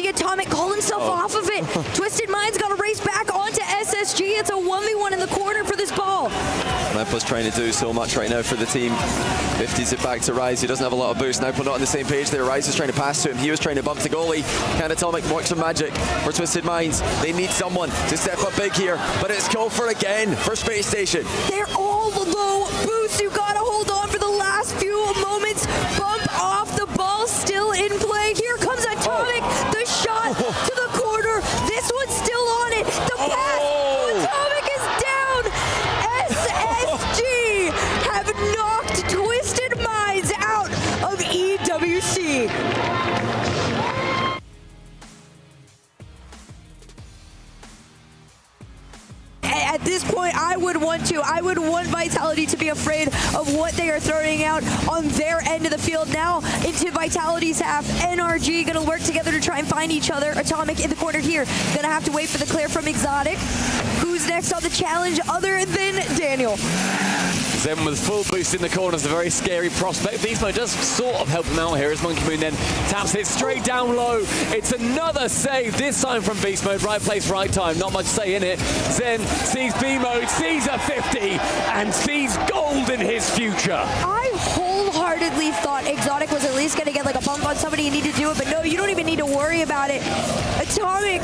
see Atomic call himself off of it. Twisted Mind's got to race back onto SSG. It's a 1v1 in the corner for this ball. Memphis trying to do so much right now for the team. 50s it back to Rise. He doesn't have a lot of boost. Now we're not on the same page there. Rise is trying to pass to him. He was trying to bump the goalie. Can Atomic work some magic for Twisted Minds? They need someone to step up big here, but it's Gopher again for Space Station. They're all low boosts. You gotta hold on for the last few moments. Bump off, the ball still in play. Here comes Atomic. The shot to the corner. This one's still on it. The pass. Atomic is down. SSG have knocked Twisted Minds out of EWC. At this point, I would want Vitality to be afraid of what they are throwing out on their end of the field. Now into Vitality's half, NRG gonna work together to try and find each other. Atomic in the corner here, gonna have to wait for the clear from Exotic. Who's next on the challenge other than Daniel? Zen with full boost in the corner is a very scary prospect. Beastmo does sort of help him out here as Monkey Moon then taps it straight down low. It's another save, this time from Beast Mode. Right place, right time. Not much say in it. Zen sees B-Mode, sees a 50, and sees gold in his future. I wholeheartedly thought Exotic was at least going to get like a bump on somebody and need to do it, but no, you don't even need to worry about it. Atomic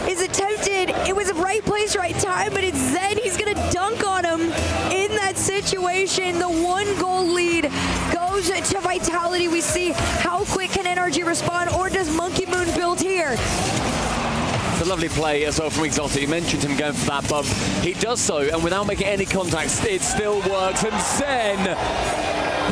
is attempted. It was a right place, right time, but it's Zen. He's going to dunk on him in that situation. The 1-goal lead goes to Vitality. We see how quick can NRG respond, or does Monkey Moon build here? It's a lovely play as well from Exotic. You mentioned him going for that bump. He does so, and without making any contact, it still works. And Zen,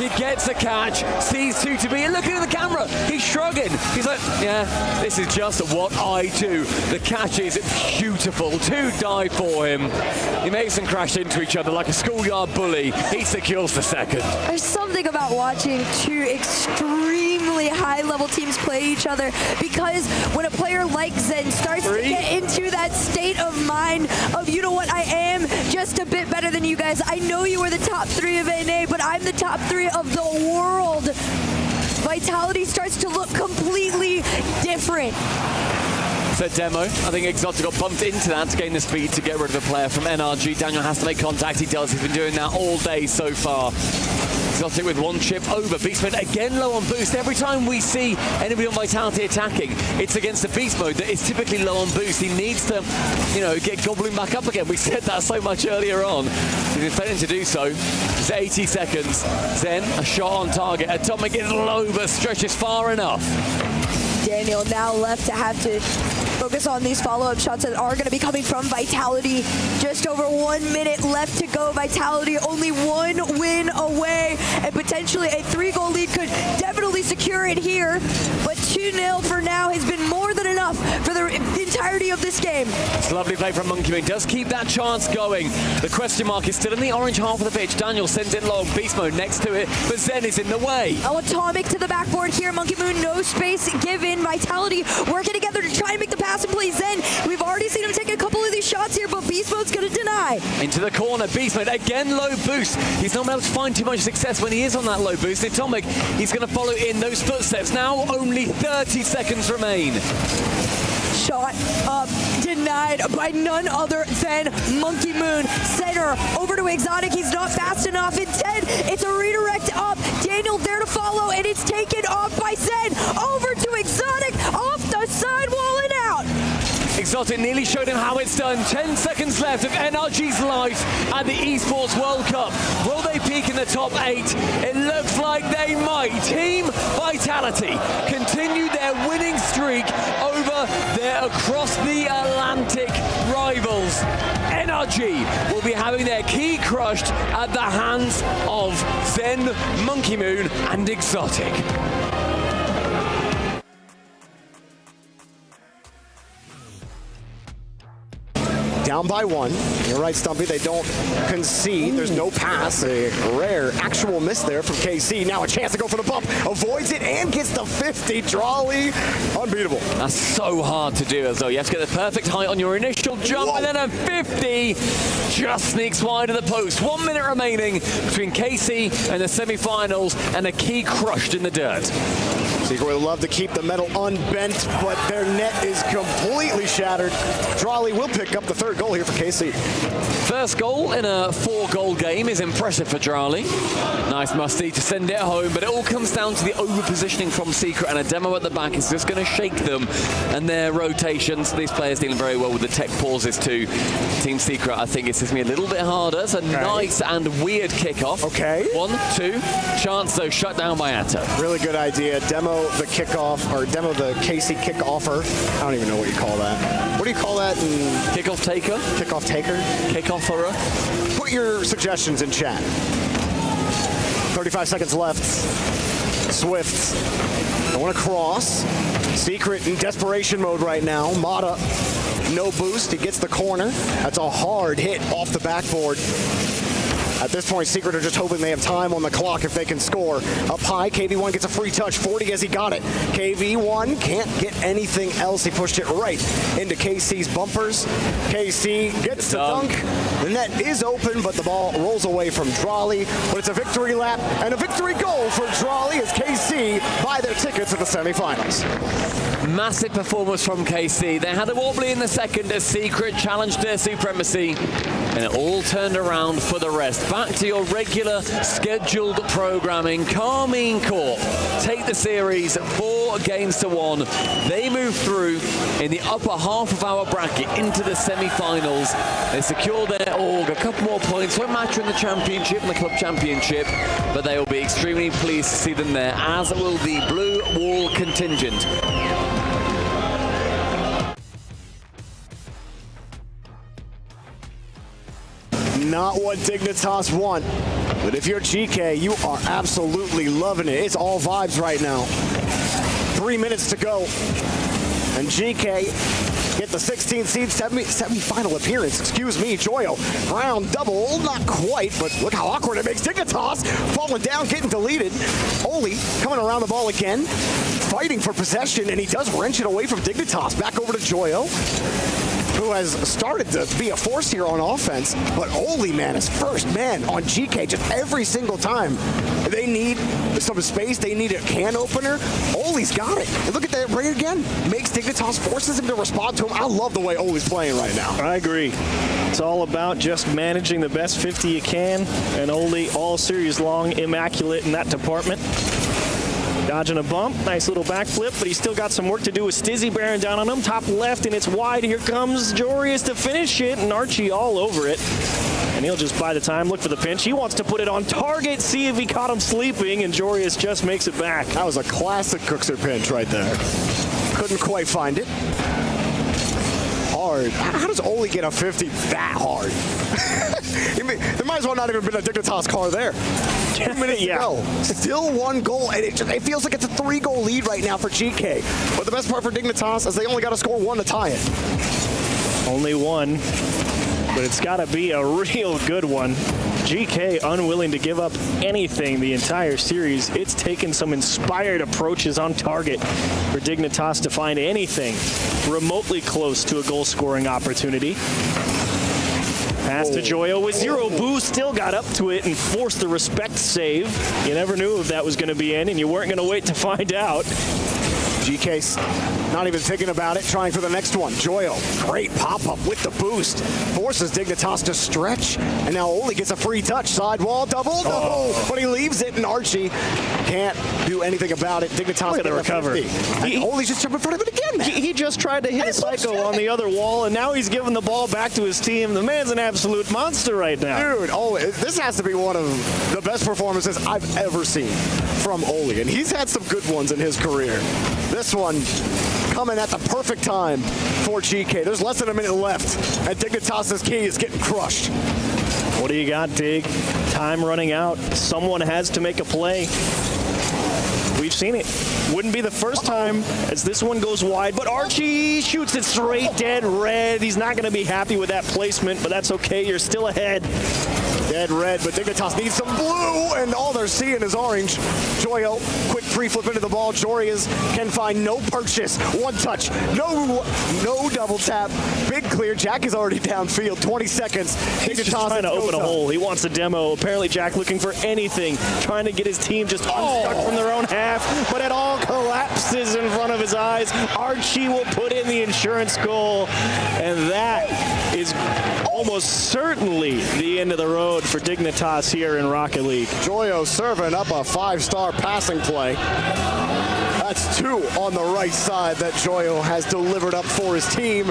he gets a catch, sees 2-2B, and looking at the camera, he's shrugging. He's like, yeah, this is just what I do. The catch is beautiful to die for him. He makes them crash into each other like a schoolyard bully. He secures the second. There's something about watching two extremely high-level teams play each other, because when a player like Zen starts to get into that state of mind of, you know what, I am just a bit better than you guys. I know you are the top 3 of NA, but I'm the top 3 of the world. Vitality starts to look completely different. So demo, I think Exotic got bumped into that to gain the speed to get rid of a player from NRG. Daniel has to make contact. He does. He's been doing that all day so far. Exotic with 1 chip over. Beastmode again low on boost. Every time we see anybody on Vitality attacking, it's against the Beast Mode that is typically low on boost. He needs to, you know, get gobbling back up again. We said that so much earlier on. He's been failing to do so. It's 80 seconds. Zen, a shot on target. Atomic is low, but stretches far enough. Daniel now left to have to focus on these follow-up shots that are going to be coming from Vitality. Just over 1 minute left to go. Vitality only 1 win away, and potentially a 3-goal lead could definitely secure it here. But 2-0 for now has been more than enough for the entirety of this game. It's a lovely play from Monkey Moon. Does keep that chance going. The question mark is still in the orange half of the pitch. Daniel sends it long. Beast Mode next to it, but Zen is in the way. Oh, Atomic to the backboard here. Monkey Moon, no space given. Vitality working together to try and make the pass and play Zen. We've already seen him take a couple of these shots here, but Beast Mode's going to deny. Into the corner, Beast Mode again low boost. He's not able to find too much success when he is on that low boost. Atomic, he's going to follow in those footsteps. Now only 30 seconds remain. Shot up, denied by none other than Monkey Moon. Center over to Exotic. He's not fast enough. Instead, it's a redirect up. Daniel there to follow, and it's taken off by Zen. Over to Exotic, off the sidewall and out. Exotic nearly showed him how it's done. 10 seconds left of NRG's life at the Esports World Cup. Will they peak in the top 8? It looks like they might. Team Vitality continue their winning streak over their across the Atlantic rivals. NRG will be having their key crushed at the hands of Zen, Monkey Moon, and Exotic. Down by 1. You're right, Stumpy. They don't concede. There's no pass. A rare actual miss there from KC. Now a chance to go for the bump. Avoids it and gets the 50. Drawley. Unbeatable. That's so hard to do as well. You have to get the perfect height on your initial jump. Whoa. And then a 50 just sneaks wide of the post. 1 minute remaining between KC and the semi-finals, and a key crushed in the dirt. Secret would love to keep the metal unbent, but their net is completely shattered. Drawley will pick up the third goal here for KC. First goal in a 4-goal game is impressive for Drawley. Nice musty to send it home, but it all comes down to the over-positioning from Secret, and a demo at the back is just going to shake them and their rotations. These players dealing very well with the tech pauses too. Team Secret, I think it's just going to be a little bit harder. It's a nice and weird kickoff. Okay. 1-2. Chance though shut down by Atto. Really good idea. Demo the kickoff, or demo the KC kick-offer. I don't even know what you call that. What do you call that in Kickoff taker? kickoff taker? Kickofferer? Put your suggestions in chat. 35 seconds left. Swift. I want to cross. Secret in desperation mode right now. Mata, no boost. He gets the corner. That's a hard hit off the backboard. At this point, Secret are just hoping they have time on the clock if they can score. Up high, KV1 gets a free touch, 40 as he got it. KV1 can't get anything else. He pushed it right into KC's bumpers. KC gets the dunk. The net is open, but the ball rolls away from Drawley. But it's a victory lap and a victory goal for Drawley as KC buy their tickets to the semifinals. Massive performance from KC. They had a wobbly in the second as Secret challenged their supremacy, and it all turned around for the rest. Back to your regular scheduled programming. Carmine Corp take the series 4-1. They move through in the upper half of our bracket into the semi-finals. They secure their org. A couple more points. Won't matter in the championship and the club championship, but they will be extremely pleased to see them there, as will the Blue Wall contingent. Not what Dignitas want, but if you're GK, you are absolutely loving it. It's all vibes right now. 3 minutes to go, and GK get the 16th seed semi-final appearance. Excuse me, Joyo. Round double, not quite, but look how awkward it makes. Dignitas falling down, getting deleted. Oli coming around the ball again, fighting for possession, and he does wrench it away from Dignitas. Back over to Joyo, who has started to be a force here on offense, but Oli, man, is first man on GK just every single time. They need some space, they need a can opener. Oli's got it. And look at that right again. Makes Dignitas, forces him to respond to him. I love the way Oli's playing right now. I agree. It's all about just managing the best 50 you can, and Oli all series long immaculate in that department. Dodging a bump, nice little backflip, but he's still got some work to do with Stizzy bearing down on him. Top left, and it's wide. Here comes Jorius to finish it, and Archie all over it. And he'll just buy the time, look for the pinch. He wants to put it on target, see if he caught him sleeping, and Jorius just makes it back. That was a classic Cookser pinch right there. Couldn't quite find it. Hard. How does Oli get a 50 that hard? There might as well not even been a Dignitas car there. 2 minutes to go. Still 1 goal, and it feels like it's a 3-goal lead right now for GK. But the best part for Dignitas is they only got to score 1 to tie it. Only 1, but it's got to be a real good one. GK unwilling to give up anything the entire series. It's taken some inspired approaches on target for Dignitas to find anything remotely close to a goal-scoring opportunity. Pass to Joyo with 0 boost, still got up to it and forced the respect save. You never knew if that was going to be in, and you weren't going to wait to find out. GK's not even thinking about it, trying for the next one. Joyo, great pop-up with the boost. Forces Dignitas to stretch, and now Oli gets a free touch. Sidewall, double, no! But he leaves it, and Archie can't do anything about it. Dignitas Look at the recovery. Oli's just jumping in front of it again. He just tried to hit a psycho on the other wall, and now he's giving the ball back to his team. The man's an absolute monster right now. Dude, this has to be one of the best performances I've ever seen from Oli, and he's had some good ones in his career. This one coming at the perfect time for GK. There's less than a minute left, and Dignitas' key is getting crushed. What do you got, Dig? Time running out. Someone has to make a play. We've seen it. Wouldn't be the first time as this one goes wide, but Archie shoots it straight dead red. He's not going to be happy with that placement, but that's okay. You're still ahead. Dead red, but Dignitas needs some blue, and all they're seeing is orange. Joyo, quick pre-flip into the ball. Jorias can find no purchase. One touch, no double tap. Big clear. Jack is already downfield. 20 seconds. He's just trying to open a hole. He wants a demo. Apparently, Jack looking for anything, trying to get his team just unstuck from their own half, but it all collapses in front of his eyes. Archie will put in the insurance goal, and that is almost certainly the end of the road for Dignitas here in Rocket League. Joyo serving up a 5-star passing play. That's 2 on the right side that Joyo has delivered up for his team.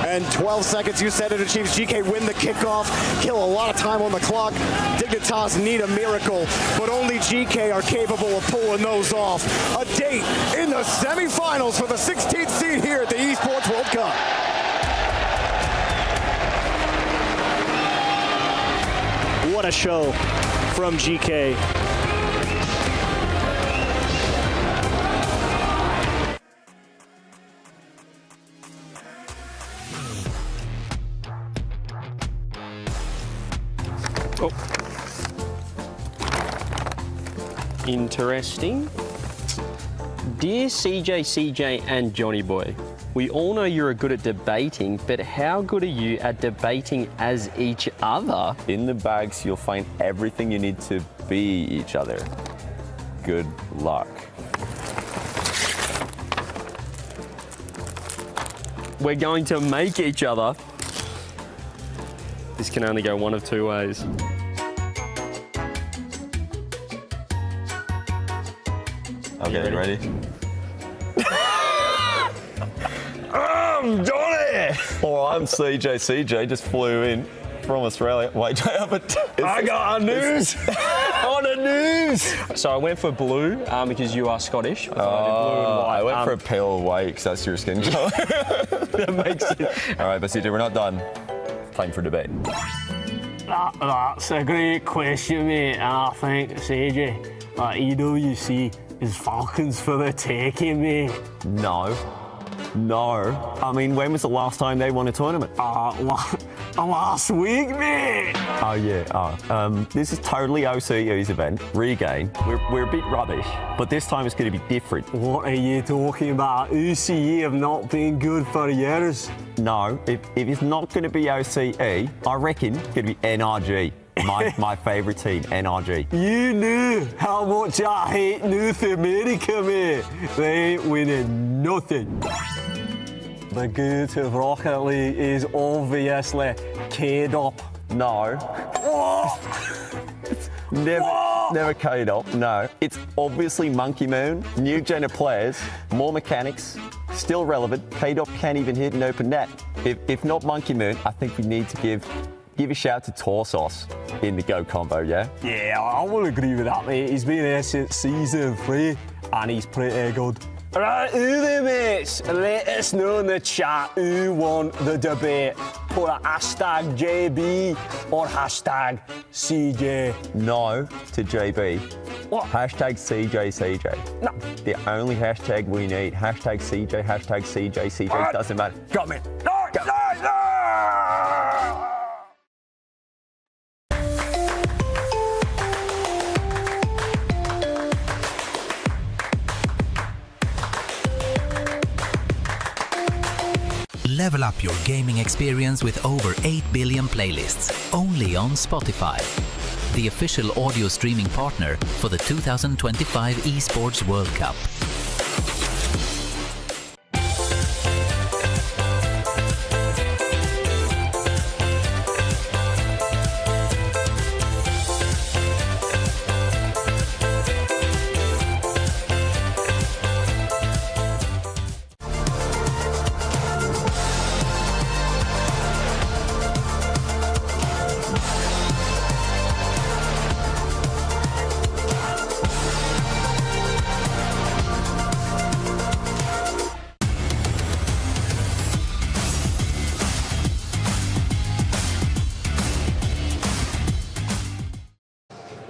And 12 seconds, you said it achieves. GK win the kickoff, kill a lot of time on the clock. Dignitas need a miracle, but only GK are capable of pulling those off. A date in the semifinals for the 16th seed here at the Esports World Cup. What a show from GK. Interesting. Dear CJ, and Johnny Boy, we all know you're good at debating, but how good are you at debating as each other? In the bags, you'll find everything you need to be each other. Good luck. We're going to make each other. This can only go one of 2 ways. Okay, ready? I'm Johnny! Oh, I'm CJ. CJ just flew in from Australia. Wait, but I got a news on the news. So I went for blue because you are Scottish. I thought I did blue and white. I went for a pale white because that's your skin color. That makes sense. All right, but CJ, we're not done. Time for debate. That's a great question, mate. And I think, CJ, EWC is Falcons for the taking, mate. No. I mean, when was the last time they won a tournament? Last week, mate. Oh, yeah. This is totally OCE's event. Regain. We're a bit rubbish, but this time it's going to be different. What are you talking about? OCE have not been good for years. No, if it's not going to be OCE, I reckon it's going to be NRG. My favourite team, NRG. You knew how much I hate North America, mate. They ain't winning nothing. The good of Rocket League is obviously K'd up. No. Never K'd up, no. It's obviously Monkey Moon, new gen of players, more mechanics, still relevant. K'd up can't even hit an open net. If not Monkey Moon, I think we need to give a shout to Torsos in the Go combo, yeah? Yeah, I will agree with that, mate. He's been here since season 3 and he's pretty good. Right, who the mates? Let us know in the chat who won the debate. Put a hashtag JB or hashtag CJ. No to JB. What? Hashtag CJ. No. The only hashtag we need. Hashtag CJ, hashtag CJ. CJ Right. doesn't matter. Got me. No. Level up your gaming experience with over 8 billion playlists, only on Spotify, the official audio streaming partner for the 2025 Esports World Cup.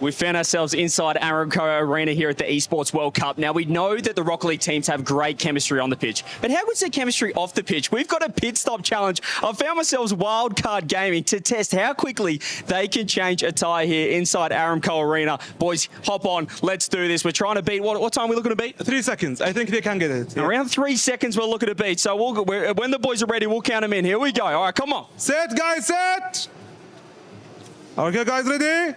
We found ourselves inside Aramco Arena here at the Esports World Cup. Now, we know that the Rocket League teams have great chemistry on the pitch, but how good's their chemistry off the pitch? We've got a pit stop challenge. I've found myself Wildcard Gaming to test how quickly they can change a tyre here inside Aramco Arena. Boys, hop on. Let's do this. We're trying to beat, what time are we looking to beat? 3 seconds. I think they can get it. Yeah. Around 3 seconds we're looking to beat. So when the boys are ready, we'll count them in. Here we go. All right, come on. Set, guys, set. Okay, guys, ready?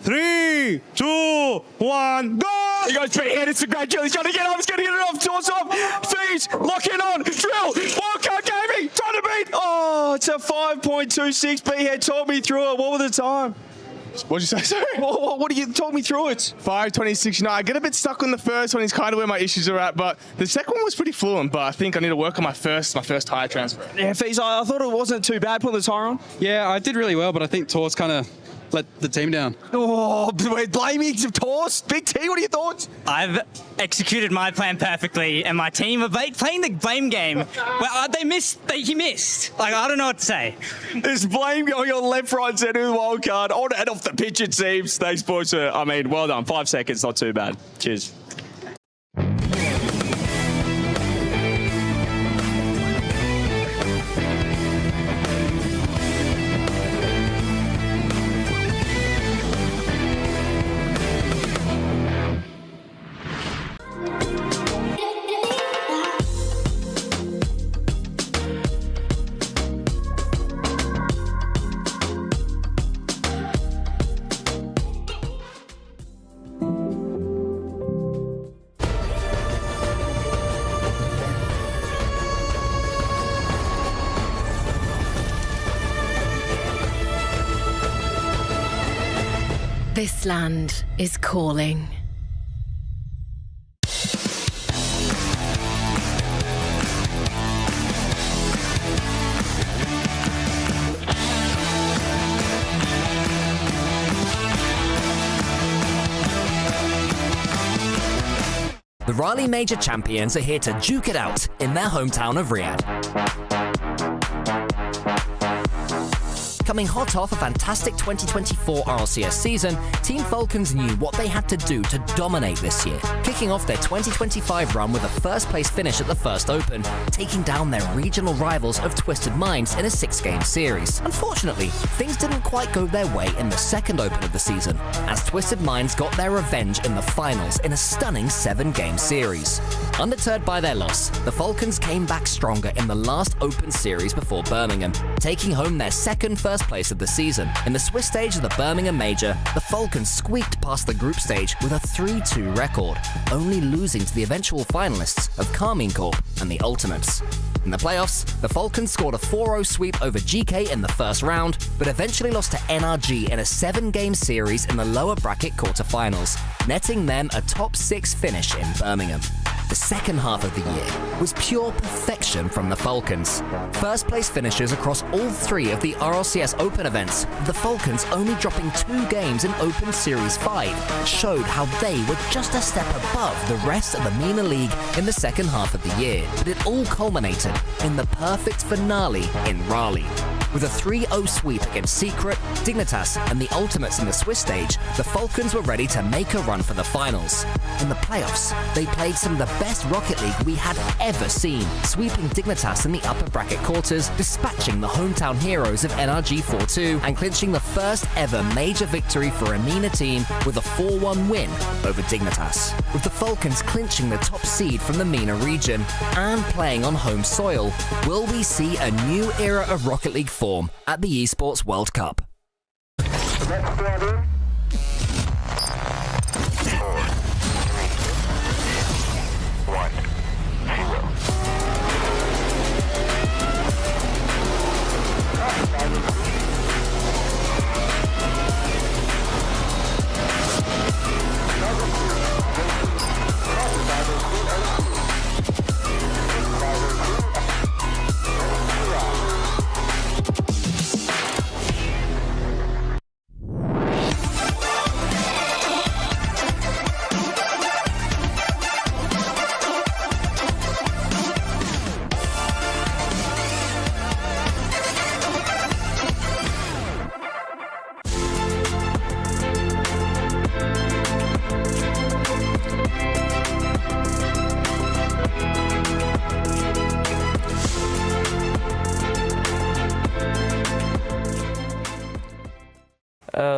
3, 2, 1, go! He goes straight ahead. It's a great drill. He's going to get off. He's going to get it off. Toss off. Feet. Lock in on. Drill. Wildcard Gaming. Trying to beat. Oh, it's a 5.26. B-Head told me through it. What was the time? What'd you say, sorry? What do you talk me through it? 5.26. You know, I get a bit stuck on the first one. It's kind of where my issues are at, but the second one was pretty fluent. But I think I need to work on my first tyre transfer. Yeah, Fees, I thought it wasn't too bad putting the tyre on. Yeah, I did really well, but I think Tor's kind of let the team down. Oh, we're blaming Tors. Big T, what are your thoughts? I've executed my plan perfectly, and my team are playing the blame game. Well, he missed. Like, I don't know what to say. There's blame going on left, right, centre with the wild card. On and off the pitch, it seems. Thanks, boys. Well done. 5 seconds, not too bad. Cheers. This land is calling. The Raleigh Major champions are here to duke it out in their hometown of Riyadh. Coming hot off a fantastic 2024 RLCS season, Team Falcons knew what they had to do to dominate this year, kicking off their 2025 run with a first-place finish at the first Open, taking down their regional rivals of Twisted Minds in a 6-game series. Unfortunately, things didn't quite go their way in the second Open of the season, as Twisted Minds got their revenge in the finals in a stunning 7-game series. Undeterred by their loss, the Falcons came back stronger in the last Open series before Birmingham, taking home their second first place of the season. In the Swiss stage of the Birmingham Major, the Falcons squeaked past the group stage with a 3-2 record, only losing to the eventual finalists of Corp and the Ultimates. In the playoffs, the Falcons scored a 4-0 sweep over GK in the first round, but eventually lost to NRG in a 7-game series in the lower bracket quarterfinals, netting them a top 6 finish in Birmingham. The second half of the year was pure perfection from the Falcons. First place finishes across all 3 of the RLCS Open events, the Falcons only dropping 2 games in Open Series 5, showed how they were just a step above the rest of the MENA League in the second half of the year. But it all culminated in the perfect finale in Raleigh. With a 3-0 sweep against Secret, Dignitas and the Ultimates in the Swiss stage, the Falcons were ready to make a run for the finals. In the playoffs, they played some of the best Rocket League we had ever seen, sweeping Dignitas in the upper bracket quarters, dispatching the hometown heroes of NRG 4-2, and clinching the first ever major victory for a MENA team with a 4-1 win over Dignitas. With the Falcons clinching the top seed from the MENA region and playing on home soil, will we see a new era of Rocket League form at the Esports World Cup?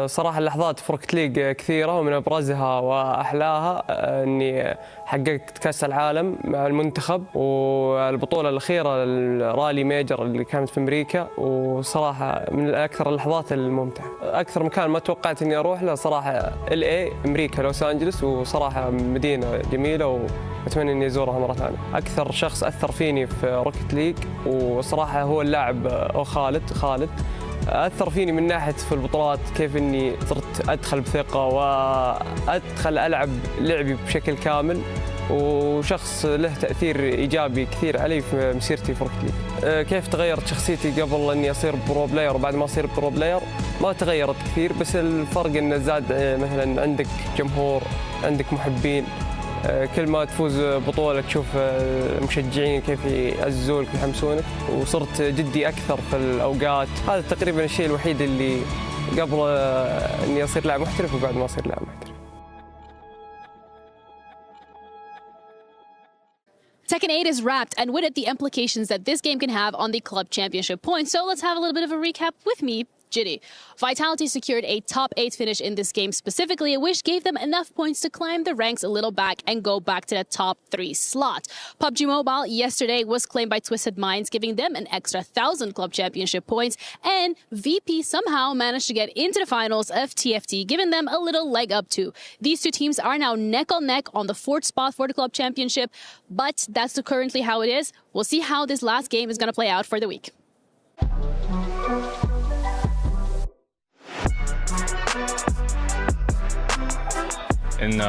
صراحة اللحظات في روكت ليج كثيرة، ومن أبرزها وأحلاها أني حققت كأس العالم مع المنتخب، والبطولة الأخيرة الرالي ميجر اللي كانت في أمريكا، وصراحة من أكثر اللحظات الممتعة. أكثر مكان ما توقعت أني أروح له صراحة LA أمريكا، لوس أنجلس، وصراحة مدينة جميلة وأتمنى أني أزورها مرة ثانية. أكثر شخص أثر فيني في روكت ليج وصراحة هو اللاعب خالد أثر فيني من ناحية في البطولات، كيف أني صرت أدخل بثقة وأدخل ألعب لعبي بشكل كامل، وشخص له تأثير إيجابي كثير علي في مسيرتي في روكت ليج. كيف تغيرت شخصيتي قبل أني أصير برو بلاير وبعد ما أصير برو بلاير؟ ما تغيرت كثير، بس الفرق أنه زاد مثلا عندك جمهور، عندك محبين، كل ما تفوز بطولة تشوف المشجعين كيف يعززونك ويحمسونك، وصرت جدي أكثر في الأوقات. هذا تقريبا الشيء الوحيد اللي قبل أني أصير لاعب محترف وبعد ما أصير لاعب محترف. Tekken 8 is wrapped, and with it, the implications that this game can have on the Club Championship points. So let's have a little bit of a recap with me, Jitty. Vitality secured a top 8 finish in this game specifically, which gave them enough points to climb the ranks a little back and go back to the top 3 slot. PUBG Mobile yesterday was claimed by Twisted Minds, giving them an extra 1,000 Club Championship points, and VP somehow managed to get into the finals of TFT, giving them a little leg up too. These two teams are now neck on neck on the 4th spot for the Club Championship, but that's currently how it is. We'll see how this last game is going to play out for the week. In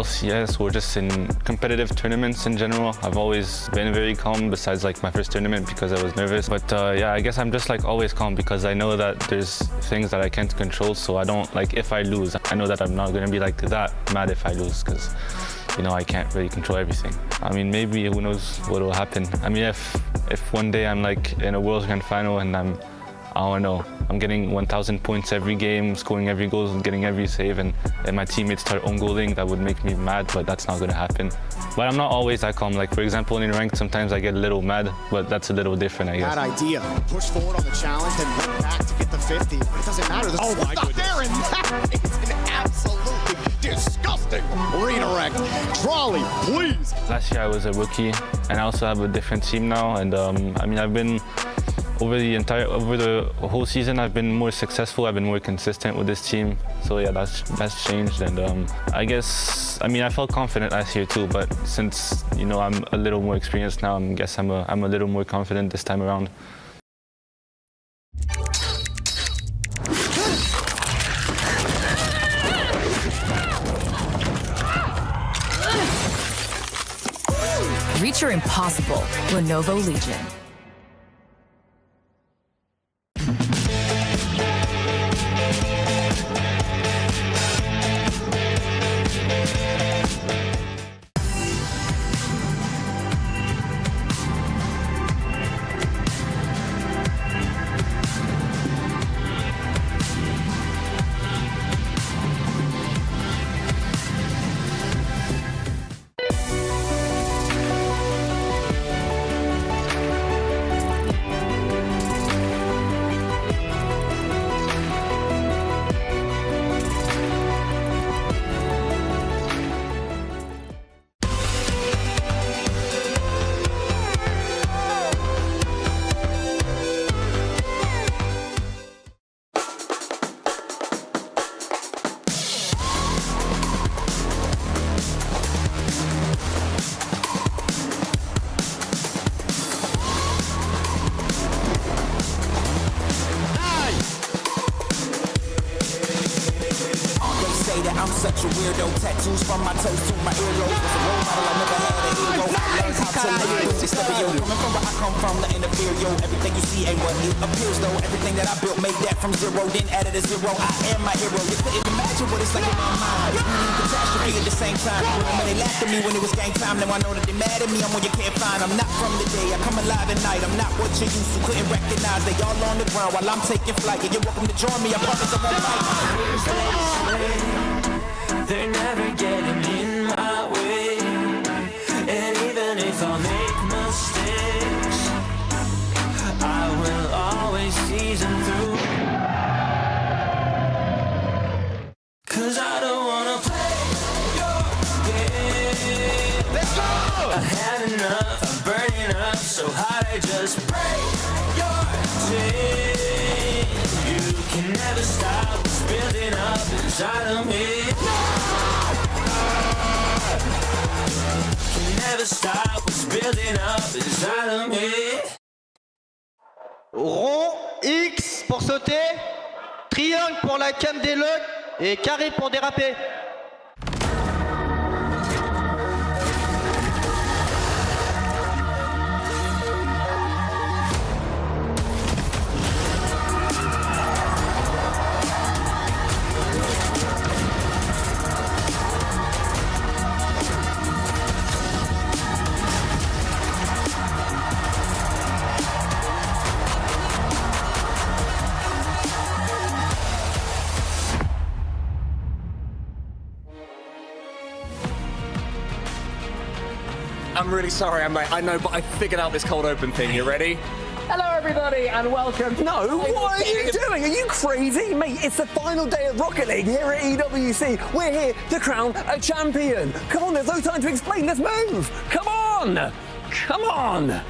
LCS or just in competitive tournaments in general, I've always been very calm, besides like my first tournament because I was nervous. But yeah, I guess I'm just like always calm because I know that there's things that I can't control, so I don't, like, if I lose, I know that I'm not going to be like that mad if I lose, because you know, I can't really control everything. I mean, maybe who knows what will happen. I mean, if one day I'm like in a World Grand Final and I don't know, I'm getting 1,000 points every game, scoring every goal, getting every save, and my teammates start own-goaling, that would make me mad, but that's not going to happen. But I'm not always that calm. Like, for example, in ranked, sometimes I get a little mad, but that's a little different, I guess. Bad idea. Push forward on the challenge, then look back to get the 50. But it doesn't matter. There's my goodness. there, and that is an absolutely disgusting redirect. Trolley, please. Last year I was a rookie, and I also have a different team now, and I mean, I've been over the whole season, I've been more successful. I've been more consistent with this team. So yeah, that's changed. And I guess, I mean, I felt confident last year too. But since, you know, I'm a little more experienced now, I guess I'm a little more confident this time around. Reach your impossible. Lenovo Legion. I'm such a weirdo. Tattoos from my toes to my earlobe. Was a role model, I never had a hero. I learned how to live with the stereo. Coming from where I come from, the inferior. Everything you see ain't what it appears though. Everything that I built made that from zero, then added a zero. I am my hero. You couldn't imagine what it's like in my mind. Catastrophe at the same time. When they laughed at me when it was game time, now I know that they mad at me. I'm what you can't find. I'm not from the day. I come alive at night. I'm not what you used to. Couldn't recognize. They all on the ground while I'm taking flight. Yeah, you're welcome to join me. I promise I won't fight. They're never getting in my way. And even if I make mistakes, I will always see them through. so hard I just break your chain. You can never stop what's building up inside of me. Can never stop what's building up inside of me. Rond X pour sauter, triangle pour la cam des logs et carré pour déraper. I'm really sorry, I know, but I figured out this cold open thing. You ready? Hello, everybody, and welcome. No, what are you doing? Are you crazy? Mate, it's the final day of Rocket League here at EWC. We're here to crown a champion. Come on, there's no time to explain. Let's move. Come on. Come on.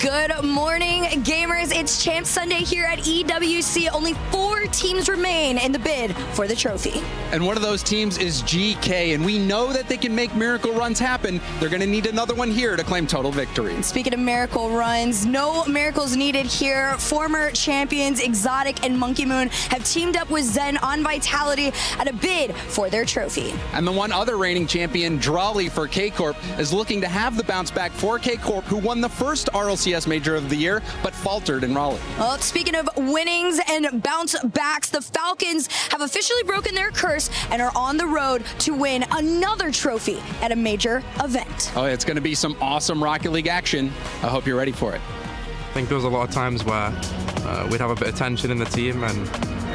Good morning, gamers. It's Champ Sunday here at EWC. Only 4 teams remain in the bid for the trophy. And one of those teams is GK, and we know that they can make miracle runs happen. They're going to need another one here to claim total victory. Speaking of miracle runs, no miracles needed here. Former champions Exotic and Monkey Moon have teamed up with Zen on Vitality at a bid for their trophy. And the one other reigning champion, Drawley for K-Corp, is looking to have the bounce back for K-Corp, who won the first RLCS Major of the Year, but faltered in Raleigh. Well, speaking of winnings and bounce backs, the Falcons have officially broken their curse and are on the road to win another trophy at a major event. Oh, it's going to be some awesome Rocket League action. I hope you're ready for it. I think there was a lot of times where we'd have a bit of tension in the team, and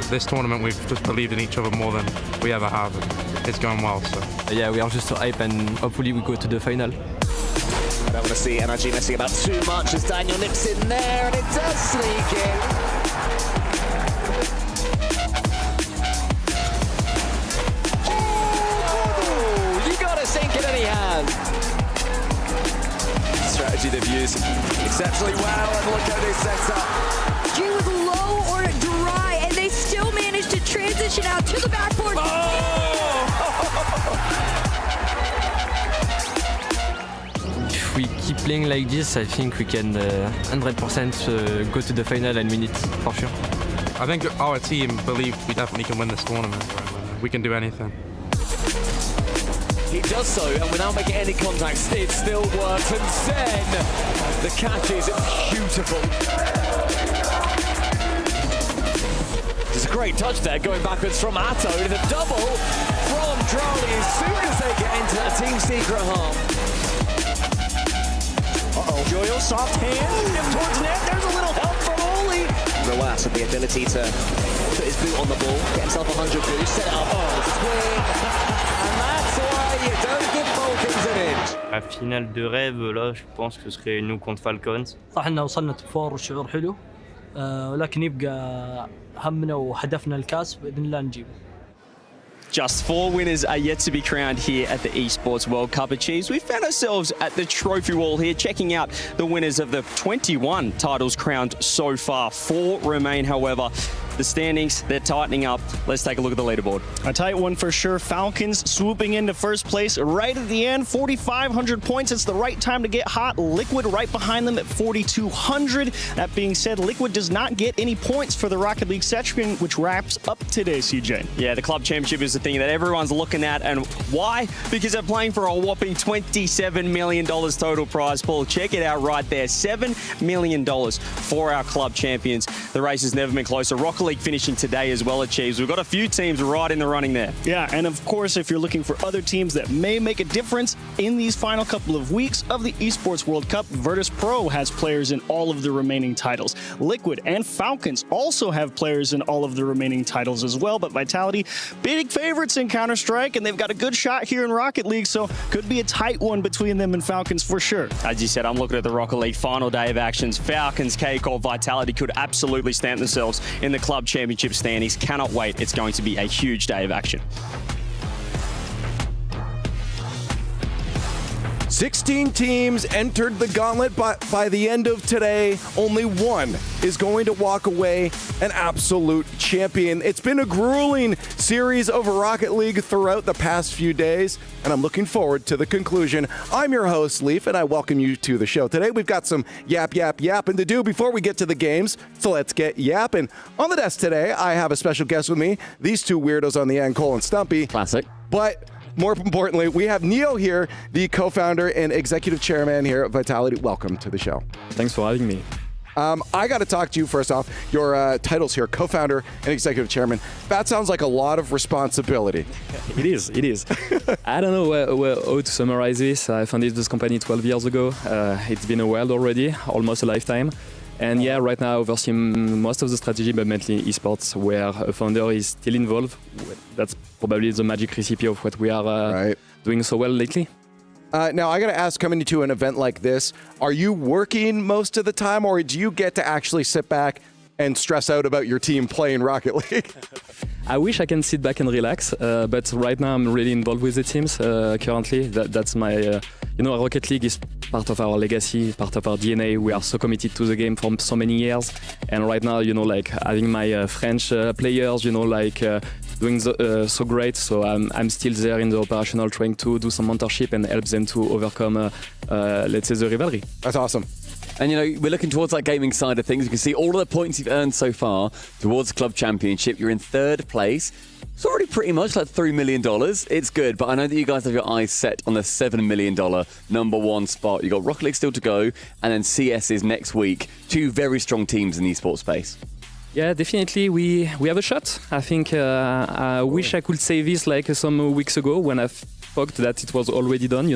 this tournament we've just believed in each other more than we ever have, and it's going well. So yeah, we are just so hyped, and hopefully we go to the final. I don't want to see NRG messing about too much as Daniel nips in there, and it does sneak in. Oh, you gotta sink it, and he has. Strategy they've used exceptionally well, and look how they set up. G was low or dry, and they still managed to transition out to the backboard. If we keep playing like this, I think we can 100% go to the final and win it, for sure. I think our team believed we definitely can win this tournament. We can do anything. He does so, and without making any contact, it still works. And Zen, the catch is beautiful. It's a great touch there, going backwards from Atto to the double from Drawley as soon as they get into a team secret half. Joyo, soft hand, tip towards net. There's a little help from Oli. Roas with the ability to put his boot on the ball, get himself 100 boost, set it up. Swing. And that's why you don't give Falcons an inch. La finale de rêve, là, je pense que ce serait nous contre Falcons. احنا وصلنا توب فور والشعور حلو، ولكن يبقى همنا وهدفنا الكاس باذن الله نجيبه. Just 4 winners are yet to be crowned here at the Esports World Cup Achieves. We found ourselves at the trophy wall here, checking out the winners of the 21 titles crowned so far. 4 remain, however. The standings, they're tightening up. Let's take a look at the leaderboard. A tight one for sure. Falcons swooping into first place right at the end, 4,500 points. It's the right time to get hot. Liquid right behind them at 4,200. That being said, Liquid does not get any points for the Rocket League section, which wraps up today, CJ. Yeah, the Club Championship is the thing that everyone's looking at. And why? Because they're playing for a whopping $27 million total prize pool. Check it out right there. $7 million for our club champions. The race has never been closer. Rocket League finishing today as well, Achieves. We've got a few teams right in the running there. Yeah, and of course, if you're looking for other teams that may make a difference in these final couple of weeks of the Esports World Cup, Virtus Pro has players in all of the remaining titles. Liquid and Falcons also have players in all of the remaining titles as well, but Vitality, big favorites in Counter-Strike, and they've got a good shot here in Rocket League, so could be a tight one between them and Falcons for sure. As you said, I'm looking at the Rocket League final day of actions. Falcons, Corp, Vitality could absolutely stamp themselves in the Club Championship standings. Cannot wait. It's going to be a huge day of action. 16 teams entered the gauntlet, but by the end of today, only one is going to walk away an absolute champion. It's been a grueling series of Rocket League throughout the past few days, and I'm looking forward to the conclusion. I'm your host, Leaf, and I welcome you to the show. Today, we've got some yapping to do before we get to the games, so let's get yapping. On the desk today, I have a special guest with me. These two weirdos on the end, Cole and Stumpy. Classic. But more importantly, we have Neo here, the co-founder and executive chairman here at Vitality. Welcome to the show. Thanks for having me. I got to talk to you first off. Your titles here, co-founder and executive chairman. That sounds like a lot of responsibility. It is. I don't know how to summarize this. I founded this company 12 years ago. It's been a while already, almost a lifetime. And yeah, right now I oversee most of the strategy, but mainly esports, where a founder is still involved. That's probably the magic recipe of what we are doing so well lately. Now, I got to ask, coming to an event like this, are you working most of the time, or do you get to actually sit back and stress out about your team playing Rocket League? I wish I can sit back and relax, but right now I'm really involved with the teams currently. That's my, Rocket League is part of our legacy, part of our DNA. We are so committed to the game for so many years. And right now, having my French players, doing so great. So I'm still there in the operational, trying to do some mentorship and help them to overcome, let's say, the rivalry. That's awesome. And, we're looking towards that gaming side of things. You can see all of the points you've earned so far towards the Club Championship. You're in 3rd place. It's already pretty much like $3 million. It's good, but I know that you guys have your eyes set on the $7 million number 1 spot. You've got Rocket League still to go, and then CS is next week. 2 very strong teams in the esports space. Yeah, definitely. We have a shot. I think I wish I could say this some weeks ago when I thought that it was already done.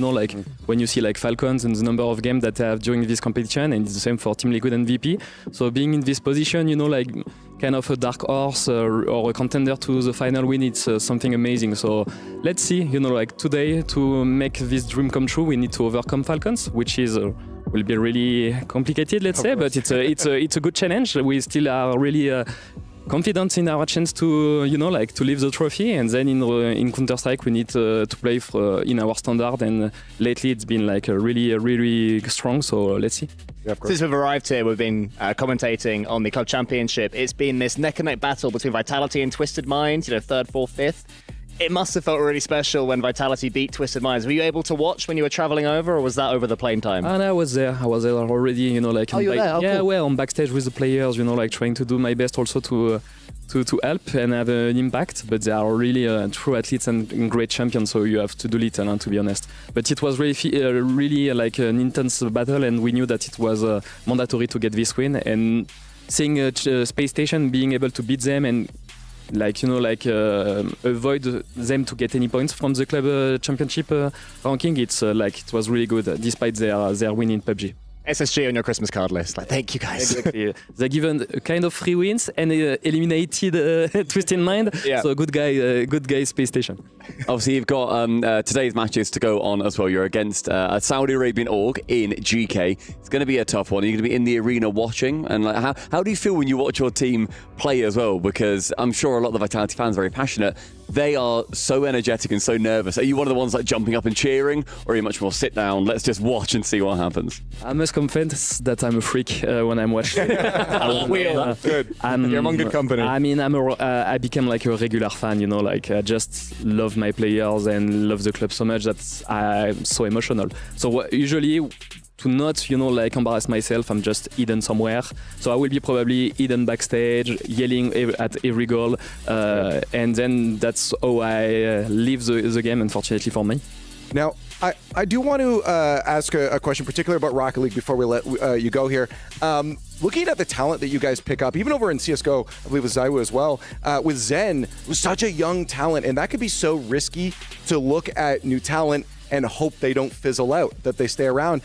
When you see Falcons and the number of games that they have during this competition, and it's the same for Team Liquid and VP. So being in this position, kind of a dark horse or a contender to the final win, it's something amazing. So let's see. Today, to make this dream come true, we need to overcome Falcons, which is will be really complicated, let's say, but it's a good challenge. We still are really confident in our chance to to lift the trophy, and then in Counter-Strike we need to play in our standard, and lately it's been really strong, so let's see. Yeah, since we've arrived here, we've been commentating on the Club Championship. It's been this neck and neck battle between Vitality and Twisted Minds, 3rd, 4th, 5th. It must have felt really special when Vitality beat Twisted Minds. Were you able to watch when you were traveling over, or was that over the plane time? No, I was there already, you were there? Oh, cool. On backstage with the players, trying to do my best also to help and have an impact. But they are really true athletes and great champions, so you have to do little, to be honest. But it was really an intense battle, and we knew that it was mandatory to get this win. And seeing Space Station being able to beat them and avoid them to get any points from the club championship ranking, it was really good, despite their win in PUBG. SSG on your Christmas card list. Like, thank you guys. Exactly. They given a kind of free wins and eliminated Twisted Mind. Yeah. So good guy Space Station. Obviously, you've got today's matches to go on as well. You're against a Saudi Arabian org in GK. It's going to be a tough one. You're going to be in the arena watching. And like, how do you feel when you watch your team play as well? Because I'm sure a lot of the Vitality fans are very passionate. They are so energetic and so nervous. Are you one of the ones like jumping up and cheering, or are you much more sit down, let's just watch and see what happens? I must confess that I'm a freak when I'm watching. Good. You're among good company. I mean, I became like a regular fan, you know, like I just love my players and love the club so much that I'm so emotional. So usually, to not, you know, like embarrass myself, I'm just hidden somewhere. So I will be probably hidden backstage, yelling at every goal, and then that's how I live the game, unfortunately for me. Now, I do want to ask a question particular about Rocket League before we let you go here. Looking at the talent that you guys pick up, even over in CSGO, I believe with Zaiwu as well, with Zen, who's such a young talent, and that could be so risky to look at new talent and hope they don't fizzle out, that they stay around.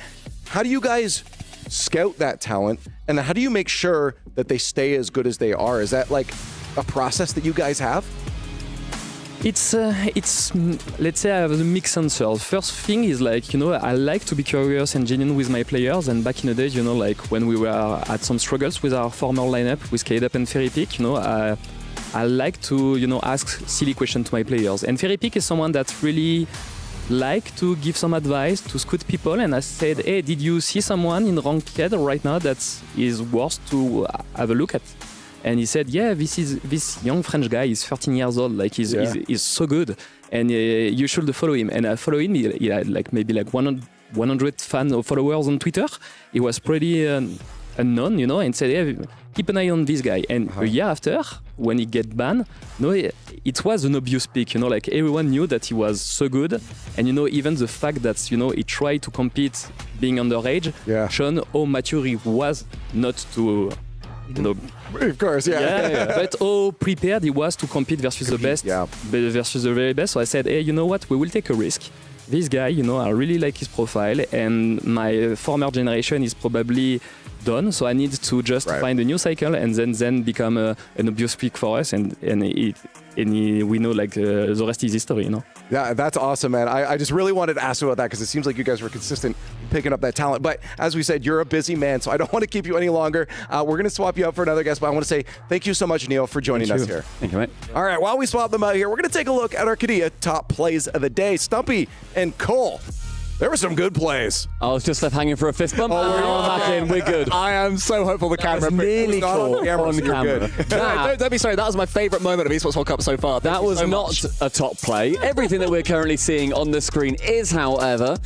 How do you guys scout that talent, and how do you make sure that they stay as good as they are? Is that like a process that you guys have? It's let's say I have a mixed answer. First thing is like, you know, I like to be curious and genuine with my players. And back in the days, you know, like when we were at some struggles with our former lineup with K-Dub and Ferrypeak, you know, I like to, you know, ask silly questions to my players. And Ferrypeak is someone that really like to give some advice to scout people. And I said, hey, did you see someone in ranked right now that is worth to have a look at? And he said, yeah, this young French guy is 13 years old, like he's so good, and you should follow him. And I follow him. He had like maybe like 100 fans or followers on Twitter. He was pretty unknown, you know, and said, hey, keep an eye on this guy. And a year after, when he get banned, no, it was an obvious pick, you know, like everyone knew that he was so good. And, you know, even the fact that, you know, he tried to compete being underage, shown how mature he was not to... You know, of course, but how prepared he was to compete versus the best, versus the very best. So I said, hey, you know what? We will take a risk. This guy, you know, I really like his profile, and my former generation is probably done. So I need to just find a new cycle and then become an obvious pick for us, and we know like the rest is history, you know. Yeah, that's awesome, man. I just really wanted to ask you about that because it seems like you guys were consistent picking up that talent. But as we said, you're a busy man, so I don't want to keep you any longer. We're going to swap you out for another guest, but I want to say thank you so much, Neil, for joining us here. Thank you, mate. All right, while we swap them out here, we're going to take a look at our Qiddiya top plays of the day. Stumpy and Cole. There were some good plays. I was just left hanging for a fist bump. We're good. I am so hopeful the camera nearly caught on camera. Don't be sorry, that was my favourite moment of Esports World Cup so far. That was not a top play. Everything that we're currently seeing on the screen is, however,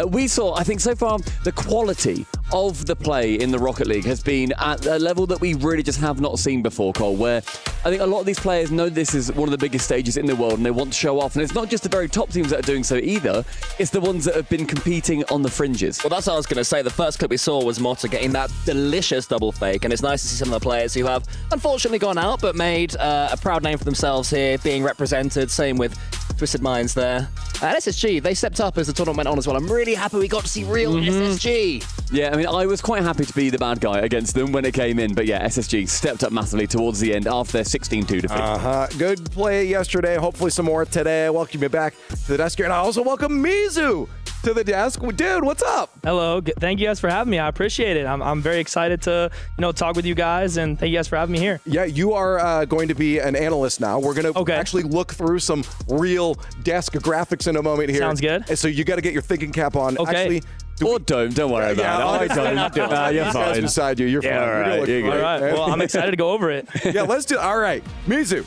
we saw, I think so far, the quality of the play in the Rocket League has been at a level that we really just have not seen before, Cole, where I think a lot of these players know this is one of the biggest stages in the world and they want to show off. And it's not just the very top teams that are doing so either, it's the ones that have been competing on the fringes. Well, that's what I was going to say. The first clip we saw was Motta getting that delicious double fake, and it's nice to see some of the players who have unfortunately gone out but made a proud name for themselves here, being represented. Same with Twisted Minds there. And SSG, they stepped up as the tournament went on as well. I'm really happy we got to see real SSG. Yeah, I mean, I was quite happy to be the bad guy against them when it came in, but yeah, SSG stepped up massively towards the end after their 16-2 defeat. Good play yesterday. Hopefully some more today. I welcome you back to the desk here, and I also welcome Mizu to the desk. Dude, what's up? Hello. Thank you guys for having me. I appreciate it. I'm very excited to talk with you guys, and thank you guys for having me here. Yeah, you are going to be an analyst now. We're going to actually look through some real desk graphics in a moment here. Sounds good. And so you got to get your thinking cap on. Okay. Actually, don't worry about it. You're fine. Beside you. You're fine. All right. All right. Well, I'm excited to go over it. Yeah, let's do. All right, Mizu.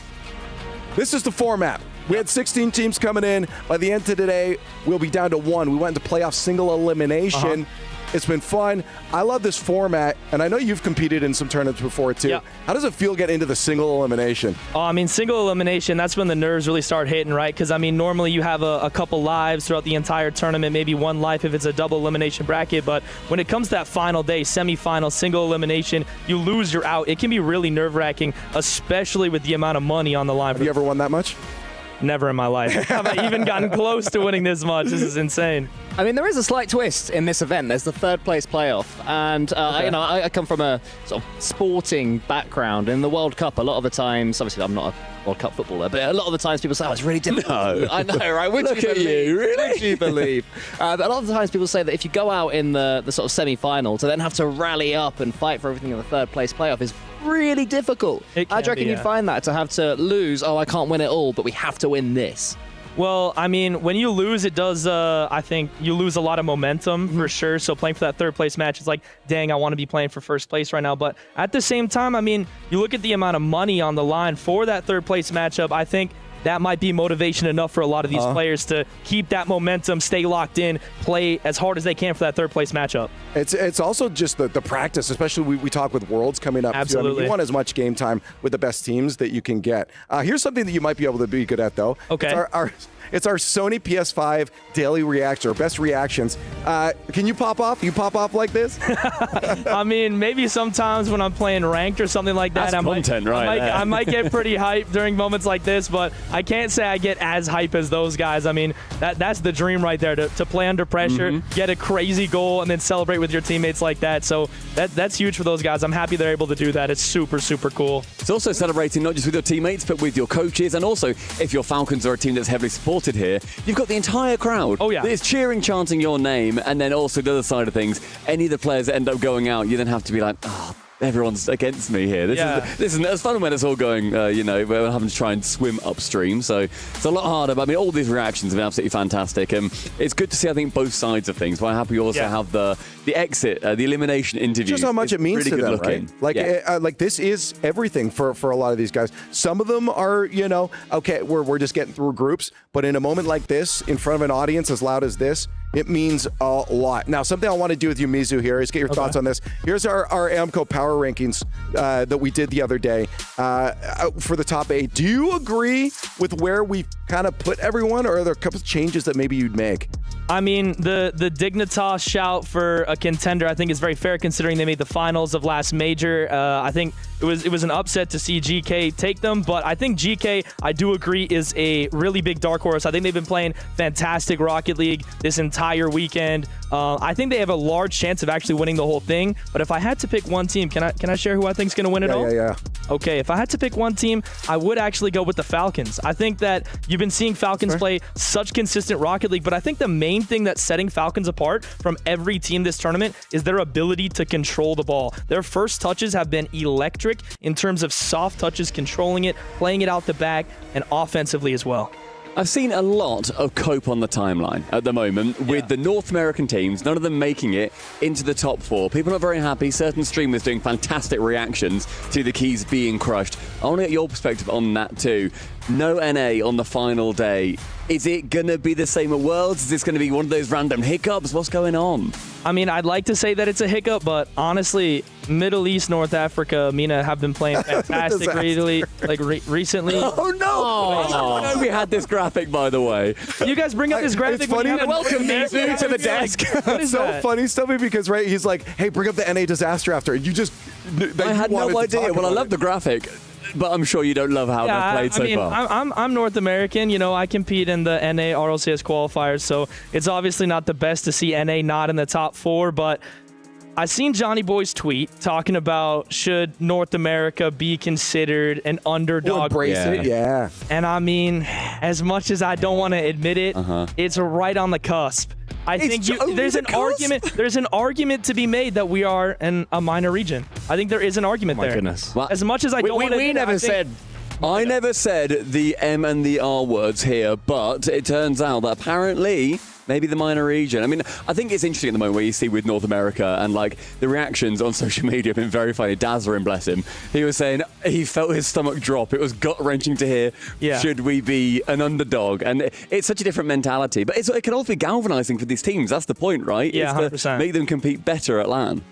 This is the format. We had 16 teams coming in. By the end of today, we'll be down to 1. We went into playoff single elimination. It's been fun. I love this format, and I know you've competed in some tournaments before too. How does it feel getting into the single elimination? Oh, I mean, single elimination, that's when the nerves really start hitting, right? Because, I mean, normally you have a couple lives throughout the entire tournament, maybe one life if it's a double elimination bracket. But when it comes to that final day, semifinal, single elimination, you lose, you're out. It can be really nerve-wracking, especially with the amount of money on the line. Have you ever won that much? never in my life have I even gotten close to winning this much. This is insane. I mean, there is a slight twist in this event. There's the third place playoff, and I come from a sort of sporting background. In the World Cup, a lot of the times, obviously I'm not a World Cup footballer, but a lot of the times people say, "Oh, it's really difficult." No. I know, right? Would Look you at believe? you, really? Would you believe? But a lot of the times people say that if you go out in the sort of semi-final to then have to rally up and fight for everything in the third place playoff is really difficult. How do you reckon you'd find that, to have to lose? Oh, I can't win it all, but we have to win this. Well, I mean, when you lose, it does, I think you lose a lot of momentum for sure. So playing for that third place match, it's like, dang, I want to be playing for first place right now. But at the same time, I mean, you look at the amount of money on the line for that third place matchup, I think that might be motivation enough for a lot of these players to keep that momentum, stay locked in, play as hard as they can for that third place matchup. It's also just the practice, especially we talk with Worlds coming up. Absolutely. Too. I mean, you want as much game time with the best teams that you can get. Here's something that you might be able to be good at, though. Okay. It's our Sony PS5 daily reaction, or best reactions. Can you pop off? You pop off like this? I mean, maybe sometimes when I'm playing ranked or something like that, That's content, right there. I might get pretty hyped during moments like this, but I can't say I get as hype as those guys. I mean, that's the dream right there, to play under pressure, get a crazy goal, and then celebrate with your teammates like that. So that's huge for those guys. I'm happy they're able to do that. It's super, super cool. It's also celebrating not just with your teammates, but with your coaches, and also if your Falcons are a team that's heavily supported here, you've got the entire crowd that is cheering, chanting your name, and then also the other side of things, any of the players that end up going out, you then have to be like, oh, everyone's against me here. This isn't as fun when it's all going, we're having to try and swim upstream, so it's a lot harder. But I mean, all these reactions have been absolutely fantastic. It's good to see, I think, both sides of things. But I'm happy you also have the exit, the elimination interviews. Just how much it means really to good them, looking. right? Like this is everything for a lot of these guys. Some of them are, okay, we're just getting through groups, but in a moment like this, in front of an audience as loud as this, it means a lot. Now, something I want to do with you, Mizu, here is get your thoughts on this. Here's our Amco power rankings that we did the other day for the top 8. Do you agree with where we kind of put everyone, or are there a couple of changes that maybe you'd make? I mean, the Dignitas shout for a contender, I think, is very fair considering they made the finals of last major. I think it was an upset to see GK take them, but I think GK, I do agree, is a really big dark horse. I think they've been playing fantastic Rocket League this entire weekend. I think they have a large chance of actually winning the whole thing, but if I had to pick one team, can I share who I think is going to win it all? Yeah. Okay, if I had to pick one team, I would actually go with the Falcons. I think that you've been seeing Falcons play such consistent Rocket League, but I think the main thing that's setting Falcons apart from every team this tournament is their ability to control the ball. Their first touches have been electric in terms of soft touches, controlling it, playing it out the back, and offensively as well. I've seen a lot of Cope on the timeline at the moment with the North American teams, none of them making it into the top 4. People are very happy. Certain streamers doing fantastic reactions to the keys being crushed. I want to get your perspective on that too. No NA on the final day. Is it going to be the same at Worlds? Is this going to be one of those random hiccups? What's going on? I mean, I'd like to say that it's a hiccup, but honestly, Middle East, North Africa, Mina have been playing fantastic recently. Oh, no! I know we had this graphic, by the way. You guys bring up this graphic. It's funny. Welcome Mizu to the desk. It's so funny, Stubby, because he's like, hey, bring up the NA disaster after. And you just... I had no idea. Well, I love the graphic. But I'm sure you don't love how they've played so far. I'm North American. I compete in the NA RLCS qualifiers, so it's obviously not the best to see NA not in the top 4, but I seen Johnny Boy's tweet talking about should North America be considered an underdog. Embrace it, yeah. And I mean, as much as I don't want to admit it, it's right on the cusp. I think there's an argument to be made that we are a minor region. I think there is an argument there. Goodness. Well, as much as I don't want to admit it, I never said the M and the R words here, but it turns out that apparently maybe the minor region. I mean, I think it's interesting at the moment where you see with North America and the reactions on social media have been very funny. Dazzlerin, bless him, he was saying he felt his stomach drop. It was gut-wrenching to hear, should we be an underdog? And it's such a different mentality. But it can also be galvanizing for these teams. That's the point, right? Yeah, it's 100%. To make them compete better at LAN.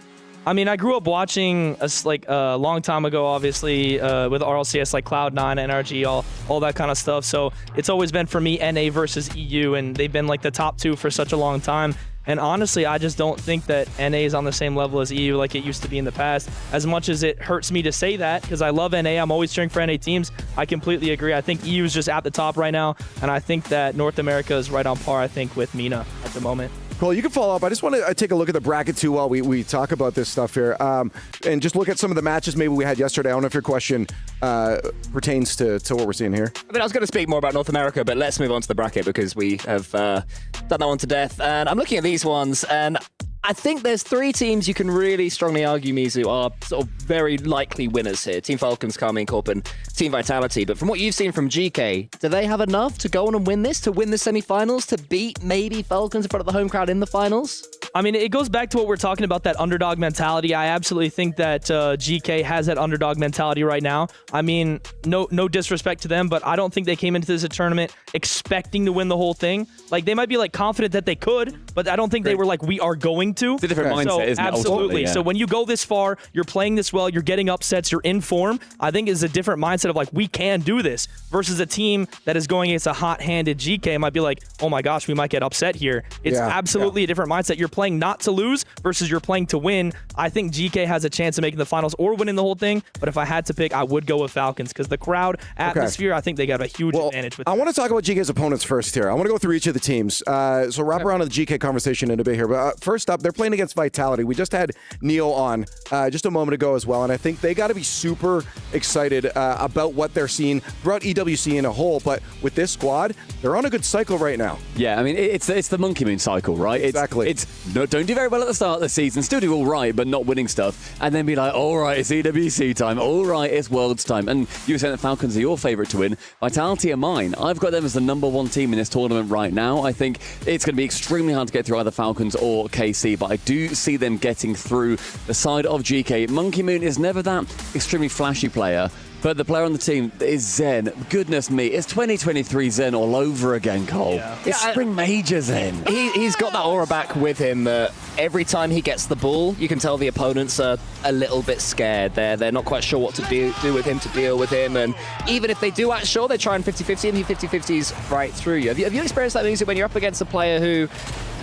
I mean, I grew up watching a long time ago, obviously, with RLCS, like Cloud9, NRG, all that kind of stuff. So it's always been, for me, NA versus EU, and they've been the top 2 for such a long time. And honestly, I just don't think that NA is on the same level as EU like it used to be in the past. As much as it hurts me to say that, because I love NA, I'm always cheering for NA teams, I completely agree. I think EU is just at the top right now, and I think that North America is right on par, I think, with MENA at the moment. Cool. You can follow up. I just want to take a look at the bracket too while we talk about this stuff here, and just look at some of the matches maybe we had yesterday. I don't know if your question pertains to what we're seeing here. I mean, I was going to speak more about North America, but let's move on to the bracket because we have done that one to death. And I'm looking at these ones, and I think there's 3 teams you can really strongly argue, Mizu, are sort of very likely winners here. Team Falcons, Karmine Corp, and Team Vitality. But from what you've seen from GK, do they have enough to go on and win this, to win the semi-finals, to beat maybe Falcons in front of the home crowd in the finals? I mean, it goes back to what we're talking about, that underdog mentality. I absolutely think that GK has that underdog mentality right now. I mean, no disrespect to them, but I don't think they came into this tournament expecting to win the whole thing. Like, they might be like confident that they could, but I don't think they were like, we are going to. It's a different mindset, isn't it? Absolutely. Yeah. So when you go this far, you're playing this well, you're getting upsets, you're in form, I think is a different mindset of like, we can do this, versus a team that is going against a hot-handed GK might be like, oh my gosh, we might get upset here. It's absolutely a different mindset. You're playing not to lose versus you're playing to win. I think GK has a chance of making the finals or winning the whole thing, but if I had to pick, I would go with Falcons because the crowd atmosphere, I think they got a huge advantage with I want to talk about GK's opponents first here. I want to go through each of the teams. So wrap around to the GK conversation in a bit here. But first up, they're playing against Vitality. We just had Neil on just a moment ago as well, and I think they got to be super excited about what they're seeing throughout EWC in a whole. But with this squad, they're on a good cycle right now. Yeah, I mean, it's the monkey moon cycle, right? Exactly. Don't do very well at the start of the season, still do all right, but not winning stuff, and then be like, all right, it's EWC time, all right, it's Worlds time. And you were saying that Falcons are your favourite to win. Vitality are mine. I've got them as the #1 team in this tournament right now. I think it's going to be extremely hard to get through either Falcons or KC, but I do see them getting through the side of GK. Monkey Moon is never that extremely flashy player, but the player on the team is Zen. Goodness me, it's 2023 Zen all over again, Cole. It's Spring Major Zen. He's got that aura back with him that every time he gets the ball, you can tell the opponents are a little bit scared. They're not quite sure what to do with him, to deal with him. And even if they do act sure, they try and 50-50 and he 50-50s right through you. Have you experienced that music when you're up against a player who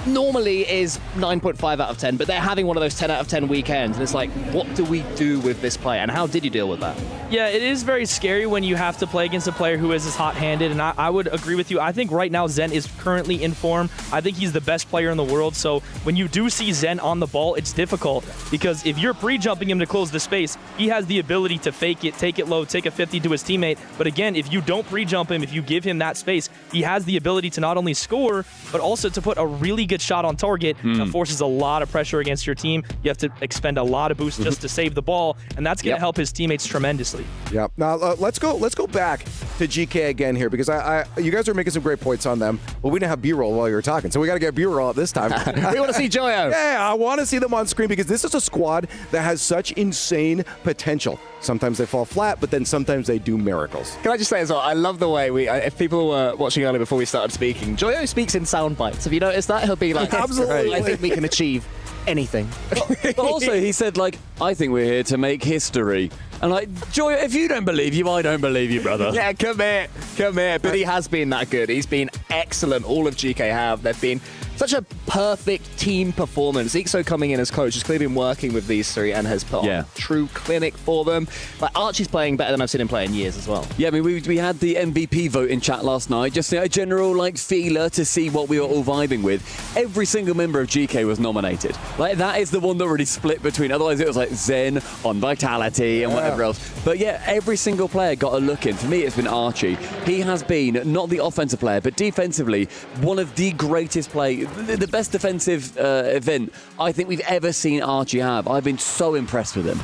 normally is 9.5 out of 10, but they're having one of those 10 out of 10 weekends, and it's like, what do we do with this player, and how did you deal with that? Yeah, it is very scary when you have to play against a player who is as hot-handed, and I would agree with you. I think right now Zen is currently in form. I think he's the best player in the world, so when you do see Zen on the ball, it's difficult, because if you're pre-jumping him to close the space, he has the ability to fake it, take it low, take a 50 to his teammate, but again, if you don't pre-jump him, if you give him that space, he has the ability to not only score, but also to put a really good shot on target. That forces a lot of pressure against your team. You have to expend a lot of boost just to save the ball, and that's going to help his teammates tremendously. Yeah. Now let's go back to GK again here, because you guys are making some great points on them, but we didn't have B-roll while you were talking, so we got to get B-roll at this time. We want to see Joyo. Yeah, I want to see them on screen, because this is a squad that has such insane potential. Sometimes they fall flat, but then sometimes they do miracles. Can I just say as well, I love the way if people were watching earlier before we started speaking, Joyo speaks in sound bites. Have you noticed that? He'll be like, absolutely. I think we can achieve anything. But also, he said, like, I think we're here to make history. And like, Joy, if you don't believe you, I don't believe you, brother. Yeah, come here. But he has been that good. He's been excellent. All of GK have. They've been such a perfect team performance. Ixo coming in as coach has clearly been working with these three and has put on a true clinic for them. But Archie's playing better than I've seen him play in years as well. Yeah, I mean, we had the MVP vote in chat last night, just a general like feeler to see what we were all vibing with. Every single member of GK was nominated. Like, that is the one that really split between. Otherwise, it was like Zen on Vitality and whatever else. But yeah, every single player got a look in. For me, it's been Archie. He has been not the offensive player, but defensively, one of the greatest the best defensive event I think we've ever seen Archie have. I've been so impressed with him.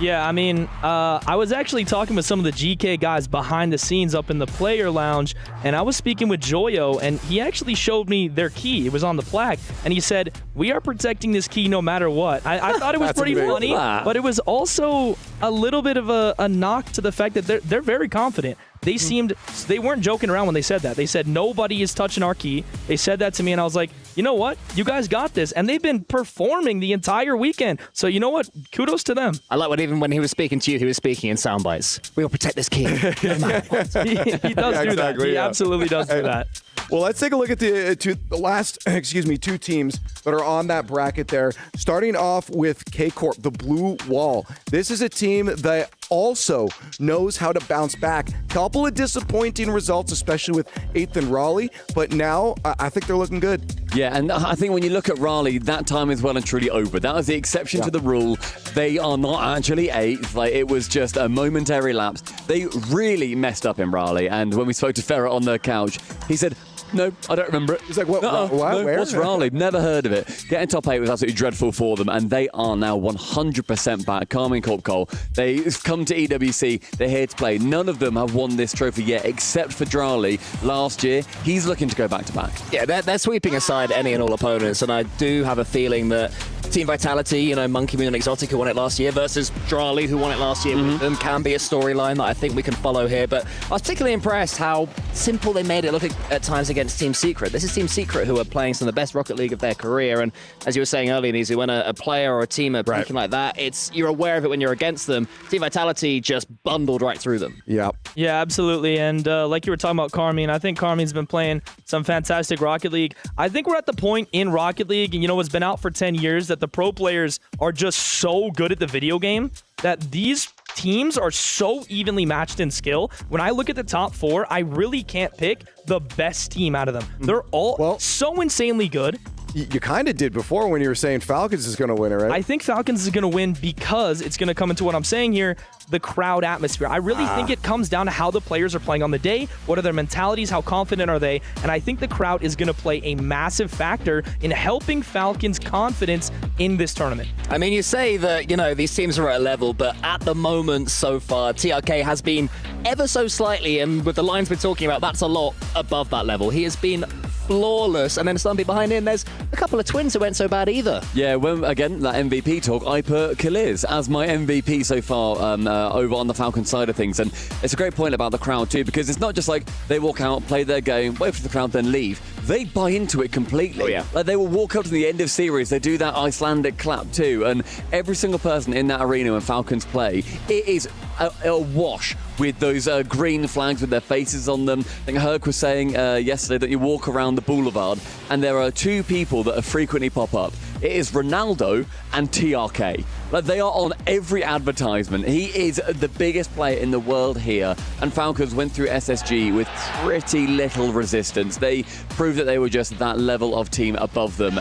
Yeah, I mean, I was actually talking with some of the GK guys behind the scenes up in the player lounge, and I was speaking with Joyo, and he actually showed me their key. It was on the flag, and he said, we are protecting this key no matter what. I thought it was pretty funny, but it was also a little bit of a knock to the fact that they're very confident. They weren't joking around when they said that. They said, nobody is touching our key. They said that to me, and I was like, you know what? You guys got this. And they've been performing the entire weekend. So you know what? Kudos to them. I like even when he was speaking to you, he was speaking in sound bites. We will protect this key. He does do that. He absolutely does do that. Well, let's take a look at the last, two teams that are on that bracket there. Starting off with K-Corp, the Blue Wall. This is a team that also knows how to bounce back. Couple of disappointing results, especially with 8th and Raleigh, but now I think they're looking good. Yeah, and I think when you look at Raleigh, that time is well and truly over. That was the exception to the rule. They are not actually 8th. Like, it was just a momentary lapse. They really messed up in Raleigh, and when we spoke to Ferret on the couch, he said, no, I don't remember it. He's like, what? No, Where? what's Raleigh? Never heard of it. Getting top 8 was absolutely dreadful for them, and they are now 100% back. Carmine Corp Cole. They've come to EWC. They're here to play. None of them have won this trophy yet, except for Drali last year. He's looking to go back to back. Yeah, they're sweeping aside any and all opponents, and I do have a feeling that Team Vitality, Monkey Moon and Exotic, who won it last year, versus Drali, who won it last year with them, can be a storyline that I think we can follow here. But I was particularly impressed how simple they made it look at times against Team Secret. This is Team Secret, who are playing some of the best Rocket League of their career, and as you were saying earlier, Nizu, when a player or a team are breaking like that, you're aware of it when you're against them. Team Vitality just bundled right through them. Yeah, absolutely. And like you were talking about Carmine, I think Carmine's been playing some fantastic Rocket League. I think we're at the point in Rocket League, and it's been out for 10 years, that the pro players are just so good at the video game that these teams are so evenly matched in skill. When I look at the top 4, I really can't pick the best team out of them. They're all so insanely good. You kind of did before when you were saying Falcons is going to win it, right? I think Falcons is going to win because it's going to come into what I'm saying here, the crowd atmosphere. I really think it comes down to how the players are playing on the day, what are their mentalities, how confident are they, and I think the crowd is going to play a massive factor in helping Falcons' confidence in this tournament. I mean, you say that, these teams are at a level, but at the moment so far, TRK has been ever so slightly, and with the lines we're talking about, that's a lot above that level. He has been flawless, and then somebody behind him, there's a couple of twins who went so bad either. Yeah, again, that MVP talk, I put Kaliz as my MVP so far over on the Falcon side of things, and it's a great point about the crowd too, because it's not just like they walk out, play their game, wait for the crowd, then leave. They buy into it completely. Oh, yeah. Like, they will walk up to the end of series, they do that Icelandic clap too, and every single person in that arena when Falcons play, it is a wash with those green flags with their faces on them. I think Herc was saying yesterday that you walk around the Boulevard and there are 2 people that frequently pop up. It is Ronaldo and TRK. Like, they are on every advertisement. He is the biggest player in the world here, and Falcons went through SSG with pretty little resistance. They proved that they were just that level of team above them.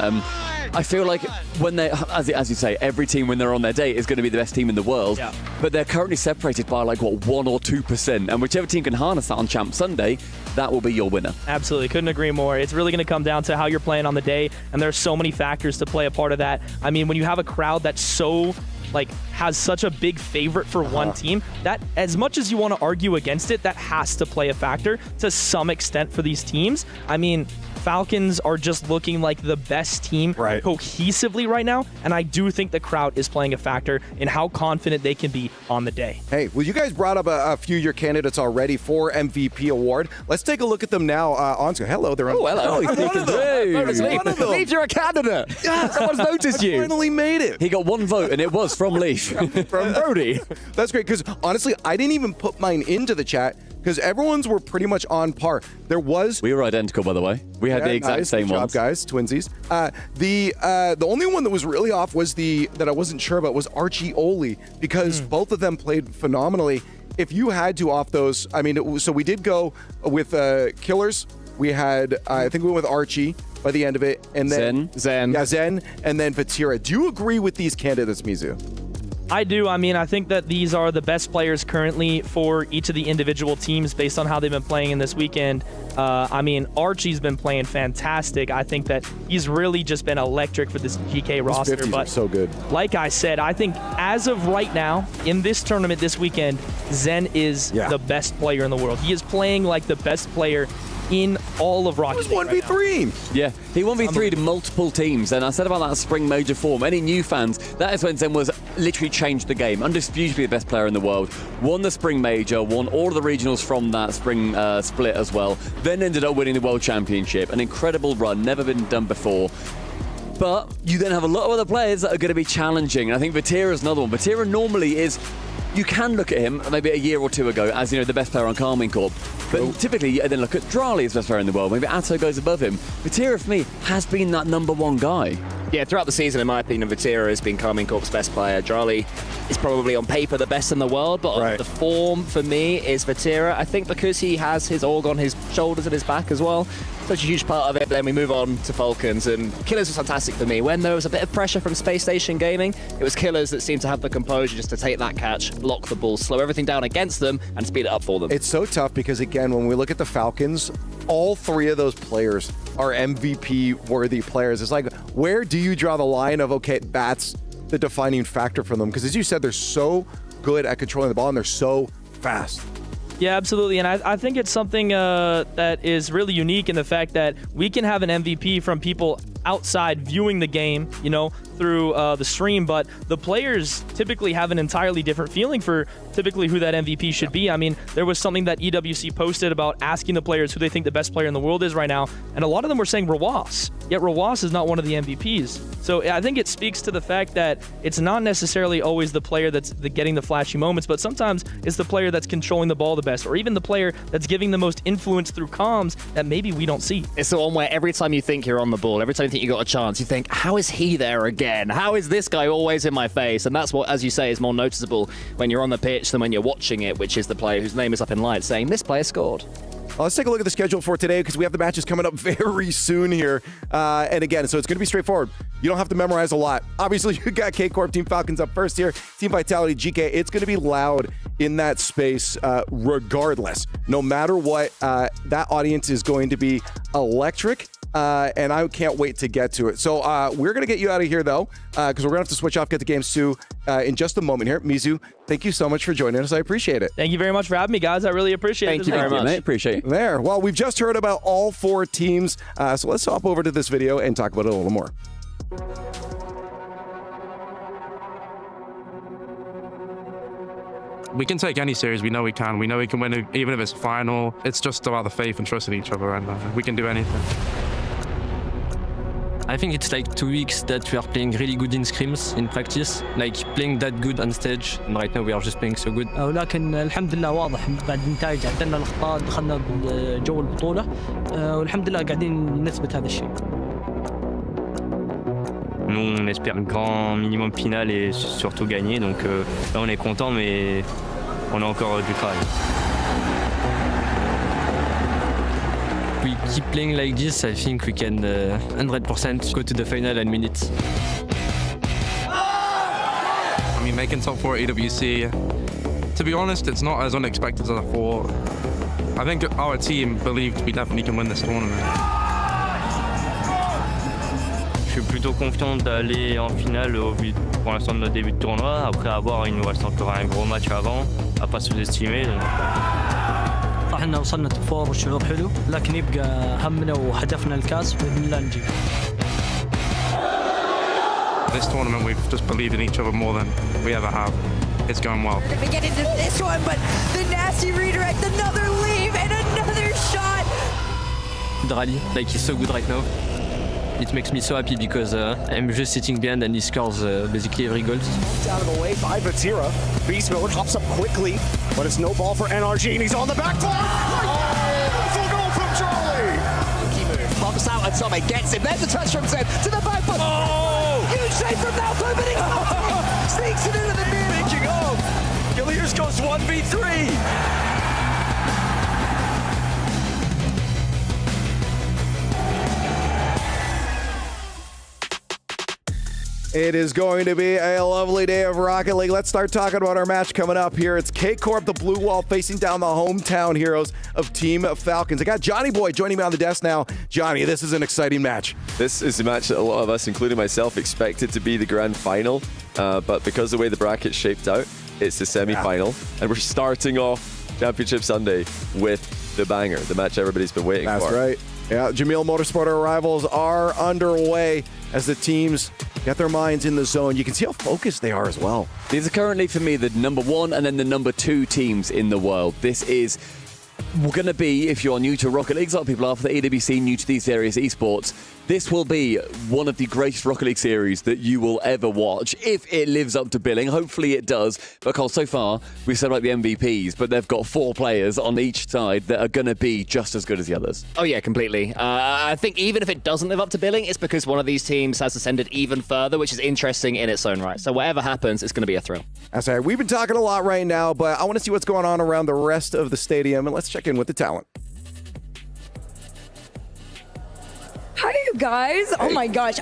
I feel like when they, as you say, every team when they're on their day is going to be the best team in the world, but they're currently separated by 1 or 2%, and whichever team can harness that on Champ Sunday, that will be your winner. Absolutely, couldn't agree more. It's really going to come down to how you're playing on the day, and there's so many factors to play a part of that. I mean, when you have a crowd that's so has such a big favorite for one team, that as much as you want to argue against it, that has to play a factor to some extent for these teams. I mean, Falcons are just looking like the best team cohesively right now, and I do think the crowd is playing a factor in how confident they can be on the day. Hey, well, you guys brought up a few of your candidates already for MVP award. Let's take a look at them now. Hello, they're on. Oh, hello. Leaf, you're a candidate. Yeah, someone's noticed you. Finally made it. He got 1 vote, and it was from Leaf. From Brody. That's great, because honestly, I didn't even put mine into the chat, because everyone's were pretty much on par. We were identical, by the way. We had the exact same Good ones. job, guys, twinsies. The only one that was really off was that I wasn't sure about was Archie Oli, because both of them played phenomenally. If you had to off those, I mean, so we did go with Killers. We had, I think we went with Archie by the end of it, and then Zen, and then Vatira. Do you agree with these candidates, Mizu? I do. I mean, I think that these are the best players currently for each of the individual teams based on how they've been playing in this weekend. I mean, Archie's been playing fantastic. I think that he's really just been electric for this GK roster. His 50s but are so good. Like I said, I think as of right now, in this tournament this weekend, Zen is the best player in the world. He is playing like the best player in all of Rocket League. 1v3. Yeah, he 1v3'd multiple teams, and I said about that spring major form, any new fans, that is when Zen was literally changed the game. Undisputably the best player in the world. Won the spring major, won all of the regionals from that spring split as well, then ended up winning the world championship. An incredible run, never been done before. But you then have a lot of other players that are going to be challenging, and I think Vatira is another one. Vatira normally is you can look at him maybe a year or two ago as, you know, the best player on Carmine Corp. But typically, you then look at Drali as best player in the world. Maybe Atto goes above him. Vatira, for me, has been that #1 guy. Yeah, throughout the season, in my opinion, Vatira has been Carmine Corp's best player. Drali is probably on paper the best in the world, but on the form for me is Vatira. I think because he has his org on his shoulders and his back as well, such a huge part of it. Then we move on to Falcons, and Killers was fantastic for me. When there was a bit of pressure from Space Station Gaming, it was Killers that seemed to have the composure just to take that catch, lock the ball, slow everything down against them, and speed it up for them. It's so tough because, again, when we look at the Falcons, all three of those players are MVP-worthy players. It's like, where do you draw the line of, okay, that's the defining factor for them? Because as you said, they're so good at controlling the ball and they're so fast. Yeah, absolutely. And I think it's something that is really unique in the fact that we can have an MVP from people outside viewing the game, you know, through the stream, but the players typically have an entirely different feeling for typically who that MVP should be. I mean, there was something that EWC posted about asking the players who they think the best player in the world is right now, and a lot of them were saying Rawas, yet Rawas is not one of the MVPs. So I think it speaks to the fact that it's not necessarily always the player that's getting the flashy moments, but sometimes it's the player that's controlling the ball the best, or even the player that's giving the most influence through comms that maybe we don't see. It's the one where every time you think you're on the ball, every time you think you got a chance, you think, how is he there again? How is this guy always in my face? And that's what, as you say, is more noticeable when you're on the pitch than when you're watching it, which is the player whose name is up in lights saying, this player scored. Well, let's take a look at the schedule for today because we have the matches coming up very soon here. And again, so it's going to be straightforward. You don't have to memorize a lot. Obviously, you got K-Corp, Team Falcons up first here. Team Vitality, GK. It's going to be loud in that space regardless. No matter what, that audience is going to be electric. And I can't wait to get to it. So we're going to get you out of here, though, because we're going to have to switch off, get the games too in just a moment here. Mizu, thank you so much for joining us. I appreciate it. Thank you very much for having me, guys. I really appreciate it. Thank you very much. Mate. Appreciate it. There. Well, we've just heard about all four teams. So let's hop over to this video and talk about it a little more. We can take any series. We know we can. We know we can win it, even if it's a final. It's just about the faith and trust in each other, and we can do anything. I think it's like 2 weeks that we are playing really good in scrims in practice, like playing that good on stage, and right now we are just playing so good. ولكن الحمد لله واضح بعد النتائج عدلنا الاخطاء دخلنا جو البطوله والحمد لله قاعدين نثبت هذا الشيء. Nous, on espère le grand minimum final et surtout gagner. Donc là, on est content, mais on a encore du travail. We keep playing like this, I think we can 100% go to the final and win it. I mean, making top 4 at EWC, to be honest, it's not as unexpected as I thought. I think our team believed we definitely can win this tournament. Je suis plutôt confiant d'aller en finale au vu pour l'instant de notre début de tournoi. Après avoir, il nous reste encore un gros match avant, à pas sous-estimer. صح إننا وصلنا توب فور والشعور حلو، لكن يبقى همنا وهدفنا الكاس بإذن الله نجيب. This tournament, we've just believed in each other more than we ever have. It's going well. We're gonna get into this one, but the nasty redirect, another leave, and another shot. Drali, like he's so good right now. It makes me so happy because I'm just sitting behind and he scores basically every goal. Out of the way by Vatira. Beast Mode hops up quickly, but it's no ball for NRG, and he's on the back foot. Beautiful goal from Charlie. Key move. Bumps out and Tommy gets him. There's the touch from Zed to the back foot. Oh! Huge save from Malco, but he sneaks it into the mirror. Speaking of, Gilliers goes 1v3. It is going to be a lovely day of Rocket League. Let's start talking about our match coming up here. It's K-Corp, the Blue Wall, facing down the hometown heroes of Team Falcons. I got Johnny Boy joining me on the desk now. Johnny, this is an exciting match. This is a match that a lot of us, including myself, expected to be the grand final. But because of the way the bracket's shaped out, it's the semi-final. Yeah. And we're starting off Championship Sunday with the banger, the match everybody's been waiting for. That's right. Yeah, Jamil Motorsport arrivals are underway as the teams get their minds in the zone. You can see how focused they are as well. These are currently, for me, the #1 and then the #2 teams in the world. This is going to be, if you're new to Rocket League, a lot of people are for the EWC, new to these various esports, This will be one of the greatest Rocket League series that you will ever watch, if it lives up to billing. Hopefully it does, because so far we've said like the MVPs, but they've got 4 players on each side that are going to be just as good as the others. Oh yeah, completely. I think even if it doesn't live up to billing, it's because one of these teams has ascended even further, which is interesting in its own right. So whatever happens, it's going to be a thrill. That's right. We've been talking a lot right now, but I want to see what's going on around the rest of the stadium, and let's check in with the talent. Hi, you guys. Oh my gosh.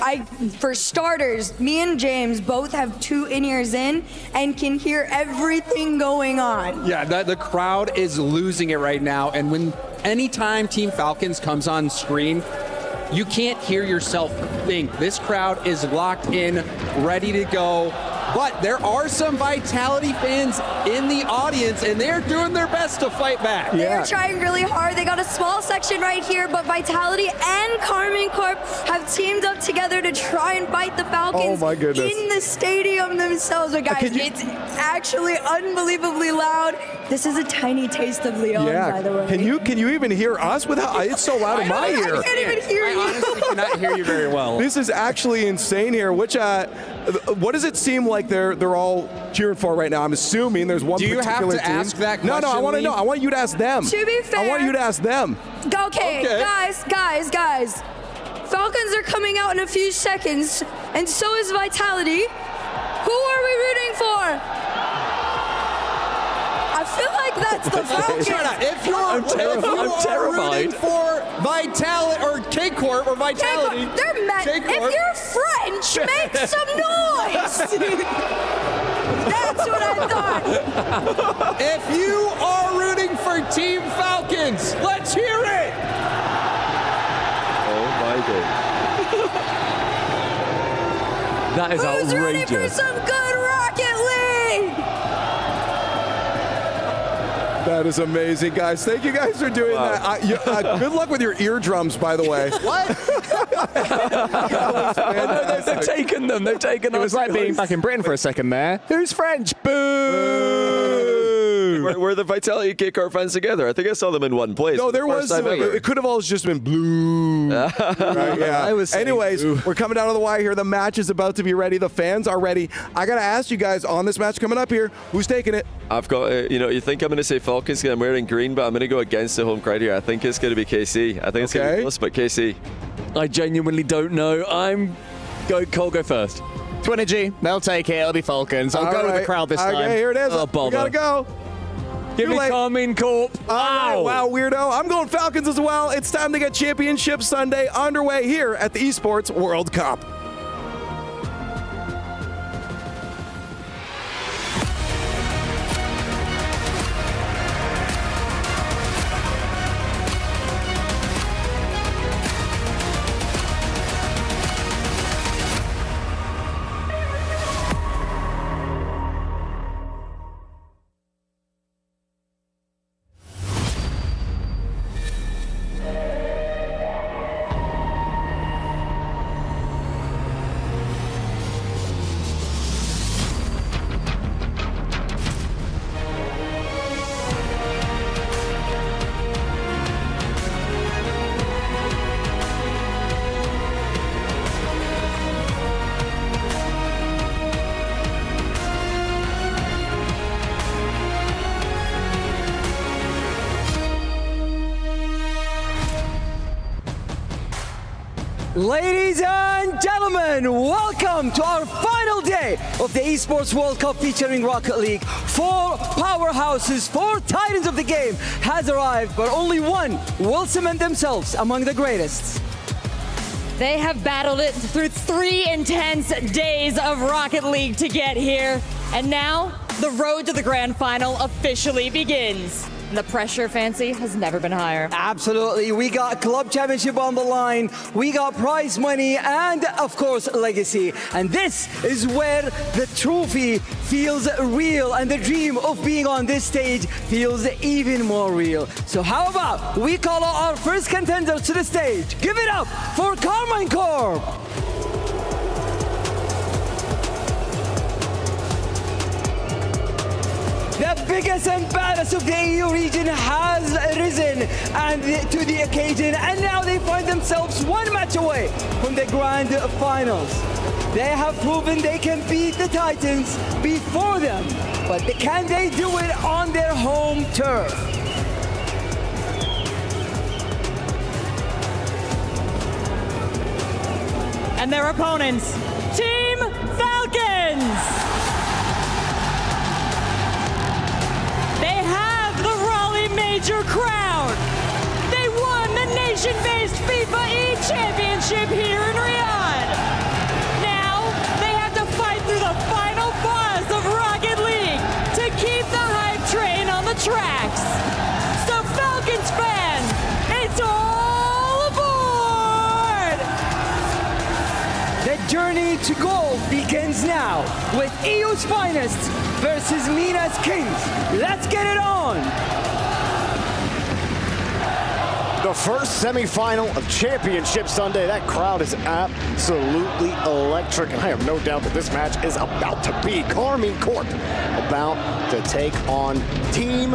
For starters, me and James both have 2 in-ears in and can hear everything going on. Yeah, the crowd is losing it right now. And anytime Team Falcons comes on screen, you can't hear yourself think. This crowd is locked in, ready to go. But there are some Vitality fans in the audience, and they're doing their best to fight back. They're trying really hard. They got a small section right here, but Vitality and Corp have teamed up together to try and fight the Falcons in the stadium themselves. But guys, it's actually unbelievably loud. This is a tiny taste of Leon, by the way. Can you even hear us? It's so loud in my ear. I can't even hear you. I honestly cannot hear you very well. This is actually insane here. What does it seem like they're all cheering for right now? I'm assuming there's one particular team. Do you have to ask that question? No, I want to know. I want you to ask them. To be fair, I want you to ask them. Okay, guys. Falcons are coming out in a few seconds, and so is Vitality. Who are we rooting for? I feel like that's the Falcons. If you're terrified. rooting for Vitality or K-Corp or Vitality, they're mad. If you're French, make some noise. That's what I thought. If you are rooting for Team Falcons, let's hear it. Oh my God. That is Who's ready for outrageous. some good Rocket League? That is amazing, guys. Thank you guys for doing that. Good luck with your eardrums, by the way. What? They've taken them. They've taken them. It was like being back in Britain for a second there. Who's French? Boo! Were the Vitality K-Corp fans together? I think I saw them in one place. No, there was. It could have all just been blue. Right, yeah. Anyways, we're coming down to the wire here. The match is about to be ready. The fans are ready. I got to ask you guys on this match coming up here, who's taking it? I've got, you think I'm going to say Falcons because I'm wearing green, but I'm going to go against the home crowd here. I think it's going to be KC. I think it's going to be close, but KC. I genuinely don't know. Cole, go first. Twinergy, they'll take it. It'll be Falcons. I'll go with the crowd this time. Okay, here it is. Oh, bother. We gotta go. Give me Carmine Corp. Wow, weirdo. I'm going Falcons as well. It's time to get Championship Sunday underway here at the Esports World Cup. Ladies and gentlemen, welcome to our final day of the Esports World Cup featuring Rocket League. 4 powerhouses, 4 titans of the game has arrived, but only one will cement themselves among the greatest. They have battled it through 3 intense days of Rocket League to get here. And now, the road to the grand final officially begins. The pressure, Fancy, has never been higher. Absolutely. We got Club Championship on the line. We got prize money and, of course, legacy. And this is where the trophy feels real and the dream of being on this stage feels even more real. So how about we call out our first contenders to the stage. Give it up for Corp. The biggest and baddest of the EU region has risen. and to the occasion, and now they find themselves one match away from the grand finals. They have proven they can beat the Titans before them, but can they do it on their home turf? And their opponents, Team Falcons. They have the Raleigh Major crown. They won the nation-based FIFA E-Championship here in Riyadh. Now they have to fight through the final boss of Rocket League to keep the hype train on the tracks. So Falcons fans, it's all aboard! The journey to gold begins now with EU's finest versus Mina's Kings. Let's get it on! The first semifinal of Championship Sunday. That crowd is absolutely electric, and I have no doubt that this match is about to be Corp about to take on Team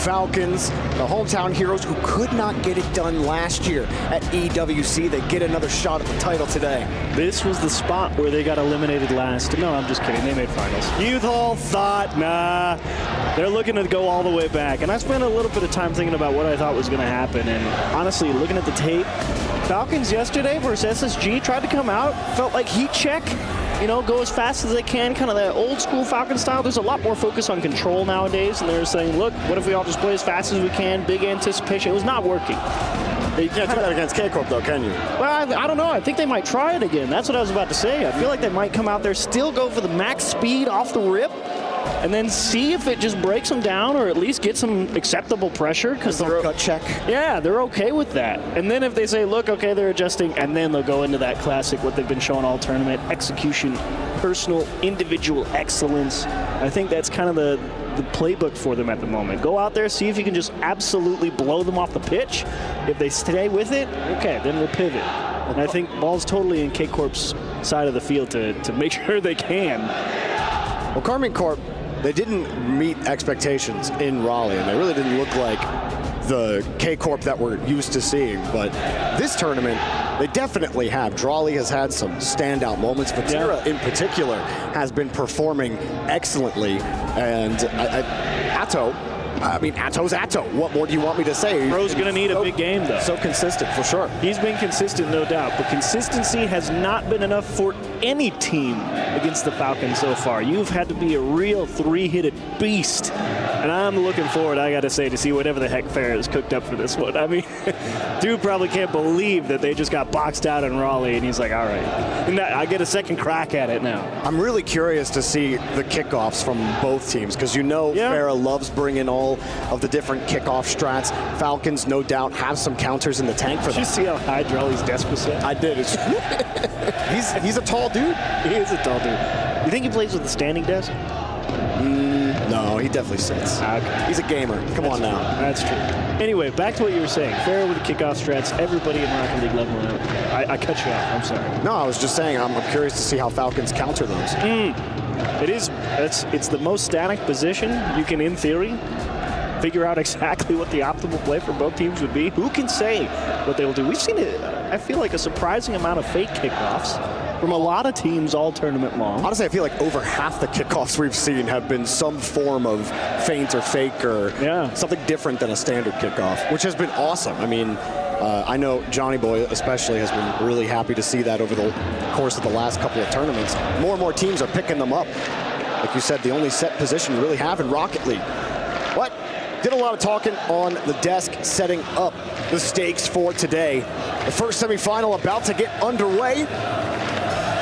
Falcons, the hometown heroes who could not get it done last year at EWC. They get another shot at the title today. This was the spot where they got eliminated last. No, I'm just kidding. They made finals. You all thought, nah, they're looking to go all the way back. And I spent a little bit of time thinking about what I thought was going to happen. And honestly, looking at the tape, Falcons yesterday versus SSG tried to come out, felt like heat check, you know, go as fast as they can, kind of that old school Falcon style. There's a lot more focus on control nowadays, and they're saying, look, what if we all just play as fast as we can, big anticipation. It was not working. You can't do that against Corp though, can you? Well, I don't know. I think they might try it again. That's what I was about to say. I feel like they might come out there, still go for the max speed off the rip, and then see if it just breaks them down or at least get some acceptable pressure. Because they're gut check. Yeah, they're okay with that. And then if they say, look, okay, they're adjusting, and then they'll go into that classic, what they've been showing all tournament, execution, personal, individual excellence. I think that's kind of the playbook for them at the moment. Go out there, see if you can just absolutely blow them off the pitch. If they stay with it, okay, then we'll pivot. And I think ball's totally in Corp's side of the field to make sure they can. Well, Corp, they didn't meet expectations in Raleigh, and they really didn't look like the Corp that we're used to seeing. But this tournament, they definitely have. Raleigh has had some standout moments. Vatira, in particular, has been performing excellently. And Atto's Atto. What more do you want me to say? Bro's going to need a big game, though. So consistent, for sure. He's been consistent, no doubt. But consistency has not been enough for any team against the Falcons so far. You've had to be a real three-headed beast. And I'm looking forward, I got to say, to see whatever the heck Fair has cooked up for this one. I mean, dude probably can't believe that they just got boxed out in Raleigh, and he's like, all right. And I get a second crack at it now. I'm really curious to see the kickoffs from both teams, because you know Farah loves bringing all of the different kickoff strats. Falcons, no doubt, have some counters in the tank for that. Did you see how high Raleigh's desk was set? I did. He's a tall dude. He is a tall dude. You think he plays with a standing desk? No, he definitely sits. Okay. He's a gamer. Come on now. That's true. Anyway, back to what you were saying. Fair with the kickoff strats. Everybody in Rocket League leveling up. I cut you off. I'm sorry. No, I was just saying I'm curious to see how Falcons counter those. It is. It's the most static position you can, in theory, figure out exactly what the optimal play for both teams would be. Who can say what they will do? We've seen it. I feel like a surprising amount of fake kickoffs from a lot of teams all tournament long. Honestly, I feel like over half the kickoffs we've seen have been some form of feint or fake or something different than a standard kickoff, which has been awesome. I mean, I know Johnny Boy especially has been really happy to see that over the course of the last couple of tournaments. More and more teams are picking them up. Like you said, the only set position you really have in Rocket League. What? Did a lot of talking on the desk, setting up the stakes for today. The first semifinal about to get underway.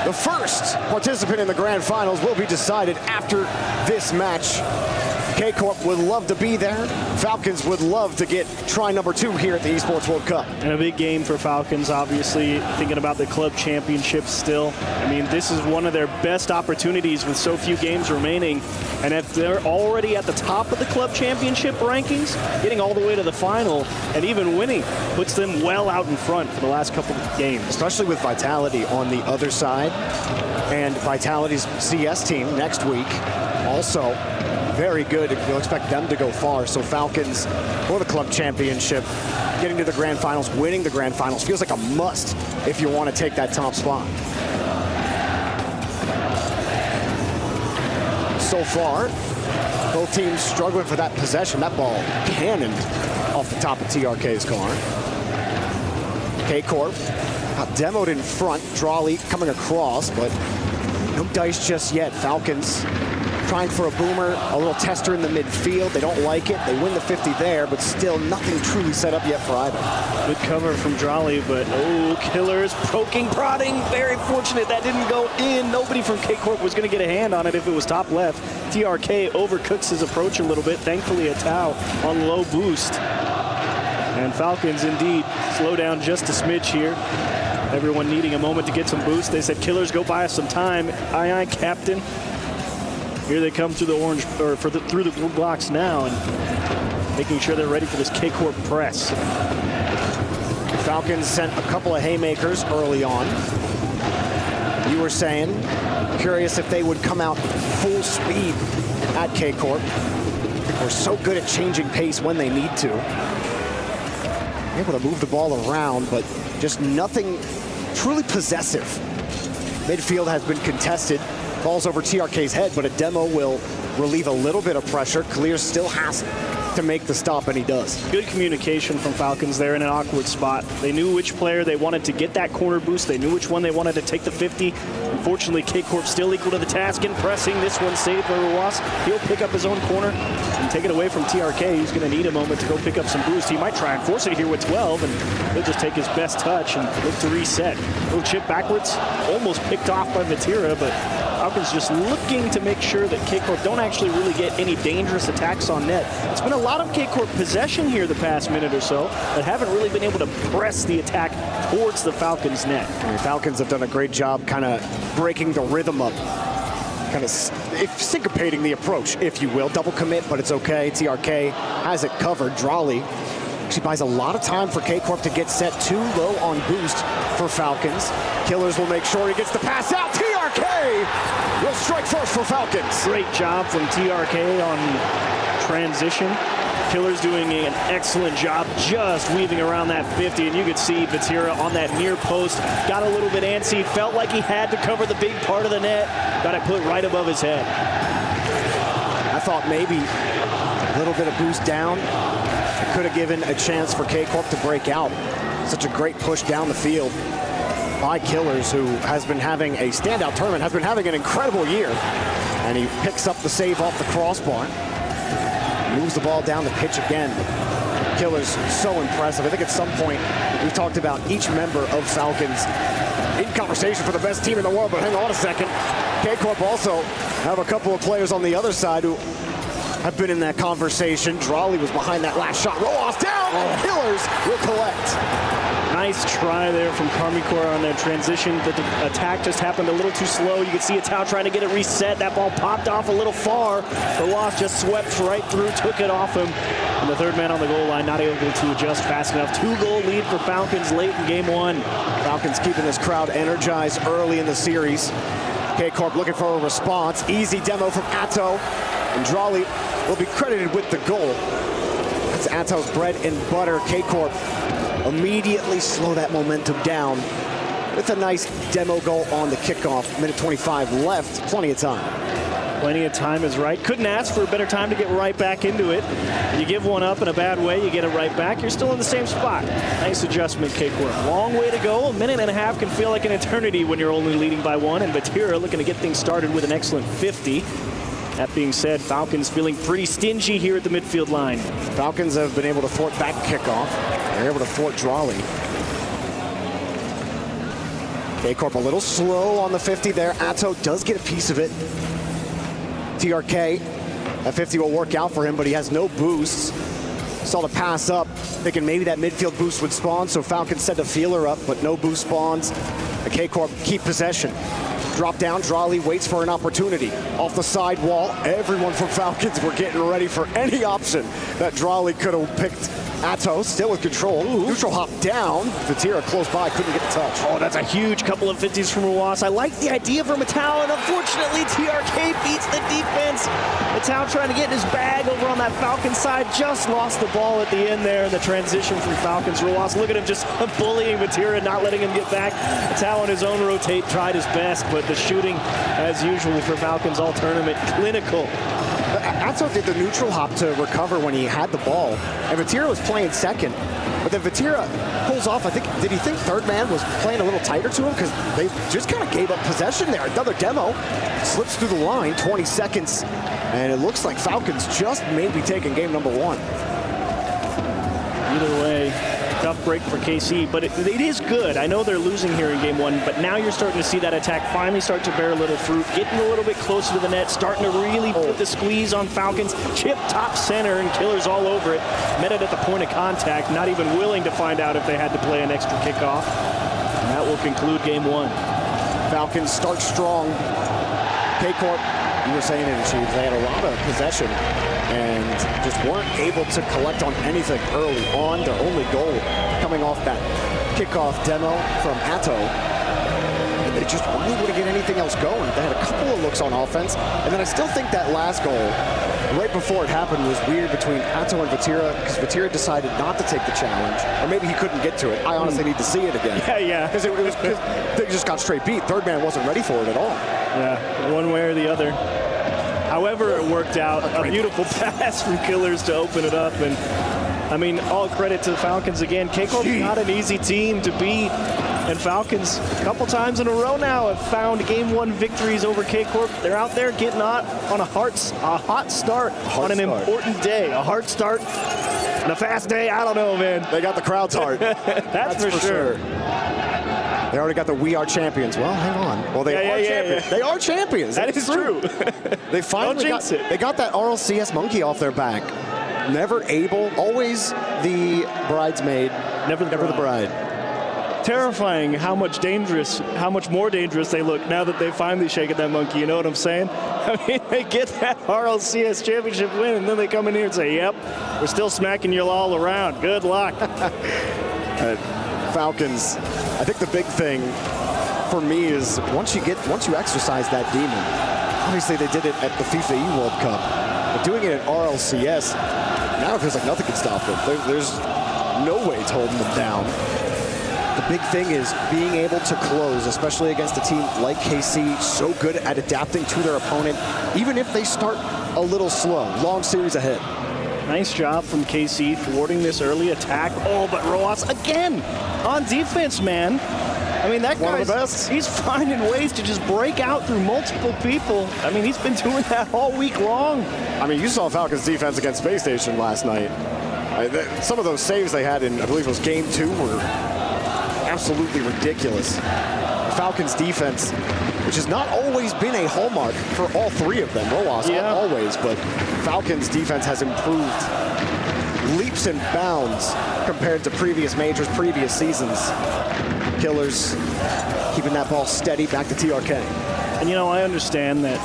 The first participant in the grand finals will be decided after this match. Corp would love to be there. Falcons would love to get try number 2 here at the Esports World Cup. And a big game for Falcons, obviously, thinking about the club championship still. I mean, this is one of their best opportunities with so few games remaining. And if they're already at the top of the club championship rankings, getting all the way to the final and even winning puts them well out in front for the last couple of games. Especially with Vitality on the other side. And Vitality's CS team next week also very good. You'll expect them to go far. So Falcons for the club championship, getting to the grand finals, winning the grand finals, feels like a must if you want to take that top spot. So far, both teams struggling for that possession. That ball cannoned off the top of TRK's car. Corp demoed in front. Drawley coming across, but no dice just yet. Falcons trying for a boomer, a little tester in the midfield. They don't like it. They win the 50 there, but still nothing truly set up yet for either. Good cover from Drawley, but Killers poking, prodding. Very fortunate that didn't go in. Nobody from Corp was going to get a hand on it if it was top left. TRK overcooks his approach a little bit. Thankfully, a Tau on low boost. And Falcons indeed slow down just a smidge here. Everyone needing a moment to get some boost. They said, Killers, go buy us some time. Aye, aye, Captain. Here they come through the orange, or through the blue blocks now, and making sure they're ready for this Corp press. Falcons sent a couple of haymakers early on. You were saying, curious if they would come out full speed at Corp. We're so good at changing pace when they need to. Able to move the ball around, but just nothing truly possessive. Midfield has been contested. Ball's over TRK's head, but a demo will relieve a little bit of pressure. Clear still has to make the stop, and he does. Good communication from Falcons there in an awkward spot. They knew which player they wanted to get that corner boost. They knew which one they wanted to take the 50. Unfortunately, Corp still equal to the task in pressing. This one saved by Ruas. He'll pick up his own corner and take it away from TRK. He's going to need a moment to go pick up some boost. He might try and force it here with 12, and he'll just take his best touch and look to reset. Little chip backwards, almost picked off by Vatira, but Falcons just looking to make sure that Corp don't actually really get any dangerous attacks on net. It's been a lot of Corp possession here the past minute or so, but haven't really been able to press the attack towards the Falcons net. And the Falcons have done a great job kind of breaking the rhythm up, kind of syncopating the approach, if you will. Double commit, but it's okay. TRK has it covered. Drawley actually buys a lot of time for Corp to get set. Too low on boost for Falcons. Killers will make sure he gets the pass out. TRK will strike first for Falcons. Great job from TRK on transition. Killers doing an excellent job just weaving around that 50, and you could see Vatira on that near post got a little bit antsy, felt like he had to cover the big part of the net, got it put right above his head. I thought maybe a little bit of boost down. It could have given a chance for Corp to break out. Such a great push down the field by Killers, who has been having a standout tournament, has been having an incredible year. And he picks up the save off the crossbar. Moves the ball down the pitch again. Killers, so impressive. I think at some point we talked about each member of Falcons in conversation for the best team in the world, but hang on a second. Corp also have a couple of players on the other side who have been in that conversation. Drawley was behind that last shot. Roll off down, and Killers will collect. Nice try there from Karmikor on their transition. The attack just happened a little too slow. You could see a Tau trying to get it reset. That ball popped off a little far. Ruas just swept right through, took it off him. And the third man on the goal line not able to adjust fast enough. 2-goal lead for Falcons late in game one. Falcons keeping this crowd energized early in the series. Corp looking for a response. Easy demo from Atto. And Drawley will be credited with the goal. That's Atto's bread and butter. Corp immediately slow that momentum down with a nice demo goal on the kickoff. Minute 25 left. Plenty of time. Plenty of time is right. Couldn't ask for a better time to get right back into it. You give one up in a bad way, you get it right back. You're still in the same spot. Nice adjustment, Corp. Long way to go. A minute and a half can feel like an eternity when you're only leading by one. And Vatira looking to get things started with an excellent 50. That being said, Falcons feeling pretty stingy here at the midfield line. Falcons have been able to thwart that kickoff. They're able to thwart Drawley. Corp a little slow on the 50 there. Atto does get a piece of it. TRK, that 50 will work out for him, but he has no boosts. Saw the pass up, thinking maybe that midfield boost would spawn, so Falcons set the feeler up, but no boost spawns. The Corp keep possession. Drop down, Drawley waits for an opportunity. Off the side wall, everyone from Falcons were getting ready for any option that Drawley could have picked Atto still with control. Neutral hop down. Vatira close by, couldn't get the touch. Oh, that's a huge couple of 50s from Ruas. I like the idea for Matau, and unfortunately, TRK beats the defense. Matau trying to get in his bag over on that Falcons side. Just lost the ball at the end there in the transition from Falcons. Ruas, look at him just bullying Vatira, not letting him get back. Matau on his own rotate tried his best, but the shooting, as usual for Falcons all tournament, clinical. Atto did the neutral hop to recover when he had the ball, and Vatira was playing second. But then Vatira pulls off. I think, did he think third man was playing a little tighter to him? Because they just kind of gave up possession there. Another demo slips through the line, 20 seconds, and it looks like Falcons just may be taking game number 1. Either way, tough break for KC, but it is good. I know they're losing here in game 1, but now you're starting to see that attack finally start to bear a little fruit, getting a little bit closer to the net, starting to really put the squeeze on Falcons. Chip top center and Killers all over it. Met it at the point of contact, not even willing to find out if they had to play an extra kickoff. And that will conclude game 1. Falcons start strong. K-Corp, you were saying it, Chiefs, they had a lot of possession and just weren't able to collect on anything early on. Their only goal coming off that kickoff demo from Atto. And they just weren't able to get anything else going. They had a couple of looks on offense. And then I still think that last goal, right before it happened, was weird between Atto and Vatira, because Vatira decided not to take the challenge. Or maybe he couldn't get to it. I honestly need to see it again. Yeah. Because they just got straight beat. Third man wasn't ready for it at all. Yeah, one way or the other. However it worked out, a beautiful pass from Killers to open it up. And, I mean, all credit to the Falcons again. K-Corp is not an easy team to beat. And Falcons, a couple times in a row now, have found game 1 victories over K-Corp. They're out there getting on a hot start on an important day. A hard start and a fast day, I don't know, man. They got the crowd's heart. That's for sure. They already got the "We Are Champions." Well, hang on. Well, they are champions. They are champions. That is true. They finally got it. They got that RLCS monkey off their back. Never able, always the bridesmaid, never the bride. Terrifying how much more dangerous they look now that they've finally shaken that monkey. You know what I'm saying? I mean, they get that RLCS championship win, and then they come in here and say, "Yep, we're still smacking you all around. Good luck." Falcons, I think the big thing for me is once you exercise that demon. Obviously, they did it at the FIFA World Cup, but doing it at RLCS, now it feels like nothing can stop them. There's no weight holding them down. The big thing is being able to close, especially against a team like KC, so good at adapting to their opponent, even if they start a little slow. Long series ahead. Nice job from KC thwarting this early attack. Oh, but Roas again on defense, man. I mean, that guy's he's finding ways to just break out through multiple people. I mean, he's been doing that all week long. I mean, you saw Falcons defense against Space Station last night. Some of those saves they had in, I believe it was game 2, were absolutely ridiculous. Falcons defense, which has not always been a hallmark for all 3 of them. Roas, not always, but Falcons defense has improved leaps and bounds compared to previous majors, previous seasons. Killers keeping that ball steady back to TRK. And, you know, I understand that,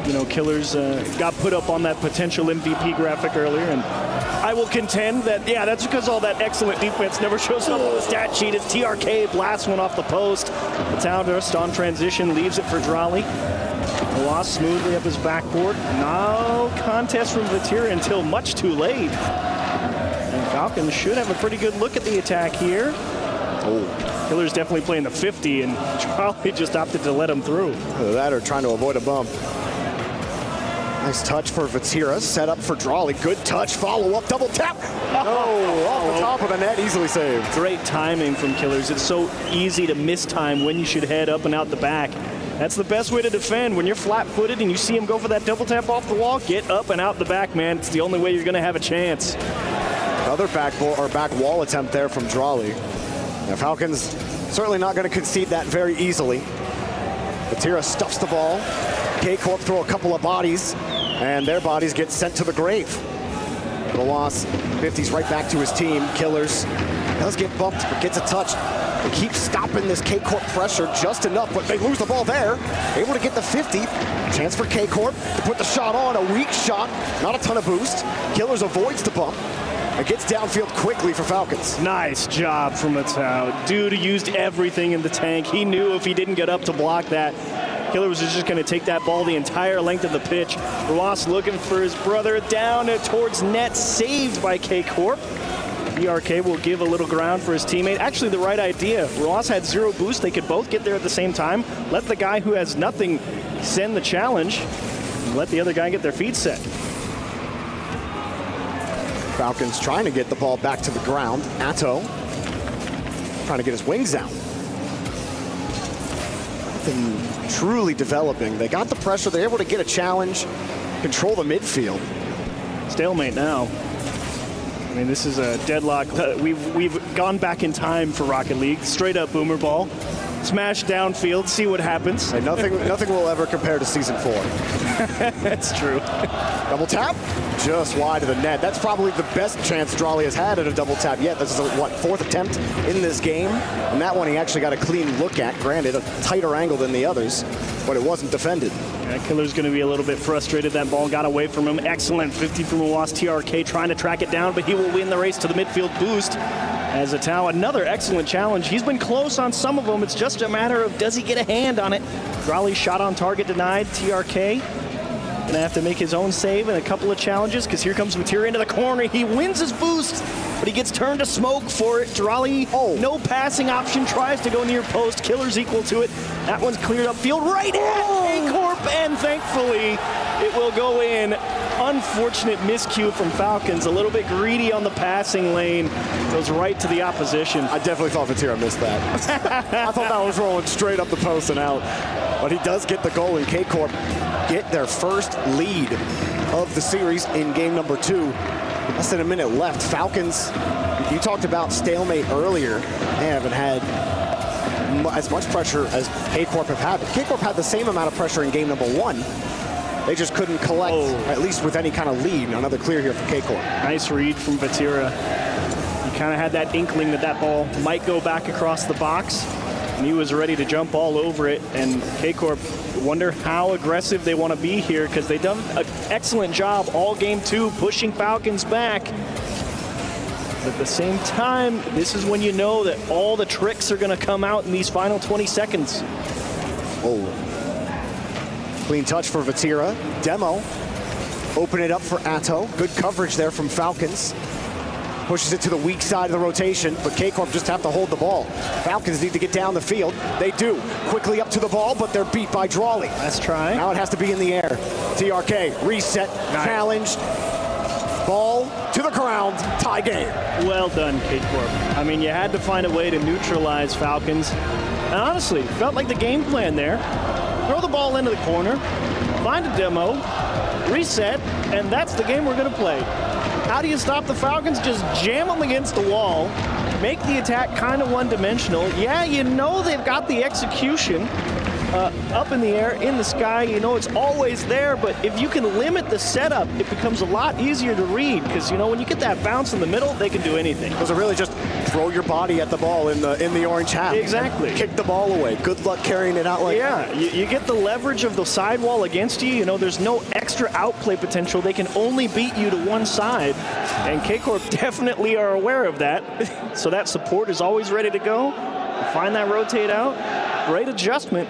you know, Killers got put up on that potential MVP graphic earlier, and I will contend that, yeah, that's because all that excellent defense never shows up on the stat sheet. It's TRK, blasts one off the post. The town just on transition, leaves it for Drali. Lost smoothly up his backboard. No contest from Vatira until much too late. And Falcons should have a pretty good look at the attack here. Killers definitely playing the 50, and Drali just opted to let him through. Either that or trying to avoid a bump. Nice touch for Vatira, set up for Drali. Good touch, follow up, double tap. Oh, off the top of the net, easily saved. Great timing from Killers. It's so easy to miss time when you should head up and out the back. That's the best way to defend. When you're flat-footed and you see him go for that double tap off the wall, get up and out the back, man. It's the only way you're going to have a chance. Another back wall attempt there from Drali. Now, Falcons certainly not going to concede that very easily. Vatira stuffs the ball. K-Corp throw a couple of bodies, and their bodies get sent to the grave. The loss, 50's right back to his team. Killers does get bumped, but gets a touch. They keep stopping this K-Corp pressure just enough, but they lose the ball there. Able to get the 50. Chance for K-Corp to put the shot on. A weak shot, not a ton of boost. Killers avoids the bump. It gets downfield quickly for Falcons. Nice job from Matau. Dude used everything in the tank. He knew if he didn't get up to block that, Killer was just going to take that ball the entire length of the pitch. Ross looking for his brother down towards net, saved by K-Corp. TRK will give a little ground for his teammate. Actually, the right idea. Ross had 0 boost. They could both get there at the same time. Let the guy who has nothing send the challenge. And let the other guy get their feet set. Falcons trying to get the ball back to the ground. Atto trying to get his wings out. Nothing truly developing. They got the pressure. They're able to get a challenge, control the midfield. Stalemate now. I mean, this is a deadlock. We've gone back in time for Rocket League. Straight up boomer ball. Smash downfield, see what happens. Hey, nothing will ever compare to season 4. That's true. Double tap, just wide of the net. That's probably the best chance Drawley has had at a double tap yet. This is a, 4th attempt in this game? And that one he actually got a clean look at. Granted, a tighter angle than the others, but it wasn't defended. Yeah, Killer's going to be a little bit frustrated. That ball got away from him. Excellent 50 from Awas. TRK trying to track it down, but he will win the race to the midfield boost. As Atau, another excellent challenge. He's been close on some of them. It's just a matter of does he get a hand on it. Drawley shot on target denied. TRK gonna have to make his own save in a couple of challenges because here comes Materia into the corner. He wins his boost, but he gets turned to smoke for it. Drawley, no passing option, tries to go near post. Killer's equal to it. That one's cleared up field right at Corp, and thankfully it will go in. Unfortunate miscue from Falcons. A little bit greedy on the passing lane. Goes right to the opposition. I definitely thought Vatira missed that. I thought that was rolling straight up the post and out. But he does get the goal, and K-Corp get their first lead of the series in game number 2. Less than a minute left. Falcons, you talked about stalemate earlier. They haven't had as much pressure as K-Corp have had. But K-Corp had the same amount of pressure in game number 1. They just couldn't collect, at least with any kind of lead. Another clear here for K-Corp. Nice read from Vatira. He kind of had that inkling that that ball might go back across the box, and he was ready to jump all over it. And K-Corp, wonder how aggressive they want to be here, because they've done an excellent job all game 2 pushing Falcons back. But at the same time, this is when you know that all the tricks are going to come out in these final 20 seconds. Clean touch for Vatira. Demo. Open it up for Atto. Good coverage there from Falcons. Pushes it to the weak side of the rotation, but K-Corp just have to hold the ball. Falcons need to get down the field. They do. Quickly up to the ball, but they're beat by Drawley. Let's try. Now it has to be in the air. TRK, reset, challenged. Ball to the ground, tie game. Well done, K-Corp. I mean, you had to find a way to neutralize Falcons. And honestly, felt like the game plan there. Throw the ball into the corner, find a demo, reset, and that's the game we're going to play. How do you stop the Falcons? Just jam them against the wall, make the attack kind of one-dimensional. Yeah, you know they've got the execution up in the air, in the sky. You know it's always there, but if you can limit the setup, it becomes a lot easier to read, because, you know, when you get that bounce in the middle, they can do anything. Those are really just throw your body at the ball in the orange half. Exactly. Kick the ball away. Good luck carrying it out like that. Yeah, you get the leverage of the sidewall against you. You know, there's no extra outplay potential. They can only beat you to one side, and K-Corp definitely are aware of that. So that support is always ready to go. Find that rotate out. Great adjustment.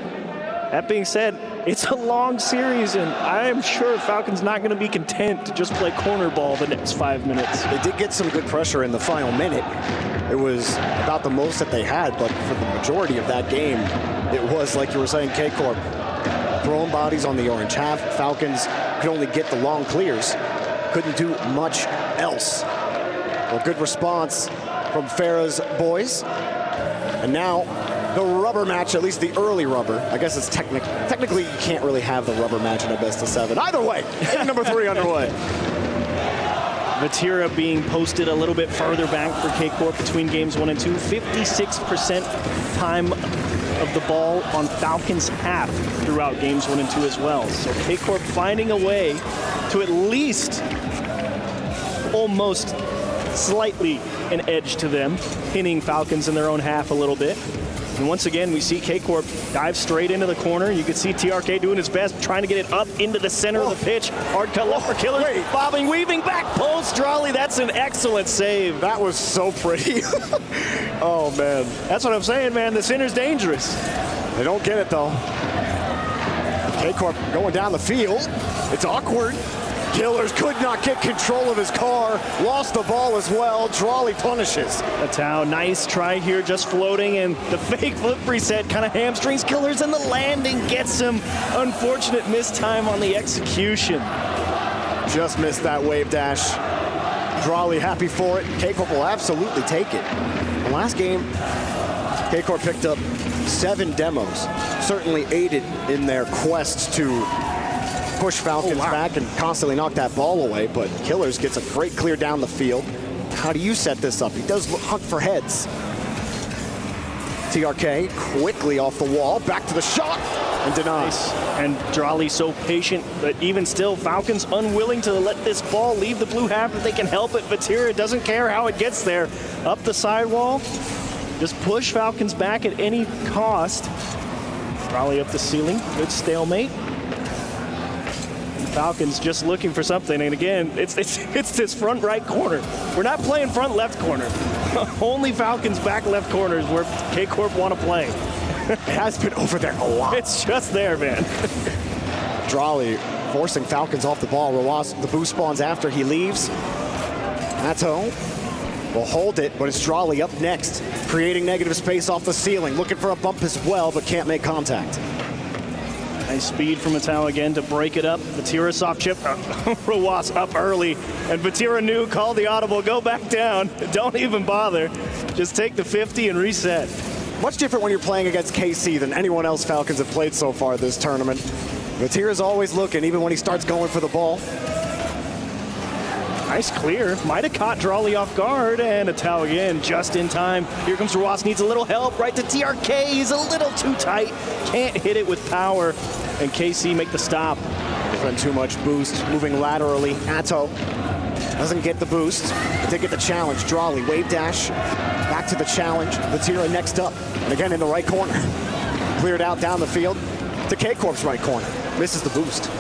That being said, it's a long series, and I am sure Falcons not going to be content to just play corner ball the next 5 minutes. They did get some good pressure in the final minute. It was about the most that they had, but for the majority of that game, it was, like you were saying, K-Corp throwing bodies on the orange half. Falcons could only get the long clears. Couldn't do much else. Well, good response from Farah's boys. And now the rubber match, at least the early rubber. I guess it's technically you can't really have the rubber match in a best of 7. Either way, game number 3 underway. Vatira being posted a little bit further back for K-Corp between games 1 and 2. 56% time of the ball on Falcons half throughout games 1 and 2 as well. So K-Corp finding a way to at least almost slightly an edge to them, pinning Falcons in their own half a little bit. And once again, we see K-Corp dive straight into the corner. You can see TRK doing his best, trying to get it up into the center of the pitch. Hard cut left for Killers. Bobbing, weaving, back post. Drawley, that's an excellent save. That was so pretty. Oh, man. That's what I'm saying, man. The center's dangerous. They don't get it, though. K-Corp going down the field. It's awkward. Killers could not get control of his car. Lost the ball as well. Drawley punishes. Atau, nice try here, just floating, and the fake flip reset kind of hamstrings Killers, and the landing gets him. Unfortunate missed time on the execution. Just missed that wave dash. Drawley happy for it. K-Corp will absolutely take it. The last game, K-Corp picked up 7 demos. Certainly aided in their quest to push Falcons back and constantly knock that ball away, but Killers gets a great clear down the field. How do you set this up? He does hunt for heads. TRK quickly off the wall, back to the shot, and denies. And Drawley so patient, but even still, Falcons unwilling to let this ball leave the blue half if they can help it. Vatira doesn't care how it gets there. Up the sidewall, just push Falcons back at any cost. Drawley up the ceiling, good stalemate. Falcons just looking for something, and again, it's this front right corner. We're not playing front left corner. Only Falcons back left corner is where K-Corp want to play. It has been over there a lot. It's just there, man. Drawley forcing Falcons off the ball. Rawas, the boost spawns after he leaves. Atto will hold it, but it's Drawley up next, creating negative space off the ceiling, looking for a bump as well, but can't make contact. Nice speed from Atau again to break it up. Vatira soft chip. Rawas up early. And Vatira knew, called the audible, go back down. Don't even bother. Just take the 50 and reset. Much different when you're playing against KC than anyone else Falcons have played so far this tournament. Vatira's always looking, even when he starts going for the ball. Nice clear. Might have caught Drawley off guard, and Atau again, just in time. Here comes Rawas, needs a little help. Right to TRK, he's a little too tight. Can't hit it with power, and KC make the stop. Different too much boost, moving laterally. Atto doesn't get the boost, but they get the challenge. Drawley, wave dash, back to the challenge. Vatira next up, and again in the right corner. Cleared out down the field to K-Corp's right corner. Misses the boost.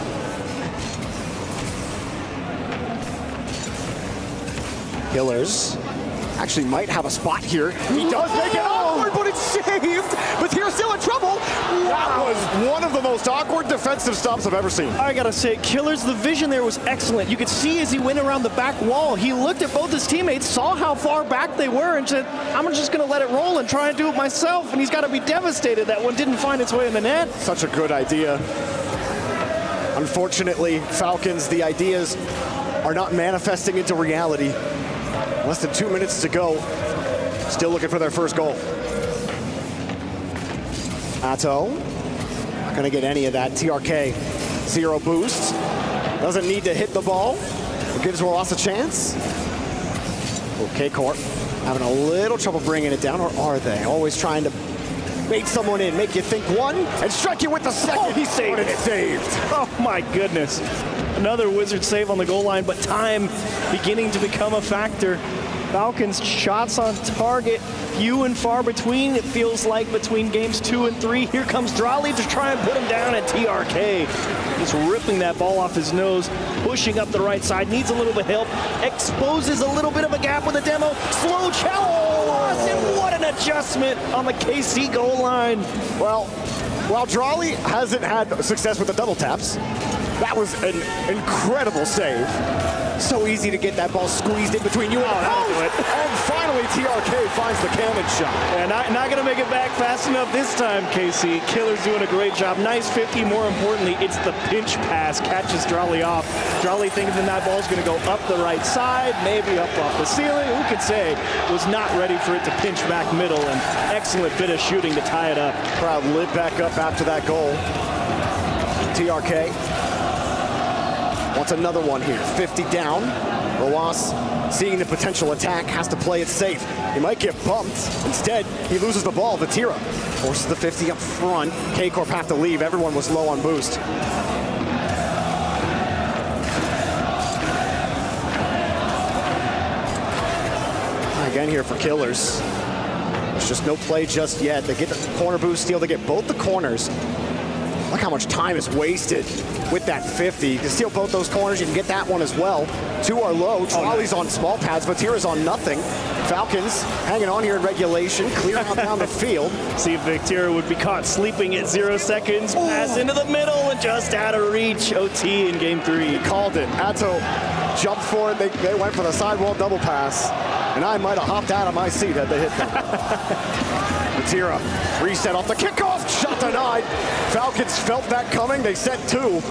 Killers actually might have a spot here. He does make it awkward, but it's saved. But here's still in trouble. That was one of the most awkward defensive stops I've ever seen. I gotta say, Killers, the vision there was excellent. You could see as he went around the back wall, he looked at both his teammates, saw how far back they were, and said, I'm just gonna let it roll and try and do it myself. And he's gotta be devastated that one didn't find its way in the net. Such a good idea. Unfortunately, Falcons, the ideas are not manifesting into reality. Less than 2 minutes to go. Still looking for their first goal. Atto, not gonna get any of that. TRK, 0 boost. Doesn't need to hit the ball. It gives Rawas a chance. Okay, Corp, having a little trouble bringing it down, or are they? Always trying to bait someone in, make you think one, and strike you with the second. Oh, he saved it. Saved. Oh my goodness. Another Wizard save on the goal line, but time beginning to become a factor. Falcons shots on target, few and far between, it feels like, between games 2 and 3. Here comes Drawley to try and put him down at TRK. Just ripping that ball off his nose, pushing up the right side, needs a little bit of help, exposes a little bit of a gap with a demo. Slow challenge, and what an adjustment on the KC goal line. Well, while Drawley hasn't had success with the double taps, that was an incredible save. So easy to get that ball squeezed in between you and the post. And finally, TRK finds the cannon shot. And not going to make it back fast enough this time, KC. Killer's doing a great job. Nice 50. More importantly, it's the pinch pass. Catches Drawley off. Drawley thinking that ball's going to go up the right side, maybe up off the ceiling. Who could say? Was not ready for it to pinch back middle. And excellent bit of shooting to tie it up. Crowd lit back up after that goal. TRK wants another one here. 50 down. Rawas, seeing the potential attack, has to play it safe. He might get bumped. Instead, he loses the ball. Vatira forces the 50 up front. K-Corp have to leave. Everyone was low on boost. Again here for Killers. There's just no play just yet. They get the corner boost steal. They get both the corners. Look how much time is wasted with that 50. You can steal both those corners. You can get that one as well. Two are low. Trolley's on small pads. Vatira's on nothing. Falcons hanging on here in regulation. Clear out down the field. See if Vatira would be caught sleeping at 0 seconds. Pass into the middle and just out of reach. OT in game 3. He called it. Atto jumped for it. They went for the sidewall double pass. And I might have hopped out of my seat had they hit that. Vatira, reset off the kickoff, shot denied. Falcons felt that coming. They set 2.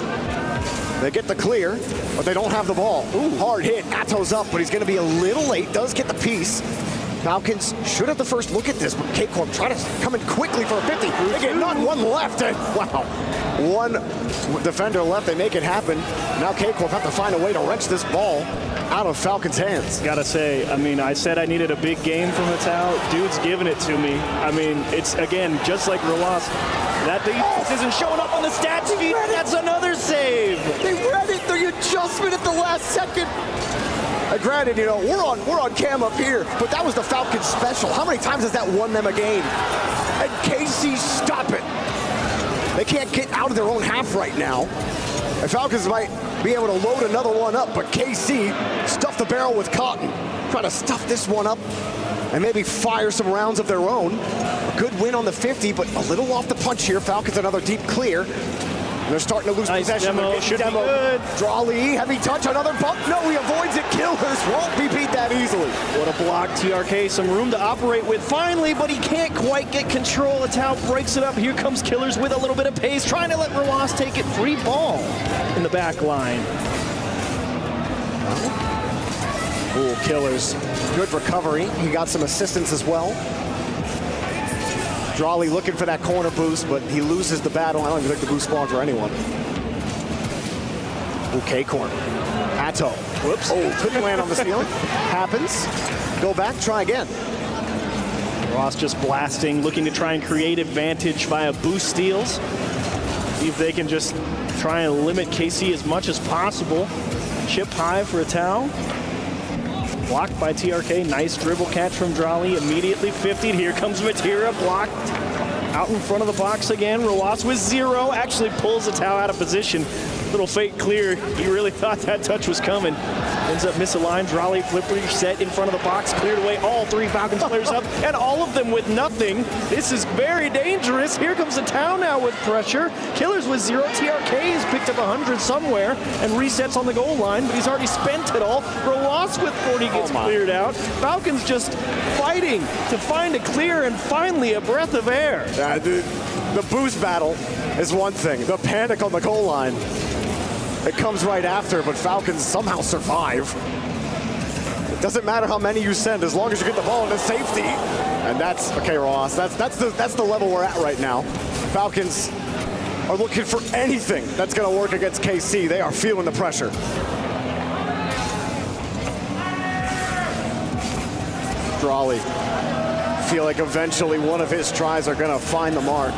They get the clear, but they don't have the ball. Ooh, hard hit. Atto's up, but he's going to be a little late. Does get the piece. Falcons should have the first look at this, but Corp try to come in quickly for a 50. They get not one left, and wow. One defender left, they make it happen. Now Corp have to find a way to wrench this ball out of Falcons' hands. Gotta say, I mean, I said I needed a big game from Atao. Dude's giving it to me. I mean, it's, again, just like Rolas. That defense isn't showing up on the stat sheet. That's another save. They read it, the adjustment at the last second. Granted, you know, we're on cam up here, but that was the Falcons special. How many times has that won them a game? And KC, stop it. They can't get out of their own half right now. And Falcons might be able to load another one up, but KC stuffed the barrel with cotton. Try to stuff this one up and maybe fire some rounds of their own. A good win on the 50, but a little off the punch here. Falcons another deep clear. And they're starting to lose possession. Demo. Should be good. Drawley, heavy touch, another bump. No, he avoids it. Killers won't be beat that easily. What a block. TRK, some room to operate with finally, but he can't quite get control. Atao breaks it up. Here comes Killers with a little bit of pace, trying to let Rolas take it. Free ball in the back line. Ooh, Killers. Good recovery. He got some assistance as well. Drawley looking for that corner boost, but he loses the battle. I don't even think the boost spawned for anyone. Okay, corner. Atto. Whoops. Oh, couldn't land on the ceiling. Happens. Go back, try again. Ross just blasting, looking to try and create advantage via boost steals. See if they can just try and limit KC as much as possible. Chip high for Atao. Blocked by TRK. Nice dribble catch from Drawley. Immediately 50'd. Here comes Vatira. Blocked. Out in front of the box again. Rolas with 0. Actually pulls Atao out of position. Little fake clear. He really thought that touch was coming. Ends up misaligned. Drawley flipper set in front of the box. Cleared away all 3 Falcons players up. And all of them with nothing. This is very dangerous. Here comes Atao now with pressure. Killers with 0. TRK has picked up 100 somewhere and resets on the goal line, but he's already spent it all. Rolas with 40 gets cleared out. Falcons just fighting to find a clear and finally a breath of air. Yeah, dude, the boost battle is one thing. The panic on the goal line, it comes right after, but Falcons somehow survive. It doesn't matter how many you send, as long as you get the ball into safety. And that's, okay, Ross, that's the level we're at right now. Falcons are looking for anything that's going to work against KC. They are feeling the pressure. Drawley, feel like eventually one of his tries are going to find the mark.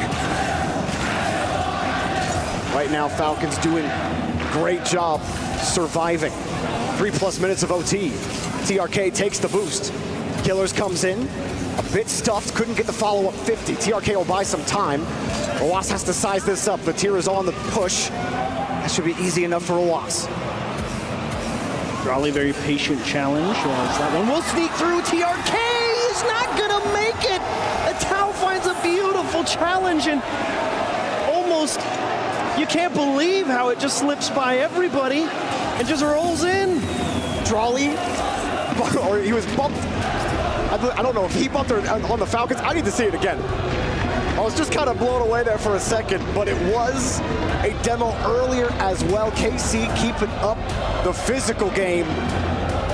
Right now, Falcons doing great job surviving. 3+ minutes of OT. TRK takes the boost. Killers comes in, a bit stuffed, couldn't get the follow-up 50. TRK will buy some time. Rolas has to size this up. Vatira's on the push. That should be easy enough for Rolas. Drawley, very patient challenge. That one will sneak through. TRK is not gonna make it. Atao finds a beautiful challenge and almost, you can't believe how it just slips by everybody and just rolls in. Drawley, or he was bumped. I don't know if he bumped on the Falcons. I need to see it again. I was just kind of blown away there for a second, but it was a demo earlier as well. KC keeping up the physical game.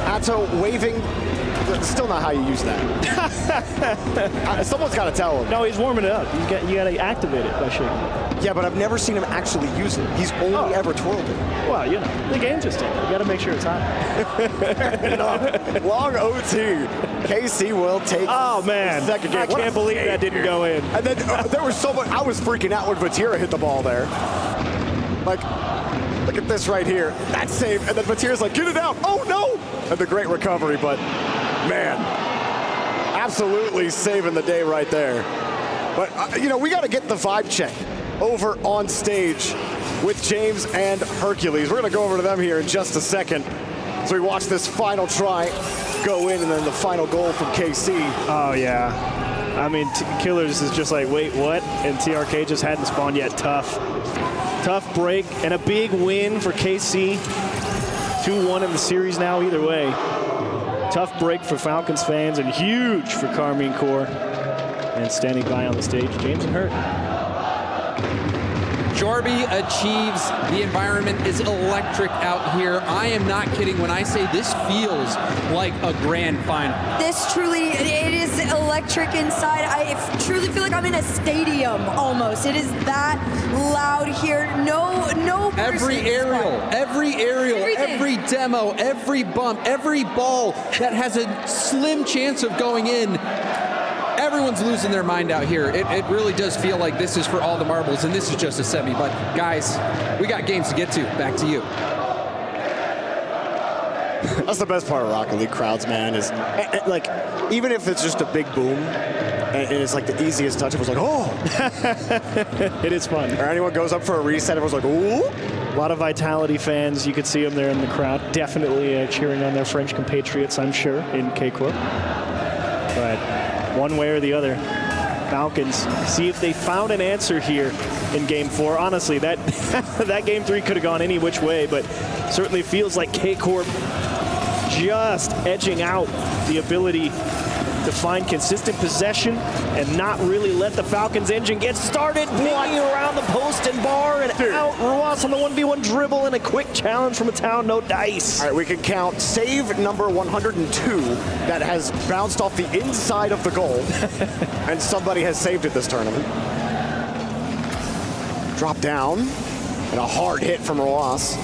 Atto waving. Still not how you use that. Someone's got to tell him. No, he's warming it up. You got to activate it by shaking it. Yeah, but I've never seen him actually use it. He's only ever twirled it. Well, you know, the game's just in. You got to make sure it's hot. Long OT. KC will take the second game. I can't believe that didn't go in. And then there was so much. I was freaking out when Vatira hit the ball there. Like, look at this right here. That save. And then Vatira's like, get it out. Oh, no. And the great recovery, but man, absolutely saving the day right there. But, you know, we got to get the vibe check over on stage with James and Hercules. We're going to go over to them here in just a second as we watch this final try go in and then the final goal from KC. Oh, yeah. I mean, Killers is just like, wait, what? And TRK just hadn't spawned yet. Tough break and a big win for KC. 2-1 in the series now either way. Tough break for Falcons fans and huge for Carmine Corp. And standing by on the stage, James and Hurt. Jorby achieves. The environment is electric out here. I am not kidding when I say this feels like a grand final. This truly, it is electric inside. I truly feel like I'm in a stadium almost. It is that loud here. No. Every aerial, every demo, every bump, every ball that has a slim chance of going in. Everyone's losing their mind out here. It really does feel like this is for all the marbles, and this is just a semi. But guys, we got games to get to. Back to you. That's the best part of Rocket League crowds, man, is like, even if it's just a big boom, and it's like the easiest touch, everyone's like, oh. It is fun. Or anyone goes up for a reset, everyone's like, ooh. A lot of Vitality fans, you could see them there in the crowd, definitely cheering on their French compatriots, I'm sure, in K-Corp. But one way or the other, Falcons see if they found an answer here in Game 4. Honestly, that Game 3 could have gone any which way, but certainly feels like K-Corp just edging out the ability to find consistent possession and not really let the Falcons engine get started. Pinging around the post and bar and out. Ruas on the 1v1 dribble and a quick challenge from a town, no dice. All right, we can count save number 102 that has bounced off the inside of the goal, and somebody has saved it this tournament. Drop down, and a hard hit from Ruas.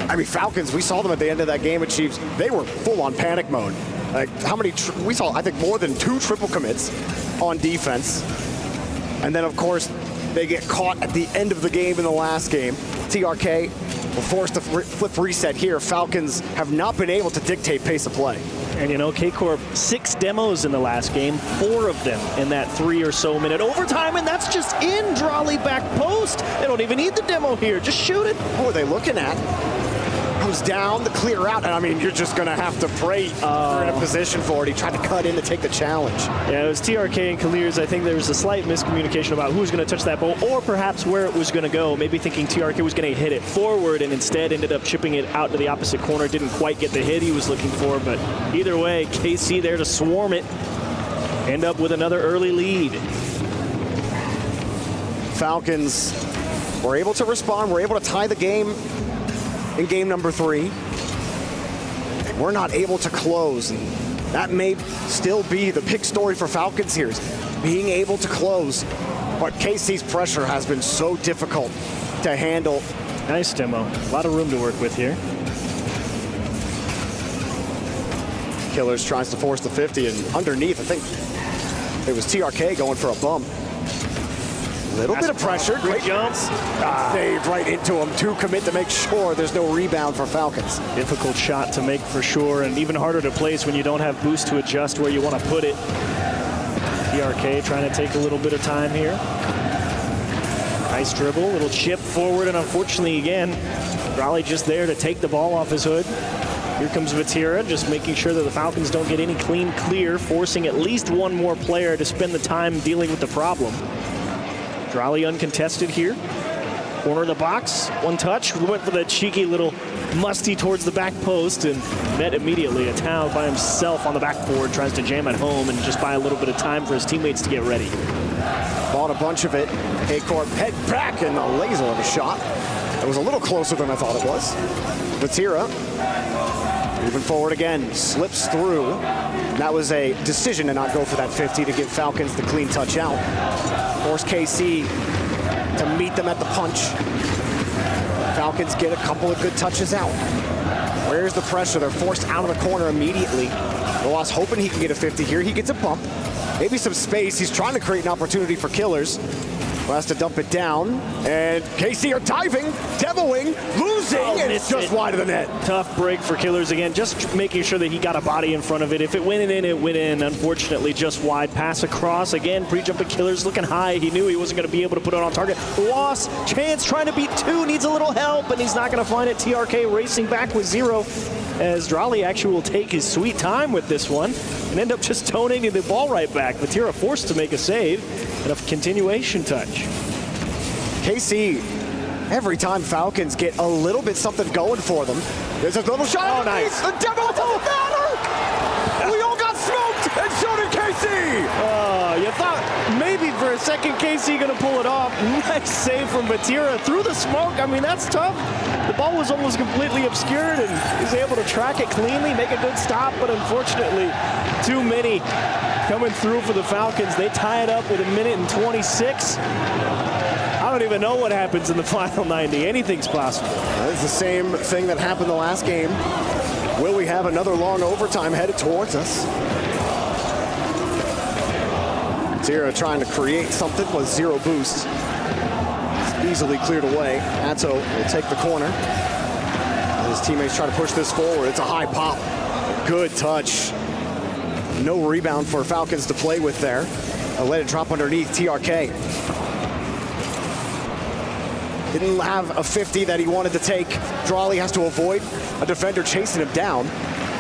I mean, Falcons, we saw them at the end of that game at Chiefs. They were full on panic mode. Like, how many, we saw, I think, more than 2 triple commits on defense. And then, of course, they get caught at the end of the game in the last game. TRK will force the flip reset here. Falcons have not been able to dictate pace of play. And, you know, K-Corp, 6 demos in the last game, 4 of them in that 3 or so minute overtime, and that's just in Drawley back post. They don't even need the demo here. Just shoot it. Who are they looking at? Comes down the clear out, and I mean, you're just going to have to pray you're in a position for it. He tried to cut in to take the challenge. Yeah, it was TRK and Clears. I think there was a slight miscommunication about who was going to touch that ball or perhaps where it was going to go. Maybe thinking TRK was going to hit it forward and instead ended up chipping it out to the opposite corner. Didn't quite get the hit he was looking for, but either way, KC there to swarm it. End up with another early lead. Falcons were able to respond, were able to tie the game in game number 3. And we're not able to close. And that may still be the big story for Falcons here, is being able to close. But KC's pressure has been so difficult to handle. Nice demo. A lot of room to work with here. Killers tries to force the 50, and underneath, I think it was TRK going for a bump. Little bit of pressure, great jumps. Saved right into him. 2 commit to make sure there's no rebound for Falcons. Difficult shot to make for sure, and even harder to place when you don't have boost to adjust where you want to put it. TRK trying to take a little bit of time here. Nice dribble, little chip forward, and unfortunately again, Raleigh just there to take the ball off his hood. Here comes Vatira, just making sure that the Falcons don't get any clean clear, forcing at least one more player to spend the time dealing with the problem. Raleigh uncontested here. Corner of the box, 1 touch. Went for the cheeky little musty towards the back post and met immediately. A Tao by himself on the backboard, tries to jam at home and just buy a little bit of time for his teammates to get ready. Bought a bunch of it. K-Corp head back and a laser of a shot. It was a little closer than I thought it was. Vatira moving forward again, slips through. That was a decision to not go for that 50 to give Falcons the clean touch out. Force KC to meet them at the punch. Falcons get a couple of good touches out. Where's the pressure? They're forced out of the corner immediately. Roas hoping he can get a 50 here. He gets a bump, maybe some space. He's trying to create an opportunity for Killers. who has to dump it down. And KC are diving, demoing, losing, and it's just wide of the net. Tough break for Killers again, just making sure that he got a body in front of it. If it went in, it went in. Unfortunately, just wide. Pass across. Again, pre-jumping Killers looking high. He knew he wasn't going to be able to put it on target. Loss, chance, trying to beat 2, needs a little help, and he's not going to find it. TRK racing back with 0, as Drali actually will take his sweet time with this one and end up just donating the ball right back. Vatira forced to make a save and a continuation touch. KC, every time Falcons get a little bit something going for them, there's a little shot. Oh, nice. The demo doesn't matter. We all got smoked, and so did KC. You thought maybe for a second KC going to pull it off. Nice save from Vatira through the smoke. I mean, that's tough. The ball was almost completely obscured, and he's able to track it cleanly, make a good stop, but unfortunately, too many coming through for the Falcons. They tie it up with 1:26. I don't even know what happens in the final 90. Anything's possible. It's the same thing that happened the last game. Will we have another long overtime headed towards us? Zero trying to create something with 0 boosts. It's easily cleared away. Atto will take the corner. His teammates try to push this forward. It's a high pop. Good touch. No rebound for Falcons to play with there. Let it drop underneath TRK. Didn't have a 50 that he wanted to take. Drali has to avoid a defender chasing him down.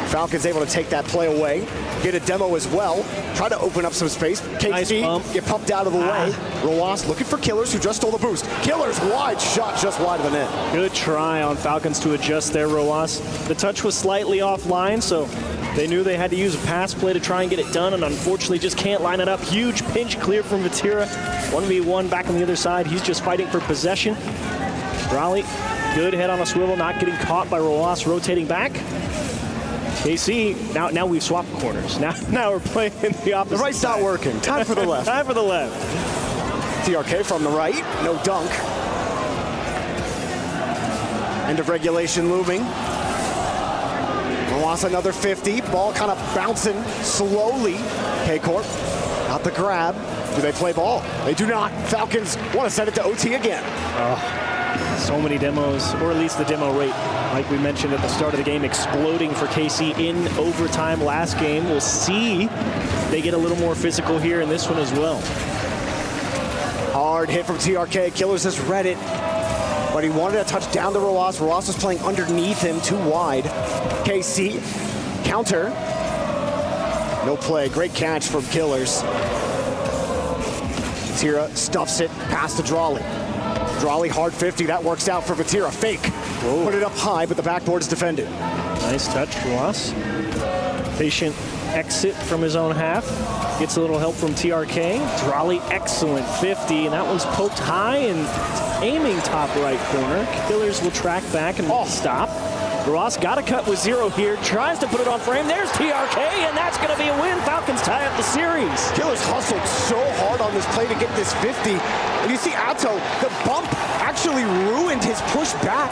Falcons able to take that play away. Get a demo as well. Try to open up some space. KC get pumped out of the way. Roas looking for Killers, who just stole the boost. Killers wide shot, just wide of the net. Good try on Falcons to adjust there, Roas. The touch was slightly offline, so they knew they had to use a pass play to try and get it done, and unfortunately just can't line it up. Huge pinch clear from Vatira. 1v1 back on the other side. He's just fighting for possession. Drali, good head on a swivel, not getting caught by Roas, rotating back. KC, now we've swapped corners. Now we're playing in the opposite. The right's not working. Time for the left. Time for the left. TRK from the right, no dunk. End of regulation looming. Roas another 50. Ball kind of bouncing slowly. K-Corp out the grab. Do they play ball? They do not. Falcons want to send it to OT again. So many demos, or at least the demo rate, like we mentioned at the start of the game, exploding for KC in overtime last game. We'll see if they get a little more physical here in this one as well. Hard hit from TRK. Killers has read it, but he wanted a touch down to Roas. Roas was playing underneath him, too wide. KC, counter. No play. Great catch from Killers. Vatira stuffs it past to Drali. Drali hard 50, that works out for Vatira. Fake. Whoa. Put it up high, but the backboard is defended. Nice touch, Roas. Patient exit from his own half. Gets a little help from TRK. Drali, excellent 50, and that one's poked high and aiming top right corner. Killers will track back and stop. Roas got a cut with 0 here, tries to put it on frame. There's TRK, and that's going to be a win. Falcons tie up the series. Killers hustled so hard on this play to get this 50. And you see Atto, the bump actually ruined his push back.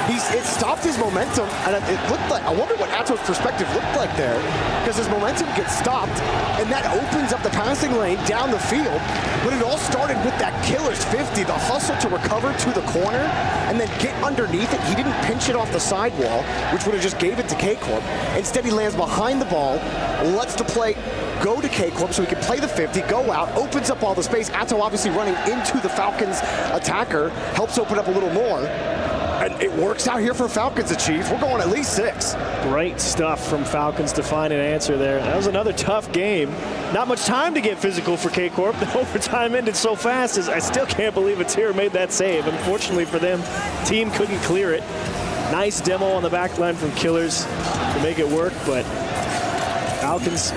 It stopped his momentum, and it looked like, I wonder what Atto's perspective looked like there, because his momentum gets stopped, and that opens up the passing lane down the field. But it all started with that Killers 50, the hustle to recover to the corner, and then get underneath it. He didn't pinch it off the sidewall, which would have just gave it to K-Corp. Instead, he lands behind the ball, lets the play go to K-Corp so he can play the 50, go out, opens up all the space. Atto obviously running into the Falcons attacker, helps open up a little more. And it works out here for Falcons, Chief. We're going at least 6. Great stuff from Falcons to find an answer there. That was another tough game. Not much time to get physical for K-Corp. The overtime ended so fast, as I still can't believe Vatira made that save. Unfortunately for them, team couldn't clear it. Nice demo on the back line from Killers to make it work, but Falcons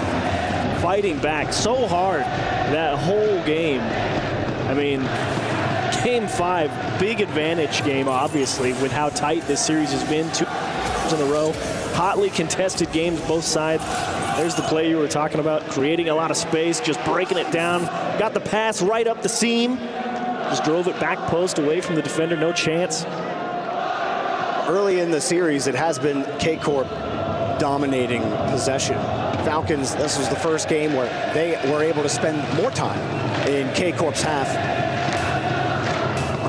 fighting back so hard that whole game. I mean, Game 5, big advantage game, obviously, with how tight this series has been. 2 in a row. Hotly contested games, both sides. There's the play you were talking about, creating a lot of space, just breaking it down. Got the pass right up the seam. Just drove it back post away from the defender, no chance. Early in the series, it has been K-Corp dominating possession. Falcons, this was the first game where they were able to spend more time in K-Corp's half.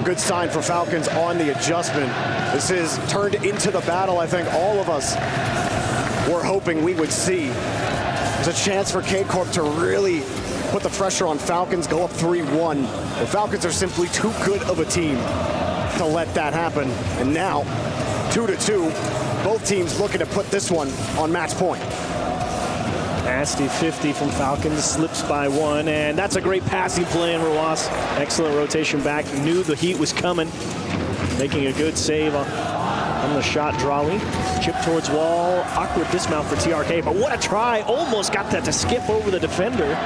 good sign for Falcons on the adjustment. This is turned into the battle I think all of us were hoping we would see. There's a chance for Corp to really put the pressure on Falcons, go up 3-1. The Falcons are simply too good of a team to let that happen. And now, 2-2, both teams looking to put this one on match point. Nasty 50 from Falcons, slips by one, and that's a great passing play in Rawas. Excellent rotation back, knew the heat was coming, making a good save on the shot. Drawley, chip towards wall, awkward dismount for TRK, but what a try, almost got that to skip over the defender.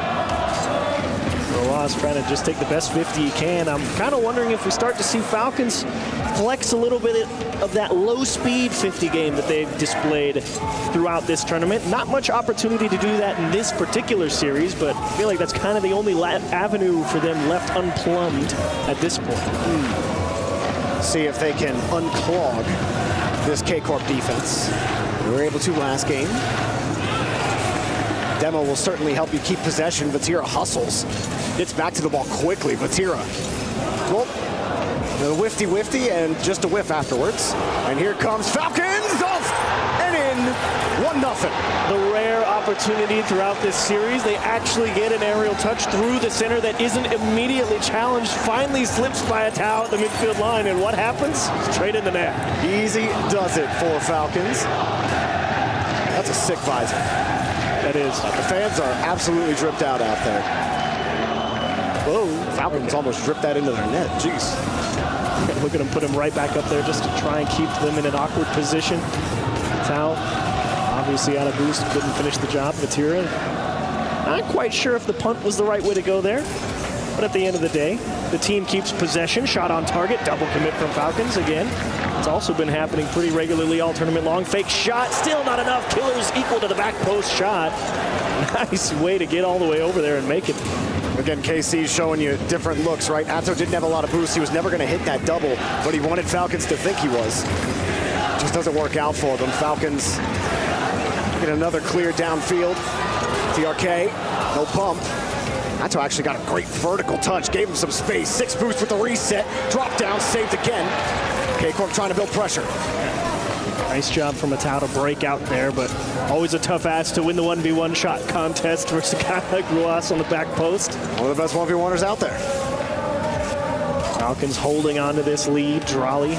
Rawas trying to just take the best 50 he can. I'm kind of wondering if we start to see Falcons flex a little bit of that low-speed 50 game that they've displayed throughout this tournament. Not much opportunity to do that in this particular series, but I feel like that's kind of the only avenue for them left unplumbed at this point. See if they can unclog this Corp defense. They were able to last game. Demo will certainly help you keep possession. Vatira hustles. Gets back to the ball quickly. Vatira. Well, the whifty and just a whiff afterwards. And here comes Falcons off and in 1-0. The rare opportunity throughout this series, they actually get an aerial touch through the center that isn't immediately challenged. Finally slips by a towel at the midfield line, and what happens? Straight in the net. Easy does it for Falcons. That's a sick visor. That is. The fans are absolutely dripped out there. Whoa, Falcons almost dripped that into their net. Jeez. Look at him put him right back up there just to try and keep them in an awkward position. Tao, obviously out of boost, couldn't finish the job. Vatira, not quite sure if the punt was the right way to go there. But at the end of the day, the team keeps possession, shot on target, double commit from Falcons again. It's also been happening pretty regularly all tournament long. Fake shot, still not enough. Killers equal to the back post shot. Nice way to get all the way over there and make it. Again, KC showing you different looks, right? Atto didn't have a lot of boost. He was never going to hit that double, but he wanted Falcons to think he was. Just doesn't work out for them. Falcons get another clear downfield. TRK, no bump. Atto actually got a great vertical touch, gave him some space. 6 boost with the reset, drop down, saved again. Corp trying to build pressure. Nice job from Atao to break out there, but always a tough ask to win the 1v1 shot contest versus a guy like Ruas on the back post. One of the best 1v1ers out there. Falcons holding on to this lead. Drawley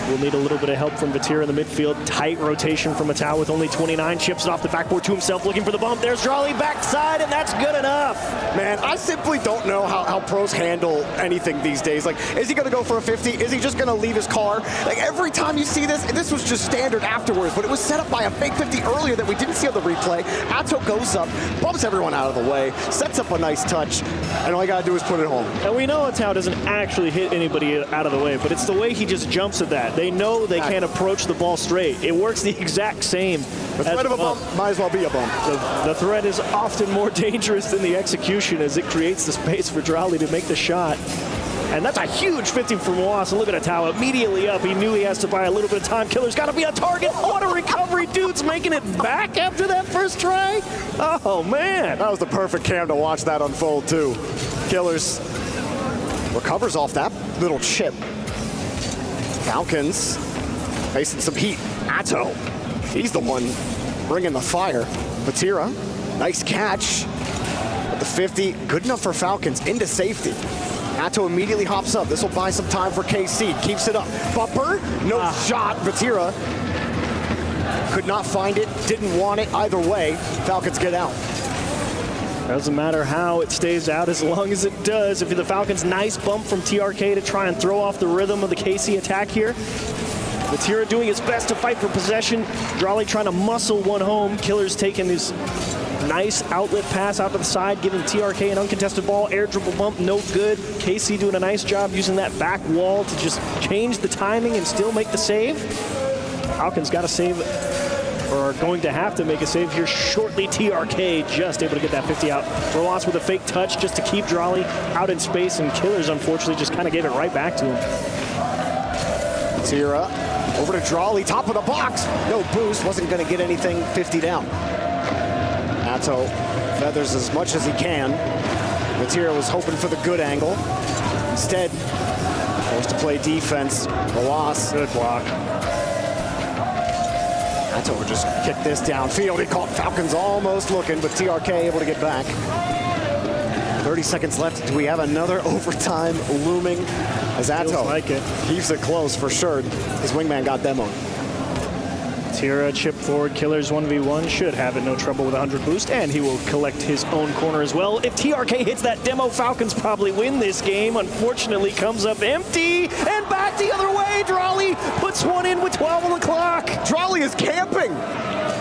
will need a little bit of help from Vatira in the midfield. Tight rotation from Atao with only 29. Chips it off the backboard to himself, looking for the bump. There's Drawley backside, and that's good enough. Man, I simply don't know how pros handle anything these days. Like, is he going to go for a 50? Is he just going to leave his car? Like, every time you see this, and this was just standard afterwards, but it was set up by a fake 50 earlier that we didn't see on the replay. Atto goes up, bumps everyone out of the way, sets up a nice touch, and all you got to do is put it home. And we know Atao doesn't actually hit anybody out of the way, but it's the way he just jumps at that. They know they can't approach the ball straight. It works the exact same. The threat of a bump might as well be a bump. The threat is often more dangerous than the execution as it creates the space for Drawley to make the shot. And that's a huge 50 from Moas. And look at Atao immediately up. He knew he has to buy a little bit of time. Killer's got to be a target. What a recovery. Dude's making it back after that first try. Oh, man. That was the perfect cam to watch that unfold, too. Killers recovers off that little chip. Falcons facing some heat. Atto, he's the one bringing the fire. Vatira, nice catch. But the 50, good enough for Falcons into safety. Atto immediately hops up. This will buy some time for KC. Keeps it up. Bumper, no shot. Vatira could not find it, didn't want it. Either way, Falcons get out. Doesn't matter how it stays out as long as it does. If the Falcons, nice bump from TRK to try and throw off the rhythm of the KC attack here. Vatira doing his best to fight for possession. Drawley trying to muscle one home. Killer's taking his nice outlet pass out to the side, giving TRK an uncontested ball. Air dribble bump, no good. KC doing a nice job using that back wall to just change the timing and still make the save. Falcons got to save, or are going to have to make a save here shortly. TRK just able to get that 50 out. Roas with a fake touch just to keep Drawley out in space, and Killers unfortunately just kind of gave it right back to him. Vatira over to Drawley, top of the box. No boost, wasn't going to get anything 50 down. Atto feathers as much as he can. Vatira was hoping for the good angle. Instead, Forced to play defense. The loss. Good block. Ato would just kick this downfield. He caught Falcons almost looking, but TRK able to get back. 30 seconds left. Do we have another overtime looming? As Ato like it. keeps it close for sure. His wingman got demoed. Tira, chip forward, Killers 1v1, should have it, no trouble with 100 boost, and he will collect his own corner as well. If TRK hits that demo, Falcons probably win this game. Unfortunately, comes up empty, and back the other way. Drawley puts one in with 12 on the clock. Drawley is camping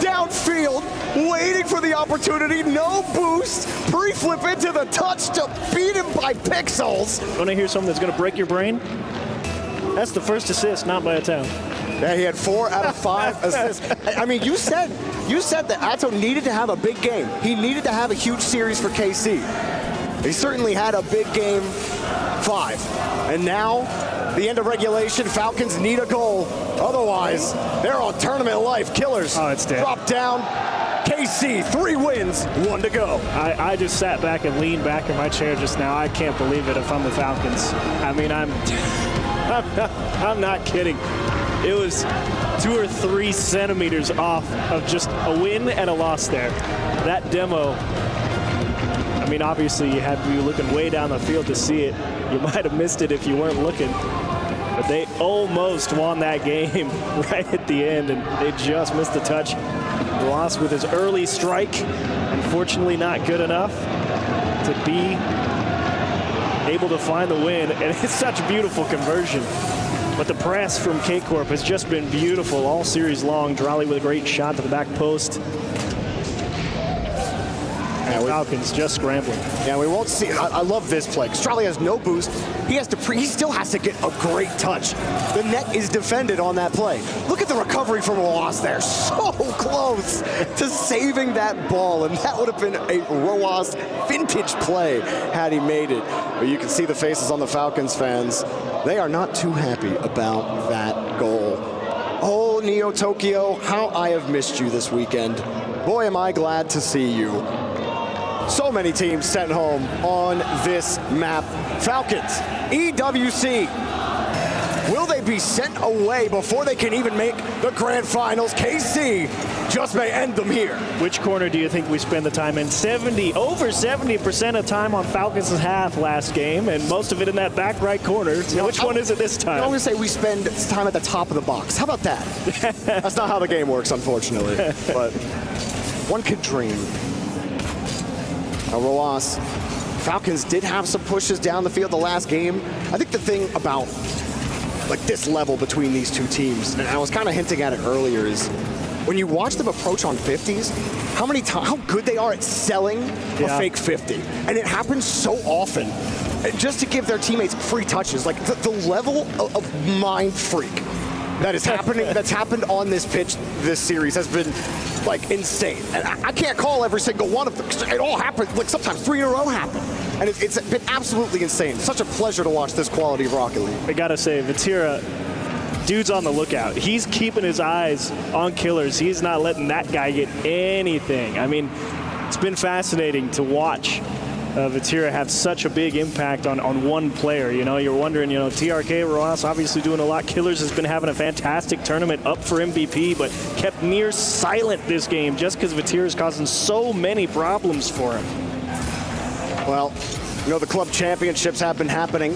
downfield, waiting for the opportunity. No boost. Pre-flip into the touch to beat him by pixels. Want to hear something that's going to break your brain? That's the first assist, not by a town. Yeah, he had 4 out of 5 assists. I mean, you said that Ato needed to have a big game. He needed to have a huge series for KC. He certainly had a big game 5. And now, the end of regulation, Falcons need a goal. Otherwise, they're on tournament life. Killers drop down. KC, 3 wins, 1 to go. I just sat back and leaned back in my chair just now. I can't believe it if I'm the Falcons. I mean, I'm not kidding. It was 2 or 3 centimeters off of just a win and a loss there. That demo, I mean, obviously you had to be looking way down the field to see it. You might have missed it if you weren't looking. But they almost won that game right at the end, and they just missed the touch. Lost with his early strike. Unfortunately, not good enough to be able to find the win. And it's such a beautiful conversion. But the press from Corp has just been beautiful all series long. Drawley with a great shot to the back post. And Falcons just scrambling. Yeah, we won't see. I love this play. Drawley has no boost. He still has to get a great touch. The net is defended on that play. Look at the recovery from Roas there. So close to saving that ball, and that would have been a Roas vintage play had he made it. But you can see the faces on the Falcons fans. They are not too happy about that goal. Oh, Neo Tokyo, how I have missed you this weekend. Boy, am I glad to see you. So many teams sent home on this map. Falcons, EWC. Will they be sent away before they can even make the grand finals? KC just may end them here. Which corner do you think we spend the time in? Over 70% of time on Falcons' half last game, and most of it in that back right corner. So which one is it this time? I'm going to say we spend time at the top of the box. How about that? That's not how the game works, unfortunately. But one could dream. Roas. Falcons did have some pushes down the field the last game. I think the thing about like this level between these two teams, and I was kind of hinting at it earlier, is when you watch them approach on 50s, how good they are at selling a fake 50. And it happens so often. Just to give their teammates free touches, like the level of mind freak that is happening, that's happened on this pitch this series has been like insane. And I can't call every single one of them. It all happened, like sometimes 3 in a row happen. And it's been absolutely insane. Such a pleasure to watch this quality of Rocket League. I gotta say, Vatira, dude's on the lookout. He's keeping his eyes on Killers. He's not letting that guy get anything. I mean, it's been fascinating to watch Vatira have such a big impact on one player. You know, you're wondering, you know, TRK, Roas obviously doing a lot. Killers has been having a fantastic tournament, up for MVP, but kept near silent this game just because Vatira is causing so many problems for him. Well, you know, the club championships have been happening,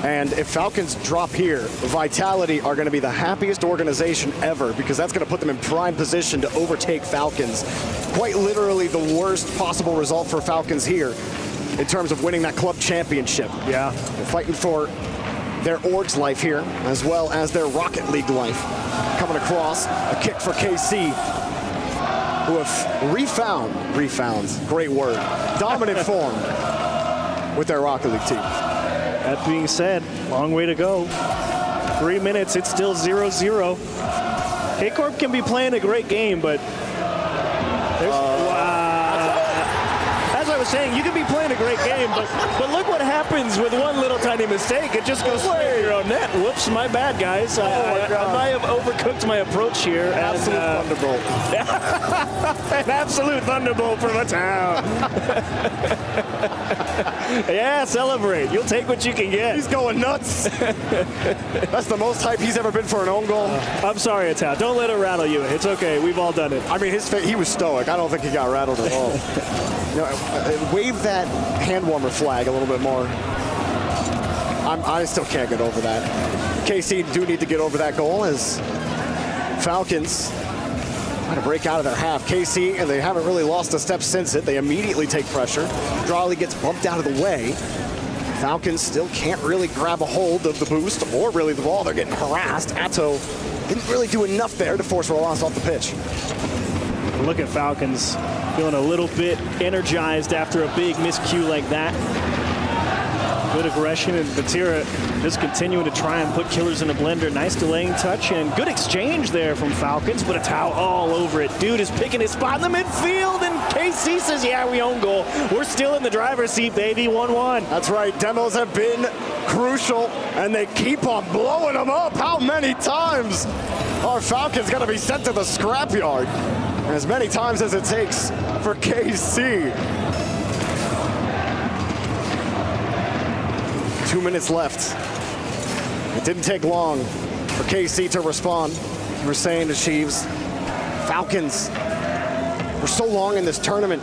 and if Falcons drop here, Vitality are going to be the happiest organization ever, because that's going to put them in prime position to overtake Falcons. Quite literally the worst possible result for Falcons here in terms of winning that club championship. Yeah. They're fighting for their org's life here, as well as their Rocket League life. Coming across, a kick for KC, who have refound, great word, dominant form with their Rocket League team. That being said, long way to go. 3 minutes, it's still 0-0. Corp can be playing a great game, but as I was saying, you can be playing a great game, but look what happens with one little tiny mistake. It just goes straight to your own net. Whoops, my bad, guys. I might have overcooked my approach here. Absolute thunderbolt. An absolute thunderbolt from a town. Yeah, celebrate. You'll take what you can get. He's going nuts. That's the most hype he's ever been for an own goal. I'm sorry, Atal. Don't let it rattle you. It's okay. We've all done it. I mean, he was stoic. I don't think he got rattled at all. Wave that hand warmer flag a little bit more. I still can't get over that. KC do need to get over that goal as Falcons trying to break out of their half. KC, and they haven't really lost a step since it. They immediately take pressure. Drawley gets bumped out of the way. Falcons still can't really grab a hold of the boost or really the ball. They're getting harassed. Atto didn't really do enough there to force Roland off the pitch. Look at Falcons feeling a little bit energized after a big miscue like that. Good aggression, and Vatira just continuing to try and put Killers in a blender. Nice delaying touch and good exchange there from Falcons, but a towel all over it. Dude is picking his spot in the midfield, and KC says, yeah, we own goal. We're still in the driver's seat, baby, 1-1. That's right. Demos have been crucial, and they keep on blowing them up. How many times are Falcons going to be sent to the scrapyard? As many times as it takes for KC. 2 minutes left. It didn't take long for KC to respond. You were saying to Sheaves, Falcons for so long in this tournament,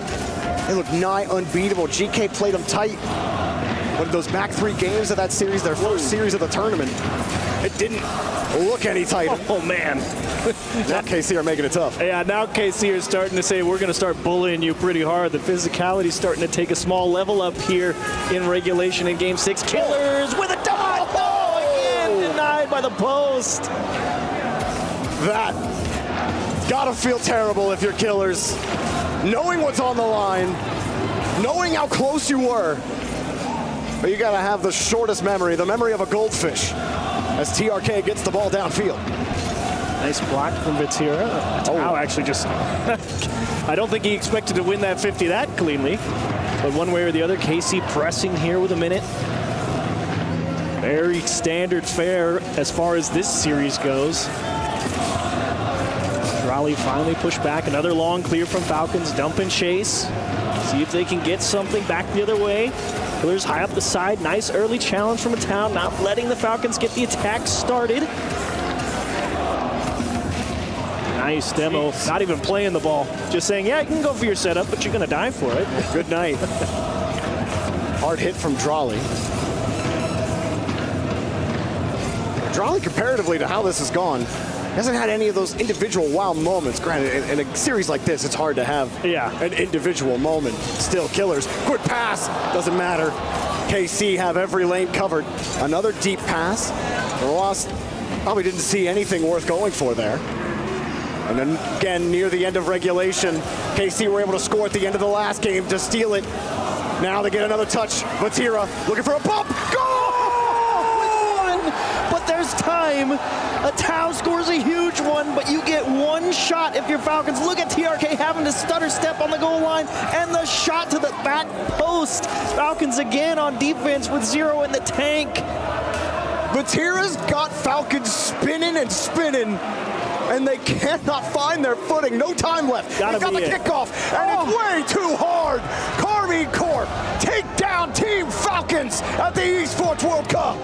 they look nigh unbeatable. GK played them tight. But those back 3 games of that series, their first series of the tournament, it didn't look any tighter. Oh, man. Now KC are making it tough. Yeah, now KC are starting to say, we're going to start bullying you pretty hard. The physicality's starting to take a small level up here in regulation in Game 6. Killers with a dive. Oh, again, denied by the post. That gotta feel terrible if you're Killers. Knowing what's on the line, knowing how close you were. But you gotta have the shortest memory, the memory of a goldfish, as TRK gets the ball downfield. Nice block from Vatira. Tao actually just, I don't think he expected to win that 50 that cleanly. But one way or the other, KC pressing here with a minute. Very standard fare as far as this series goes. Raleigh finally pushed back. Another long clear from Falcons. Dump and chase. See if they can get something back the other way. Killers high up the side. Nice early challenge from Atao, not letting the Falcons get the attack started. Nice demo. Not even playing the ball. Just saying, yeah, you can go for your setup, but you're going to die for it. Good night. Hard hit from Drawley. Drawley, comparatively to how this has gone, hasn't had any of those individual wow moments. Granted, in a series like this, it's hard to have an individual moment. Still, Killers. Quick pass. Doesn't matter. KC have every lane covered. Another deep pass. Ross probably didn't see anything worth going for there. And then again, near the end of regulation, KC were able to score at the end of the last game to steal it. Now they get another touch. Vatira looking for a bump. Goal! But there's time. Atao scores a huge one, but you get one shot if you're Falcons. Look at TRK having to stutter step on the goal line, and the shot to the back post. Falcons again on defense with 0 in the tank. Vatira's got Falcons spinning and spinning, and they cannot find their footing. No time left. They've got the kickoff, and it's way too hard. Corp take down Team Falcons at the Esports World Cup.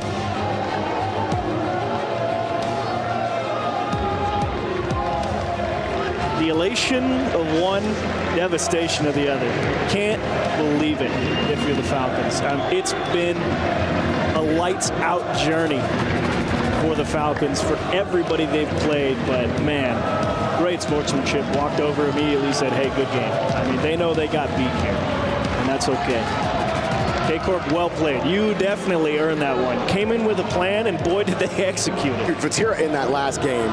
The elation of one, devastation of the other. Can't believe it if you're the Falcons. It's been a lights-out journey for the Falcons, for everybody they've played, but man, great sportsmanship. Walked over immediately, said, hey, good game. I mean, they know they got beat here, and that's okay. K-Corp, well played. You definitely earned that one. Came in with a plan, and boy, did they execute it. Vatira in that last game,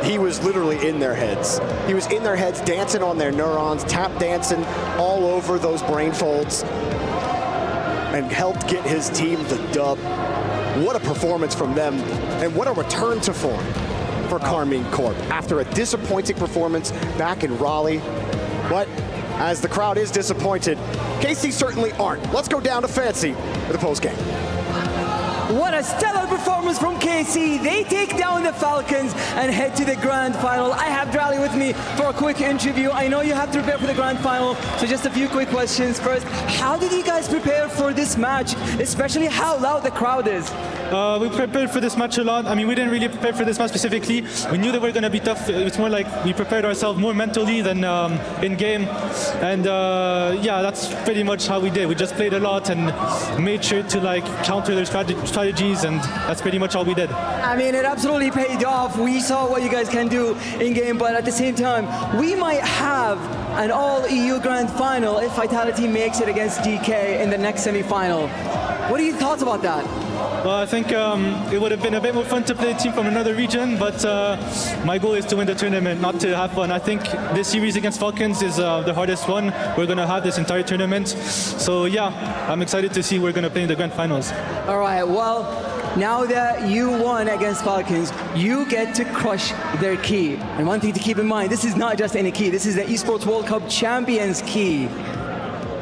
he was literally in their heads. He was in their heads, dancing on their neurons, tap dancing all over those brain folds, and helped get his team the dub. What a performance from them, and what a return to form for Carmine Corp after a disappointing performance back in Raleigh. But as the crowd is disappointed, KC certainly aren't. Let's go down to Fancy for the postgame. What a stellar performance from KC. They take down the Falcons and head to the grand final. I have Drally with me for a quick interview. I know you have to prepare for the grand final, so just a few quick questions. First, how did you guys prepare for this match, especially how loud the crowd is? We prepared for this match a lot. I mean, we didn't really prepare for this match specifically. We knew that we were going to be tough. It's more like we prepared ourselves more mentally than in game. And yeah, that's pretty much how we did. We just played a lot and made sure to like counter their strategies, and that's pretty much all we did. I mean, it absolutely paid off. We saw what you guys can do in game, but at the same time, we might have an all-EU grand final if Vitality makes it against DK in the next semi-final. What are your thoughts about that? Well, I think it would have been a bit more fun to play a team from another region, but my goal is to win the tournament, not to have fun. I think this series against Falcons is the hardest one we're going to have this entire tournament. So yeah, I'm excited to see who we're going to play in the grand finals. All right, well, now that you won against Falcons, you get to crush their key. And one thing to keep in mind, this is not just any key, this is the Esports World Cup Champions key.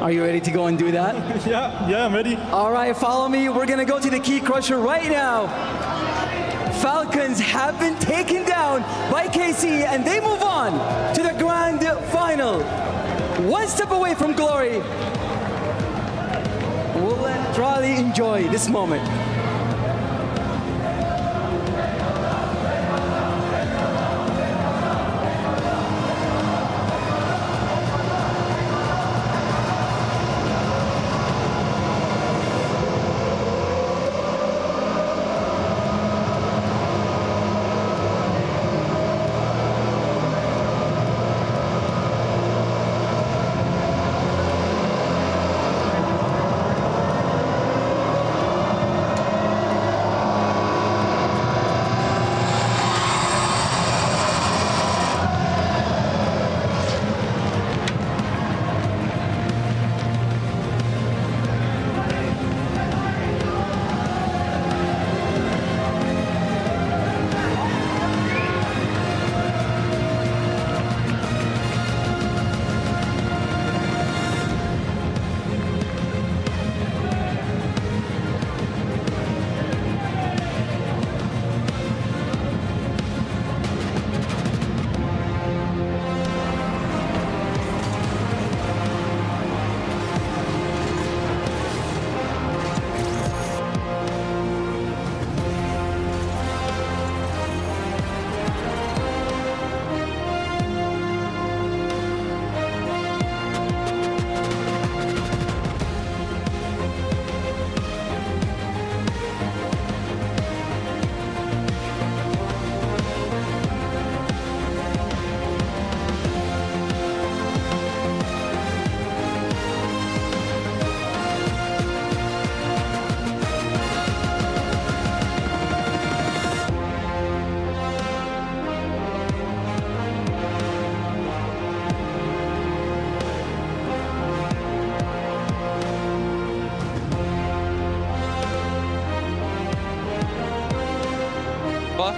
Are you ready to go and do that? Yeah, I'm ready. All right, follow me. We're going to go to the key crusher right now. Falcons have been taken down by KC, and they move on to the grand final. One step away from glory. We'll let Drally enjoy this moment.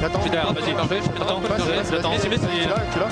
Je suis derrière, vas-y, parfait, j'attends, j'attends, tu l'as.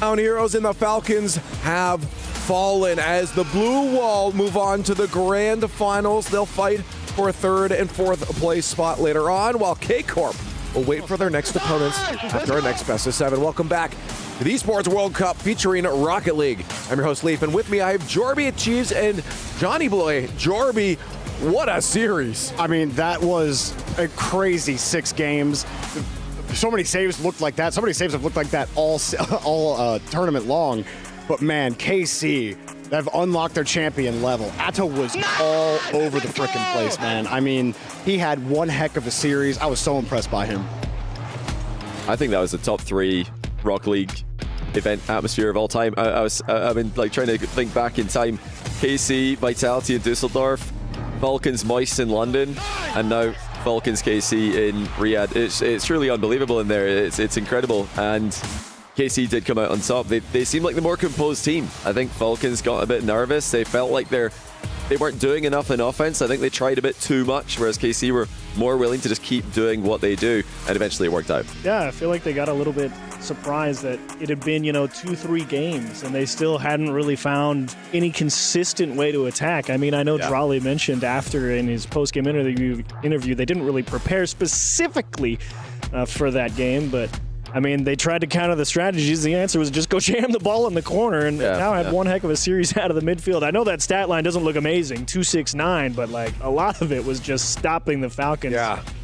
Crown Heroes and the Falcons have fallen as the Blue Wall move on to the grand finals. They'll fight for a third and fourth place spot later on, while Corp will wait for their next opponents after our next best of 7. Welcome back to the Esports World Cup featuring Rocket League. I'm your host, Leaf, and with me I have Jorby Chiefs and Johnny Boy. Jorby, what a series. I mean, that was a crazy 6 games. So many saves looked like that. So many saves have looked like that all tournament long. But man, KC, they've unlocked their champion level. Atto was all over the frickin' place, man. I mean, he had one heck of a series. I was so impressed by him. I think that was the top 3 Rock League event atmosphere of all time. I've been like trying to think back in time. KC, Vitality in Dusseldorf, Falcons, Moist in London, and now Falcons, KC in Riyadh. It's truly unbelievable in there. It's incredible. And KC did come out on top. They seemed like the more composed team. I think Falcons got a bit nervous. They felt like they weren't doing enough in offense. I think they tried a bit too much, whereas KC were more willing to just keep doing what they do, and eventually it worked out. Yeah, I feel like they got a little bit surprised that it had been, 2-3 games, and they still hadn't really found any consistent way to attack. I mean, I know Drolly mentioned after in his post-game interview they didn't really prepare specifically for that game, but I mean, they tried to counter the strategies. The answer was just go jam the ball in the corner, and now had one heck of a series out of the midfield. I know that stat line doesn't look amazing, 269, but like a lot of it was just stopping the Falcons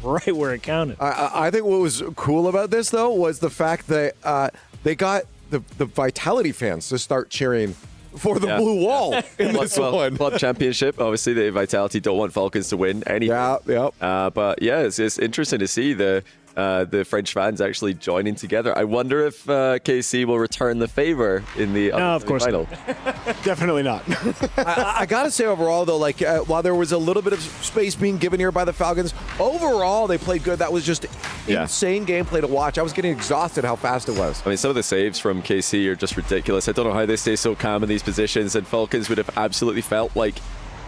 right where it counted. I think what was cool about this, though, was the fact that they got the Vitality fans to start cheering for the Blue Wall in this one. Club Championship, obviously the Vitality don't want Falcons to win anything. But yeah, it's interesting to see the French fans actually joining together. I wonder if KC will return the favor in the final. Definitely not. I gotta say, overall, though, like while there was a little bit of space being given here by the Falcons, overall they played good. That was just insane gameplay to watch. I was getting exhausted how fast it was. I mean, some of the saves from KC are just ridiculous. I don't know how they stay so calm in these positions, and Falcons would have absolutely felt like,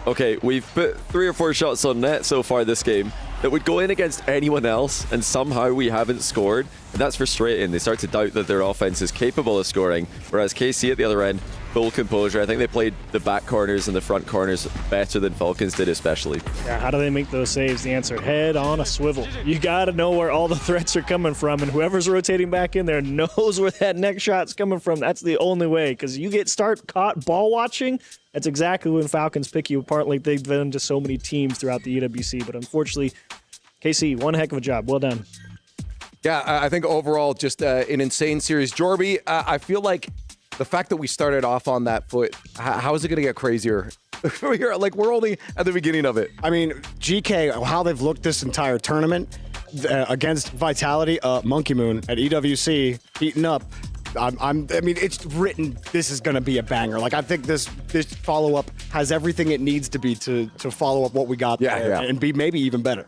okay, we've put 3 or 4 shots on net so far this game that would go in against anyone else, and somehow we haven't scored. And that's frustrating. They start to doubt that their offense is capable of scoring, whereas KC at the other end, full composure. I think they played the back corners and the front corners better than Falcons did, especially. Yeah, how do they make those saves? The answer, head on a swivel. You got to know where all the threats are coming from, and whoever's rotating back in there knows where that next shot's coming from. That's the only way, because you start caught ball watching, that's exactly when Falcons pick you apart, like they've done to so many teams throughout the EWC. But unfortunately, KC, one heck of a job. Well done. Yeah, I think overall just an insane series. Jorby, I feel like the fact that we started off on that foot, how is it going to get crazier? Like, we're only at the beginning of it. I mean, GK, how they've looked this entire tournament against Vitality, Monkey Moon at EWC, heating up. I mean, it's written. This is going to be a banger. Like, I think this follow-up has everything it needs to be to follow up what we got there and be maybe even better.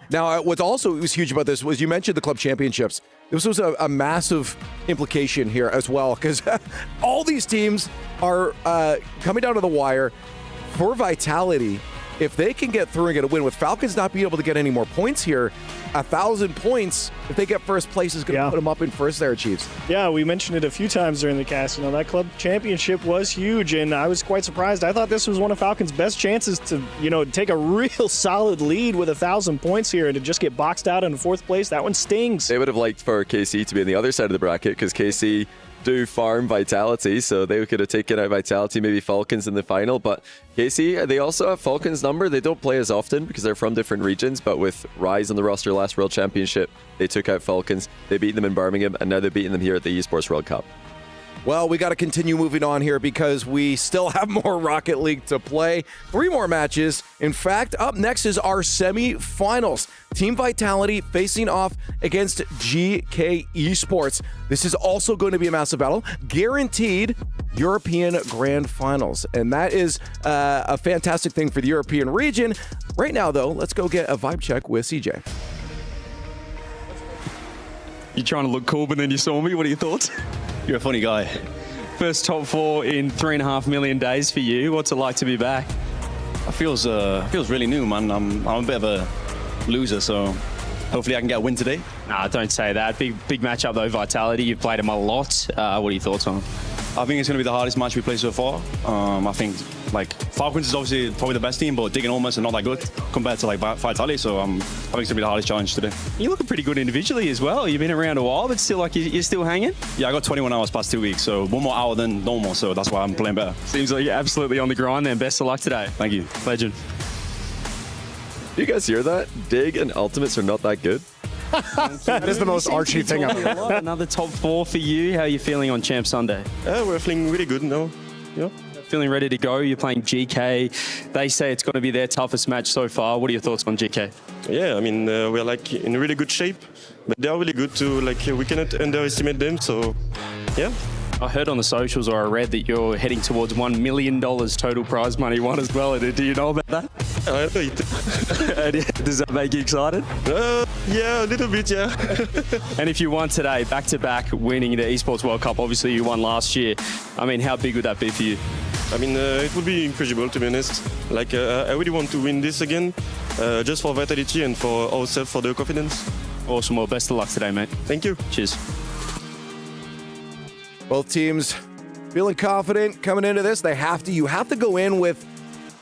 Now, what's also was huge about this was you mentioned the club championships. This was a massive implication here as well, because all these teams are coming down to the wire for Vitality. If they can get through and get a win, with Falcons not being able to get any more points here, 1,000 points, if they get first place, is going to put them up in first there, Chiefs. Yeah, we mentioned it a few times during the cast. That club championship was huge, and I was quite surprised. I thought this was one of Falcons' best chances to, take a real solid lead with 1,000 points here, and to just get boxed out in fourth place, that one stings. They would have liked for KC to be on the other side of the bracket, because KC do farm Vitality, so they could have taken out Vitality, maybe Falcons in the final. But KC, they also have Falcons' number. They don't play as often because they're from different regions, but with Rise on the roster last World Championship, they took out Falcons. They beat them in Birmingham, and now they're beating them here at the Esports World Cup. Well, we got to continue moving on here because we still have more Rocket League to play. 3 more matches. In fact, up next is our semifinals. Team Vitality facing off against GK Esports. This is also going to be a massive battle. Guaranteed European Grand Finals. And that is a fantastic thing for the European region. Right now, though, let's go get a vibe check with CJ. You trying to look cool, but then you saw me. What are your thoughts? You're a funny guy. First top 4 in 3.5 million days for you. What's it like to be back? It feels really new, man. I'm a bit of a loser, so hopefully I can get a win today. Nah, don't say that. Big matchup though, Vitality. You've played them a lot. What are your thoughts on them? I think it's going to be the hardest match we played so far. I think like Falcons is obviously probably the best team, but Dig and Almost are not that good compared to like Vitality. So I think it's going to be the hardest challenge today. You're looking pretty good individually as well. You've been around a while, but still like you're still hanging. Yeah, I got 21 hours past 2 weeks, so one more hour than normal. So that's why I'm playing better. Seems like you're absolutely on the grind then. Best of luck today. Thank you. Legend. Do you guys hear that? Dig and Ultimates are not that good. That is the most Archie thing I've ever heard. Another top 4 for you. How are you feeling on Champ Sunday? We're feeling really good now. Yeah. Feeling ready to go. You're playing GK. They say it's going to be their toughest match so far. What are your thoughts on GK? Yeah, I mean, we're like in really good shape, but they are really good too. Like we cannot underestimate them. So, yeah. I heard on the socials, or I read that you're heading towards $1 million total prize money won as well. Do you know about that? I know it. Does that make you excited? Yeah, a little bit, yeah. And if you won today, back-to-back winning the Esports World Cup, obviously you won last year. I mean, how big would that be for you? I mean, it would be incredible, to be honest. Like, I really want to win this again, just for Vitality and for ourselves, for the confidence. Awesome. Well, best of luck today, mate. Thank you. Cheers. Both teams feeling confident coming into this. You have to go in with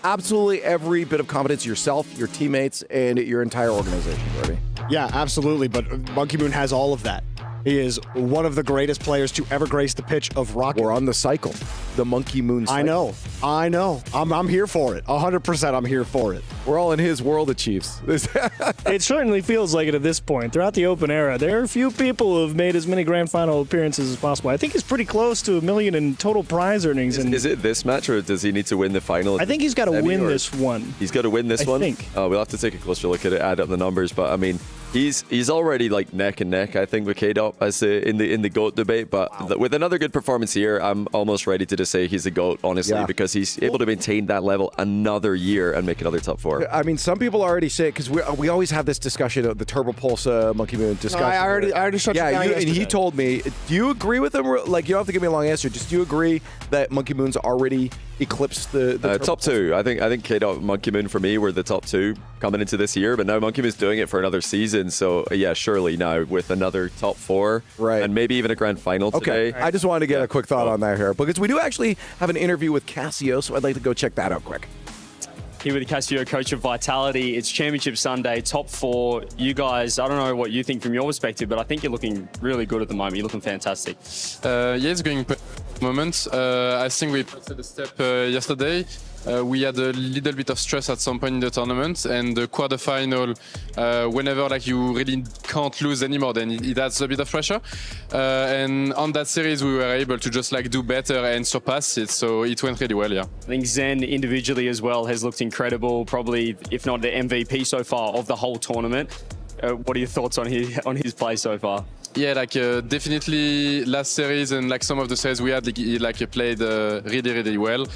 absolutely every bit of confidence yourself, your teammates, and your entire organization, Brody. Yeah, absolutely. But Monkey Moon has all of that. He is one of the greatest players to ever grace the pitch of Rocket. We're on the cycle, the Monkey Moon cycle. I know. I'm here for it. 100% I'm here for it. We're all in his world of Chiefs. It certainly feels like it at this point. Throughout the Open era, there are a few people who have made as many Grand Final appearances as possible. I think he's pretty close to $1 million in total prize earnings. Is it this match, or does he need to win the final? I think he's got to win this one. He's got to win this one? I think. We'll have to take a closer look at it, add up the numbers. But, I mean, he's already like neck and neck, I think, with K-Dop as in the GOAT debate. But with another good performance here, I'm almost ready to just say he's the GOAT, honestly, because he's able to maintain that level another year and make another top 4. I mean, some people already say, because we always have this discussion of the Turbo Pulse Monkey Moon discussion. No, I already shut you down and he told me, do you agree with him? Like, you don't have to give me a long answer. Just do you agree that Monkey Moon's already eclipsed the top 2? I think K-Dot and Monkey Moon for me were the top 2 coming into this year, but now Monkey Moon's doing it for another season. So yeah, surely now with another top 4, right, and maybe even a grand final today. Okay, I just wanted to get a quick thought on that here, because we do actually have an interview with Cassio, so I'd like to go check that out quick. Here with Cassio, coach of Vitality. It's Championship Sunday, top 4. You guys, I don't know what you think from your perspective, but I think you're looking really good at the moment. You're looking fantastic. Yeah, it's going moment. I think we passed a step yesterday. We had a little bit of stress at some point in the tournament, and the quarterfinal, whenever like you really can't lose anymore, then it adds a bit of pressure. And on that series, we were able to just like do better and surpass it. So it went really well, yeah. I think Zen individually as well has looked incredible, probably if not the MVP so far of the whole tournament. What are your thoughts on his play so far? Yeah, like definitely last series and like some of the series we had, he played really well.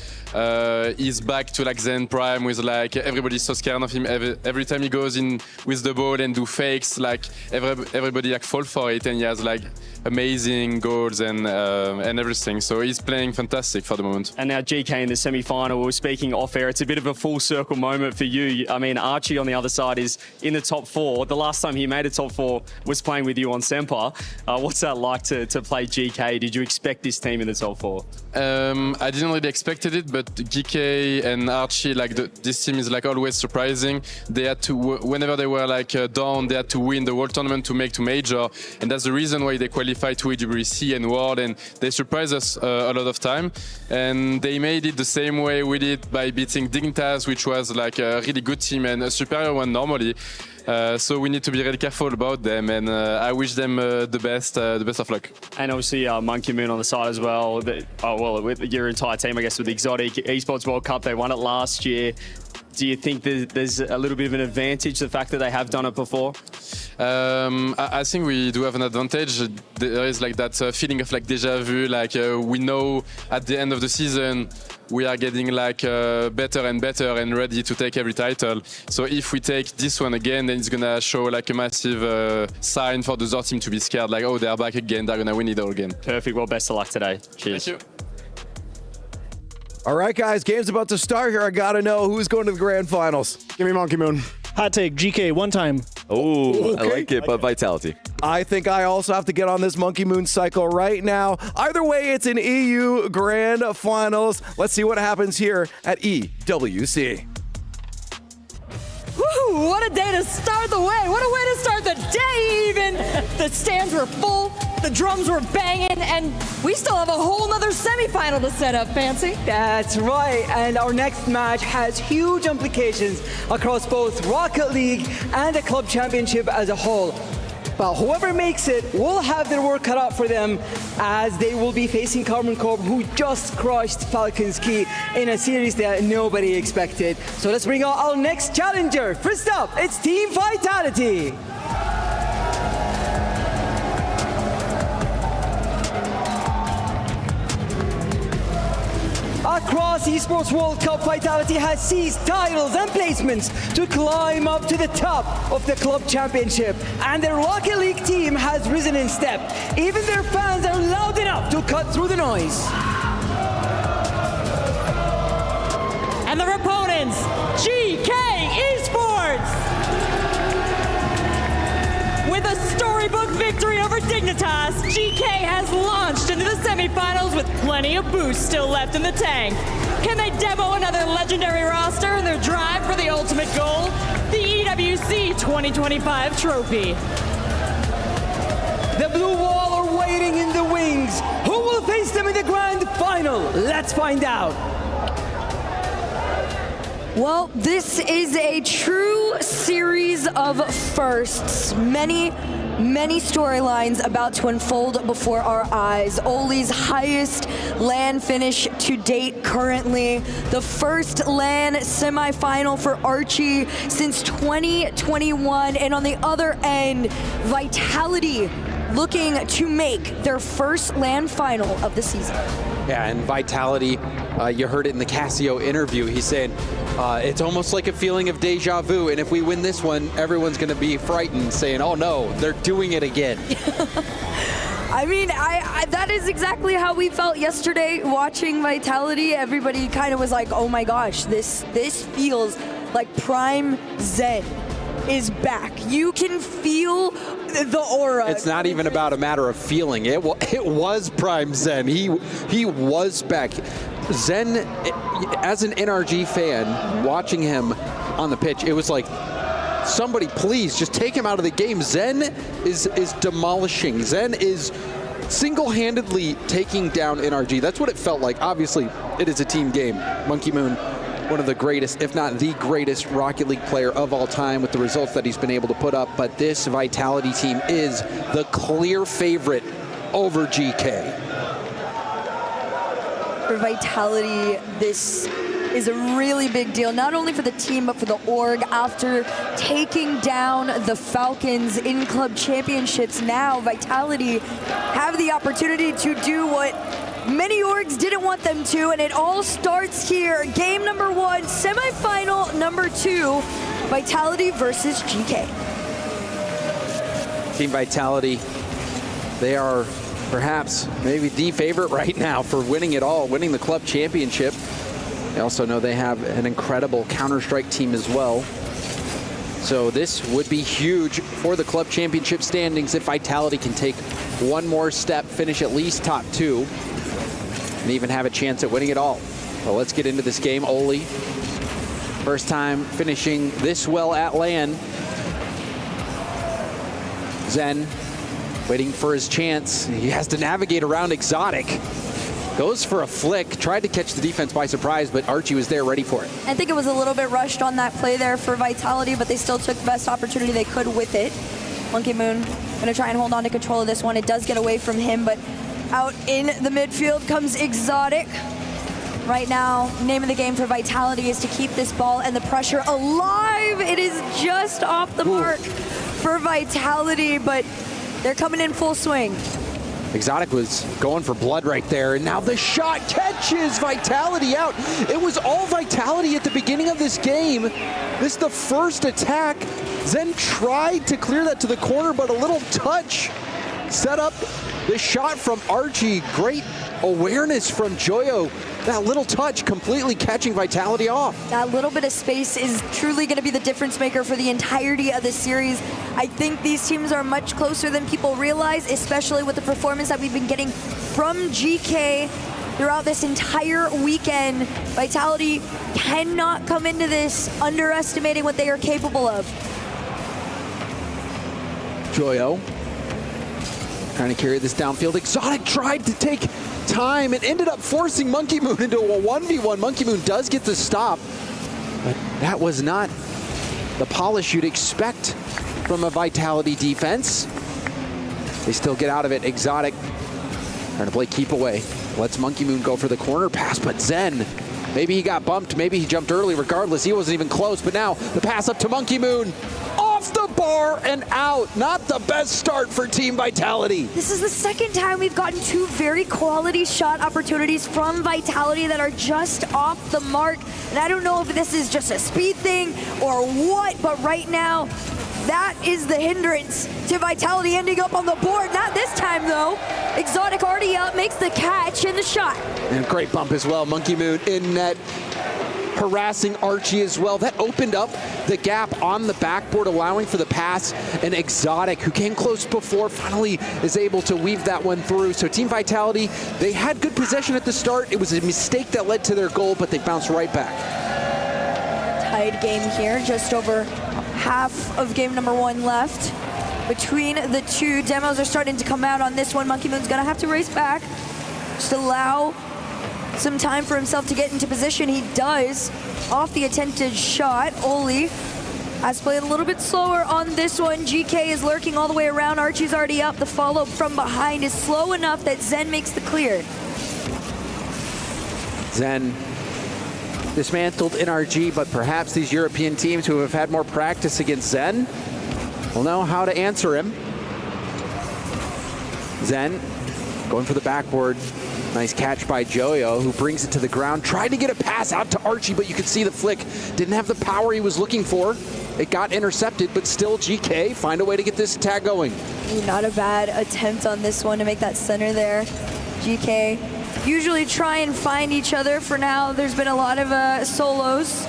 He's back to like Zen Prime with like everybody's so scared of him. Every time he goes in with the ball and do fakes, like everybody like fall for it, and he has like amazing goals and everything. So he's playing fantastic for the moment. And now GK in the semi-final. We were speaking off air. It's a bit of a full circle moment for you. I mean, Archie on the other side is in the top 4. The last time he made a top 4 was playing with you on Semper. What's that like to play GK? Did you expect this team in the top 4? I didn't really expected it, but GK and Archie, like this team is like always surprising. They had to, whenever they were like down, they had to win the World Tournament to make to Major, and that's the reason why they qualified to EWC and World, and they surprised us a lot of time. And they made it the same way we did by beating Dignitas, which was like a really good team and a superior one normally. So we need to be really careful about them, and I wish them the best of luck. And obviously Monkey Moon on the side as well. With your entire team, I guess, with Exotic Esports World Cup, they won it last year. Do you think there's a little bit of an advantage, the fact that they have done it before? I think we do have an advantage. There is like that feeling of like deja vu. Like we know at the end of the season we are getting like better and better and ready to take every title. So if we take this one again, then it's gonna show like a massive sign for the other team to be scared. Like, oh, they are back again. They're gonna win it all again. Perfect. Well, best of luck today. Cheers. Thank you. All right, guys, game's about to start here. I gotta know who's going to the grand finals. Give me Monkey Moon. Hot take, GK, one time. Oh, I like it, but Vitality. I think I also have to get on this Monkey Moon cycle right now. Either way, it's an EU Grand Finals. Let's see what happens here at EWC. Woo, what a day to start the way. What a way to start the day even. The stands were full, the drums were banging, and we still have a whole nother semifinal to set up, Fancy. That's right, and our next match has huge implications across both Rocket League and the Club Championship as a whole. But whoever makes it will have their work cut out for them, as they will be facing Corp, who just crushed Falcons Key in a series that nobody expected. So let's bring out our next challenger. First up, it's Team Vitality. Across Esports World Cup, Vitality has seized titles and placements to climb up to the top of the Club Championship, and their Rocket League team has risen in step. Even their fans are loud enough to cut through the noise. And their opponents, GK Esports! With a storybook victory over Dignitas, GK has launched into the semifinals with plenty of boost still left in the tank. Can they demo another legendary roster in their drive for the ultimate goal, the EWC 2025 trophy? The Blue Wall are waiting in the wings. Who will face them in the grand final? Let's find out. Well, this is a true series of firsts. Many storylines about to unfold before our eyes. Oli's highest LAN finish to date currently. The first LAN semifinal for Archie since 2021. And on the other end, Vitality looking to make their first LAN final of the season. Yeah, and Vitality, you heard it in the Casio interview. He's saying it's almost like a feeling of deja vu, and if we win this one, everyone's going to be frightened, saying, oh no, they're doing it again. I mean, that is exactly how we felt yesterday watching Vitality. Everybody kind of was like, oh my gosh, this feels like Prime Zen is back. You can feel the aura. It's not even about a matter of feeling. It was Prime Zen. He was back. Zen, as an NRG fan, watching him on the pitch, it was like, somebody please just take him out of the game. Zen is demolishing. Zen is single-handedly taking down NRG. That's what it felt like. Obviously, it is a team game. Monkey Moon, one of the greatest, if not the greatest Rocket League player of all time with the results that he's been able to put up. But this Vitality team is the clear favorite over GK. For Vitality, this is a really big deal, not only for the team, but for the org. After taking down the Falcons in Club Championships, now Vitality have the opportunity to do what many orgs didn't want them to, and it all starts here. Game number 1, semifinal number 2, Vitality versus GK. Team Vitality, they are perhaps maybe the favorite right now for winning it all, winning the Club Championship. I also know they have an incredible Counter-Strike team as well. So this would be huge for the Club Championship standings if Vitality can take one more step, finish at least top 2, and even have a chance at winning it all. Well, let's get into this game. Oli, first time finishing this well at LAN. Zen, waiting for his chance. He has to navigate around Exotic. Goes for a flick, tried to catch the defense by surprise, but Archie was there ready for it. I think it was a little bit rushed on that play there for Vitality, but they still took the best opportunity they could with it. Monkey Moon gonna try and hold on to control of this one. It does get away from him, but out in the midfield comes Exotic. Right now, name of the game for Vitality is to keep this ball and the pressure alive. It is just off the mark for Vitality, but they're coming in full swing. Exotic was going for blood right there, and now the shot catches Vitality out. It was all Vitality at the beginning of this game. This is the first attack. Zen tried to clear that to the corner, but a little touch set up The shot from Archie, great awareness from Joyo. That little touch completely catching Vitality off. That little bit of space is truly going to be the difference maker for the entirety of the series. I think these teams are much closer than people realize, especially with the performance that we've been getting from GK throughout this entire weekend. Vitality cannot come into this underestimating what they are capable of. Joyo trying to carry this downfield. Exotic tried to take time and ended up forcing Monkey Moon into a 1v1. Monkey Moon does get the stop, but that was not the polish you'd expect from a Vitality defense. They still get out of it. Exotic trying to play keep away. Lets Monkey Moon go for the corner pass, but Zen, maybe he got bumped, maybe he jumped early. Regardless, he wasn't even close, but now the pass up to Monkey Moon. Off the bar and out. Not the best start for Team Vitality. This is the second time we've gotten two very quality shot opportunities from Vitality that are just off the mark. And I don't know if this is just a speed thing or what, but right now, that is the hindrance to Vitality ending up on the board. Not this time, though. Exotic already up, makes the catch and the shot. And great bump as well. Monkey Moon in net, harassing Archie as well. That opened up the gap on the backboard, allowing for the pass. And Exotic, who came close before, finally is able to weave that one through. So Team Vitality, they had good possession at the start. It was a mistake that led to their goal, but they bounced right back. Tied game here, just over half of game number one left. Between the two, demos are starting to come out on this one. Monkey Moon's gonna have to race back. Just allow some time for himself to get into position. He does off the attempted shot. Oli has played a little bit slower on this one. GK is lurking all the way around. Archie's already up. The follow from behind is slow enough that Zen makes the clear. Zen dismantled NRG, but perhaps these European teams who have had more practice against Zen will know how to answer him. Zen going for the backboard. Nice catch by Joyo, who brings it to the ground. Tried to get a pass out to Archie, but you could see the flick didn't have the power he was looking for. It got intercepted, but still GK find a way to get this tag going. Not a bad attempt on this one to make that center there. GK usually try and find each other. For now, there's been a lot of solos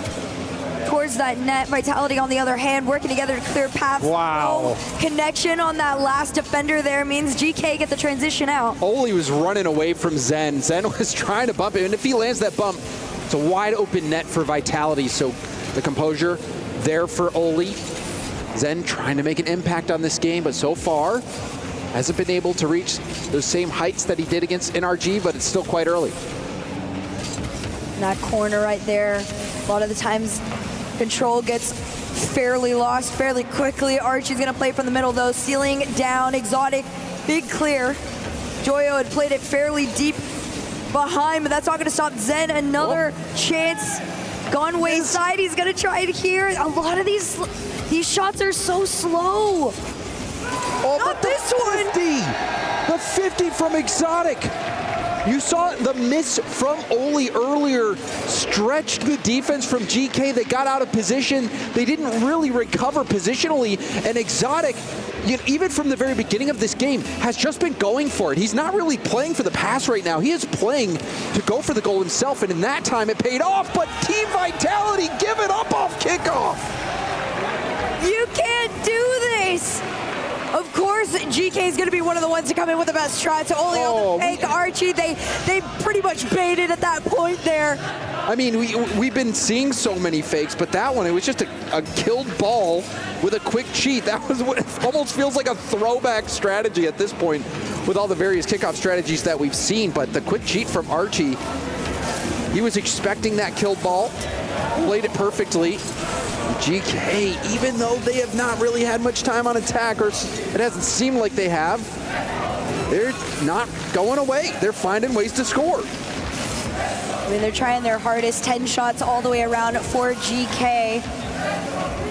towards that net. Vitality, on the other hand, working together to clear paths. Wow. Connection on that last defender there means GK get the transition out. Oli was running away from Zen. Zen was trying to bump it, and if he lands that bump, it's a wide open net for Vitality. So the composure there for Oli. Zen trying to make an impact on this game, but so far hasn't been able to reach those same heights that he did against NRG, but it's still quite early. That corner right there, a lot of the times control gets fairly lost fairly quickly. Archie's gonna play from the middle though, sealing down. Exotic, big clear. Joyo had played it fairly deep behind, but that's not gonna stop Zen. Another chance gone wayside. He's gonna try it here. A lot of these shots are so slow. Oh, not this one. 50. The 50 from Exotic. You saw the miss from Oli earlier, stretched the defense from GK. They got out of position. They didn't really recover positionally, and Exotic, even from the very beginning of this game, has just been going for it. He's not really playing for the pass right now. He is playing to go for the goal himself, and in that time it paid off, but Team Vitality give it up off kickoff. You can't do this. Of course, GK is going to be one of the ones to come in with the best try. So only on the fake Archie, they pretty much baited at that point there. I mean, we've been seeing so many fakes, but that one, it was just a killed ball with a quick cheat. That was what it almost feels like a throwback strategy at this point with all the various kickoff strategies that we've seen. But the quick cheat from Archie, he was expecting that killed ball, played it perfectly. GK, even though they have not really had much time on attack, or it hasn't seemed like they have, they're not going away. They're finding ways to score. I mean, they're trying their hardest. 10 shots all the way around for GK.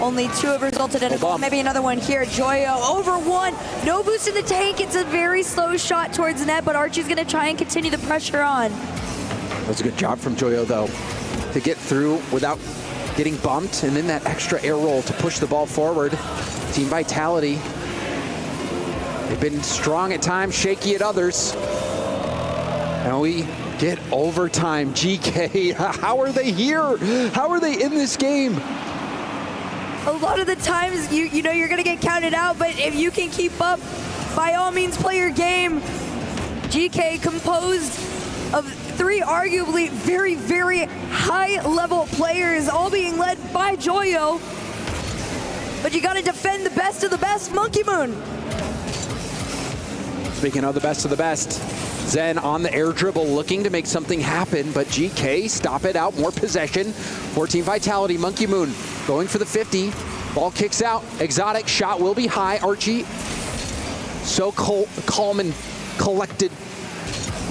Only 2 have resulted in a goal. Maybe another one here. Joyo over 1. No boost in the tank. It's a very slow shot towards net, but Archie's going to try and continue the pressure on. That's a good job from Joyo, though, to get through without getting bumped, and then that extra air roll to push the ball forward. Team Vitality They've been strong at times, shaky at others. And we get overtime. GK, how are they here? How are they in this game? A lot of the times, you know you're going to get counted out, but if you can keep up, by all means, play your game. GK composed of 3 arguably very, very high-level players, all being led by Joyo. But you got to defend the best of the best, Monkey Moon. Speaking of the best of the best, Zen on the air dribble looking to make something happen, but GK stop it out, more possession for Team Vitality. Monkey Moon going for the 50. Ball kicks out. Exotic shot will be high. Archie so calm and collected,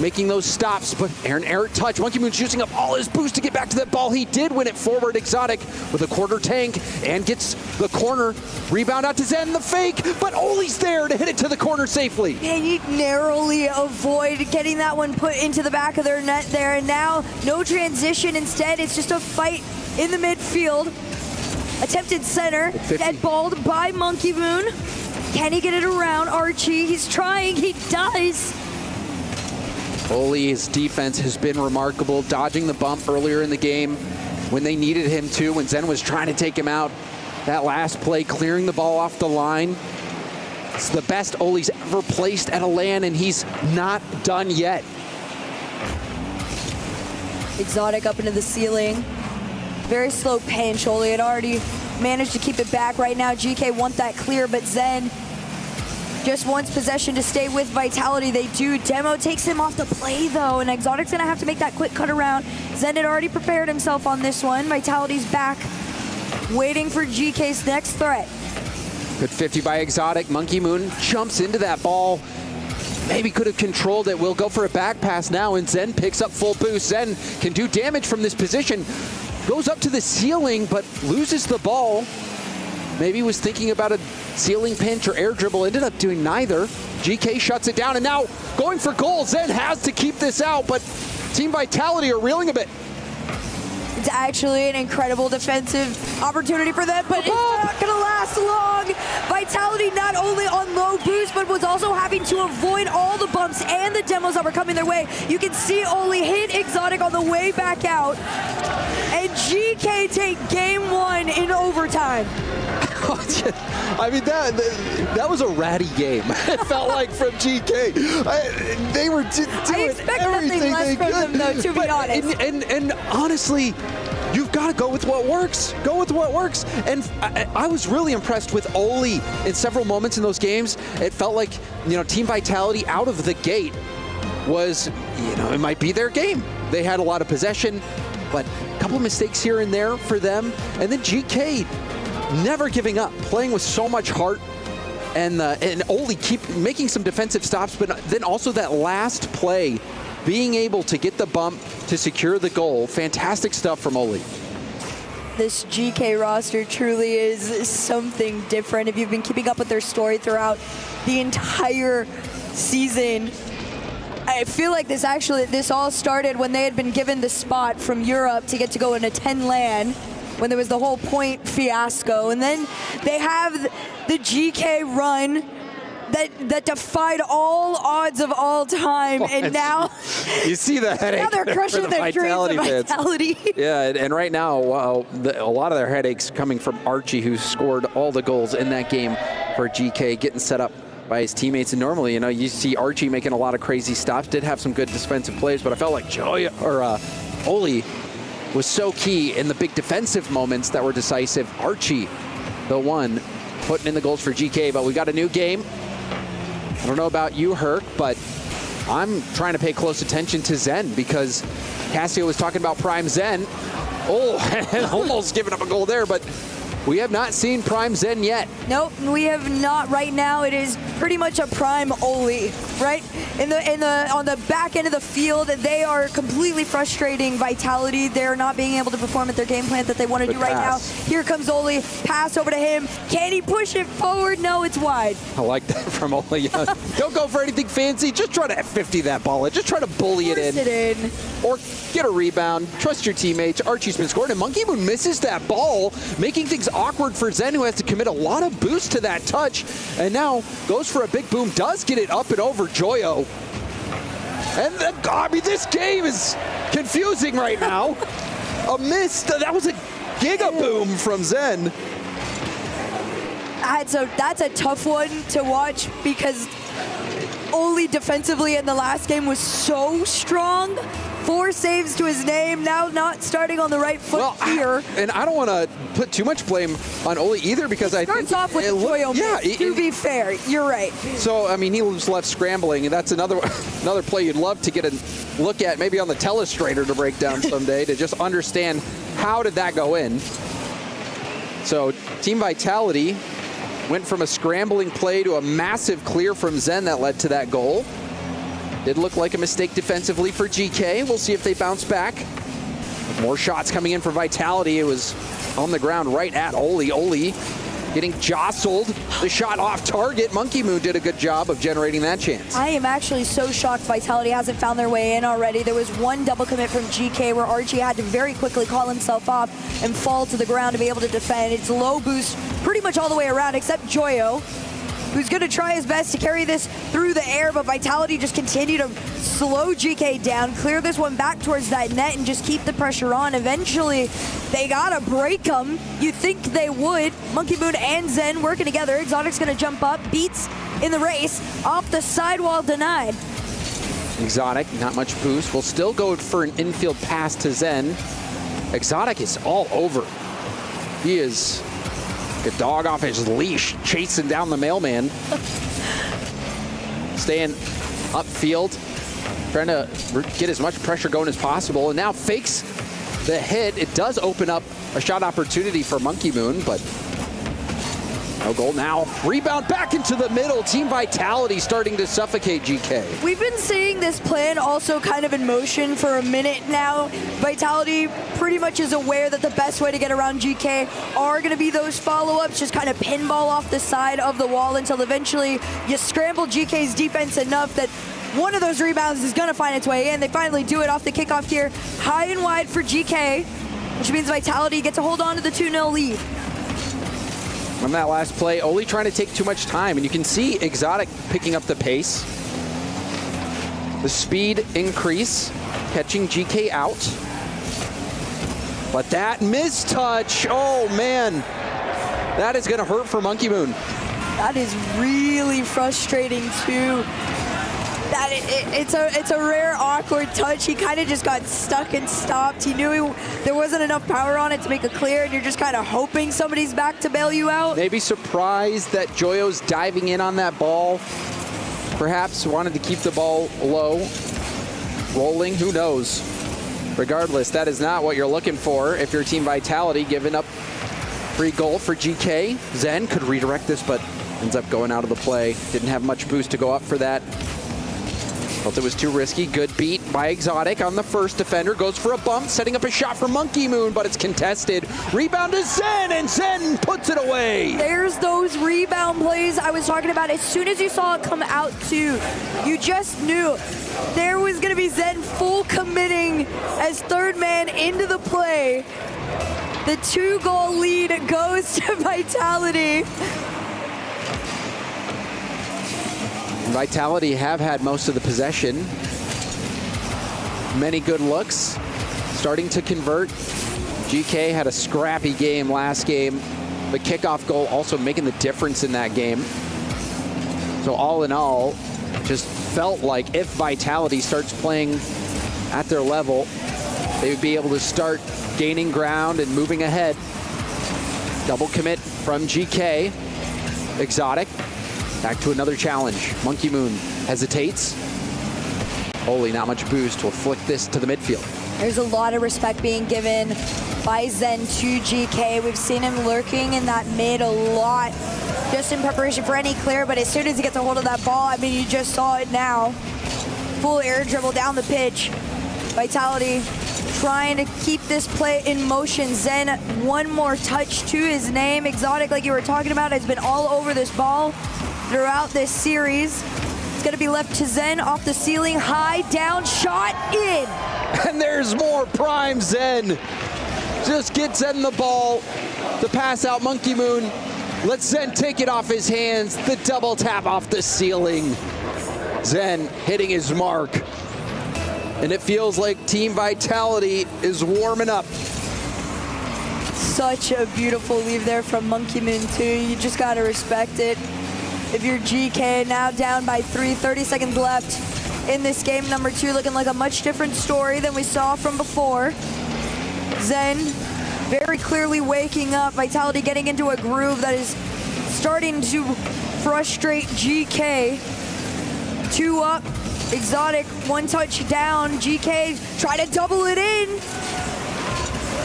making those stops, but an air touch. Monkey Moon's using up all his boost to get back to that ball. He did win it forward. Exotic with a quarter tank and gets the corner. Rebound out to Zen, the fake, but Oli's there to hit it to the corner safely. And you narrowly avoid getting that one put into the back of their net there. And now no transition. Instead, it's just a fight in the midfield. Attempted center, dead balled by Monkey Moon. Can he get it around Archie? He's trying, he does. Oli's defense has been remarkable, dodging the bump earlier in the game when they needed him to, when Zen was trying to take him out. That last play, clearing the ball off the line. It's the best Oli's ever placed at a LAN, and he's not done yet. Exotic up into the ceiling. Very slow pinch. Oli had already managed to keep it back. Right now, GK want that clear, but Zen just wants possession to stay with Vitality. They do. Demo takes him off the play, though, and Exotic's going to have to make that quick cut around. Zen had already prepared himself on this one. Vitality's back, waiting for GK's next threat. Good 50 by Exotic. Monkey Moon jumps into that ball. Maybe could have controlled it. We'll go for a back pass now, and Zen picks up full boost. Zen can do damage from this position. Goes up to the ceiling, but loses the ball. Maybe was thinking about a ceiling pinch or air dribble. Ended up doing neither. GK shuts it down, and now going for goal. Zen has to keep this out, but Team Vitality are reeling a bit. It's actually an incredible defensive opportunity for them, but it's not going to last long. Vitality not only on low boost, but was also having to avoid all the bumps and the demos that were coming their way. You can see Oli hit Exotic on the way back out, and GK take game 1 in overtime. I mean, that was a ratty game. It felt like from GK. They were doing everything they could. From them, though, to be honest. And honestly, you've got to go with what works. Go with what works. And I was really impressed with Oli in several moments in those games. It felt like, Team Vitality out of the gate was, it might be their game. They had a lot of possession, but a couple of mistakes here and there for them. And then GK never giving up, playing with so much heart, and Oli keep making some defensive stops, but then also that last play, being able to get the bump to secure the goal. Fantastic stuff from Oli. This GK roster truly is something different. If you've been keeping up with their story throughout the entire season, I feel like this all started when they had been given the spot from Europe to get to go in a 10 LAN, when there was the whole point fiasco. And then they have the GK run that defied all odds of all time. And now you see the headache. Now they're crushing their dreams of Vitality. Yeah, and right now, a lot of their headaches coming from Archie, who scored all the goals in that game for GK, getting set up by his teammates. And normally, you see Archie making a lot of crazy stops, did have some good defensive plays, but I felt like Oli was so key in the big defensive moments that were decisive. Archie, the one putting in the goals for GK, but we got a new game. I don't know about you, Herc, but I'm trying to pay close attention to Zen, because Cassio was talking about Prime Zen. And almost giving up a goal there, but we have not seen Prime Zen yet. Nope, we have not. Right now, it is pretty much a Prime Oli, right? On the back end of the field, they are completely frustrating Vitality. They're not being able to perform at their game plan that they want to do right now. Here comes Oli, pass over to him. Can he push it forward? No, it's wide. I like that from Oli. Don't go for anything fancy. Just try to F50 that ball in. Just try to bully it in. Or get a rebound. Trust your teammates. Archie's been scoring, and Monkey Moon misses that ball, making things awkward for Zen, who has to commit a lot of boost to that touch, and now goes for a big boom, does get it up and over Joyo. And I mean, this game is confusing right now. A miss, that was a giga boom from Zen. That's a tough one to watch because Oli defensively in the last game was so strong. 4 saves to his name, now not starting on the right foot here. And I don't want to put too much blame on Oli either because I think... Starts off with Joyo miss, to be fair. You're right. So, I mean, he was left scrambling, and that's another play you'd love to get a look at, maybe on the telestrator to break down someday, to just understand how did that go in. So, Team Vitality went from a scrambling play to a massive clear from Zen that led to that goal. Did look like a mistake defensively for GK. We'll see if they bounce back. More shots coming in for Vitality. It was on the ground right at Oli. Oli getting jostled. The shot off target. Monkey Moon did a good job of generating that chance. I am actually so shocked Vitality hasn't found their way in already. There was one double commit from GK where Archie had to very quickly call himself off and fall to the ground to be able to defend. It's low boost pretty much all the way around except Joyo, who's going to try his best to carry this through the air, but Vitality just continue to slow GK down, clear this one back towards that net, and just keep the pressure on. Eventually, they got to break them. You think they would. Monkey Moon and Zen working together. Exotic's going to jump up, beats in the race, off the sidewall, denied. Exotic, not much boost. Will still go for an infield pass to Zen. Exotic is all over. He is like a dog off his leash, chasing down the mailman. Staying upfield, trying to get as much pressure going as possible, and now fakes the hit. It does open up a shot opportunity for Monkey Moon, but no goal now. Rebound back into the middle. Team Vitality starting to suffocate GK. We've been seeing this plan also kind of in motion for a minute now. Vitality pretty much is aware that the best way to get around GK are going to be those follow-ups, just kind of pinball off the side of the wall until eventually you scramble GK's defense enough that one of those rebounds is going to find its way in. They finally do it off the kickoff here. High and wide for GK, which means Vitality gets to hold on to the 2-0 lead. On that last play, Oli trying to take too much time, and you can see Exotic picking up the pace. The speed increase, catching GK out. But that mistouch, oh man, that is gonna hurt for Monkey Moon. That is really frustrating too. That it's a rare awkward touch. He kind of just got stuck and stopped. He knew there wasn't enough power on it to make a clear, and you're just kind of hoping somebody's back to bail you out. Maybe surprised that Joyo's diving in on that ball. Perhaps wanted to keep the ball low, rolling, who knows. Regardless, that is not what you're looking for if you're Team Vitality, giving up free goal for GK. Zen could redirect this, but ends up going out of the play. Didn't have much boost to go up for that. Felt it was too risky. Good beat by Exotic on the first defender. Goes for a bump, setting up a shot for Monkey Moon, but it's contested. Rebound to Zen, and Zen puts it away. There's those rebound plays I was talking about. As soon as you saw it come out too, you just knew there was going to be Zen full committing as third man into the play. The 2-goal lead goes to Vitality. Vitality have had most of the possession. Many good looks. Starting to convert. GK had a scrappy game last game. The kickoff goal also making the difference in that game. So all in all, just felt like if Vitality starts playing at their level, they would be able to start gaining ground and moving ahead. Double commit from GK. Exotic. Back to another challenge. Monkey Moon hesitates. Oli, not much boost. Will flick this to the midfield. There's a lot of respect being given by Zen to GK. We've seen him lurking in that mid a lot, just in preparation for any clear, but as soon as he gets a hold of that ball, I mean, you just saw it now. Full air dribble down the pitch. Vitality trying to keep this play in motion. Zen, one more touch to his name. Exotic, like you were talking about, has been all over this ball throughout this series. It's going to be left to Zen off the ceiling, high, down, shot, in. And there's more prime Zen. Just get Zen the ball. The pass out, Monkey Moon. Let Zen take it off his hands. The double tap off the ceiling. Zen hitting his mark. And it feels like Team Vitality is warming up. Such a beautiful leave there from Monkey Moon too. You just gotta respect it. If you're GK, now down by 3, 30 seconds left in this game number 2, looking like a much different story than we saw from before. Zen very clearly waking up. Vitality getting into a groove that is starting to frustrate GK. 2 up, Exotic 1 touch down. GK try to double it in.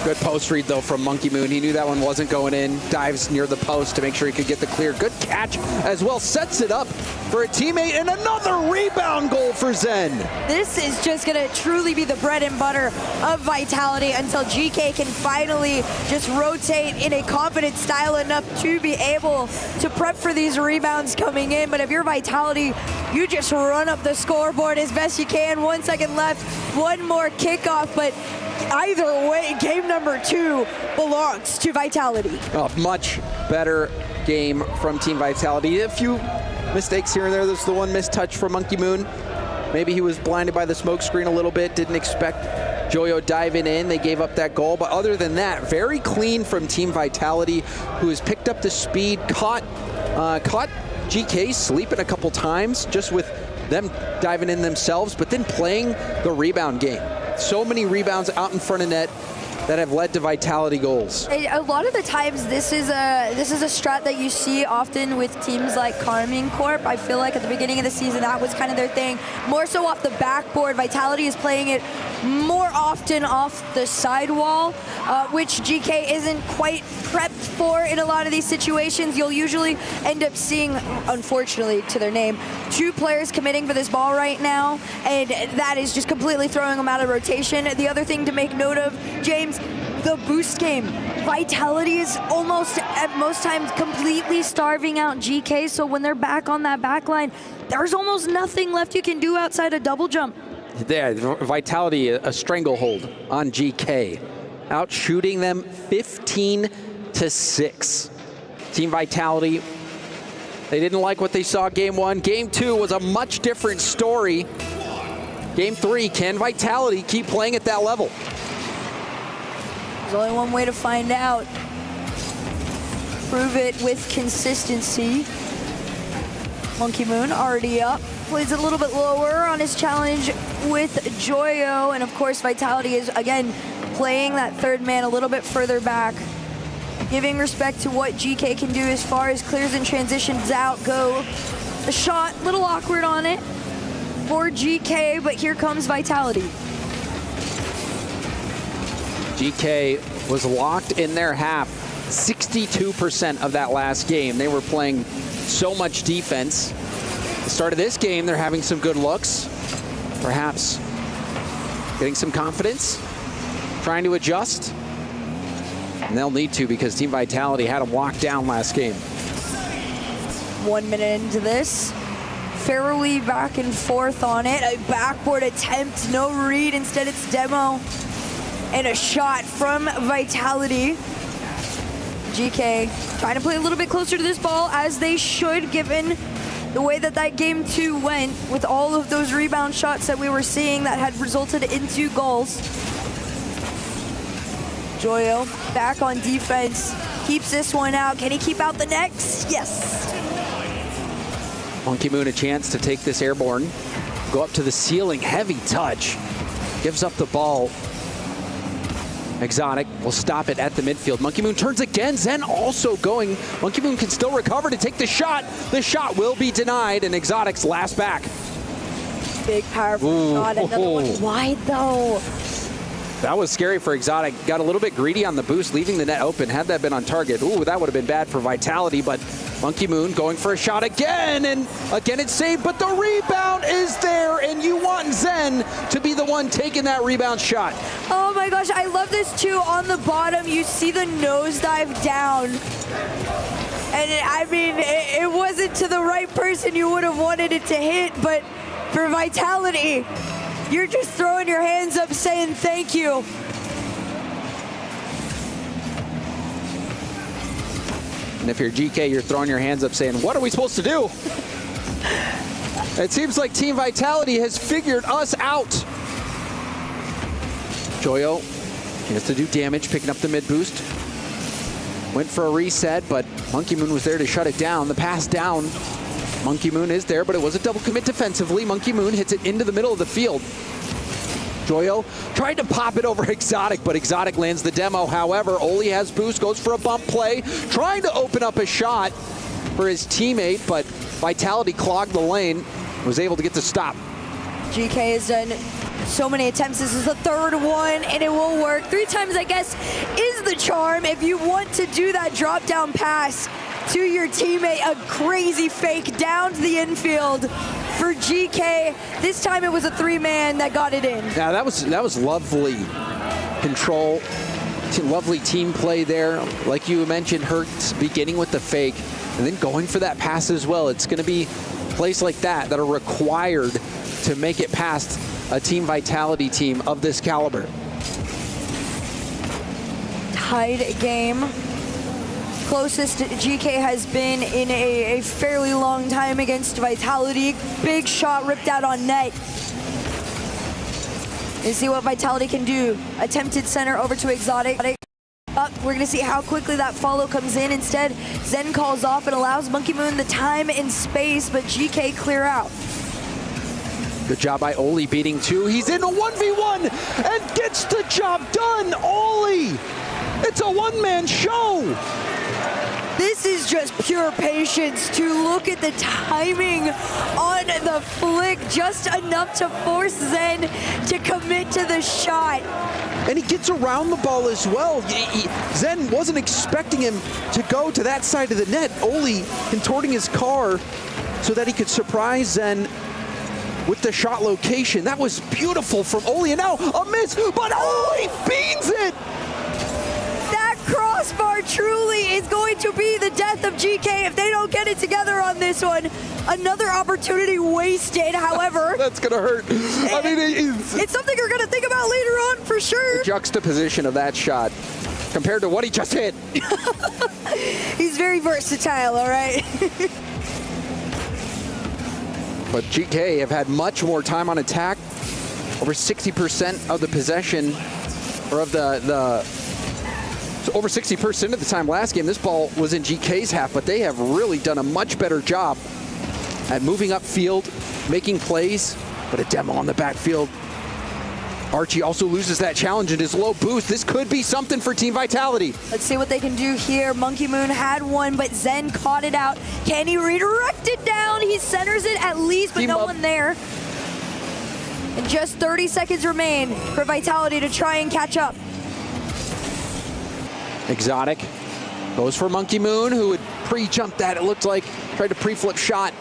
Good post read, though, from Monkey Moon. He knew that one wasn't going in. Dives near the post to make sure he could get the clear. Good catch as well. Sets it up for a teammate, and another rebound goal for Zen. This is just going to truly be the bread and butter of Vitality until GK can finally just rotate in a confident style enough to be able to prep for these rebounds coming in. But if you're Vitality, you just run up the scoreboard as best you can. 1 second left, one more kickoff, but either way, game number 2 belongs to Vitality. A much better game from Team Vitality. A few mistakes here and there. There's the one missed touch from Monkey Moon. Maybe he was blinded by the smoke screen a little bit. Didn't expect Joyo diving in. They gave up that goal. But other than that, very clean from Team Vitality, who has picked up the speed, caught GK sleeping a couple times just with them diving in themselves, but then playing the rebound game. So many rebounds out in front of net that have led to Vitality goals. A lot of the times, this is a strat that you see often with teams like Carmine Corp. I feel like at the beginning of the season, that was kind of their thing. More so off the backboard. Vitality is playing it more often off the sidewall, which GK isn't quite prepped for in a lot of these situations. You'll usually end up seeing, unfortunately to their name, 2 players committing for this ball right now, and that is just completely throwing them out of rotation. The other thing to make note of, James, the boost game. Vitality is almost, at most times, completely starving out GK, so when they're back on that back line, there's almost nothing left you can do outside a double jump. Yeah, Vitality, a stranglehold on GK. Out shooting them 15-6. Team Vitality, they didn't like what they saw game 1. Game 2 was a much different story. Game 3, can Vitality keep playing at that level? There's only one way to find out. Prove it with consistency. Monkey Moon already up. Plays it a little bit lower on his challenge with Joyo. And of course, Vitality is, again, playing that third man a little bit further back. Giving respect to what GK can do as far as clears and transitions out go. The shot, a little awkward on it for GK, but here comes Vitality. GK was locked in their half 62% of that last game. They were playing so much defense. The start of this game, they're having some good looks. Perhaps getting some confidence, trying to adjust. And they'll need to because Team Vitality had them locked down last game. 1 minute into this. Fairly back and forth on it. A backboard attempt, no read. Instead, it's Demo. And a shot from Vitality. GK trying to play a little bit closer to this ball, as they should, given the way that game 2 went, with all of those rebound shots that we were seeing that had resulted into goals. Joyo back on defense, keeps this one out. Can he keep out the next? Yes. Monkey Moon a chance to take this airborne, go up to the ceiling, heavy touch, gives up the ball. Exotic will stop it at the midfield. Monkey Moon turns again. Zen also going. Monkey Moon can still recover to take the shot. The shot will be denied, and Exotic's last back. Big, powerful shot. Another one wide, though. That was scary for Exotic. Got a little bit greedy on the boost, leaving the net open. Had that been on target, ooh, that would have been bad for Vitality, but Monkey Moon going for a shot again, and again it's saved, but the rebound is there, and you want Zen to be the one taking that rebound shot. Oh my gosh, I love this too. On the bottom, you see the nosedive down. And I mean, it wasn't to the right person you would have wanted it to hit, but for Vitality, you're just throwing your hands up saying thank you. And if you're GK, you're throwing your hands up saying, what are we supposed to do? It seems like Team Vitality has figured us out. Joyo has to do damage, picking up the mid boost. Went for a reset, but Monkey Moon was there to shut it down. The pass down. Monkey Moon is there, but it was a double commit defensively. Monkey Moon hits it into the middle of the field. Joyo tried to pop it over Exotic, but Exotic lands the demo. However, Oli has boost, goes for a bump play, trying to open up a shot for his teammate, but Vitality clogged the lane, was able to get the stop. GK has done so many attempts. This is the third one, and it will work. 3 times, I guess, is the charm. If you want to do that drop-down pass to your teammate, a crazy fake down to the infield for GK. This time it was a 3-man that got it in. Yeah, that was lovely control. Lovely team play there. Like you mentioned, Hurts beginning with the fake and then going for that pass as well. It's going to be plays like that that are required to make it past a Team Vitality team of this caliber. Tied game. Closest GK has been in a fairly long time against Vitality. Big shot ripped out on net. Let's see what Vitality can do. Attempted center over to Exotic. Up, we're gonna see how quickly that follow comes in. Instead, Zen calls off and allows Monkey Moon the time and space, but GK clear out. Good job by Oli beating 2. He's in a 1v1 and gets the job done. Oli, it's a one-man show. This is just pure patience to look at the timing on the flick, just enough to force Zen to commit to the shot. And he gets around the ball as well. Zen wasn't expecting him to go to that side of the net. Oli contorting his car so that he could surprise Zen with the shot location. That was beautiful from Oli, and now a miss, but Oli beans it! That crossbar truly is going to be the death of GK if they don't get it together on this one. Another opportunity wasted, however. That's gonna hurt. I mean, it's something you're gonna think about later on for sure. The juxtaposition of that shot compared to what he just hit. He's very versatile, all right? But GK have had much more time on attack. Over 60% of the possession, or of so over 60% of the time last game, this ball was in GK's half, but they have really done a much better job at moving upfield, making plays, but a demo on the backfield. Archie also loses that challenge in his low boost. This could be something for Team Vitality. Let's see what they can do here. Monkey Moon had one, but Zen caught it out. Can he redirect it down? He centers it at least, but no one there. And just 30 seconds remain for Vitality to try and catch up. Exotic goes for Monkey Moon, who had pre-jumped that, it looked like. Tried to pre-flip shot.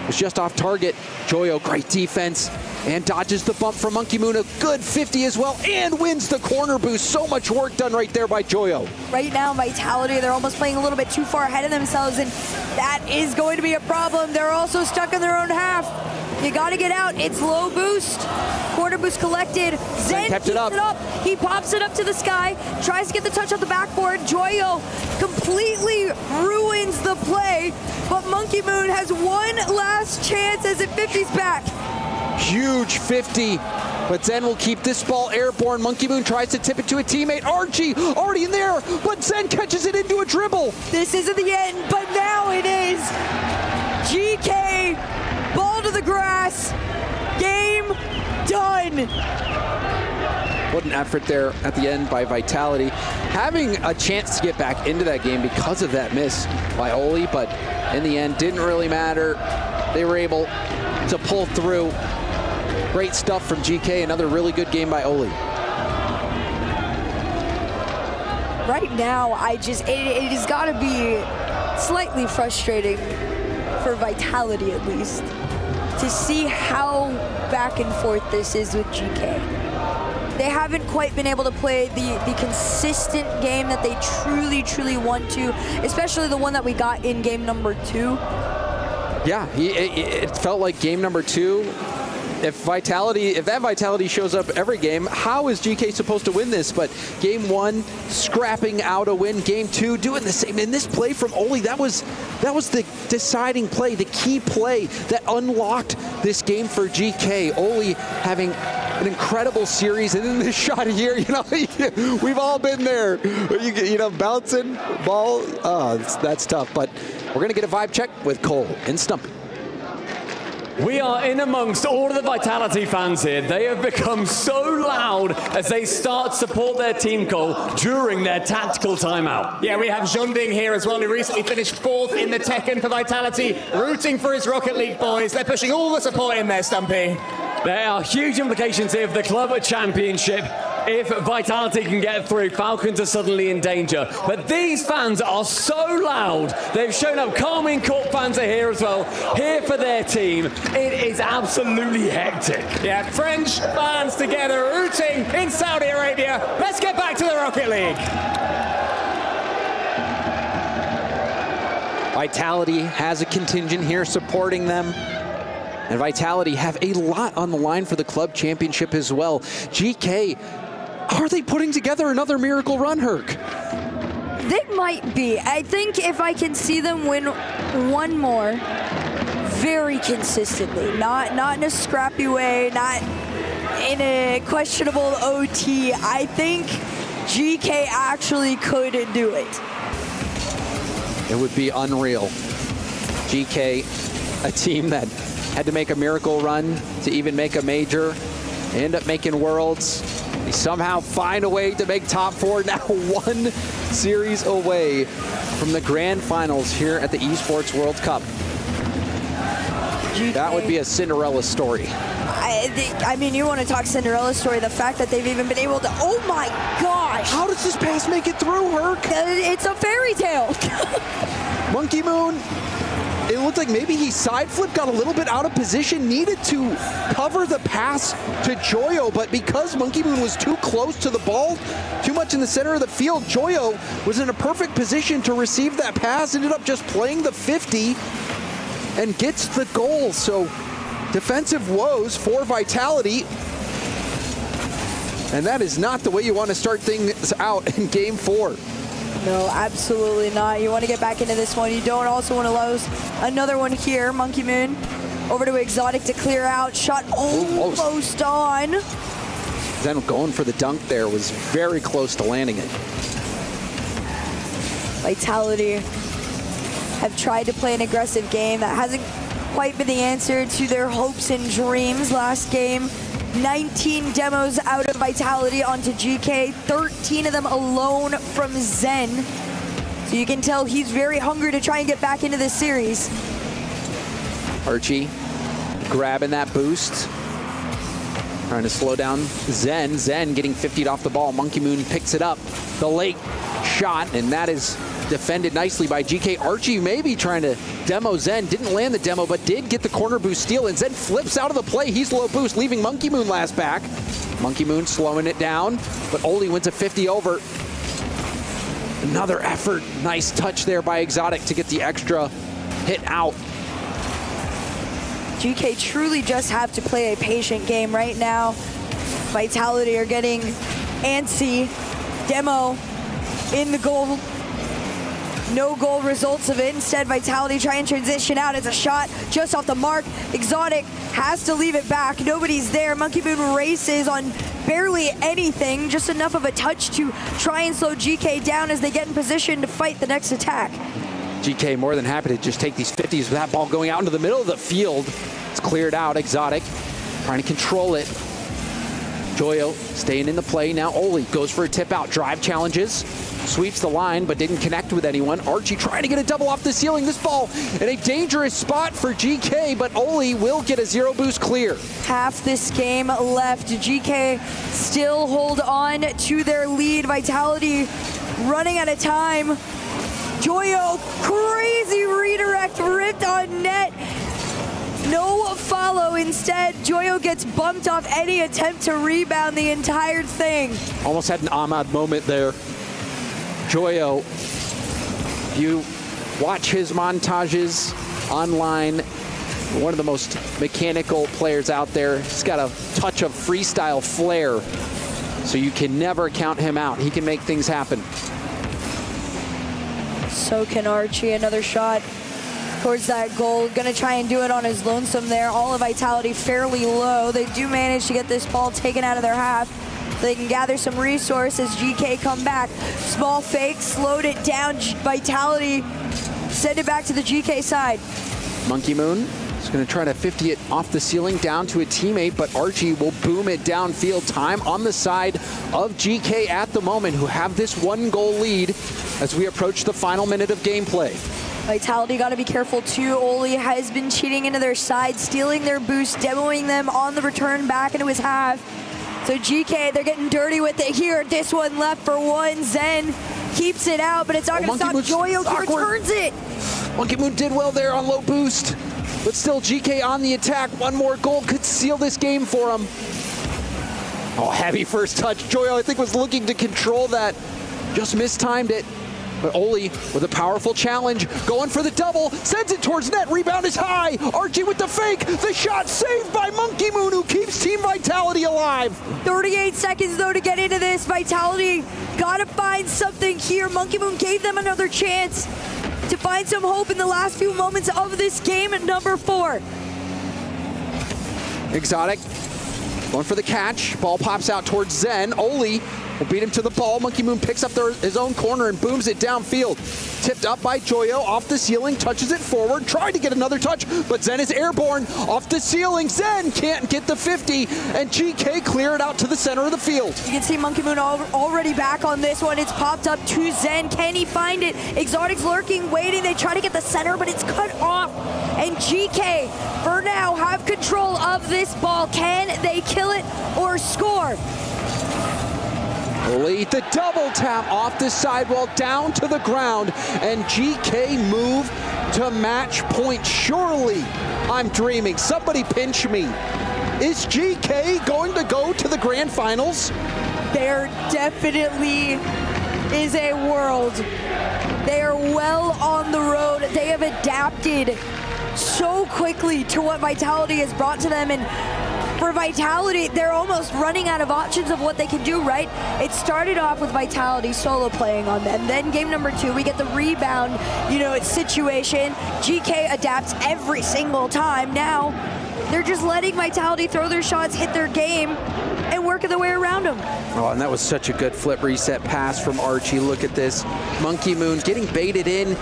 Was just off target. Joyo, great defense. And dodges the bump from Monkey Moon. A good 50 as well. And wins the corner boost. So much work done right there by Joyo. Right now, Vitality, they're almost playing a little bit too far ahead of themselves, and that is going to be a problem. They're also stuck in their own half. You got to get out. It's low boost. Corner boost collected. Zen keeps it up. He pops it up to the sky. Tries to get the touch on the backboard. Joyo completely ruins the play. But Monkey Moon has one last chance as it 50s back. Huge 50. But Zen will keep this ball airborne. Monkey Moon tries to tip it to a teammate. Archie already in there. But Zen catches it into a dribble. This isn't the end, but now it is. GK. Ball to the grass. Game done. What an effort there at the end by Vitality. Having a chance to get back into that game because of that miss by Oli, but in the end, didn't really matter. They were able to pull through. Great stuff from GK. Another really good game by Oli. Right now, it has got to be slightly frustrating for Vitality, at least, to see how back and forth this is with GK. They haven't quite been able to play the consistent game that they truly want to, especially the one that we got in game number 2. Yeah, it felt like game number 2, if that Vitality shows up every game, how is GK supposed to win this? But game 1, scrapping out a win. Game 2, doing the same. And this play from Oli, that was the deciding play, the key play that unlocked this game for GK. Oli having an incredible series, and then this shot here, we've all been there. Bouncing ball, that's tough. But we're gonna get a vibe check with Cole and Stumpy. We are in amongst all of the Vitality fans here. They have become so loud as they start to support their team goal during their tactical timeout. Yeah, we have Junding here as well, who recently finished 4th in the Tekken for Vitality, rooting for his Rocket League boys. They're pushing all the support in there, Stumpy. There are huge implications here for the Club Championship. If Vitality can get through, Falcons are suddenly in danger. But these fans are so loud. They've shown up. Carmine Corp fans are here as well, here for their team. It is absolutely hectic. Yeah, French fans together rooting in Saudi Arabia. Let's get back to the Rocket League. Vitality has a contingent here supporting them. And Vitality have a lot on the line for the club championship as well. GK, are they putting together another miracle run, Herc? They might be. I think if I can see them win one more very consistently, not in a scrappy way, not in a questionable OT, I think GK actually could do it. It would be unreal. GK, a team that had to make a miracle run to even make a major, end up making Worlds. They somehow find a way to make top 4, now 1 series away from the grand finals here at the Esports World Cup. That would be a Cinderella story. I mean, you want to talk Cinderella story, the fact that they've even been able to, oh my gosh! How does this pass make it through, Herc? It's a fairy tale. Monkey Moon, it looked like maybe he side flipped, got a little bit out of position, needed to cover the pass to Joyo, but because Monkey Moon was too close to the ball, too much in the center of the field, Joyo was in a perfect position to receive that pass, ended up just playing the 50 and gets the goal. So defensive woes for Vitality. And that is not the way you want to start things out in game 4. No, absolutely not. You want to get back into this one. You don't also want to lose another one here. Monkey Moon over to Exotic to clear out. Shot almost on. Then going for the dunk there, was very close to landing it. Vitality have tried to play an aggressive game. That hasn't quite been the answer to their hopes and dreams. Last game, 19 demos out of Vitality onto GK, 13 of them alone from Zen. So you can tell he's very hungry to try and get back into this series. Archie grabbing that boost, trying to slow down Zen. Zen getting 50'd off the ball. Monkey Moon picks it up. The late shot, and that is defended nicely by GK. Archie maybe trying to demo Zen. Didn't land the demo, but did get the corner boost steal, and Zen flips out of the play. He's low boost, leaving Monkey Moon last back. Monkey Moon slowing it down, but Oli wins a 50 over. Another effort. Nice touch there by Exotic to get the extra hit out. GK truly just have to play a patient game right now. Vitality are getting antsy. Demo in the goal. No goal results of it. Instead, Vitality try and transition out as a shot just off the mark. Exotic has to leave it back. Nobody's there. Monkey Moon races on barely anything, just enough of a touch to try and slow GK down as they get in position to fight the next attack. GK more than happy to just take these 50s with that ball going out into the middle of the field. It's cleared out. Exotic trying to control it. Joyo staying in the play. Now Oli goes for a tip out. Drive challenges. Sweeps the line, but didn't connect with anyone. Archie trying to get a double off the ceiling. This ball in a dangerous spot for GK, but Oli will get a 0 boost clear. Half this game left. GK still hold on to their lead. Vitality running out of time. Joyo, crazy redirect, ripped on net. No follow. Instead, Joyo gets bumped off any attempt to rebound the entire thing. Almost had an Ahmad moment there. Joyo, you watch his montages online, one of the most mechanical players out there. He's got a touch of freestyle flair, so you can never count him out. He can make things happen. So can Archie. Another shot towards that goal. Gonna try and do it on his lonesome there. All of Vitality fairly low. They do manage to get this ball taken out of their half. So they can gather some resources. GK come back. Small fake, slowed it down. Vitality send it back to the GK side. Monkey Moon is going to try to 50 it off the ceiling down to a teammate, but Archie will boom it downfield. Time on the side of GK at the moment, who have this 1-goal lead as we approach the final minute of gameplay. Vitality got to be careful too. Oli has been cheating into their side, stealing their boost, demoing them on the return back into his half. So GK, they're getting dirty with it here. This one left for one. Zen keeps it out, but it's not going to stop. Joyo returns it. Monkey Moon did well there on low boost, but still GK on the attack. One more goal could seal this game for him. Oh, heavy first touch. Joyo, I think, was looking to control that. Just mistimed it. But Oli with a powerful challenge, going for the double, sends it towards net, rebound is high. Archie with the fake, the shot saved by Monkey Moon, who keeps Team Vitality alive. 38 seconds though to get into this. Vitality gotta find something here. Monkey Moon gave them another chance to find some hope in the last few moments of this game at number 4. Exotic going for the catch, ball pops out towards Zen. Oli will beat him to the ball. Monkey Moon picks up his own corner and booms it downfield. Tipped up by Joyo, off the ceiling, touches it forward, tried to get another touch, but Zen is airborne, off the ceiling. Zen can't get the 50, and GK clear it out to the center of the field. You can see Monkey Moon already back on this one. It's popped up to Zen. Can he find it? Exotic's lurking, waiting. They try to get the center, but it's cut off. And GK, for now, have control of this ball. Can they kill it or score? Lead the double tap off the sidewall down to the ground, and GK move to match point. Surely I'm dreaming. Somebody pinch me. Is GK going to go to the grand finals? There definitely is a world. They are well on the road. They have adapted so quickly to what Vitality has brought to them, and for Vitality, they're almost running out of options of what they can do, right? It started off with Vitality solo playing on them. Then game number 2, we get the rebound, situation. GK adapts every single time. Now, they're just letting Vitality throw their shots, hit their game, and work their way around them. Oh, and that was such a good flip reset pass from Archie. Look at this. Monkey Moon getting baited in,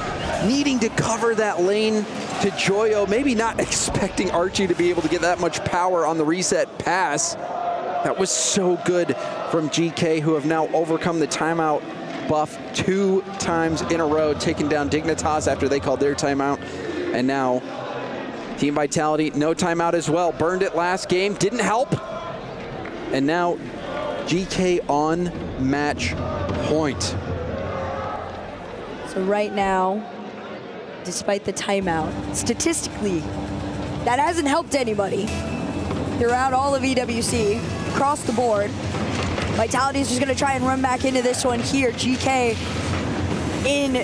needing to cover that lane to Joyo, maybe not expecting Archie to be able to get that much power on the reset pass. That was so good from GK, who have now overcome the timeout buff 2 times in a row, taking down Dignitas after they called their timeout. And now Team Vitality, no timeout as well. Burned it last game, didn't help. And now GK on match point. So right now, despite the timeout, statistically, that hasn't helped anybody throughout all of EWC, across the board. Vitality is just going to try and run back into this one here. GK in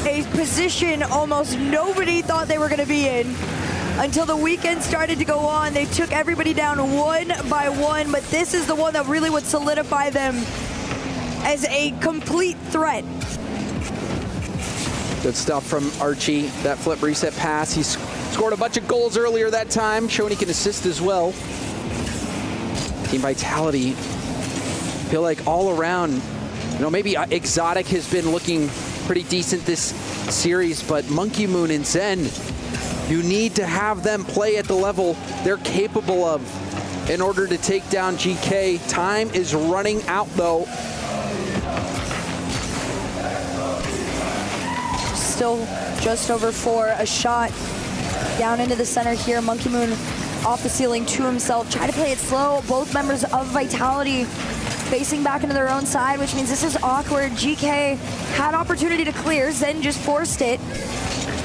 a position almost nobody thought they were going to be in until the weekend started to go on. They took everybody down one by one, but this is the one that really would solidify them as a complete threat. Good stuff from Archie. That flip reset pass. He scored a bunch of goals earlier that time, showing he can assist as well. Team Vitality feel like all around, maybe Exotic has been looking pretty decent this series, but Monkey Moon and Zen, you need to have them play at the level they're capable of in order to take down GK. Time is running out though. Still just over 4, a shot down into the center here. Monkey Moon off the ceiling to himself, try to play it slow. Both members of Vitality facing back into their own side, which means this is awkward. GK had opportunity to clear, Zen just forced it.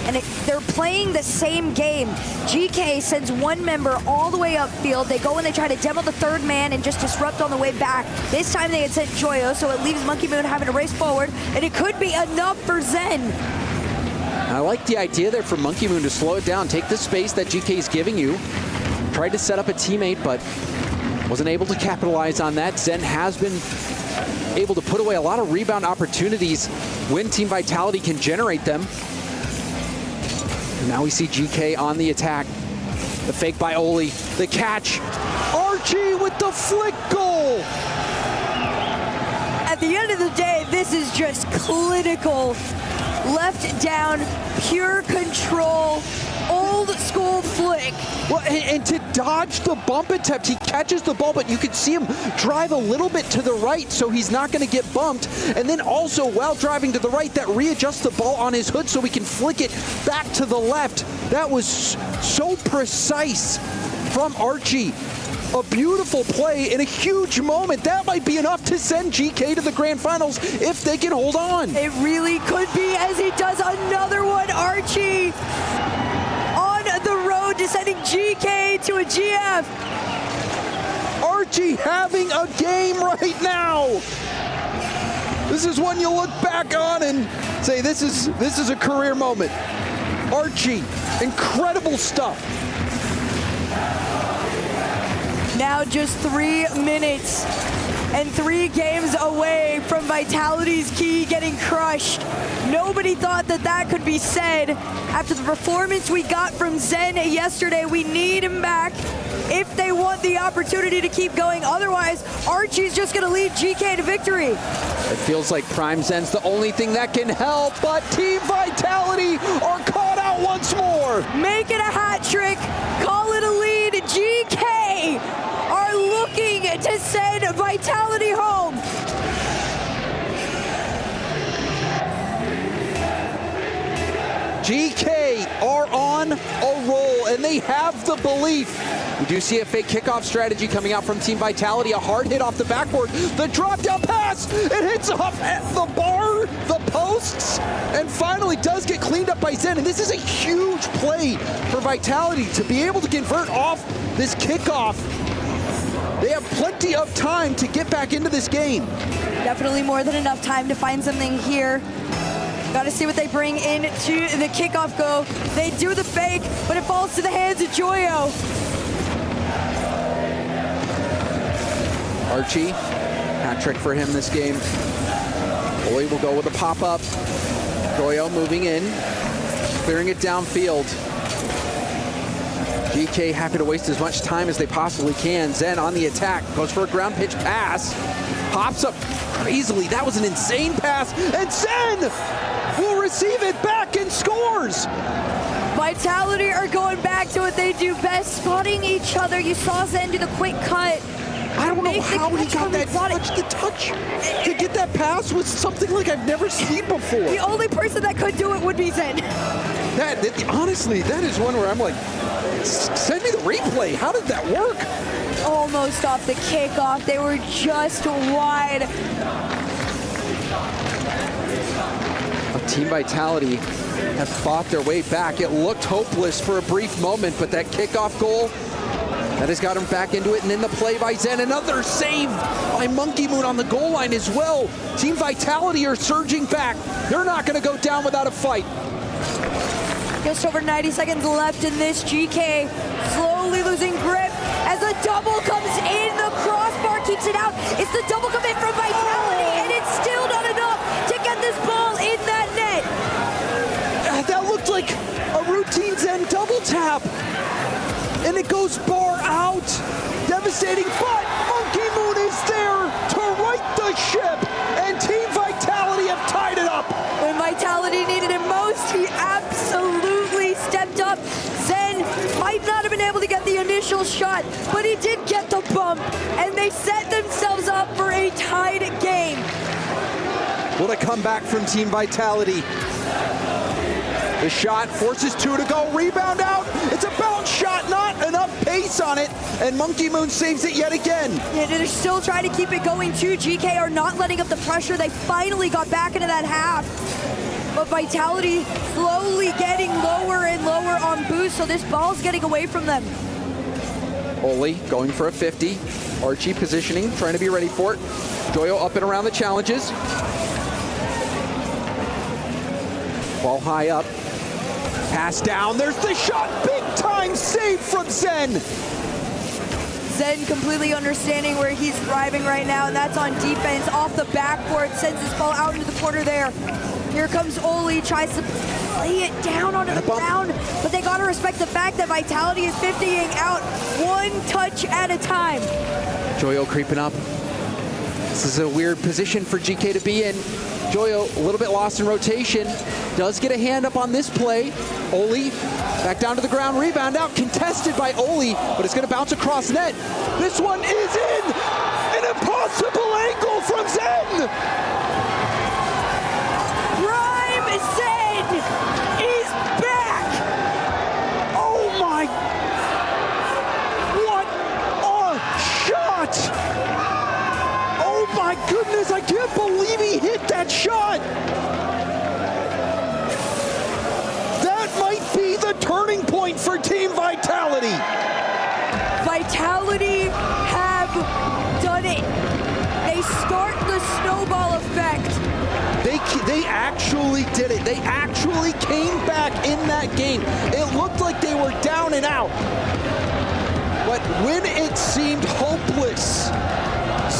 And they're playing the same game. GK sends one member all the way upfield. They go and they try to demo the third man and just disrupt on the way back. This time they had sent Joyo, so it leaves Monkey Moon having to race forward, and it could be enough for Zen. I like the idea there for Monkey Moon to slow it down, take the space that GK is giving you. Tried to set up a teammate, but wasn't able to capitalize on that. Zen has been able to put away a lot of rebound opportunities when Team Vitality can generate them. And now we see GK on the attack. The fake by Oli, the catch. Archie with the flick goal. At the end of the day, this is just clinical, left down, pure control, old school flick. Well, and to dodge the bump attempt, he catches the ball, but you can see him drive a little bit to the right, so he's not going to get bumped. And then also, while driving to the right, that readjusts the ball on his hood so we can flick it back to the left. That was so precise from Archie. A beautiful play in a huge moment. That might be enough to send GK to the grand finals if they can hold on. It really could be, as he does another one. Archie on the road to sending GK to a GF. Archie having a game right now. This is one you look back on and say, this is a career moment. Archie, incredible stuff. Now just 3 minutes and 3 games away from Vitality's key getting crushed. Nobody thought that that could be said. After the performance we got from Zen yesterday, we need him back if they want the opportunity to keep going. Otherwise, Archie's just going to lead GK to victory. It feels like Prime Zen's the only thing that can help, but Team Vitality are caught out once more. Make it a hat trick. Call it a lead. GK are looking to send Vitality home. GK are on a roll, and they have the belief. We do see a fake kickoff strategy coming out from Team Vitality. A hard hit off the backboard. The drop down pass. It hits off at the bar, the posts, and finally does get cleaned up by Zen. And this is a huge play for Vitality to be able to convert off this kickoff. They have plenty of time to get back into this game. Definitely more than enough time to find something here. Got to see what they bring into the kickoff go. They do the fake, but it falls to the hands of Joyo. Archie, hat trick for him this game. Oli will go with a pop-up. Joyo moving in, clearing it downfield. GK happy to waste as much time as they possibly can. Zen on the attack, goes for a ground pitch pass. Pops up crazily. That was an insane pass. And Zen will receive it back and scores. Vitality are going back to what they do best, spotting each other. You saw Zen do the quick cut. I don't know how he got that touch. The touch to get that pass was something like I've never seen before. The only person that could do it would be Zen. Honestly, that is one where I'm like, send me the replay. How did that work? Almost off the kickoff. They were just wide. Team Vitality have fought their way back. It looked hopeless for a brief moment, but that kickoff goal, that has got him back into it. And then the play by Zen. Another save by Monkey Moon on the goal line as well. Team Vitality are surging back. They're not going to go down without a fight. Just over 90 seconds left in this. GK slowly losing grip as a double comes in. The crossbar keeps it out. It's the double come in from Vitality, and it's still not enough to get this ball in that net. That looked like a routine Zen double tap. And it goes bar out. Devastating, but Monkey Moon is there to right the ship. And Team Vitality have tied it up. When Vitality needed it most, he absolutely stepped up. Zen might not have been able to get the initial shot, but he did get the bump, and they set themselves up for a tied game. What a comeback from Team Vitality. The shot forces 2 to go, rebound out. It's a bounce shot, not enough pace on it, and Monkey Moon saves it yet again. Yeah, they're still trying to keep it going too. GK are not letting up the pressure. They finally got back into that half. But Vitality slowly getting lower and lower on boost, so this ball's getting away from them. Oli going for a 50. Archie positioning, trying to be ready for it. Joyo up and around the challenges. Ball high up. Pass down, there's the shot, big time save from Zen. Zen completely understanding where he's thriving right now, and that's on defense. Off the backboard, sends his ball out into the corner there. Here comes Oli, tries to play it down onto the ground, but they gotta respect the fact that Vitality is 50ing out one touch at a time. Joyo creeping up. This is a weird position for GK to be in. Joyo a little bit lost in rotation. Does get a hand up on this play. Oli back down to the ground, rebound out, contested by Oli, but it's gonna bounce across net. This one is in! An impossible angle from Zen! Prime Zen is back! Oh my! What a shot! Oh my goodness, I can't believe he hit that shot! That might be the turning point for Team Vitality. Vitality have done it. They start the snowball effect. They actually did it. They actually came back in that game. It looked like they were down and out. But when it seemed hopeless,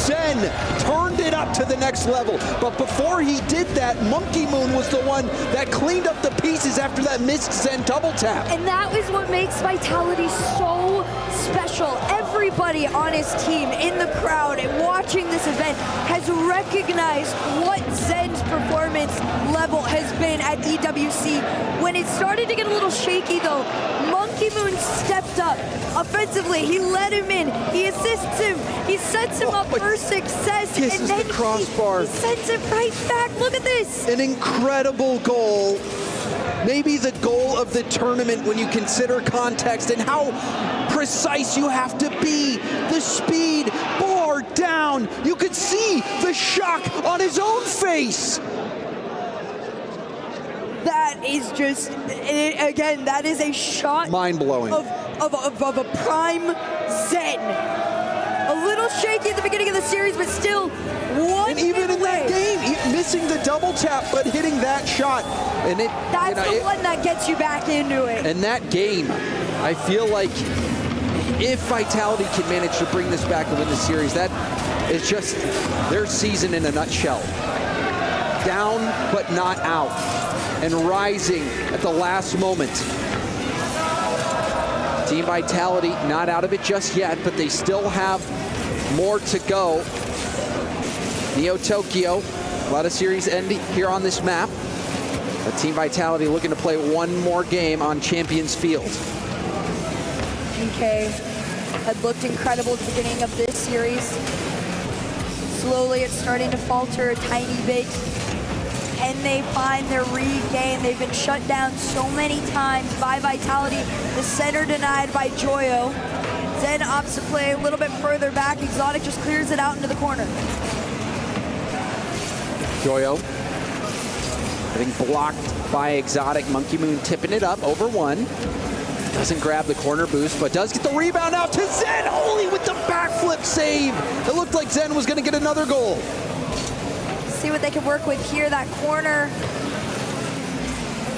Zen turned it up to the next level. But before he did that, Monkey Moon was the one that cleaned up the pieces after that missed Zen double tap. And that is what makes Vitality so special. Everybody on his team in the crowd and watching this event has recognized what Zen's performance level has been at EWC. When it started to get a little shaky though, Monkey Moon stepped up offensively. He let him in, he assists him, he sets him up for success, and then the crossbar. He sends it right back. Look at this. An incredible goal. Maybe the goal of the tournament when you consider context and how precise you have to be. The speed, bar down. You could see the shock on his own face. That is just, again, that is a shot. Mind-blowing. Of a prime Zen. A little shaky at the beginning of the series, but still one. And even in that game, missing the double tap, but hitting that shot. And that's the one that gets you back into it. And that game, I feel like if Vitality can manage to bring this back and win the series, that is just their season in a nutshell. Down, but not out. And rising at the last moment. Team Vitality not out of it just yet, but they still have more to go. Neo Tokyo, a lot of series end here on this map. But Team Vitality looking to play one more game on Champions Field. GK had looked incredible at the beginning of this series. Slowly it's starting to falter a tiny bit. Can they find their regain? They've been shut down so many times by Vitality. The center denied by Joyo. Zen opts to play a little bit further back. Exotic just clears it out into the corner. Joyo getting blocked by Exotic. Monkey Moon tipping it up over one. Doesn't grab the corner boost, but does get the rebound out to Zen. Holy with the backflip save. It looked like Zen was going to get another goal. See what they can work with here. That corner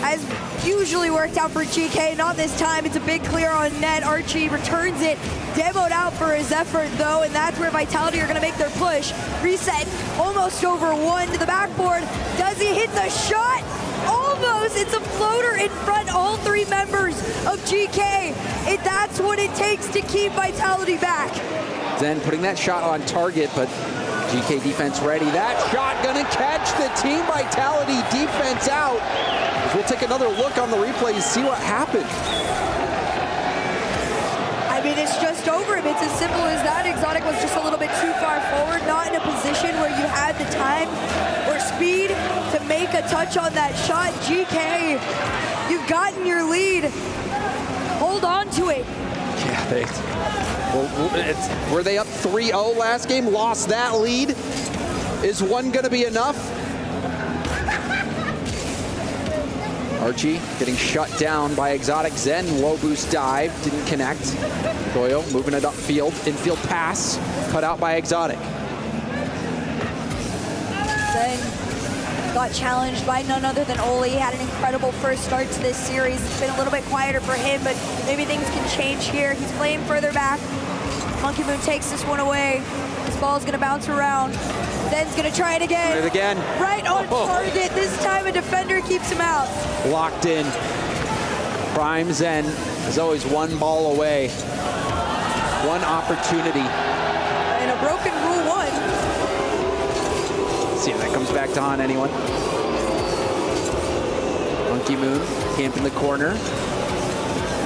has usually worked out for GK. Not this time. It's a big clear on net. Archie returns it. Demoed out for his effort, though, and that's where Vitality are going to make their push. Reset almost over one to the backboard. Does he hit the shot? Almost. It's a floater in front. All three members of GK. That's what it takes to keep Vitality back. Zen putting that shot on target, but GK defense ready. That shot gonna catch the Team Vitality defense out. We'll take another look on the replay and see what happened. I mean, it's just over him. It's as simple as that. Exotic was just a little bit too far forward, not in a position where you had the time or speed to make a touch on that shot. GK, you've gotten your lead. Hold on to it. Yeah, were they up 3-0 last game? Lost that lead. Is one gonna be enough? Archie getting shut down by Exotic. Zen, low boost dive, didn't connect. Joyo moving it upfield, infield pass, cut out by Exotic. Zen got challenged by none other than Oli. Had an incredible first start to this series. It's been a little bit quieter for him, but maybe things can change here. He's playing further back. Monkey Moon takes this one away. This ball's gonna bounce around. Zen's gonna try it again. Try it again. Right on target. This time a defender keeps him out. Locked in. Prime Zen is always one ball away. One opportunity. And a broken rule 1. See if that comes back to haunt anyone. Monkey Moon, camp in the corner.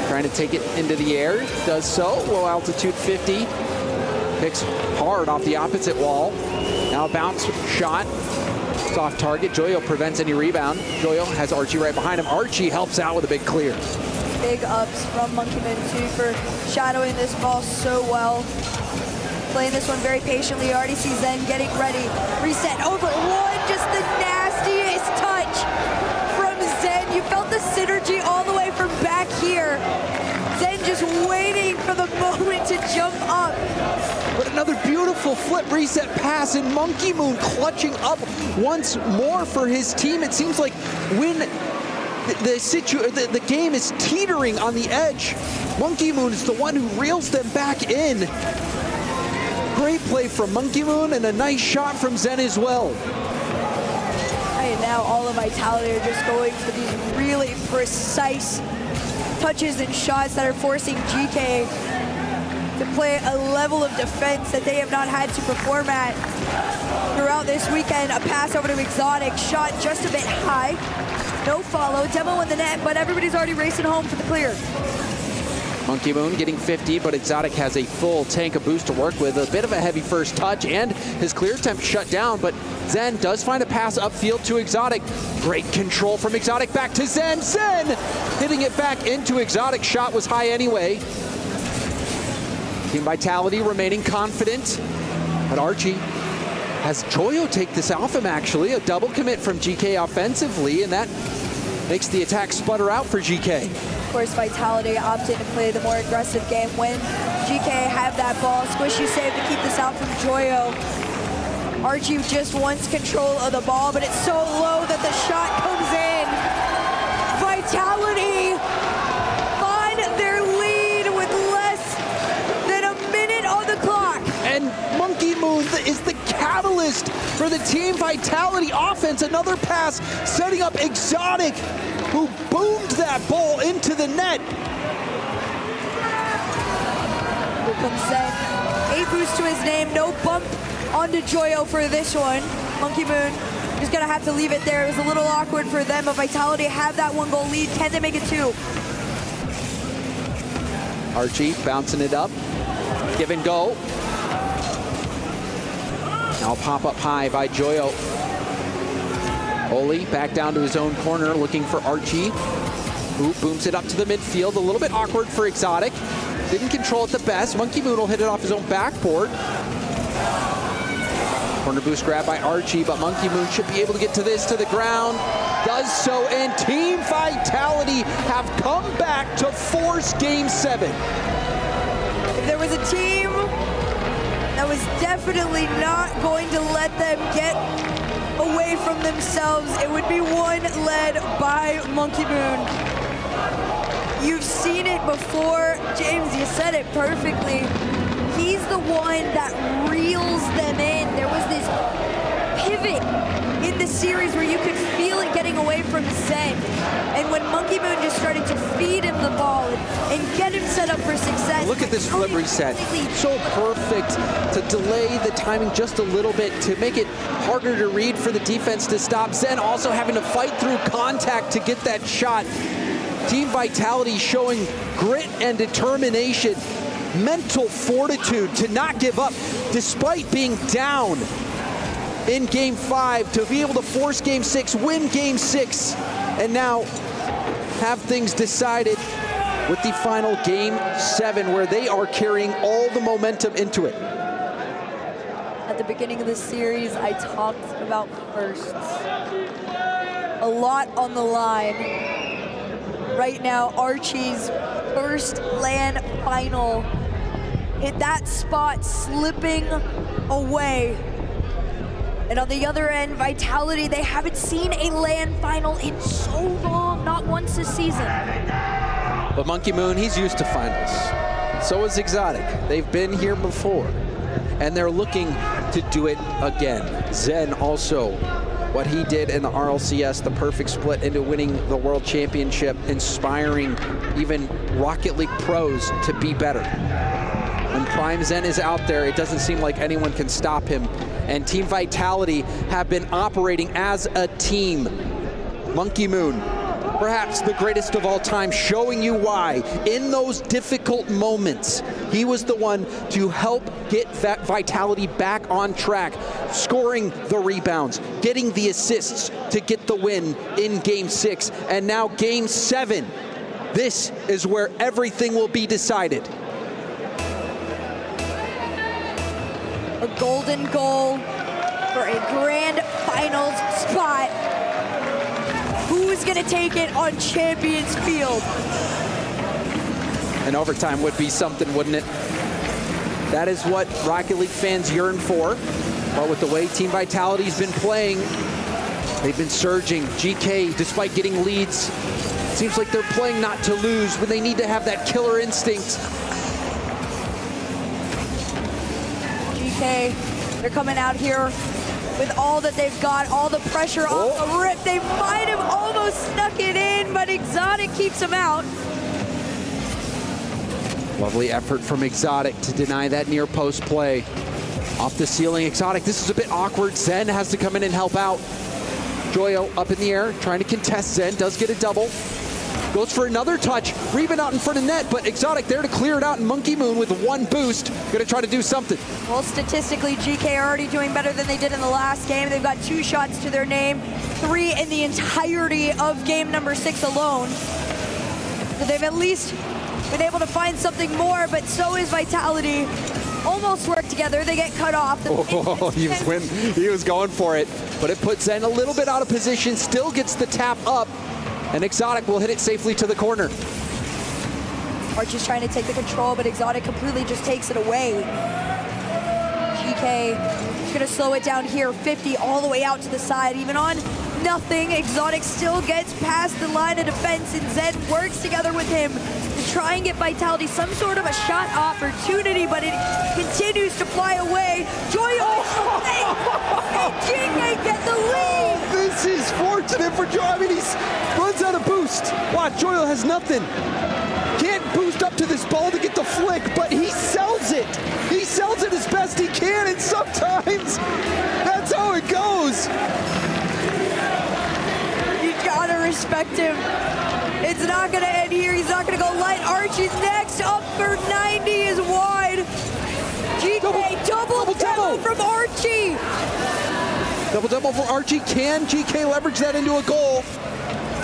Trying to take it into the air. Does so. Low altitude 50. Picks hard off the opposite wall. Now a bounce shot. Soft target. Joyo prevents any rebound. Joyo has Archie right behind him. Archie helps out with a big clear. Big ups from Monkey Moon too for shadowing this ball so well. Playing this one very patiently. You already see Zen getting ready. Reset over 1. Just the nastiest touch from Zen. You felt the synergy all the way from back here. Zen just waiting for the moment to jump up. But another beautiful flip reset pass, and Monkey Moon clutching up once more for his team. It seems like when the game is teetering on the edge, Monkey Moon is the one who reels them back in. Great play from Monkey Moon and a nice shot from Zen as well. And now all of Vitality are just going for these really precise touches and shots that are forcing GK to play a level of defense that they have not had to perform at throughout this weekend. A pass over to Exotic, shot just a bit high. No follow, demo in the net, but everybody's already racing home for the clear. Monkey Moon getting 50, but Exotic has a full tank of boost to work with. A bit of a heavy first touch, and his clear attempt shut down, but Zen does find a pass upfield to Exotic. Great control from Exotic back to Zen. Zen hitting it back into Exotic. Shot was high anyway. Team Vitality remaining confident, but Archie has Joyo take this off him actually. A double commit from GK offensively, and that makes the attack sputter out for GK. Of course, Vitality opted to play the more aggressive game when GK have that ball. Squishy save to keep this out from Joyo. Archie just wants control of the ball, but it's so low that the shot comes in. Vitality find their lead with less than a minute on the clock. And Monkey Moon is the catalyst for the Team Vitality offense. Another pass setting up Exotic, who boomed that ball into the net. Here comes Zen. 8 boost to his name. No bump onto Joyo for this one. Monkey Moon just gonna have to leave it there. It was a little awkward for them, but Vitality have that 1-goal lead. Can they make it 2? Archie bouncing it up. Give and go. Now pop up high by Joyo. Oli back down to his own corner looking for Archie, who booms it up to the midfield. A little bit awkward for Exotic. Didn't control it the best. Monkey Moon will hit it off his own backboard. Corner boost grab by Archie, but Monkey Moon should be able to get to this to the ground. Does so, and Team Vitality have come back to force Game 7. If there was a team that was definitely not going to let them get away from themselves, it would be one led by Monkey Moon. You've seen it before. James, you said it perfectly. He's the one that reels them in. There was this pivot in the series where you could feel it getting away from Zen. And when Monkey Moon just started to feed him the ball and get him set up for success. Look at this flip reset. So perfect to delay the timing just a little bit to make it harder to read for the defense to stop. Zen also having to fight through contact to get that shot. Team Vitality showing grit and determination, mental fortitude to not give up despite being down in Game 5, to be able to force Game 6, win Game 6, and now have things decided with the final Game 7, where they are carrying all the momentum into it. At the beginning of the series, I talked about firsts. A lot on the line. Right now, Archie's first LAN final hit that spot, slipping away. And on the other end, Vitality, they haven't seen a LAN final in so long, not once this season. But Monkey Moon, he's used to finals. So is Exotic. They've been here before. And they're looking to do it again. Zen also, what he did in the RLCS, the perfect split into winning the World Championship, inspiring even Rocket League pros to be better. When Prime Zen is out there, it doesn't seem like anyone can stop him. And Team Vitality have been operating as a team. Monkey Moon, perhaps the greatest of all time, showing you why. In those difficult moments, he was the one to help get Vitality back on track, scoring the rebounds, getting the assists to get the win in Game 6. And now Game 7. This is where everything will be decided. A golden goal for a grand finals spot. Who's gonna take it on Champions Field? An overtime would be something, wouldn't it? That is what Rocket League fans yearn for. But with the way Team Vitality's been playing, they've been surging. GK, despite getting leads, seems like they're playing not to lose when they need to have that killer instinct. GK, they're coming out here with all that they've got, all the pressure off the rip. They might have almost snuck it in, but Exotic keeps them out. Lovely effort from Exotic to deny that near post play. Off the ceiling, Exotic, this is a bit awkward. Zen has to come in and help out. Joyo up in the air, trying to contest Zen, does get a double. Goes for another touch, rebound out in front of net, but Exotic there to clear it out, and Monkey Moon with one boost, gonna try to do something. Well, statistically, GK are already doing better than they did in the last game. They've got 2 shots to their name, 3 in the entirety of game number 6 alone. So they've at least been able to find something more, but so is Vitality. Almost work together, they get cut off. He was going for it, but it puts Zen a little bit out of position, still gets the tap up, and Exotic will hit it safely to the corner. Archie's trying to take the control, but Exotic completely just takes it away. GK is gonna slow it down here, 50 all the way out to the side, even on nothing. Exotic still gets past the line of defense, and Zen works together with him to try and get Vitality some sort of a shot opportunity, but it continues to fly away. Joyo and GK get the lead! This is fortunate for Joyo. I mean, he runs out of boost. Watch, Joyo has nothing. Can't boost up to this ball to get the flick, but he sells it. He sells it as best he can, and sometimes that's how it goes. You gotta respect him. It's not gonna end here. He's not gonna go light. Archie's next, up for 90 is wide. GK double from Archie. Double for Archie. Can GK leverage that into a goal?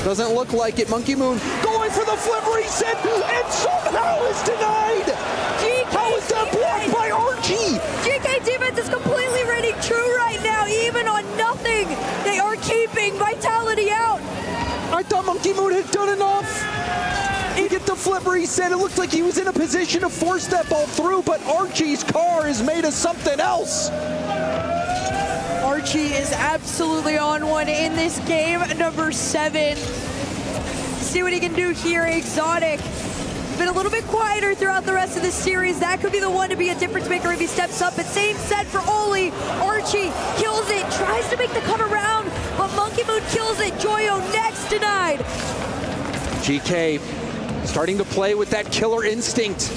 Doesn't look like it. Monkey Moon going for the flip reset, and somehow is denied. How is that blocked by Archie? GK defense is completely reading true right now. Even on nothing, they are keeping Vitality out. I thought Monkey Moon had done enough. He get the flip reset. It looked like he was in a position to force that ball through, but Archie's car is made of something else. Archie is absolutely on one in this game, number 7. See what he can do here. Exotic been a little bit quieter throughout the rest of the series. That could be the one to be a difference maker if he steps up. But same set for Oli. Archie kills it, tries to make the cut around, but Monkey Moon kills it. Joyo next denied. GK starting to play with that killer instinct.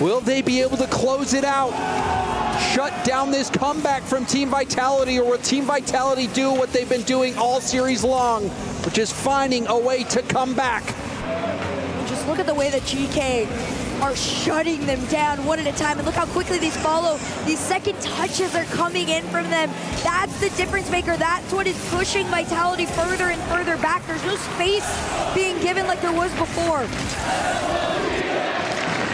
Will they be able to close it out? Shut down this comeback from Team Vitality, or will Team Vitality do what they've been doing all series long, which is finding a way to come back? Just look at the way that GK are shutting them down one at a time, and look how quickly these follow. These second touches are coming in from them. That's the difference maker. That's what is pushing Vitality further and further back. There's no space being given like there was before.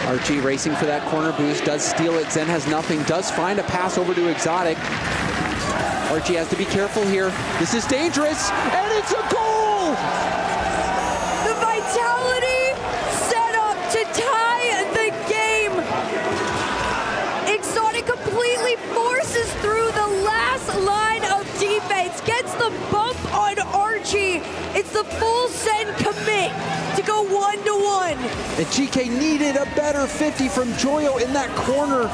Archie racing for that corner boost, does steal it. Zen has nothing, does find a pass over to Exotic. Archie has to be careful here. This is dangerous, and it's a goal! The Vitality set up to tie the game. Exotic completely forces last line of defense gets the bump on Archie. It's the full send commit to go 1-1. And GK needed a better 50 from Joyo in that corner.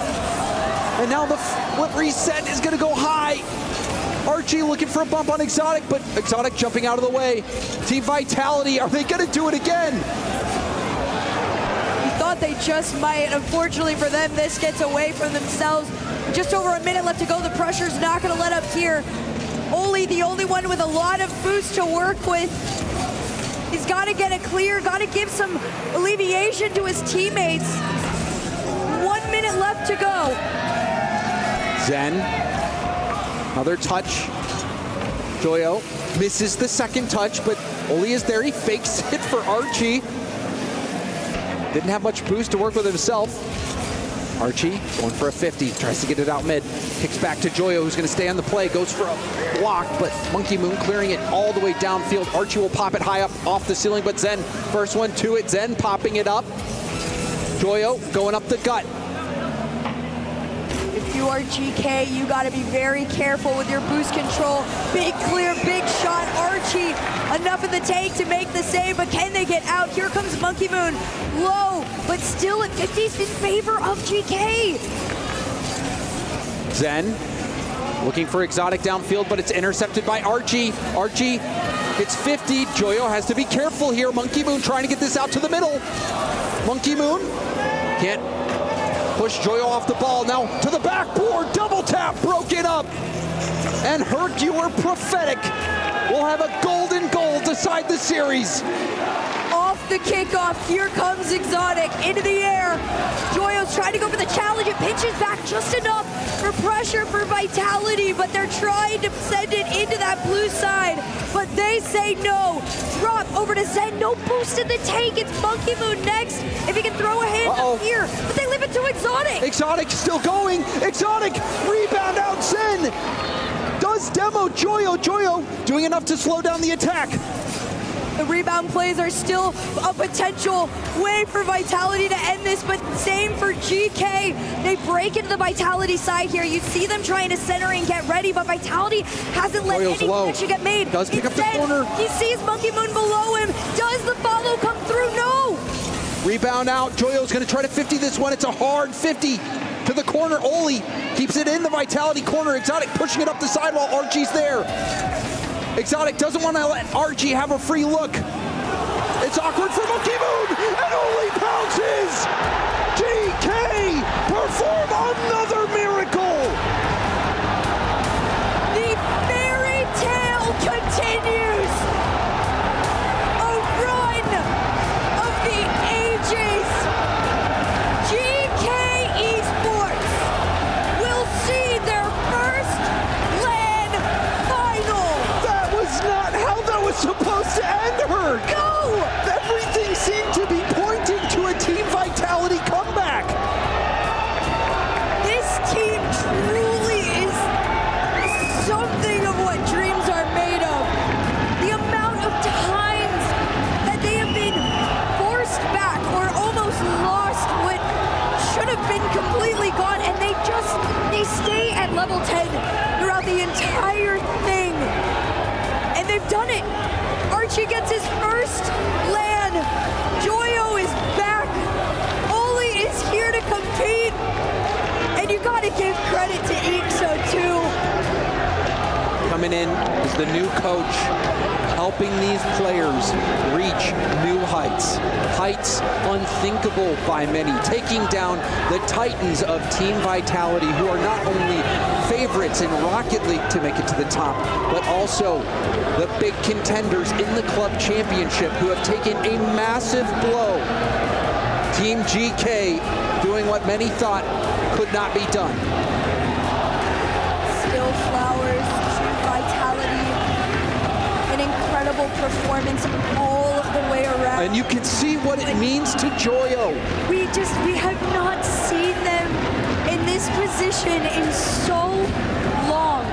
And now the flip reset is going to go high. Archie looking for a bump on Exotic, but Exotic jumping out of the way. Team Vitality, are they going to do it again? We thought they just might. Unfortunately for them, this gets away from themselves. Just over a minute left to go. The pressure's not going to let up here. Oli, the only one with a lot of boost to work with. He's got to get it clear, got to give some alleviation to his teammates. 1 minute left to go. Zen, another touch. Joyo misses the second touch, but Oli is there. He fakes it for Archie. Didn't have much boost to work with himself. Archie going for a 50, tries to get it out mid. Kicks back to Joyo, who's going to stay on the play. Goes for a block, but Monkey Moon clearing it all the way downfield. Archie will pop it high up off the ceiling, but Zen, first one to it. Zen popping it up. Joyo going up the gut. If you are GK, you got to be very careful with your boost control. Big clear, big shot. Archie, enough in the tank to make the save, but can they get out? Here comes Monkey Moon, low, but still at 50s in favor of GK. Zen looking for Exotic downfield, but it's intercepted by Archie. Archie gets 50. Joyo has to be careful here. Monkey Moon trying to get this out to the middle. Monkey Moon can't push Joyo off the ball. Now to the backboard, double tap, broken up. And Hercule Prophetic will have a golden goal decide the series. Off the kickoff, here comes Exotic into the air. Joyo's trying to go for the challenge. It pitches back just enough for pressure for Vitality, but they're trying to send it into that blue side. But they say no. Drop over to Zen. No boost in the tank. It's Monkey Moon next. If he can throw a hand up here. But they leave it to Exotic. Exotic still going. Exotic rebound out Zen. Does demo Joyo. Joyo doing enough to slow down the attack. The rebound plays are still a potential way for Vitality to end this, but same for GK. They break into the Vitality side here. You see them trying to center and get ready, but Vitality hasn't let any connection get made. Does pick up the corner. He sees Monkey Moon below him. Does the follow come through? No! Rebound out. Joyo's going to try to 50 this one. It's a hard 50 to the corner. Oli keeps it in the Vitality corner. Exotic pushing it up the side while Archie's there. Exotic doesn't want to let Archie have a free look. It's awkward for Monkey Moon, and Oli pounces! GK perform another miracle! The fairy tale continues! A run of the ages! GK Esports will see their first LAN final! That was not how that was supposed to end, Herc! No! Everything seemed to be pointing to a Team Vitality comeback! This team truly is something of what dreams are made of. The amount of times that they have been forced back or almost lost what should have been completely gone, and they stay at level 10 throughout the entire thing. And they've done it. Archie gets his first LAN. Joyo is back. Oli is here to compete. And you gotta give credit to Ixo too. Coming in is the new coach, helping these players reach new heights. Heights unthinkable by many, taking down the titans of Team Vitality, who are not only favorites in Rocket League to make it to the top, but also the big contenders in the Club Championship, who have taken a massive blow. Team GK doing what many thought could not be done. Still flowers, Vitality, an incredible performance all the way around. And you can see what it means to Joyo. We have not seen them in this position in so long.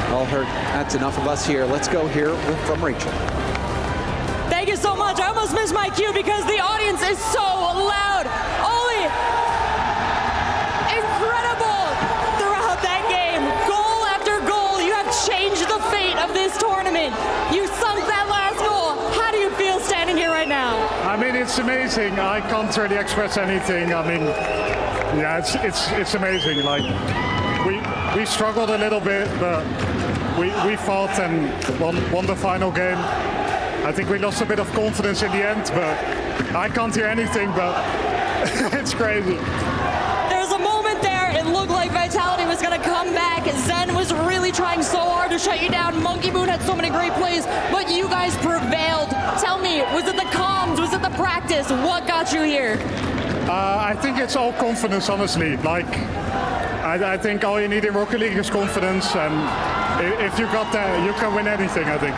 Well, Herc, that's enough of us here. Let's go here from Rachel. Thank you so much. I almost missed my cue because the audience is so loud. Oli, incredible throughout that game. Goal after goal amazing. I can't really express anything. I mean, yeah, it's amazing. Like we struggled a little bit, but we fought and won the final game. I think we lost a bit of confidence in the end, but I can't hear anything. But it's crazy. There's a moment there, it looked like Vitality was going to come back. Zen was really trying so hard to shut you down. Monkey Moon had so many great plays, but you guys prevailed. Tell me, was it the comms? Was it the practice? What got you here? I think it's all confidence, honestly. Like, I think all you need in Rocket League is confidence, and if you got that, you can win anything, I think.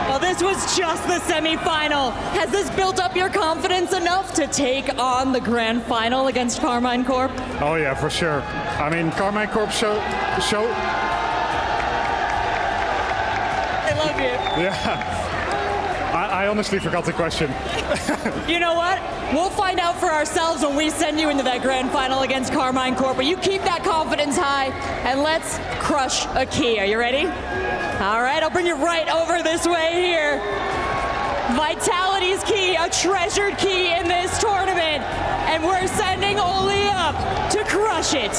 Well, this was just the semi-final. Has this built up your confidence enough to take on the grand final against Carmine Corp? Oh yeah, for sure. I mean, Carmine Corp show. I love you. Yeah. I honestly forgot the question. You know what? We'll find out for ourselves when we send you into that grand final against Carmine Corp. But you keep that confidence high, and let's crush a key. Are you ready? All right, I'll bring you right over this way here. Vitality's key, a treasured key in this tournament. And we're sending Oli up to crush it.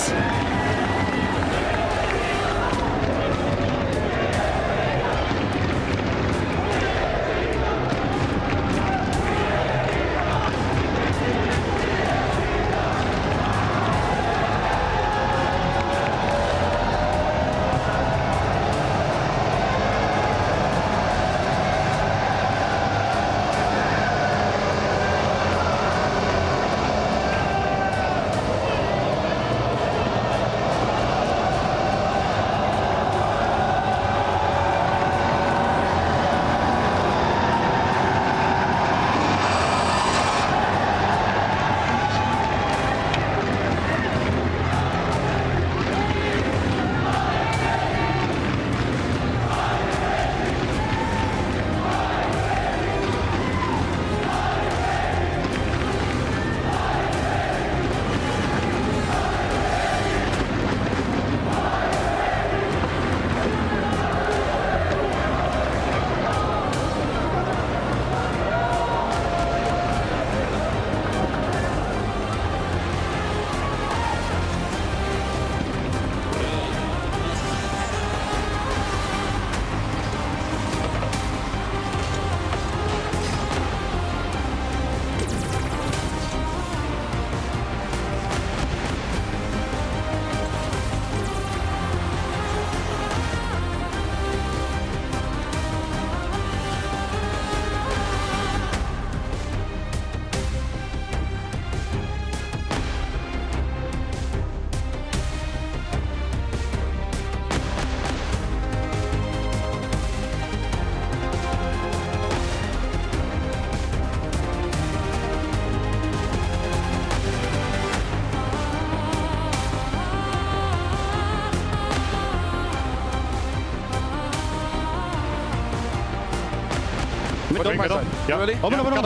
Middle. Ja. Ready?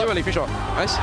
Ready, for sure. Nice.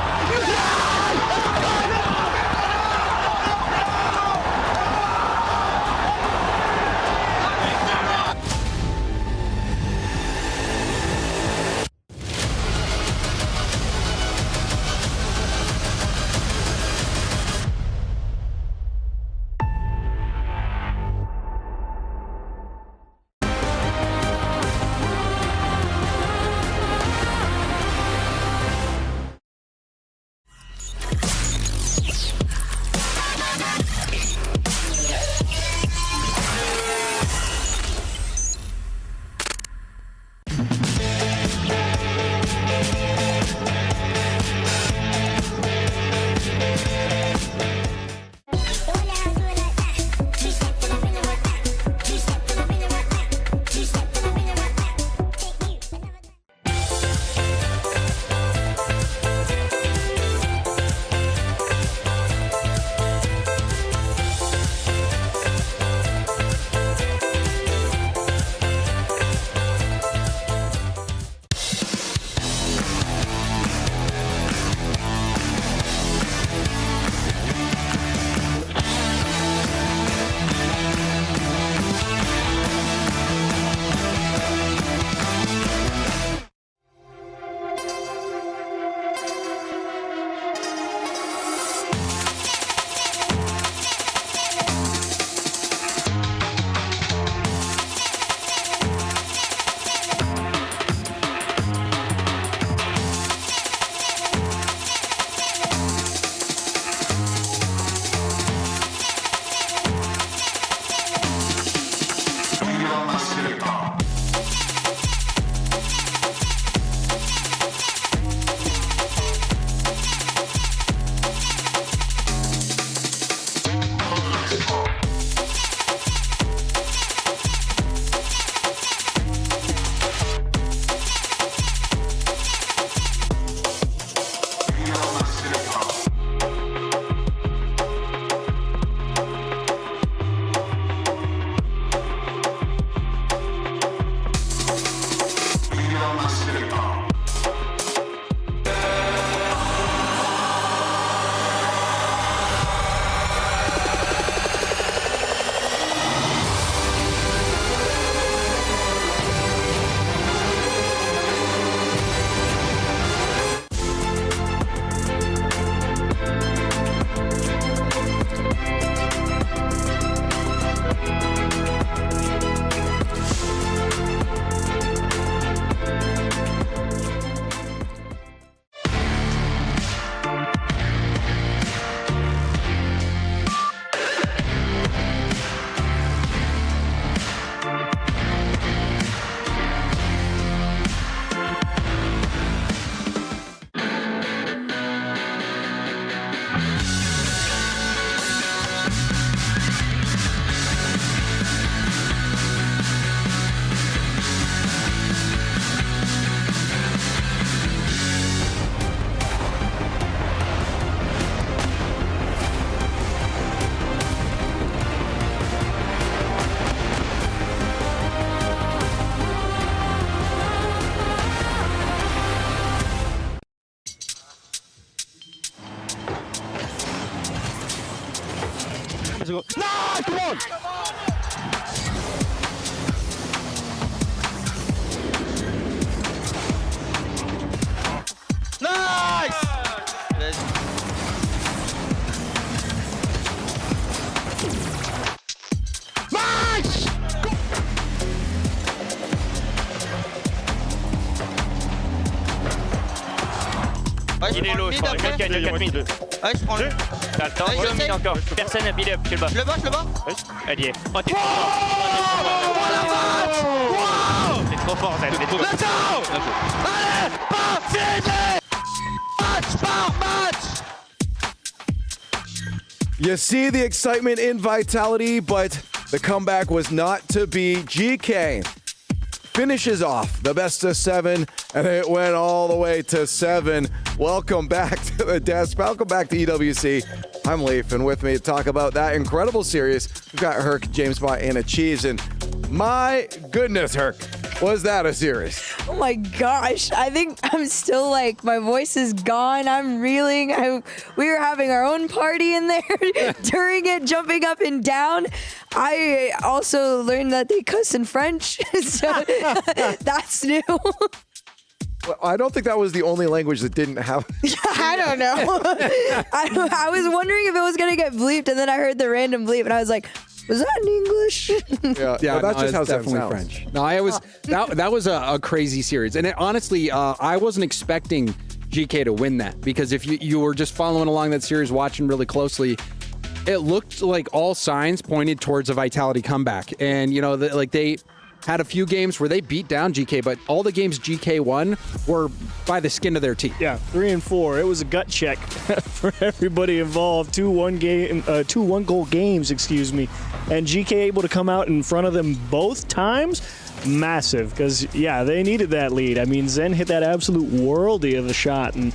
Il est low, je crois. Quelqu'un qui a 4 mid. Ouais, je prends le. T'as le temps, je le mid encore. Personne n'a build up, tu le bas. Je le bats, je le bats. Elle y est. Oh, t'es trop fort. T'es trop fort, Zen. Let's go! Allez, pas fini! Match par match! You see the excitement in Vitality, but the comeback was not to be. GK finishes off the best of 7, and it went all the way to 7. Welcome back to the desk. Welcome back to EWC. I'm Leif, and with me to talk about that incredible series, we've got Herc, James Bott, and Achieves. And my goodness, Herc, was that a series? Oh my gosh. I think I'm still like, my voice is gone. I'm reeling. We were having our own party in there during it, jumping up and down. I also learned that they cuss in French, so that's new. Well, I don't think that was the only language that didn't have. I don't know. I was wondering if it was going to get bleeped, and then I heard the random bleep, and I was like, was that in English? Yeah, that's just how definitely sounds. French. No, I was that was a crazy series, and honestly, I wasn't expecting GK to win that, because if you were just following along that series, watching really closely, it looked like all signs pointed towards a Vitality comeback, and they had a few games where they beat down GK, but all the games GK won were by the skin of their teeth. Yeah, 3 and 4. It was a gut check for everybody involved. 2 one-goal games, and GK able to come out in front of them both times. Massive, because they needed that lead. I mean, Zen hit that absolute worldie of a shot, and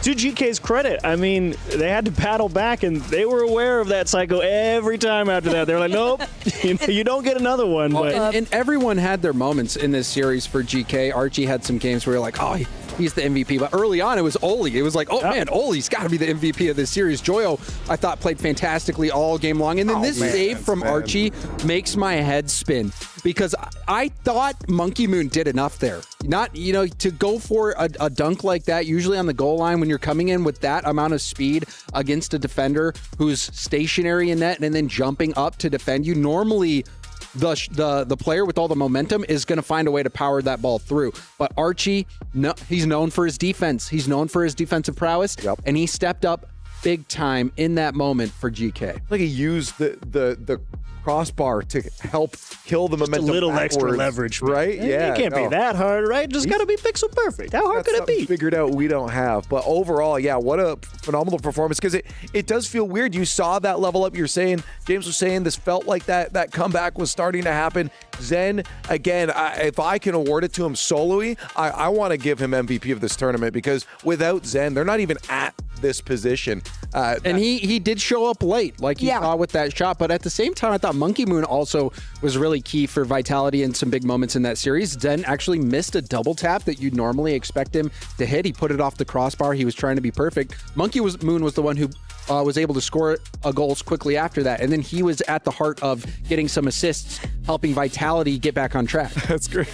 to GK's credit, I mean, they had to paddle back, and they were aware of that cycle every time after that. They're like, nope, you don't get another one. But And everyone had their moments in this series for GK. Archie had some games where you're like, oh, he's the MVP. But early on, it was Oli. It was like, oh, man, Oli's got to be the MVP of this series. Joyo, I thought, played fantastically all game long. And then save from Archie makes my head spin, because I thought Monkey Moon did enough there. Not, to go for a dunk like that, usually on the goal line, when you're coming in with that amount of speed against a defender who's stationary in net and then jumping up to defend you. Normally, the player with all the momentum is going to find a way to power that ball through. But Archie, no, he's known for his defense. He's known for his defensive prowess, and he stepped up big time in that moment for GK. Like he used the crossbar to help kill the momentum. Just a little backwards, extra leverage, right? Yeah, it can't be that hard, right? Just got to be pixel perfect. How hard could it be? Figured out we don't have, but overall, what a phenomenal performance, because it does feel weird. You saw that level up. You're saying, James was saying, this felt like that comeback was starting to happen. Zen, again, if I can award it to him sololy, I want to give him MVP of this tournament, because without Zen, they're not even at this position. And he did show up late, like you saw with that shot. But at the same time, I thought Monkey Moon also was really key for Vitality in some big moments in that series. Zen actually missed a double tap that you'd normally expect him to hit. He put it off the crossbar. He was trying to be perfect. Monkey Moon was the one who was able to score goals quickly after that. And then he was at the heart of getting some assists, helping Vitality get back on track. That's great.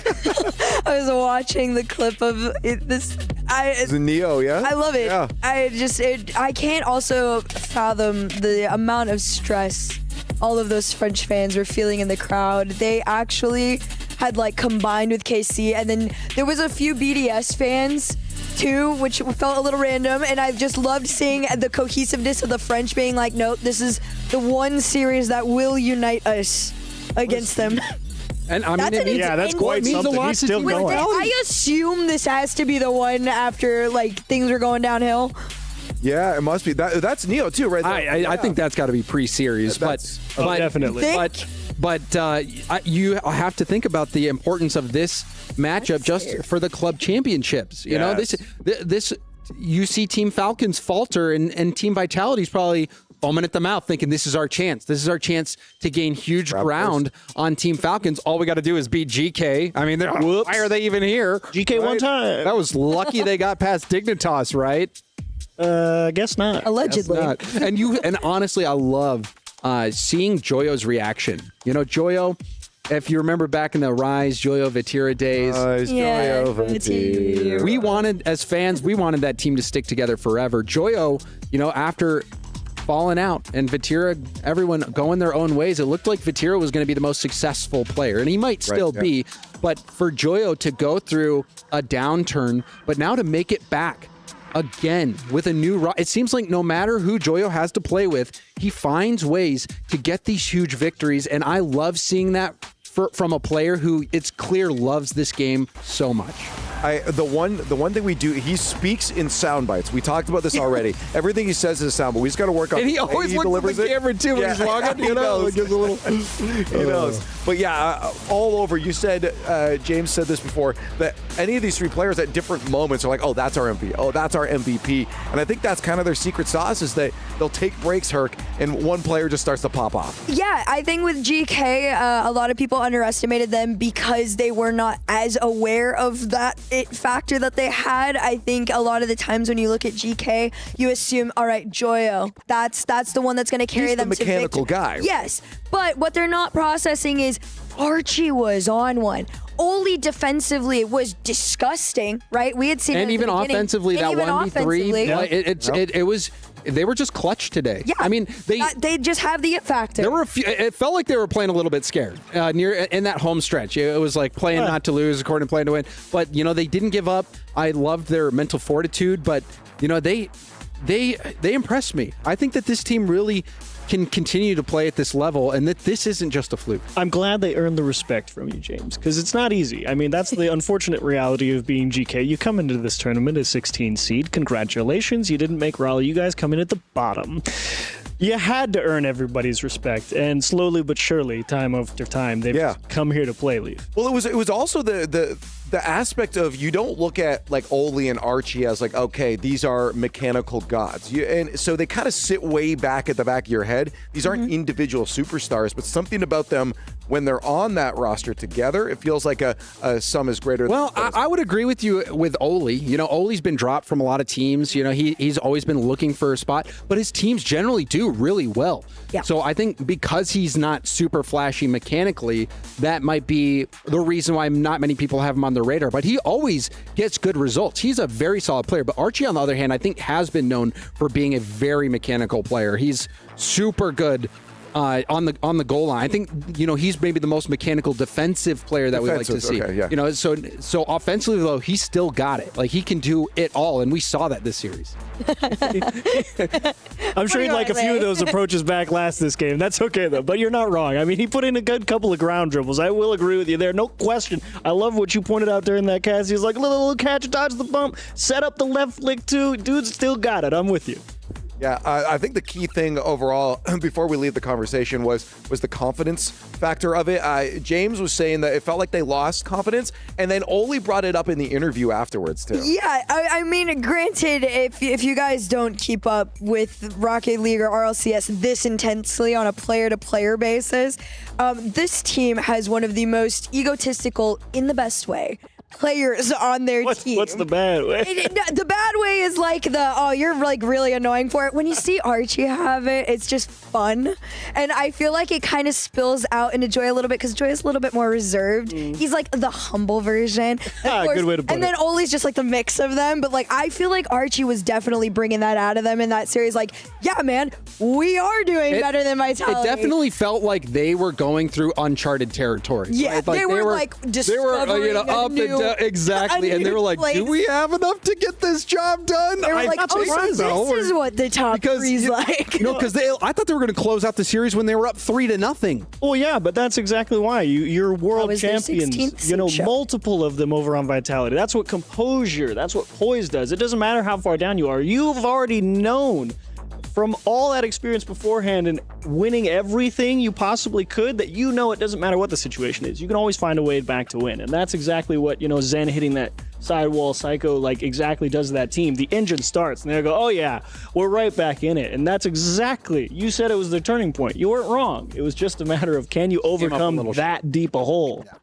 I was watching the clip of this. It's a Neo, yeah? I love it. Yeah. I can't also fathom the amount of stress all of those French fans were feeling in the crowd. They actually had combined with KC, and then there was a few BDS fans too, which felt a little random, and I just loved seeing the cohesiveness of the French being like, nope, this is the one series that will unite us against them. And I mean, that's quite something. He's still going. I assume this has to be the one after things are going downhill. Yeah, it must be. That's Neo too, right? I think that's got to be pre-series, but definitely. But you have to think about the importance of this matchup just for the club championships. You know, this you see Team Falcons falter, and Team Vitality's probably foaming at the mouth, thinking this is our chance. This is our chance to gain huge ground on Team Falcons. All we got to do is beat GK. I mean, why are they even here? GK one time. That was lucky they got past Dignitas, right? Guess not. Allegedly. Guess not. And honestly, I love seeing Joyo's reaction. You know, Joyo, if you remember back in the Rise, Joyo Vatira days. Joyo Vatira. We wanted, as fans, that team to stick together forever. Joyo, after falling out and Vatira, everyone going their own ways, it looked like Vatira was going to be the most successful player, and he might still be. But for Joyo to go through a downturn, but now to make it back again with a new. It seems like no matter who Joyo has to play with, he finds ways to get these huge victories, and I love seeing that from a player who it's clear loves this game so much. The one thing we do, he speaks in sound bites. We talked about this already. Everything he says is a sound, but we just got to work on. And he always looks at the camera too when he's logging. You know, gives a little. He knows. But yeah, all over. You said James said this before that any of these three players at different moments are like, oh, that's our MVP. Oh, that's our MVP. And I think that's kind of their secret sauce is that they'll take breaks, Herc, and one player just starts to pop off. Yeah, I think with GK, a lot of people underestimated them because they were not as aware of that it factor that they had. I think a lot of the times when you look at GK, you assume, all right, Joyo, that's the one that's going to carry them to victory. He's the mechanical guy. Yes, but what they're not processing is Archie was on one. Oli defensively was disgusting, right? We had seen and it even offensively, that 1v3, it was. They were just clutch today. Yeah, I mean, they just have the it factor. There were it felt like they were playing a little bit scared in that home stretch. It was like playing not to lose, according to playing to win. But they didn't give up. I loved their mental fortitude. But they impressed me. I think that this team really can continue to play at this level and that this isn't just a fluke. I'm glad they earned the respect from you, James, because it's not easy. I mean, that's the unfortunate reality of being GK. You come into this tournament as 16 seed. Congratulations. You didn't make Raleigh. You guys come in at the bottom. You had to earn everybody's respect, and slowly but surely, time after time, they've come here to play, Leaf. Well, it was also the aspect of you don't look at like Oli and Archie as like, okay, these are mechanical gods. And so they kind of sit way back at the back of your head. These aren't individual superstars, but something about them when they're on that roster together, it feels like a sum is greater. Well, I would agree with you with Oli. Oli's been dropped from a lot of teams. He's always been looking for a spot, but his teams generally do really well. Yeah. So I think because he's not super flashy mechanically, that might be the reason why not many people have him on their radar, but he always gets good results. He's a very solid player, but Archie, on the other hand, I think has been known for being a very mechanical player. He's super good on the goal line. I think he's maybe the most mechanical defensive player that we like to see. Okay, yeah. So offensively though, he's still got it. Like he can do it all, and we saw that this series. I'm sure he'd like a few of those approaches back this game. That's okay though. But you're not wrong. I mean, he put in a good couple of ground dribbles. I will agree with you there, no question. I love what you pointed out during that cast. He's like little catch, dodge the bump, set up the left flick too. Dude's still got it. I'm with you. Yeah, I think the key thing overall, before we leave the conversation, was the confidence factor of it. James was saying that it felt like they lost confidence, and then Oli brought it up in the interview afterwards, too. Yeah, I mean, granted, if you guys don't keep up with Rocket League or RLCS this intensely on a player-to-player basis, this team has one of the most egotistical, in the best way, players on their team. What's the bad way? The bad way is like you're like really annoying for it. When you see Archie have it, it's just fun. And I feel like it kind of spills out into Joy a little bit because Joy is a little bit more reserved. He's like the humble version. Good way to put it. And then Oli's just like the mix of them. But like I feel like Archie was definitely bringing that out of them in that series. Like, yeah, man, we are doing better than Vitality. It definitely felt like they were going through uncharted territory. Yeah, right? they were like discovering up a new, exactly, and they were like, place. do we have enough to get this job done? They were like, this is what the top three's like. No, because I thought they were going to close out the series when they were up 3-0. Well, yeah, but that's exactly why. You're world champions. Multiple of them over on Vitality. That's what composure, that's what poise does. It doesn't matter how far down you are. You've already known from all that experience beforehand and winning everything you possibly could that it doesn't matter what the situation is. You can always find a way back to win. And that's exactly what, Zen hitting that sidewall psycho exactly does to that team. The engine starts and they go, oh yeah, we're right back in it. And that's exactly, you said it was the turning point. You weren't wrong. It was just a matter of can you overcome that deep a hole? Yeah.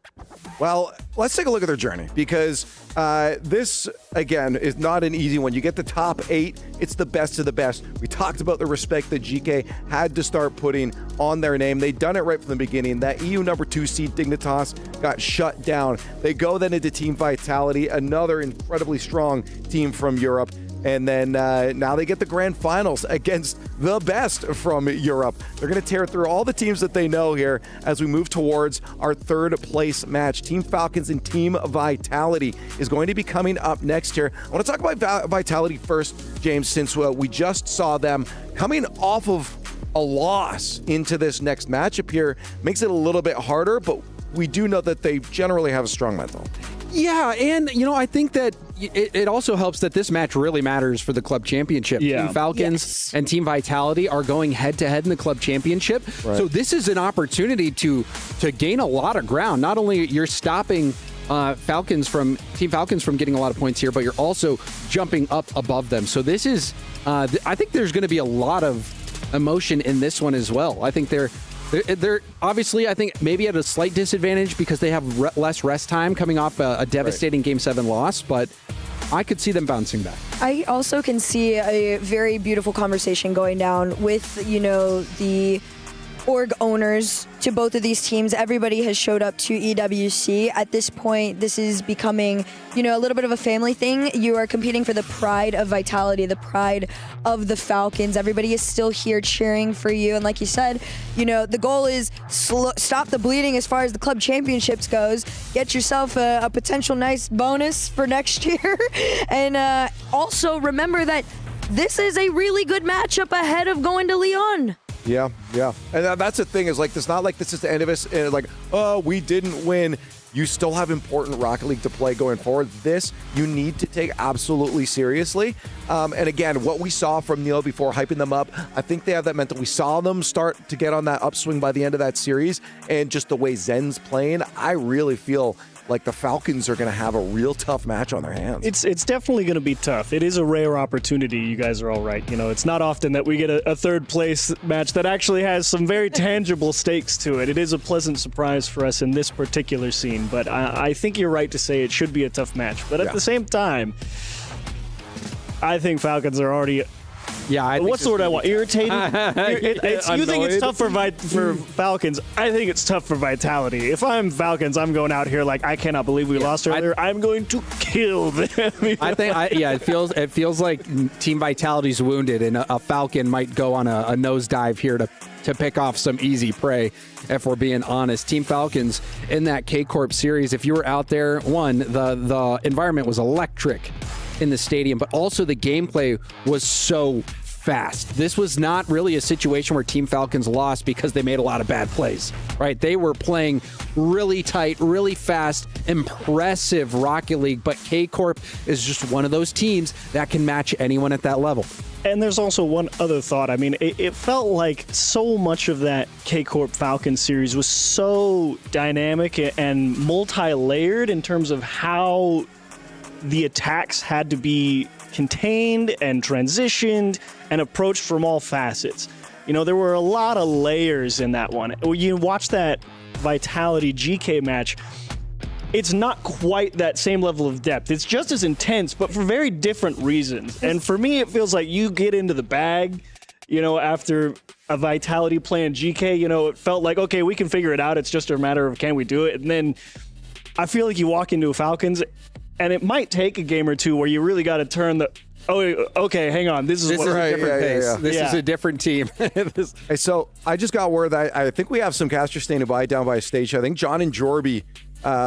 Well, let's take a look at their journey because this, again, is not an easy one. You get the top 8. It's the best of the best. We talked about the respect that GK had to start putting on their name. They'd done it right from the beginning. That EU number 2 seed Dignitas got shut down. They go then into Team Vitality, another incredibly strong team from Europe. And then now they get the grand finals against the best from Europe. They're going to tear through all the teams that they know here as we move towards our third place match. Team Falcons and Team Vitality is going to be coming up next here. I want to talk about Vitality first, James, since we just saw them coming off of a loss into this next matchup here. Makes it a little bit harder, but we do know that they generally have a strong mental. Yeah, and I think that it also helps that this match really matters for the club championship. Yeah. Team Falcons and Team Vitality are going head-to-head in the club championship. Right. So this is an opportunity to gain a lot of ground. Not only you're stopping Team Falcons from getting a lot of points here, but you're also jumping up above them. So this is, I think there's going to be a lot of emotion in this one as well. I think they're obviously, I think, maybe at a slight disadvantage because they have less rest time coming off a devastating Game 7 loss, but I could see them bouncing back. I also can see a very beautiful conversation going down with, the org owners to both of these teams. Everybody has showed up to EWC. At this point, this is becoming, a little bit of a family thing. You are competing for the pride of Vitality, the pride of the Falcons. Everybody is still here cheering for you. And like you said, the goal is stop the bleeding as far as the club championships goes. Get yourself a potential nice bonus for next year. And also remember that this is a really good matchup ahead of going to Lyon. Yeah. And that's the thing is, it's not like this is the end of us. We didn't win. You still have important Rocket League to play going forward. This you need to take absolutely seriously. And again, what we saw from Neil before, hyping them up, I think they have that mental. We saw them start to get on that upswing by the end of that series. And just the way Zen's playing, I really feel like the Falcons are going to have a real tough match on their hands. It's definitely going to be tough. It is a rare opportunity. You guys are all right. It's not often that we get a third place match that actually has some very tangible stakes to it. It is a pleasant surprise for us in this particular scene, but I think you're right to say it should be a tough match. But at the same time, I think Falcons are already... Yeah, what's the word I want? Irritated? You think it's tough for Falcons. I think it's tough for Vitality. If I'm Falcons, I'm going out here like, I cannot believe we lost earlier. I'm going to kill them. I think, it feels like Team Vitality's wounded, and a Falcon might go on a nosedive here to pick off some easy prey, if we're being honest. Team Falcons in that K-Corp series, if you were out there, the environment was electric in the stadium, but also the gameplay was so fast. This was not really a situation where Team Falcons lost because they made a lot of bad plays, right? They were playing really tight, really fast, impressive Rocket League, but K-Corp is just one of those teams that can match anyone at that level. And there's also one other thought. I mean, it felt like so much of that K-Corp Falcons series was so dynamic and multi-layered in terms of how the attacks had to be contained and transitioned and approached from all facets. There were a lot of layers in that one. You watch that Vitality GK match, it's not quite that same level of depth. It's just as intense, but for very different reasons. And for me, it feels like you get into the bag, after a Vitality playing GK, it felt like, okay, we can figure it out. It's just a matter of can we do it? And then I feel like you walk into a Falcons, and it might take a game or two where you really got to turn okay, hang on. This is a different pace. Yeah. This is a different team. Hey, so I just got word that I think we have some casters standing by down by stage. I think John and Jorby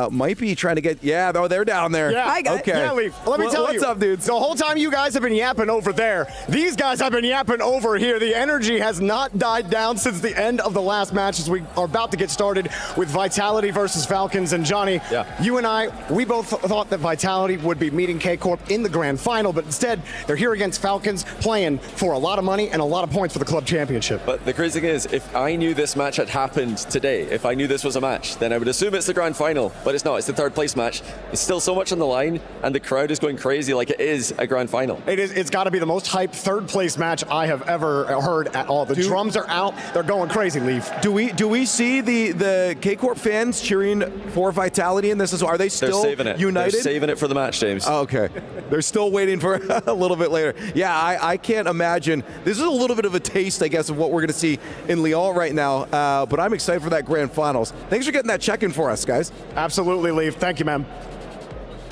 might be trying to get... Yeah, they're down there. Yeah, okay. Yeah, let me tell you. What's up, dudes? The whole time you guys have been yapping over there, these guys have been yapping over here. The energy has not died down since the end of the last match as we are about to get started with Vitality versus Falcons. And Johnny, you and I, we both thought that Vitality would be meeting K-Corp in the grand final, but instead they're here against Falcons playing for a lot of money and a lot of points for the club championship. But the crazy thing is, if I knew this match had happened today, if I knew this was a match, then I would assume it's the grand final. But it's not. It's the third place match. It's still so much on the line, and the crowd is going crazy like it is a grand final. It's got to be the most hyped third place match I have ever heard at all. The drums are out. They're going crazy, Leaf. Do we see the K-Corp fans cheering for Vitality in this? Are they still united? They're saving it for the match, James. Oh, okay. They're still waiting for a little bit later. Yeah, I can't imagine. This is a little bit of a taste, I guess, of what we're going to see in Lyon right now. But I'm excited for that grand finals. Thanks for getting that check-in for us, guys. Absolutely, Leaf. Thank you, man.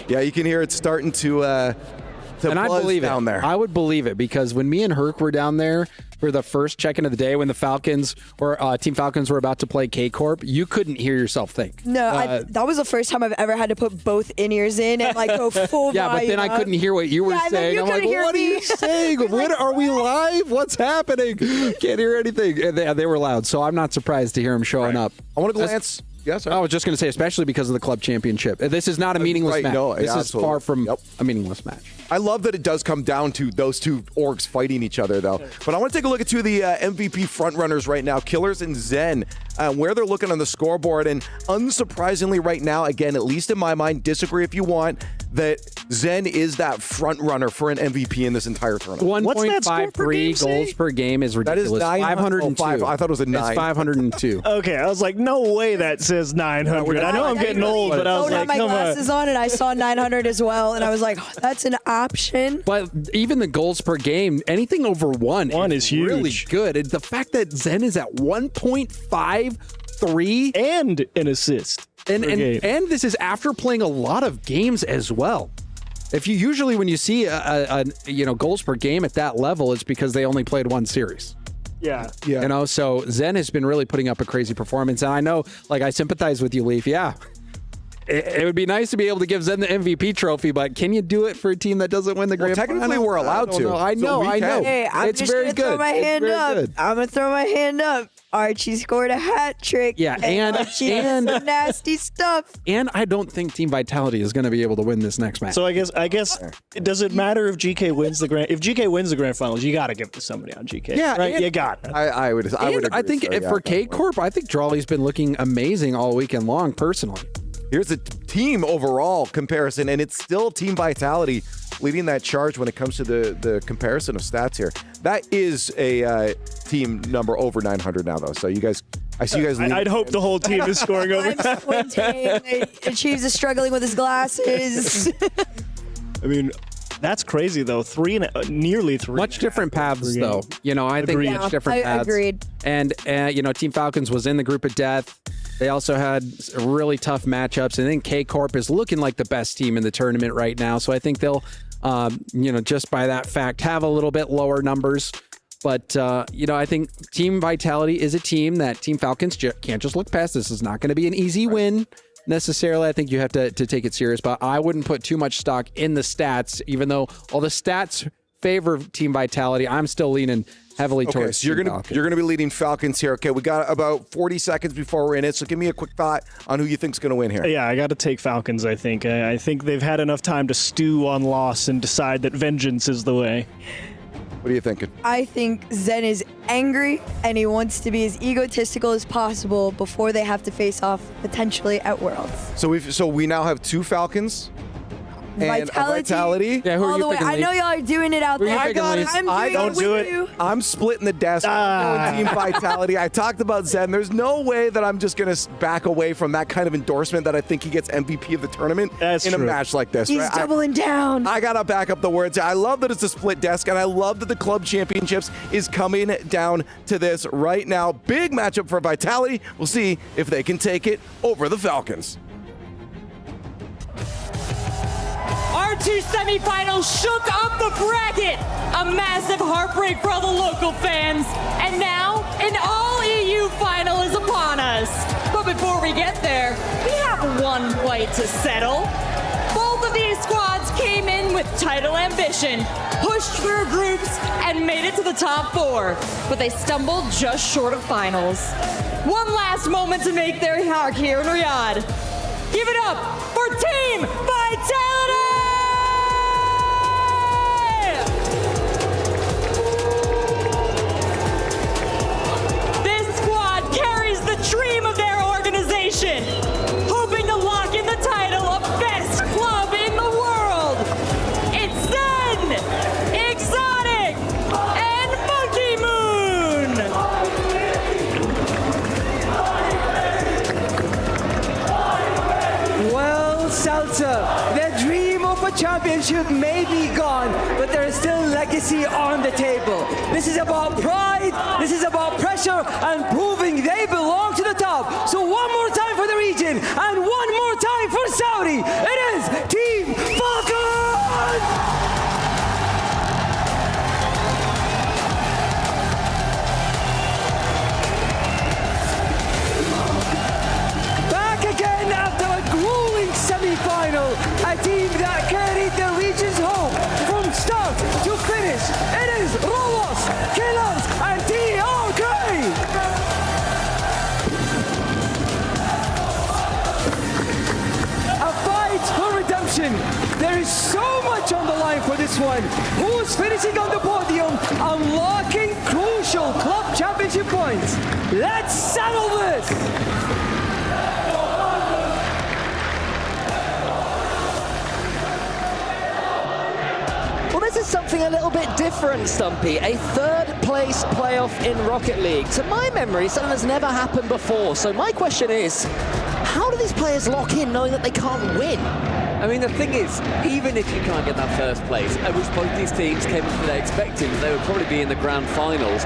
Yeah, you can hear it starting to And I buzz believe down it. there. I would believe it because when me and Herc were down there for the first check-in of the day, when the Falcons or Team Falcons were about to play Corp, you couldn't hear yourself think. No, that was the first time I've ever had to put both in-ears in and like go full Yeah, but then I couldn't hear what you were saying. I'm like, what are you saying? What are we live? What's happening? Can't hear anything. And they were loud, so I'm not surprised to hear them showing up. I want to glance. Yes, I was just going to say, especially because of the club championship. This is not a meaningless match. No, this is absolutely. far from a meaningless match. I love that it does come down to those two orgs fighting each other, though. But I want to take a look at two of the MVP frontrunners right now, Killers and Zen, where they're looking on the scoreboard. And unsurprisingly right now, again, at least in my mind, disagree if you want, that Zen is that front runner for an MVP in this entire tournament. 1.53 goals per game is ridiculous. That is 502. I thought it was a 9. It's 502. Okay, I was like, no way that says 900. I know I'm getting old, but I was I had like, my come glasses on and I saw 900 as well, and I was like, oh, that's an option. But even the goals per game, anything over one is huge. Really good. And the fact that Zen is at 1.53 and an assist. And this is after playing a lot of games as well. If you usually when you see a goals per game at that level, it's because they only played one series. Yeah. You know, so Zen has been really putting up a crazy performance. And I know, like, I sympathize with you, Leaf. Yeah. It would be nice to be able to give Zen the MVP trophy, but can you do it for a team that doesn't win the grand final? Technically, we're allowed to. I know. Hey, I'm it's just very gonna good. throw my hand up. Good. I'm gonna throw my hand up. Archie scored a hat trick. Yeah, and Archie has some nasty stuff. And I don't think Team Vitality is going to be able to win this next match. So I guess does it matter if GK wins the grand? If GK wins the grand finals, you got to give it to somebody on GK. Yeah, right. and You got it. I would. I think for Corp, I think Drawley's been looking amazing all weekend long. Personally, here's a team overall comparison, and it's still Team Vitality leading that charge when it comes to the comparison of stats here. That is a team number over 900 now, though. So you guys, I see you guys. I'd hope the whole team is scoring over. I'm squinting. Achieves is struggling with his glasses. I mean, that's crazy though. Nearly three. much different paths, though. You know, I think much different paths. Agreed. And Team Falcons was in the group of death. They also had really tough matchups. And then Corp is looking like the best team in the tournament right now. So I think they'll, just by that fact, have a little bit lower numbers. But, I think Team Vitality is a team that Team Falcons can't just look past. This is not going to be an easy win necessarily. I think you have to take it serious. But I wouldn't put too much stock in the stats, even though all the stats favor Team Vitality. I'm still leaning heavily towards. So you're gonna be leading Falcons here. Okay, we got about 40 seconds before we're in it. So give me a quick thought on who you think's gonna win here. Yeah, I got to take Falcons. I think they've had enough time to stew on loss and decide that vengeance is the way. What are you thinking? I think Zen is angry and he wants to be as egotistical as possible before they have to face off potentially at Worlds. So we now have two Falcons. And Vitality. Yeah, who all are you the way. picking, I know y'all are doing it out Who are you there. picking, Leaf? I'm doing it with you. I'm splitting the desk. I'm going Team Vitality. I talked about Zen. There's no way that I'm just going to back away from that kind of endorsement that I think he gets MVP of the tournament in a match like this. He's right? doubling down. I got to back up the words. I love that it's a split desk, and I love that the club championships is coming down to this right now. Big matchup for Vitality. We'll see if they can take it over the Falcons. Our two semifinals shook up the bracket. A massive heartbreak for all the local fans. And now, an all-EU final is upon us. But before we get there, we have one fight to settle. Both of these squads came in with title ambition, pushed through groups, and made it to the top 4. But they stumbled just short of finals. One last moment to make their mark here in Riyadh. Give it up for Team Vitality! This squad carries the dream of their organization, hoping to lock in the title of best club in the world. It's Zen, Exotic, and Monkey Moon. Well, Seltzer, the dream of a championship may be gone, but there is still legacy on the table. This is about pride, this is about pressure, and proving they belong to the top. So one more time for the region, and one more time for Saudi. It is Team Falcons! team that carried the region's home from start to finish. It is Rolos, Killers, and TRK! A fight for redemption. There is so much on the line for this one. Who's finishing on the podium, unlocking crucial club championship points? Let's settle this! Well, this is something a little bit different, Stumpy. A third-place playoff in Rocket League. To my memory, something that's never happened before. So my question is, how do these players lock in knowing that they can't win? I mean, the thing is, even if you can't get that first place, at which both these teams came into today expecting they would probably be in the grand finals,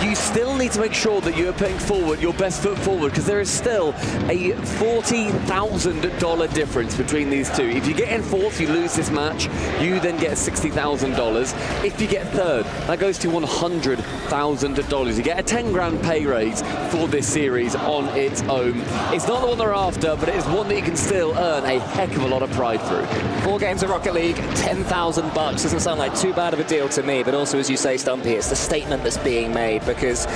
you still need to make sure that you're putting forward your best foot forward, because there is still a $40,000 difference between these two. If you get in fourth, you lose this match, you then get $60,000. If you get third, that goes to $100,000. You get a 10 grand pay raise for this series on its own. It's not the one they're after, but it is one that you can still earn a heck of a lot of pride through. 4 games of Rocket League, $10,000 doesn't sound like too bad of a deal to me, but also, as you say, Stumpy, it's the statement that's being made, because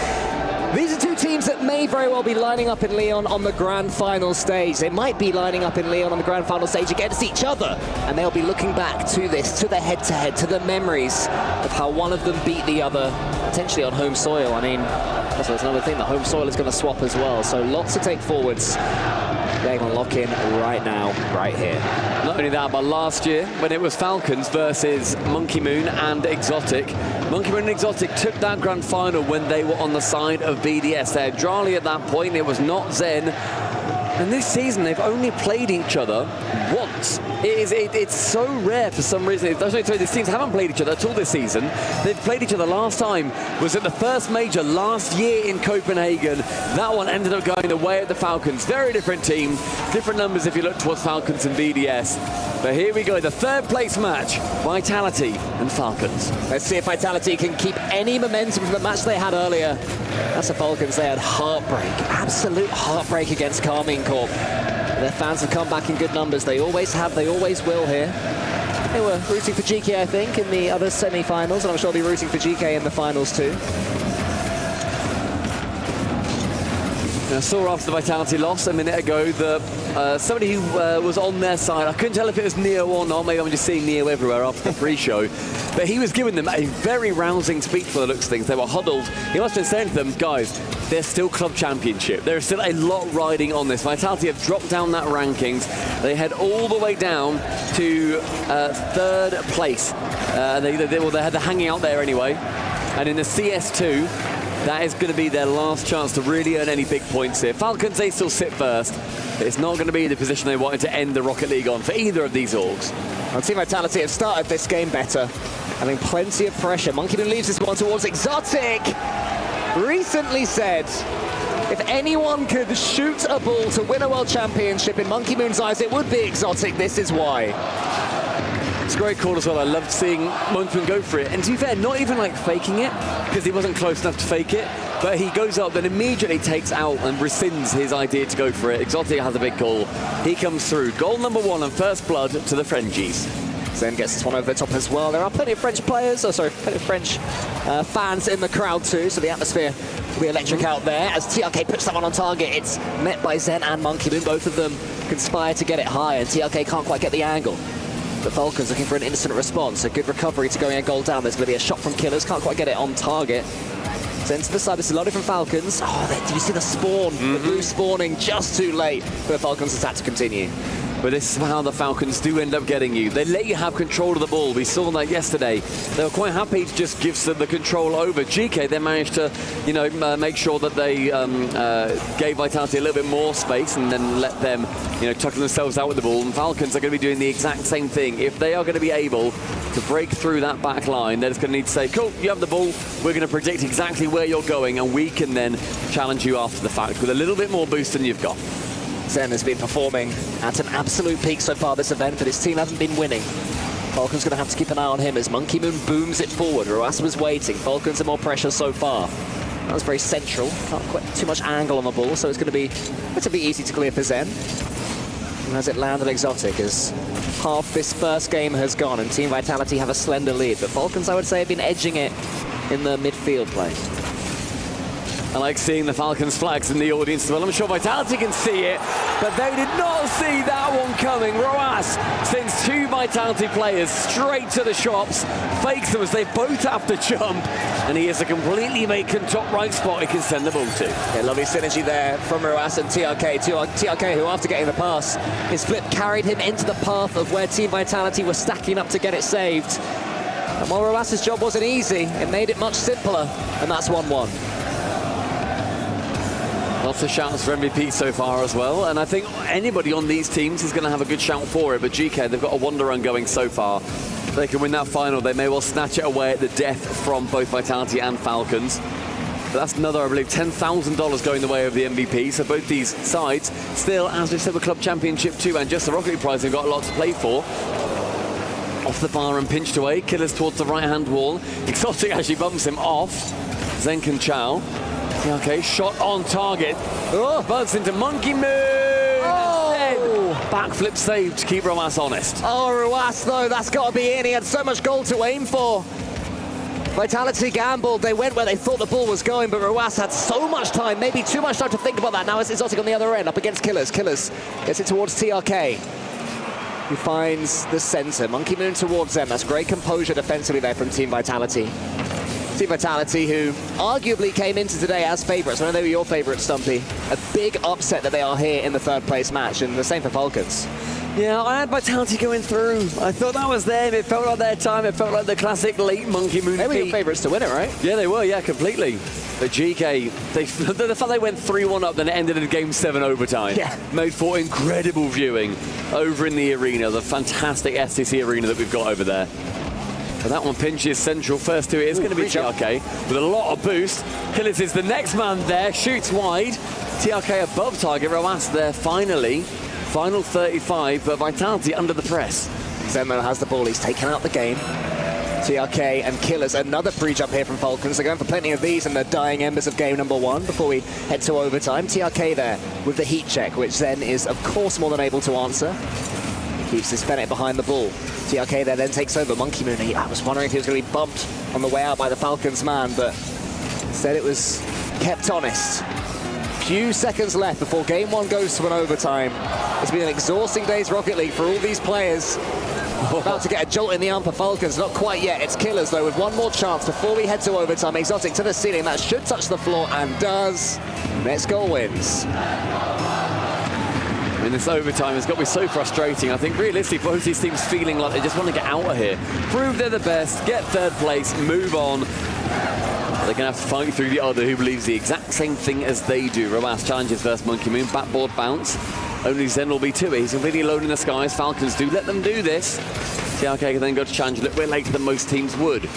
these are two teams that may very well be lining up in Leon on the grand final stage. They might be lining up in Leon on the grand final stage against each other, and they'll be looking back to this, to the head-to-head, to the memories of how one of them beat the other, potentially on home soil. I mean, that's another thing, the home soil is going to swap as well, so lots to take forwards. They're going to lock in right now, right here. Not only that, but last year, when it was Falcons versus Monkey Moon and Exotic, Monkey Moon and Exotic took that grand final when they were on the side of BDS. They had Drali at that point, it was not Zen. And this season, they've only played each other once. It's so rare for some reason. These teams haven't played each other at all this season. They've played each other last time was at the first major last year in Copenhagen. That one ended up going the way of the Falcons. Very different team, different numbers if you look towards Falcons and BDS. But here we go, the third place match, Vitality and Falcons. Let's see if Vitality can keep any momentum from the match they had earlier. That's the Falcons. They had heartbreak, absolute heartbreak against Carmine Corp. Their fans have come back in good numbers. They always have, they always will here. They were rooting for GK, I think, in the other semi-finals, and I'm sure they'll be rooting for GK in the finals too. I saw after the Vitality loss a minute ago that somebody who was on their side, I couldn't tell if it was Neo or not, maybe I'm just seeing Neo everywhere after the pre-show, but he was giving them a very rousing speech for the looks of things. They were huddled. He must have been saying to them, guys, they're still Club Championship. There is still a lot riding on this. Vitality have dropped down that rankings. They head all the way down to third place. They had the hanging out there anyway. And in the CS2, that is going to be their last chance to really earn any big points here. Falcons, they still sit first. It's not going to be the position they wanted to end the Rocket League on for either of these orgs. Well, Team Vitality have started this game better, having plenty of pressure. Monkey Moon leaves this one towards Exotic. Recently said, if anyone could shoot a ball to win a World Championship in Monkey Moon's eyes, it would be Exotic. This is why. It's a great call as well. I loved seeing Monkey Moon go for it. And to be fair, not even like faking it, because he wasn't close enough to fake it, but he goes up and immediately takes out and rescinds his idea to go for it. Exotic has a big call. He comes through. Goal number 1 and first blood to the Frenchies. Zen gets this one over the top as well. There are plenty of French players, plenty of French fans in the crowd too, so the atmosphere will be electric out there. As TRK puts that one on target, it's met by Zen and Monkey Moon. Both of them conspire to get it high, and TRK can't quite get the angle. The Falcons looking for an instant response. A good recovery to going a goal down. There's going to be a shot from Killers. Can't quite get it on target. Zen to the side. This is a lot different Falcons. Oh, do you see the spawn? The blue spawning just too late for the Falcons' attack to continue. But this is how the Falcons do end up getting you. They let you have control of the ball. We saw that yesterday. They were quite happy to just give the control over. GK, they managed to, make sure that they gave Vitality a little bit more space and then let them, tuck themselves out with the ball. And Falcons are going to be doing the exact same thing. If they are going to be able to break through that back line, they're just going to need to say, cool, you have the ball. We're going to predict exactly where you're going, and we can then challenge you after the fact with a little bit more boost than you've got. Zen has been performing at an absolute peak so far this event, but his team hasn't been winning. Falcons going to have to keep an eye on him as Monkey Moon booms it forward. Roas was waiting. Falcons are more pressure so far. That was very central. Not quite too much angle on the ball, so it's going to be relatively easy to clear for Zen. And has it landed Exotic as half this first game has gone and Team Vitality have a slender lead. But Falcons, I would say, have been edging it in the midfield play. I like seeing the Falcons flags in the audience as well. I'm sure Vitality can see it, but they did not see that one coming. Roas sends 2 Vitality players straight to the shops, fakes them as they both have to jump, and he has a completely vacant top right spot he can send the ball to. Yeah, lovely synergy there from Roas and TRK. TRK, who after getting the pass, his flip carried him into the path of where Team Vitality was stacking up to get it saved. And while Roas's job wasn't easy, it made it much simpler, and that's 1-1. Lots of shouts for MVP so far as well, and I think anybody on these teams is going to have a good shout for it, but GK, they've got a wonder run going so far. If they can win that final, they may well snatch it away at the death from both Vitality and Falcons. But that's another, I believe, $10,000 going the way of the MVP, so both these sides still, as we said, with Club Championship 2 and just the Rocket League prize, they've got a lot to play for. Off the bar and pinched away, Killers towards the right-hand wall. Exotic actually bumps him off. Zenk and Chow. Okay, shot on target. Oh, bugs into Monkey Moon. Oh! Backflip saved to keep Roas honest. Oh, Roas, though, that's got to be in. He had so much goal to aim for. Vitality gambled. They went where they thought the ball was going, but Roas had so much time, maybe too much time to think about that. Now it's Exotic on the other end, up against Killers. Killers gets it towards TRK. He finds the center. Monkey Moon towards them. That's great composure defensively there from Team Vitality. Team Vitality, who arguably came into today as favourites. I know they were your favourites, Stumpy. A big upset that they are here in the third place match, and the same for Falcons. Yeah, I had Vitality going through. I thought that was them. It felt like their time. It felt like the classic late Monkey Moon. They were your favourites to win it, right? Yeah, they were. Yeah, completely. But GK, the fact they went 3-1 up, then it ended in Game 7 overtime. Yeah. Made for incredible viewing over in the arena, the fantastic STC arena that we've got over there. But that one pinches central. First to it is going to be TRK with a lot of boost. Killers is the next man there, shoots wide. TRK above target. Roas there finally. Final 35, but Vitality under the press. Zenmo has the ball. He's taken out the game. TRK and Killers, another pre-jump here from Falcons. They're going for plenty of these in the dying embers of game number 1 before we head to overtime. TRK there with the heat check, which Zen is, of course, more than able to answer. Keeps his Bennett behind the ball. TRK there then takes over. Monkey Moon, I was wondering if he was going to be bumped on the way out by the Falcons man, but instead it was kept honest. Few seconds left before game 1 goes to an overtime. It's been an exhausting day's Rocket League for all these players. About to get a jolt in the arm for Falcons. Not quite yet. It's Killers, though, with one more chance before we head to overtime. Exotic to the ceiling. That should touch the floor and does. Next goal wins. I mean, this overtime has got to be so frustrating. I think realistically, both these teams feeling like they just want to get out of here. Prove they're the best, get third place, move on. They're going to have to fight through the other who believes the exact same thing as they do. Roas challenges first Monkey Moon, backboard bounce. Only Zen will be 2. He's completely alone in the skies. Falcons do let them do this. TRK can then go to challenge a little bit later than most teams would.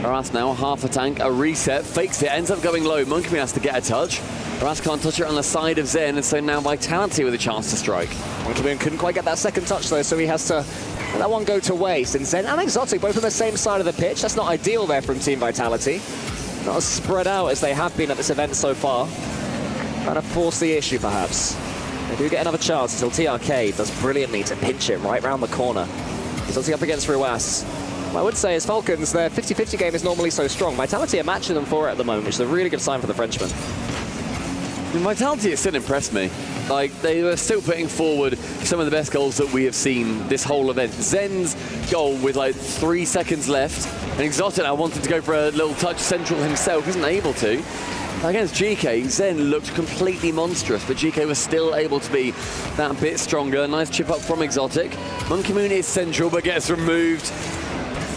Roas now, half a tank, a reset, fakes it, ends up going low. Monkey Moon has to get a touch. Roas can't touch it on the side of Zen, and so now Vitality with a chance to strike. Monkey Moon couldn't quite get that second touch, though, so he has to let that one go to waste. And Zen and Exotic both on the same side of the pitch. That's not ideal there from Team Vitality. Not as spread out as they have been at this event so far. Trying to force the issue, perhaps. They do get another chance until TRK does brilliantly to pinch it right round the corner. He's also up against Roas. What I would say is Falcons, their 50-50 game is normally so strong. Vitality are matching them for it at the moment, which is a really good sign for the Frenchman. Vitality has still impressed me. Like, they were still putting forward some of the best goals that we have seen this whole event. Zen's goal with like 3 seconds left. And Exotic now wanted to go for a little touch central himself, isn't able to. Against GK, Zen looked completely monstrous, but GK was still able to be that bit stronger. Nice chip up from Exotic. Monkey Moon is central, but gets removed.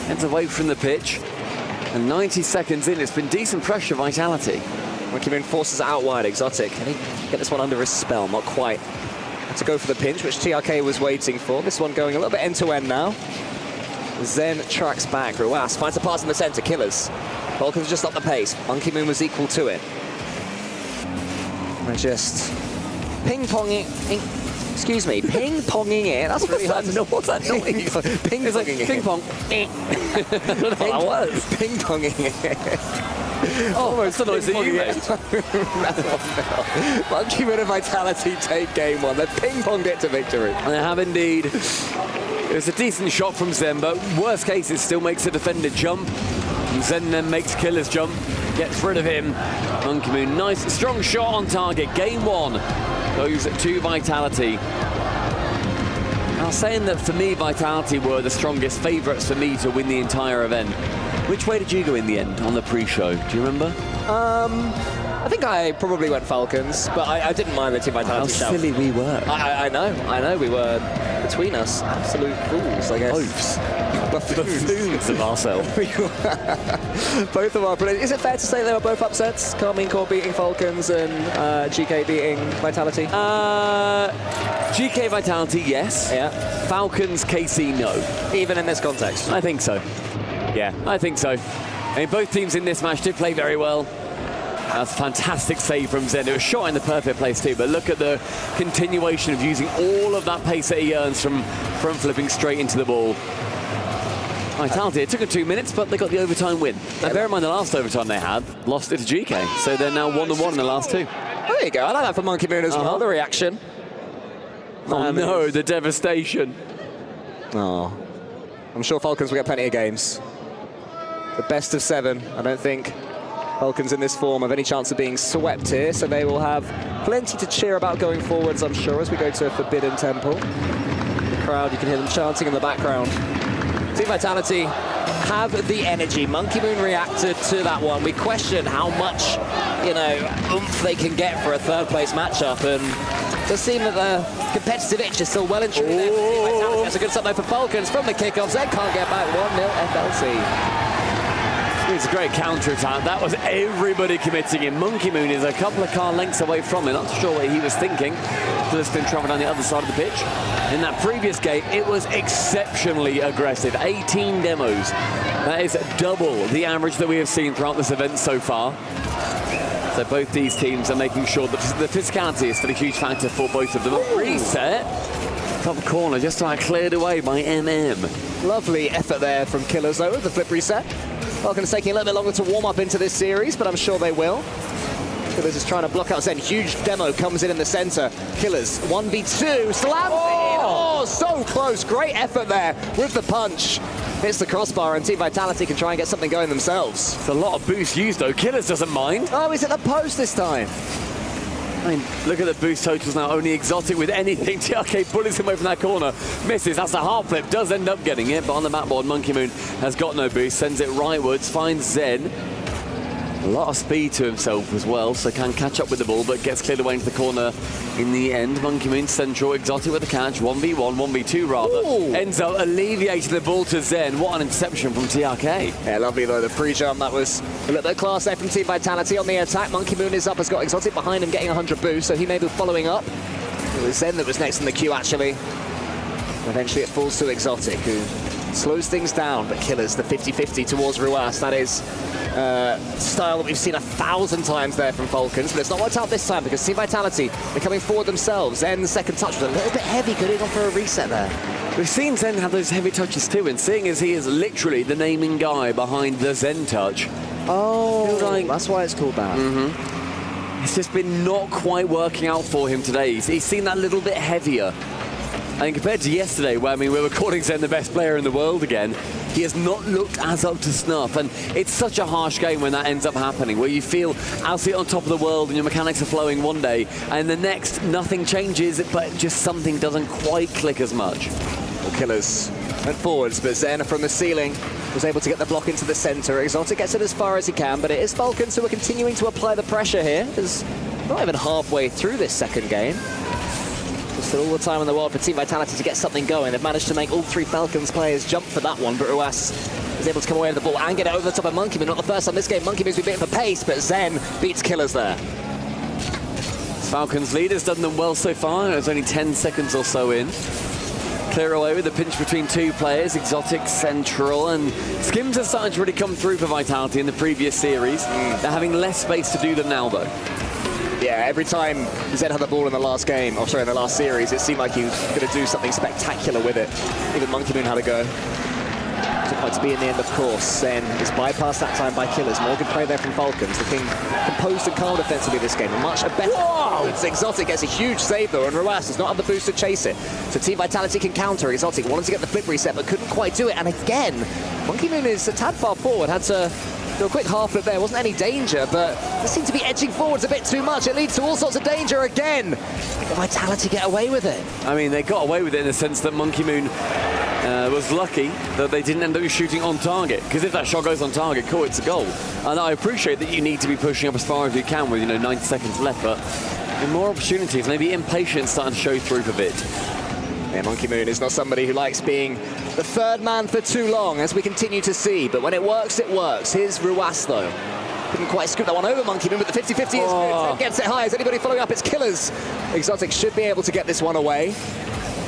Heads away from the pitch. And 90 seconds in, it's been decent pressure, Vitality. Monkey Moon forces it out wide. Exotic, can he get this one under his spell? Not quite. Had to go for the pinch, which TRK was waiting for. This one going a little bit end-to-end now. Zen tracks back. Roas finds a pass in the center. Killers. Falcons just up the pace. Monkey Moon was equal to it. And just ping-ponging. Excuse me, ping-ponging it. That's really hard. What's that noise? Ping-ponging it. Ping-pong. I don't know what that was. Ping-ponging it. Almost that's the noise that you made. Monkey Moon and Vitality take game one. They ping-ponged it to victory. And they have indeed. It was a decent shot from Zen, but worst case, it still makes the defender jump. And Zen then makes Killer's jump, gets rid of him. Monkey Moon, nice, strong shot on target. Game one goes to Vitality. I was saying that for me, Vitality were the strongest favourites for me to win the entire event. Which way did you go in the end on the pre-show? Do you remember? I think I probably went Falcons, but I didn't mind the Team Vitality shout. How silly we were. I know, we were between us. Absolute fools, I guess. Oafs. Buffoons of ourselves. Both of our predictions. Is it fair to say they were both upsets? Carmine Corp beating Falcons and GK beating Vitality? GK Vitality, yes. Yeah. Falcons, KC, no. Even in this context? I think so. Yeah, I think so. I mean, both teams in this match did play very well. That's a fantastic save from Zen. It was shot in the perfect place too, but look at the continuation of using all of that pace that he earns from front flipping straight into the ball. Vitality, it took them 2 minutes, but they got the overtime win. Now, bear in mind the last overtime they had, lost it to GK, so they're now 1-1 in the last two. There you go, I like that for Monkey Moon as well, the reaction. Oh no, the devastation. Oh, I'm sure Falcons will get plenty of games. The best of 7, I don't think Falcons in this form have any chance of being swept here, so they will have plenty to cheer about going forwards, I'm sure, as we go to Forbidden Temple. The crowd, you can hear them chanting in the background. Team Vitality have the energy. Monkey Moon reacted to that one. We question how much, oomph they can get for a third-place matchup, and it does seem that the competitive itch is still well and truly there for Team Vitality. That's a good start though for Falcons from the kickoff. Zed can't get back. 1-0 FLC. It's a great counter-attack. That was everybody committing in. Monkey Moon is a couple of car lengths away from it. Not sure what he was thinking. Just been travelling down the other side of the pitch. In that previous game, it was exceptionally aggressive. 18 demos. That is double the average that we have seen throughout this event so far. So both these teams are making sure that the physicality is still a huge factor for both of them. Reset. Top corner just cleared away by MM. Lovely effort there from Killers though with the flip reset. Falcons taking a little bit longer to warm up into this series, but I'm sure they will. Killers is trying to block out Zen. Huge demo comes in the center. Killers 1v2, slams it in. Oh, so close. Great effort there with the punch. Hits the crossbar, and Team Vitality can try and get something going themselves. It's a lot of boost used though. Killers doesn't mind. Oh, he's at the post this time. I mean, look at the boost totals now. Only Exotic with anything. TRK bullies him away from that corner. Misses. That's a half flip. Does end up getting it, but on the backboard, Monkey Moon has got no boost. Sends it rightwards. Finds Zen. A lot of speed to himself as well, so can catch up with the ball, but gets cleared away into the corner in the end. Monkey Moon central. Exotic with the catch. 1v1, 1v2 rather. Ooh. Ends up alleviating the ball to Zen. What an interception from TRK. Yeah, lovely though. The free jump, that was a little bit of class there from Team Vitality on the attack. Monkey Moon is up, has got Exotic behind him, getting 100 boost, so he may be following up. It was Zen that was next in the queue, actually. Eventually it falls to Exotic, who slows things down, but Killers the 50-50 towards Ruas. That is style that we've seen 1,000 times there from Falcons, but it's not worked out this time because Team Vitality, they're coming forward themselves. Zen's second touch was a little bit heavy, could have gone for a reset there. We've seen Zen have those heavy touches too, and seeing as he is literally the naming guy behind the Zen touch. Oh, that's why it's called that. It's just been not quite working out for him today. He's seen that little bit heavier. And compared to yesterday, where we were calling Zen the best player in the world again, he has not looked as up to snuff. And it's such a harsh game when that ends up happening, where you feel absolutely on top of the world and your mechanics are flowing one day, and the next, nothing changes, but just something doesn't quite click as much. Well, Killers went forwards, but Zen from the ceiling was able to get the block into the center. Exotic gets it as far as he can, but it is Falcons who are continuing to apply the pressure here. It's not even halfway through this second game. Still all the time in the world for Team Vitality to get something going. They've managed to make all 3 Falcons players jump for that one, but Ruas is able to come away with the ball and get it over the top of Monkey Moon. Not the first time this game. Monkey Moon's been beaten for pace, but Zen beats Killers there. Falcons lead has done them well so far. There's only 10 seconds or so in. Clear away with the pinch between 2 players, Exotic, Central, and Skims are starting to really come through for Vitality in the previous series. They're having less space to do them now, though. Yeah, every time Zen had the ball in the last game, in the last series, it seemed like he was going to do something spectacular with it. Even Monkey Moon had a go. Doesn't quite to be in the end, of course. Then it's bypassed that time by Killers. More good play there from Falcons. Looking composed and calm defensively this game. Much a better performance. Exotic gets a huge save though, and Ruas does not have the boost to chase it. So Team Vitality can counter. Exotic wanted to get the flip reset, but couldn't quite do it. And again, Monkey Moon is a tad far forward. Had to do a quick half flip there. Wasn't any danger, but they seem to be edging forwards a bit too much. It leads to all sorts of danger again. But Vitality get away with it. I mean, they got away with it in the sense that Monkey Moon was lucky that they didn't end up shooting on target, because if that shot goes on target, cool, it's a goal. And I appreciate that you need to be pushing up as far as you can with 90 seconds left, but with more opportunities, maybe impatience starting to show through a bit. Yeah, Monkey Moon is not somebody who likes being the third man for too long, as we continue to see, but when it works, it works. Here's Ruas though. Couldn't quite scoop that one over Monkey Moon, but the 50-50 is good. Gets it high. Is anybody following up? It's Killers. Exotic should be able to get this one away.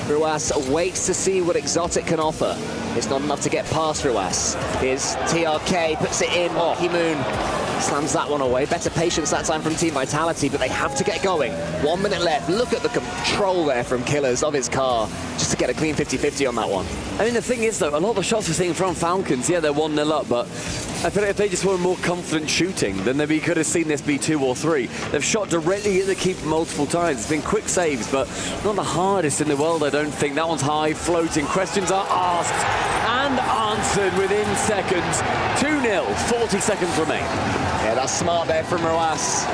Ruas waits to see what Exotic can offer. It's not enough to get past Ruas. Here's TRK, puts it in. Monkey Moon slams that one away. Better patience that time from Team Vitality, but they have to get going. 1 minute left. Look at the control there from Killers of his car, just to get a clean 50-50 on that one. I mean, the thing is, though, a lot of the shots we're seeing from Falcons, yeah, they're 1-0 up, but I feel like if they just were more confident shooting, then we could have seen this be 2 or 3. They've shot directly at the keeper multiple times. It's been quick saves, but not the hardest in the world, I don't think. That one's high, floating. Questions are asked and answered within seconds. 2-0, 40 seconds remain. Yeah, that's smart there from Ruas.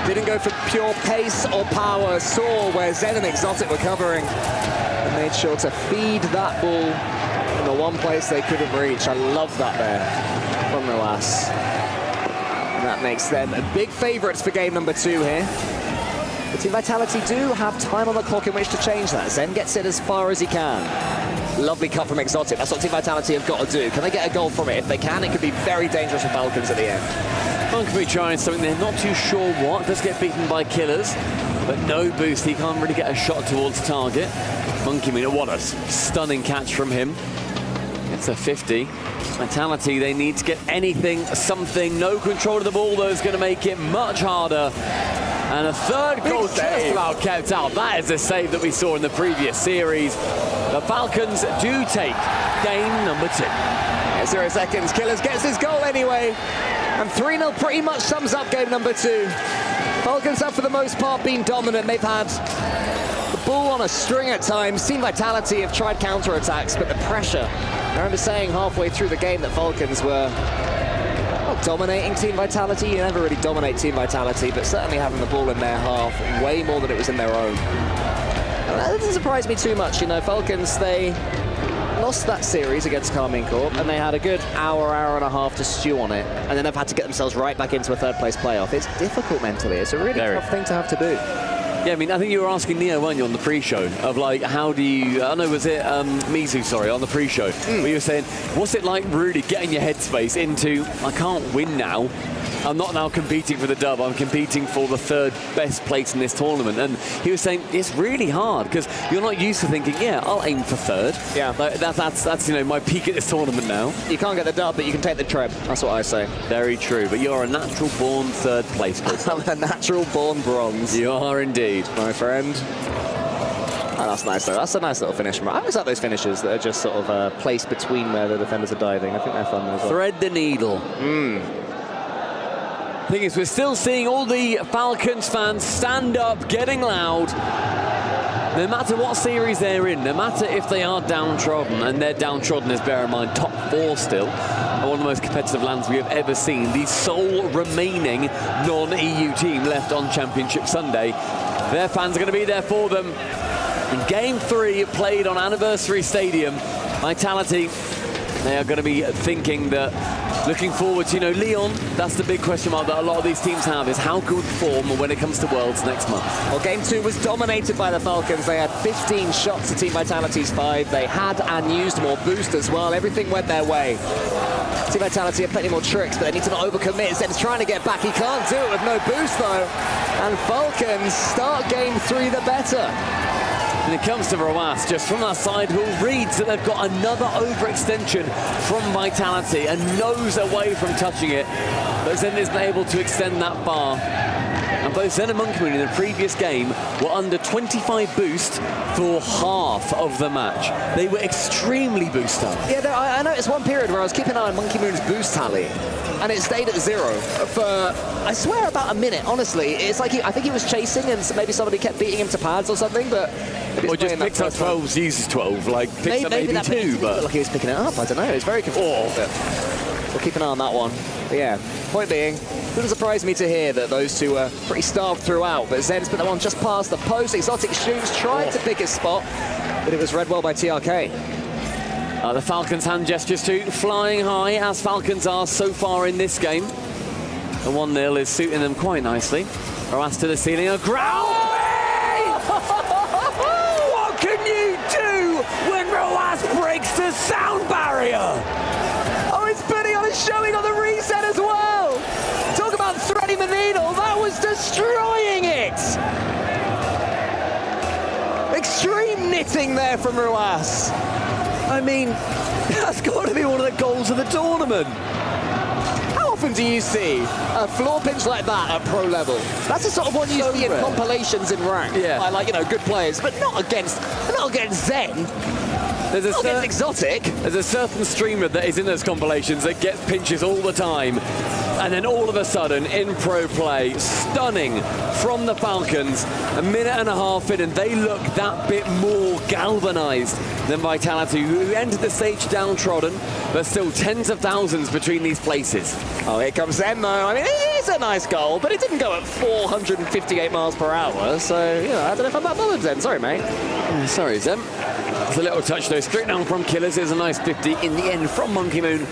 Didn't go for pure pace or power. Saw where Zen and Exotic were covering and made sure to feed that ball in the one place they couldn't reach. I love that there from Ruas. And that makes them big favourites for game number 2 here. But Team Vitality do have time on the clock in which to change that. Zen gets it as far as he can. Lovely cut from Exotic. That's what Team Vitality have got to do. Can they get a goal from it? If they can, it could be very dangerous for Falcons at the end. Monkey Moon trying something they're not too sure what. Does get beaten by Killers, but no boost. He can't really get a shot towards target. Monkey Moon, what a stunning catch from him. It's a 50. Vitality, they need to get anything, something. No control of the ball, though, is going to make it much harder. And a third goal just about kept out. That is a save that we saw in the previous series. The Falcons do take game number 2. Yeah, 0 seconds. Killers gets his goal anyway. And 3-0 pretty much sums up game number 2. Falcons have, for the most part, been dominant. They've had the ball on a string at times. Team Vitality have tried counter-attacks, but the pressure. I remember saying halfway through the game that Falcons were not dominating Team Vitality. You never really dominate Team Vitality, but certainly having the ball in their half way more than it was in their own. And that doesn't surprise me too much. Falcons, they lost that series against Corp, and they had a good hour and a half to stew on it, and then they've had to get themselves right back into a third-place playoff. It's difficult mentally. It's a really tough thing to have to do. Yeah, I mean, I think you were asking Neo, weren't you, on the pre-show, of like, how do you, I know, was it Mizu, sorry, on the pre-show, where you were saying, what's it like really getting your headspace into, I can't win now, I'm not now competing for the dub, I'm competing for the 3rd best place in this tournament. And he was saying it's really hard because you're not used to thinking, yeah, I'll aim for 3rd. Yeah. Like, that's my peak at this tournament now. You can't get the dub, but you can take the treb. That's what I say. Very true, but you're a natural-born 3rd place. I'm a natural-born bronze. You are indeed. My friend. Oh, that's nice, though. That's a nice little finish. I always like those finishes that are just sort of placed between where the defenders are diving. I think they're fun as well. Thread the needle. Thing is, we're still seeing all the Falcons fans stand up, getting loud. No matter what series they're in, no matter if they are downtrodden, and they're downtrodden, as bear in mind, top 4 still, and one of the most competitive lands we have ever seen, the sole remaining non-EU team left on Championship Sunday. Their fans are going to be there for them. In Game 3, played on Anniversary Stadium, Vitality, they are going to be thinking that, looking forward to, Leon, that's the big question mark that a lot of these teams have, is how good form when it comes to Worlds next month. Well, Game 2 was dominated by the Falcons. They had 15 shots to Team Vitality's 5. They had and used more boost as well. Everything went their way. Team Vitality have plenty more tricks, but they need to not overcommit. Zen's trying to get back. He can't do it with no boost, though. And Falcons start Game 3 the better. When it comes to Ruas, just from that side, who reads that they've got another overextension from Vitality and nose away from touching it, but Zen isn't able to extend that far. And both Zen and Monkey Moon in the previous game were under 25 boost for half of the match. They were extremely boost up. Yeah, I noticed one period where I was keeping an eye on Monkey Moon's boost tally, and it stayed at 0 for, I swear, about a minute, honestly. It's like I think he was chasing, and maybe somebody kept beating him to pads or something, but... Or just picks up 12s, uses 12, like picks up maybe 2, but... Like he was picking it up, I don't know, it's very confusing. We'll keep an eye on that one. But yeah, point being, it doesn't surprise me to hear that those two were pretty starved throughout, but Zen's put that one just past the post. Exotic shoots, tried to pick his spot, but it was read well by TRK. The Falcons hand gestures too, flying high, as Falcons are so far in this game. The 1-0 is suiting them quite nicely. Roas to the ceiling, a ground. What can you do when Roas breaks the sound barrier? Oh, it's putting on a showing on the reset as well. Talk about threading the needle. That was destroying it. Extreme knitting there from Roas. I mean, that's got to be one of the goals of the tournament. How often do you see a floor pinch like that at pro level? That's the sort of one you see in compilations in rank. Yeah. By, like, you know, good players, but not against Zen. There's a exotic. There's a certain streamer that is in those compilations that gets pinches all the time, and then all of a sudden, in pro play, stunning from the Falcons, a minute and a half in, and they look that bit more galvanized than Vitality, who entered the stage downtrodden, but still tens of thousands between these places. Oh, here comes Zen, though. I mean, it is a nice goal, but it didn't go at 458 miles per hour, so, you know, I don't know if I'm that bothered, Zen. Sorry, mate. Sorry, Zen. It's a little touch, though. Straight down from Killers. There's a nice 50 in the end from Monkey Moon.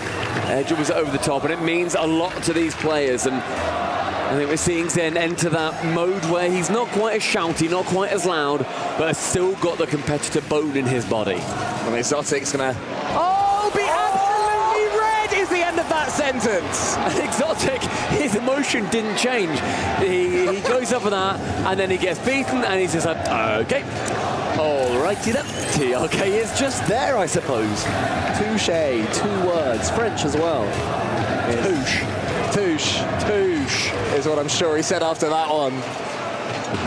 Dribbles it over the top, and it means a lot to these players. And I think we're seeing Zen enter that mode where he's not quite as shouty, not quite as loud, but has still got the competitor bone in his body. And Exotic's gonna... Oh, be absolutely red is the end of that sentence. Exotic, his emotion didn't change. He goes up for that, and then he gets beaten, and he's just like, okay. Alrighty then. TRK is just there, I suppose. Touche, 2 words. French as well. Touche is what I'm sure he said after that one.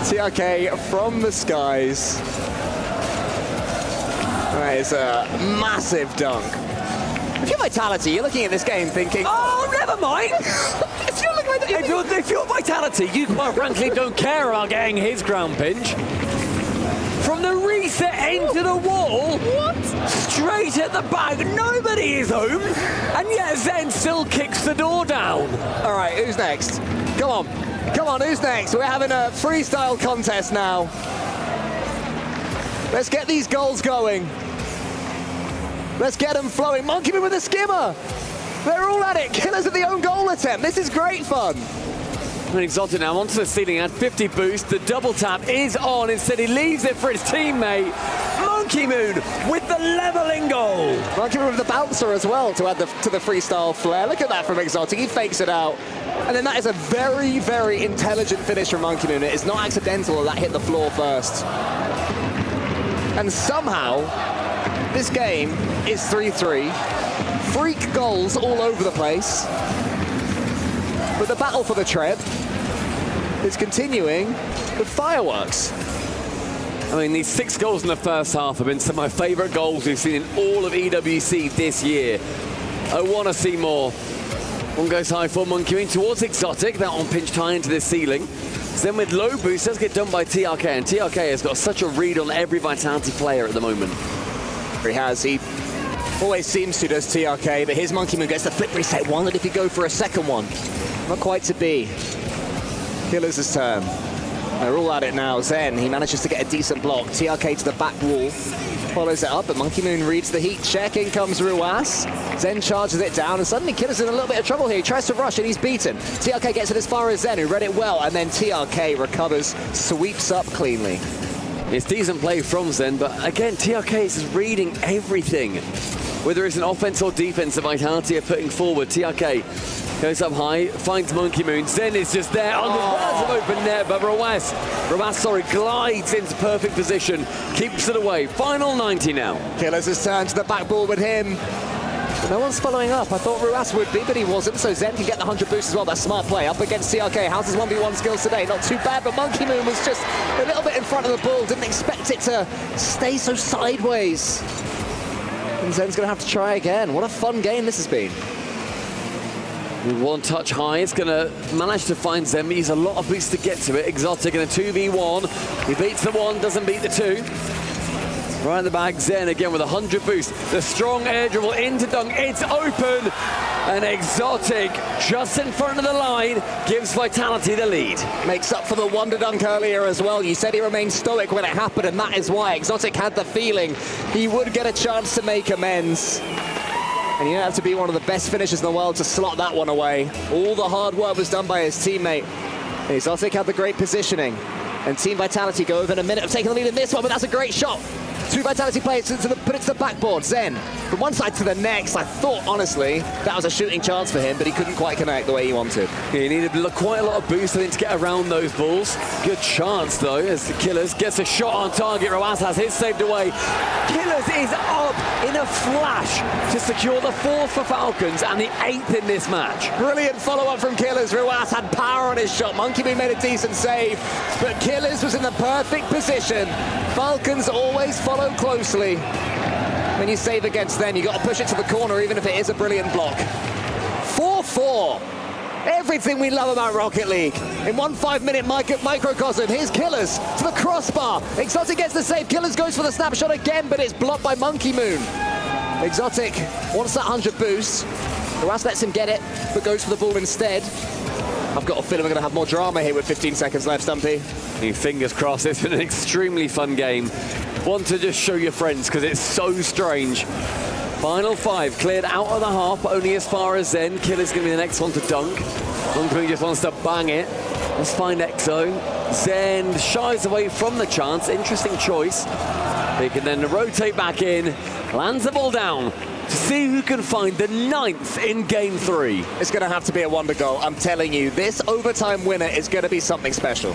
TRK from the skies. That is a massive dunk. If you're Vitality, you're looking at this game thinking, oh, never mind. If you're looking at if you're Vitality, you quite frankly don't care about getting his ground pinch. From the reset into the wall, straight at the back, nobody is home, and yet Zen still kicks the door down. All right, who's next? Come on, who's next? We're having a freestyle contest now. Let's get these goals going. Let's get them flowing. Monkey Moon with a skimmer. They're all at it. Killers at the own goal attempt. This is great fun. Exotic now onto the ceiling at 50 boost. The double tap is on. Instead, he leaves it for his teammate. Monkey Moon with the leveling goal. Monkey Moon with the bouncer as well to add to the freestyle flair. Look at that from Exotic. He fakes it out. And then that is a very, very intelligent finish from Monkey Moon. It is not accidental that hit the floor first. And somehow, this game is 3-3. Freak goals all over the place. But the battle for the tread is continuing with fireworks. I mean, these 6 goals in the first half have been some of my favourite goals we've seen in all of EWC this year. I want to see more. One goes high for Monkey Moon towards Exotic. That one pinched high into the ceiling. Then with low boost, does get done by TRK, and TRK has got such a read on every Vitality player at the moment. He has. He always seems to, does TRK, but his Monkey Moon gets the flip reset one, and if he go for a second one, not quite to be. Killers' turn. They're all at it now. Zen, he manages to get a decent block. TRK to the back wall. Follows it up, but Monkey Moon reads the heat check. In comes Ruas. Zen charges it down, and suddenly Killer's in a little bit of trouble here. He tries to rush, and he's beaten. TRK gets it as far as Zen, who read it well, and then TRK recovers, sweeps up cleanly. It's decent play from Zen, but again, TRK is reading everything. Whether it's an offense or defense that Vitality are putting forward, TRK goes up high, finds Monkey Moon. Zen is just there on the verge of open net, but Ruas, glides into perfect position, keeps it away. Final 90 now. Killers has turned to the back ball with him. But no one's following up. I thought Ruas would be, but he wasn't, so Zen can get the 100 boost as well. That's smart play. Up against TRK. How's his 1v1 skills today? Not too bad, but Monkey Moon was just a little bit in front of the ball. Didn't expect it to stay so sideways. And Zen's going to have to try again. What a fun game this has been. One touch high, it's going to manage to find Zen, but he's a lot of boosts to get to it. Exotic in a 2v1. He beats the 1, doesn't beat the 2. Right in the back, Zen again with 100 boost. The strong air dribble into dunk. It's open. And Exotic, just in front of the line, gives Vitality the lead. Makes up for the wonder dunk earlier as well. You said he remained stoic when it happened, and that is why Exotic had the feeling he would get a chance to make amends. And you have to be one of the best finishers in the world to slot that one away. All the hard work was done by his teammate. Exotic had the great positioning. And Team Vitality go within a minute of taking the lead in this one, but that's a great shot. Two Vitality players put it to the backboard. Zen, from one side to the next. I thought, honestly, that was a shooting chance for him, but he couldn't quite connect the way he wanted. Yeah, he needed quite a lot of boost, I think, to get around those balls. Good chance, though, as the Killers gets a shot on target. Ruas has his saved away. Killers is up in a flash to secure the 4th for Falcons and the 8th in this match. Brilliant follow-up from Killers. Ruas had power on his shot. Monkey Moon made a decent save, but Killers was in the perfect position. Falcons always follow closely. When you save against them, you got to push it to the corner, even if it is a brilliant block. 4-4. Everything we love about Rocket League. In 1 5-minute microcosm, here's Killers to the crossbar. Exotic gets the save. Killers goes for the snapshot again, but it's blocked by Monkey Moon. Exotic wants that 100 boost. Ruas lets him get it, but goes for the ball instead. I've got a feeling we're going to have more drama here with 15 seconds left, Stumpy. Fingers crossed. It's been an extremely fun game. One to just show your friends, because it's so strange. Final 5 cleared out of the half, but only as far as Zen. Killer's going to be the next one to dunk. Monkey just wants to bang it. Let's find Exo. Zen shies away from the chance. Interesting choice. They can then rotate back in, lands the ball down to see who can find the 9th in game 3. It's going to have to be a wonder goal. I'm telling you, this overtime winner is going to be something special.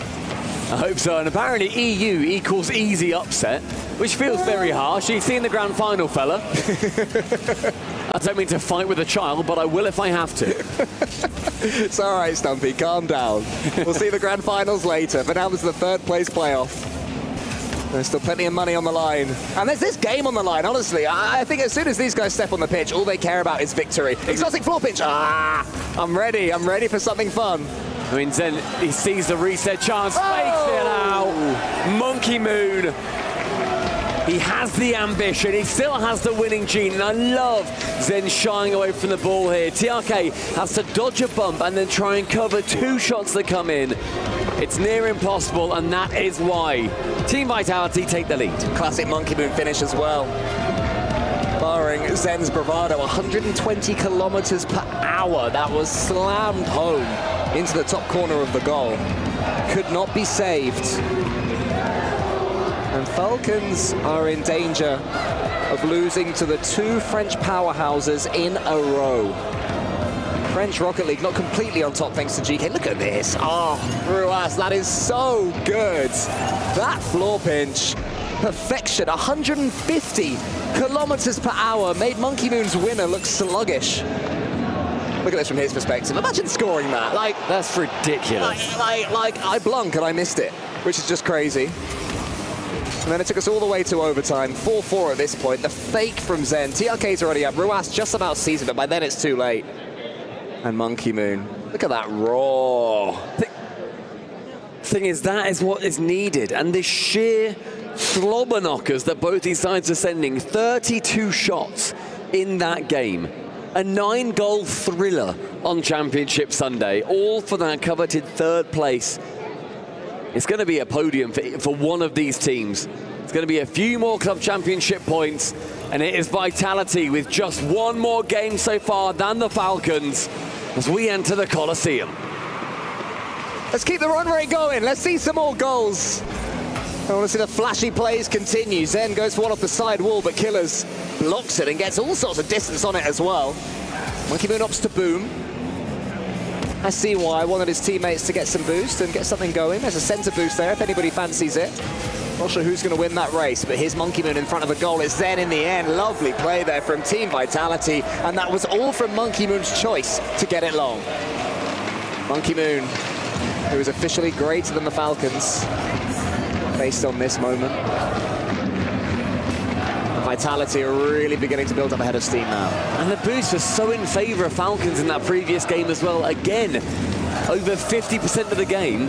I hope so. And apparently EU equals easy upset, which feels very harsh. You've seen the grand final, fella. I don't mean to fight with a child, but I will if I have to. It's all right, Stumpy. Calm down. We'll see the grand finals later. But now this is the 3rd place playoff. There's still plenty of money on the line. And there's this game on the line, honestly. I think as soon as these guys step on the pitch, all they care about is victory. Exotic floor pitch. I'm ready. I'm ready for something fun. I mean, Zen, he sees the reset chance, fakes it out. Monkey Moon. He has the ambition. He still has the winning gene. And I love Zen shying away from the ball here. TRK has to dodge a bump and then try and cover 2 shots that come in. It's near impossible, and that is why Team Vitality take the lead. Classic Monkey Moon finish as well. Barring Zen's bravado, 120 kilometers per hour. That was slammed home into the top corner of the goal. Could not be saved. And Falcons are in danger of losing to the 2 French powerhouses in a row. French Rocket League not completely on top thanks to GK. Look at this. Oh, Ruas, that is so good. That floor pinch, perfection. 150 kilometers per hour made Monkey Moon's winner look sluggish. Look at this from his perspective. Imagine scoring that. Like, that's ridiculous. Like I blunk and I missed it, which is just crazy. And then it took us all the way to overtime. 4-4 at this point. The fake from Zen. TRK's already up. Ruas just about sees it, but by then it's too late. And Monkey Moon. Look at that raw. Thing is, that is what is needed. And the sheer slobber knockers that both these sides are sending. 32 shots in that game. A 9-goal thriller on Championship Sunday. All for that coveted 3rd place. It's going to be a podium for one of these teams. It's going to be a few more Club Championship points. And it is Vitality with just 1 more game so far than the Falcons as we enter the Coliseum. Let's keep the run rate going. Let's see some more goals. I want to see the flashy plays continue. Zen goes for one off the side wall, but Killers blocks it and gets all sorts of distance on it as well. Monkey Moon opts to boom. I see why. Wanted his teammates to get some boost and get something going. There's a center boost there if anybody fancies it. Not sure who's going to win that race, but here's Monkey Moon in front of a goal. It's Zen in the end. Lovely play there from Team Vitality, and that was all from Monkey Moon's choice to get it long. Monkey Moon, who is officially greater than the Falcons, based on this moment. Vitality are really beginning to build up a head of steam now. And the boost was so in favour of Falcons in that previous game as well. Again, over 50% of the game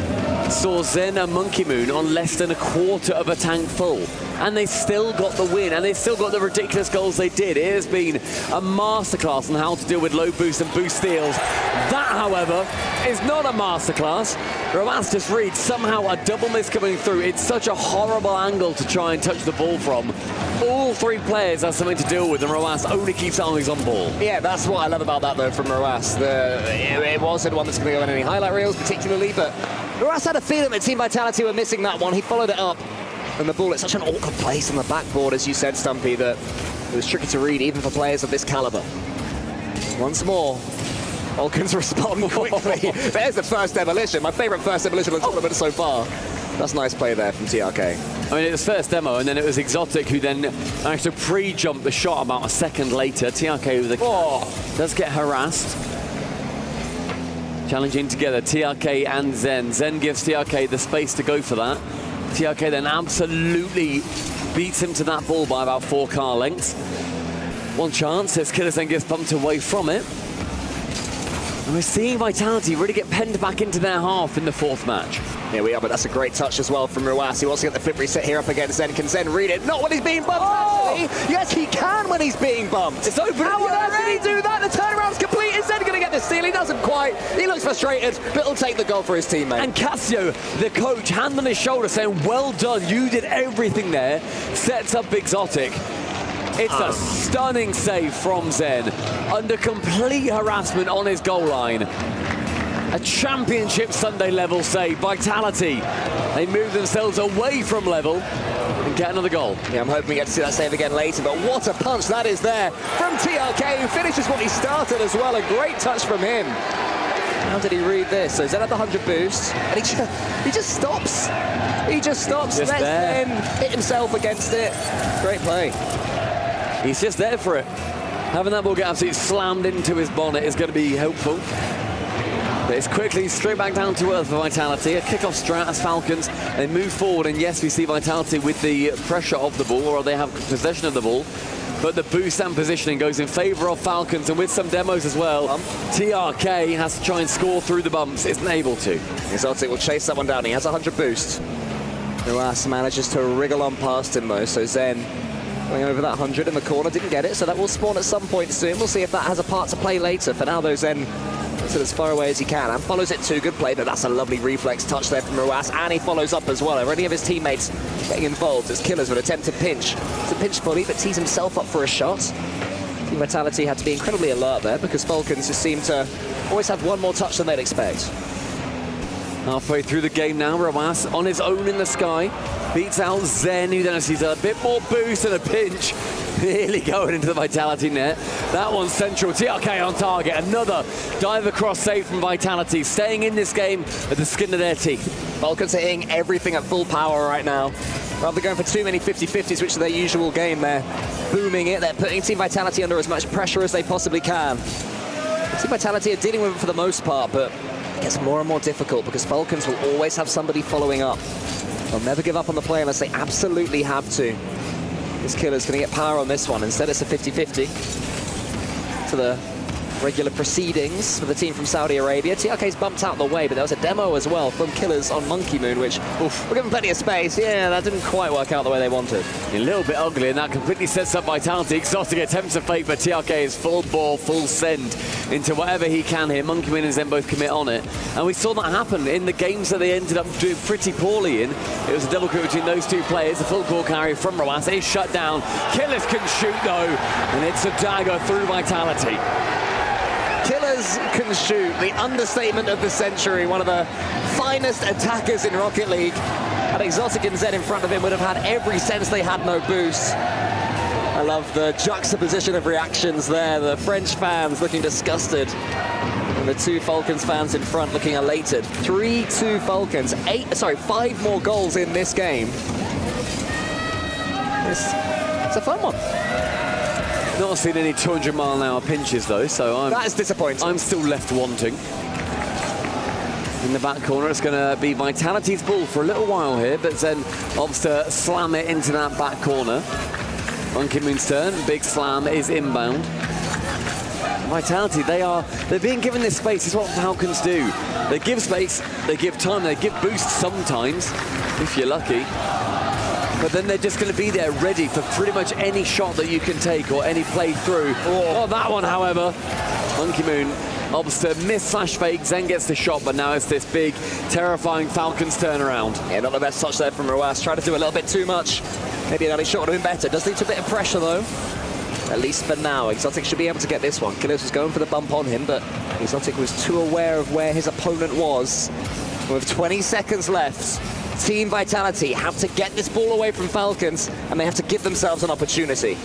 saw Zen and Monkey Moon on less than a quarter of a tank full. And they still got the win, and they still got the ridiculous goals they did. It has been a masterclass on how to deal with low boost and boost steals. That, however, is not a masterclass. Roas just reads somehow a double miss coming through. It's such a horrible angle to try and touch the ball from. All three players have something to deal with, and Roas only keeps eyes on ball. Yeah, that's what I love about that, though, from Roas. It wasn't one that's going to go in any highlight reels, particularly, but Roas had a feeling that Team Vitality were missing that one. He followed it up, and the ball at such an awkward place on the backboard, as you said, Stumpy, that it was tricky to read, even for players of this caliber. Once more, Falcons respond quickly. There's the first demolition. My favourite first demolition of the tournament so far. That's a nice play there from TRK. I mean, it was first demo, and then it was Exotic who then managed to pre-jump the shot about a second later. TRK with does get harassed. Challenging together, TRK and Zen. Zen gives TRK the space to go for that. TRK then absolutely beats him to that ball by about 4 car lengths. One chance, as Killers then gets bumped away from it. And we're seeing Vitality really get penned back into their half in the 4th match. Here we are, but that's a great touch as well from Roas. He wants to get the flip reset here up against Zen. Can Zen read it? Not when he's being bumped, actually. Yes, he can when he's being bumped. It's open. How on earth did he do that? The turnaround's complete. Is Zen going to get the steal? He doesn't quite. He looks frustrated, but he'll take the goal for his teammate. And Cassio, the coach, hand on his shoulder saying, well done, you did everything there. Sets up Exotic. It's a stunning save from Zen, under complete harassment on his goal line. A championship Sunday level save. Vitality, they move themselves away from level and get another goal. Yeah, I'm hoping we get to see that save again later, but what a punch that is there from TRK, who finishes what he started as well. A great touch from him. How did he read this? So Zen had the 100 boost, and he just stops. He just stops, Just lets there. him hit himself against it. Great play. He's just there for it. Having that ball get absolutely slammed into his bonnet is going to be helpful. But it's quickly straight back down to earth for Vitality. A kick-off strat as Falcons. They move forward, and yes, we see Vitality with the pressure of the ball, or they have possession of the ball. But the boost and positioning goes in favour of Falcons, and with some demos as well, TRK has to try and score through the bumps. Isn't able to. Exotic will chase that one down. He has 100 boost. Roas manages to wriggle on past him, though, so Zen going over that 100 in the corner, didn't get it, so that will spawn at some point soon. We'll see if that has a part to play later. For now, though, Zen gets it as far away as he can and follows it too. Good play, but that's a lovely reflex touch there from Roas, and he follows up as well. Are any of his teammates getting involved as Killers would attempt to pinch? It's a pinch fully, but tees himself up for a shot. Team Vitality had to be incredibly alert there because Falcons just seem to always have one more touch than they'd expect. Halfway through the game now, Roas on his own in the sky. Beats out Zen, who then sees a bit more boost and a pinch. Nearly going into the Vitality net. That one's central. TRK on target. Another dive across save from Vitality. Staying in this game at the skin of their teeth. Falcons are hitting everything at full power right now. Rather than going for too many 50-50s, which is their usual game, they're booming it. They're putting Team Vitality under as much pressure as they possibly can. Team Vitality are dealing with it for the most part, but it gets more and more difficult because Falcons will always have somebody following up. They'll never give up on the play unless they absolutely have to. This Killer's going to get power on this one. Instead, it's a 50-50 to the regular proceedings for the team from Saudi Arabia. TRK's bumped out of the way, but there was a demo as well from Killers on Monkey Moon, which we're given plenty of space. Yeah, that didn't quite work out the way they wanted. A little bit ugly, and that completely sets up Vitality. Exotic attempts to fake, but TRK is full ball, full send into whatever he can here. Monkey Moon and Zen both commit on it. And we saw that happen in the games that they ended up doing pretty poorly in. It was a double crew between those two players. The full ball carry from Roas is shut down. Killers can shoot, though, and it's a dagger through Vitality. Killers can shoot, the understatement of the century, one of the finest attackers in Rocket League. And Exotic and Zen in front of him would have had every sense they had no boost. I love the juxtaposition of reactions there. The French fans looking disgusted, and the two Falcons fans in front looking elated. 3-2 Falcons, 5 more goals in this game. It's a fun one. Not seen any 200-mile-an-hour pinches, though, so that is disappointing. I'm still left wanting. In the back corner, it's going to be Vitality's ball for a little while here, but Zen opts to slam it into that back corner. Monkey Moon's turn. Big slam is inbound. Vitality, they're being given this space. It's what Falcons do. They give space, they give time, they give boosts sometimes, if you're lucky. But then they're just going to be there ready for pretty much any shot that you can take or any play through. Oh, that one, however, Monkey Moon opts to miss/fake. Zen gets the shot, but now it's this big, terrifying Falcons turnaround. Yeah, not the best touch there from Ruas. Tried to do a little bit too much. Maybe an early shot would have been better. Does lead to a bit of pressure, though. At least for now. Exotic should be able to get this one. Killers was going for the bump on him, but Exotic was too aware of where his opponent was. With 20 seconds left, Team Vitality have to get this ball away from Falcons, and they have to give themselves an opportunity.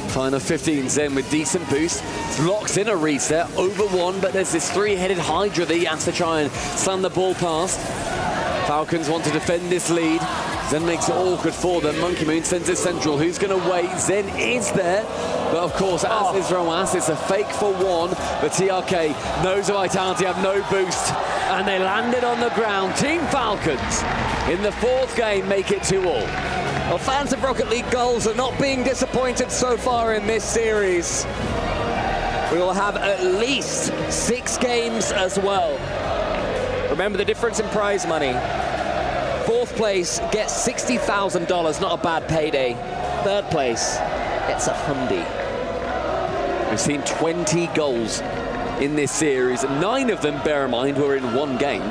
Final 15, Zen with decent boost. Locks in a reset, over one, but there's this three-headed Hydra that he has to try and slam the ball past. Falcons want to defend this lead. Zen makes it awkward for them. Monkey Moon sends it central. Who's going to wait? Zen is there. But of course, as is Roas, it's a fake for one. But TRK knows Vitality have no boost. And they landed on the ground. Team Falcons in the fourth game make it 2-all. Well, fans of Rocket League goals are not being disappointed so far in this series. We will have at least 6 games as well. Remember the difference in prize money. Fourth place gets $60,000, not a bad payday. Third place gets a Hyundai. We've seen 20 goals in this series. 9 of them, bear in mind, were in one game,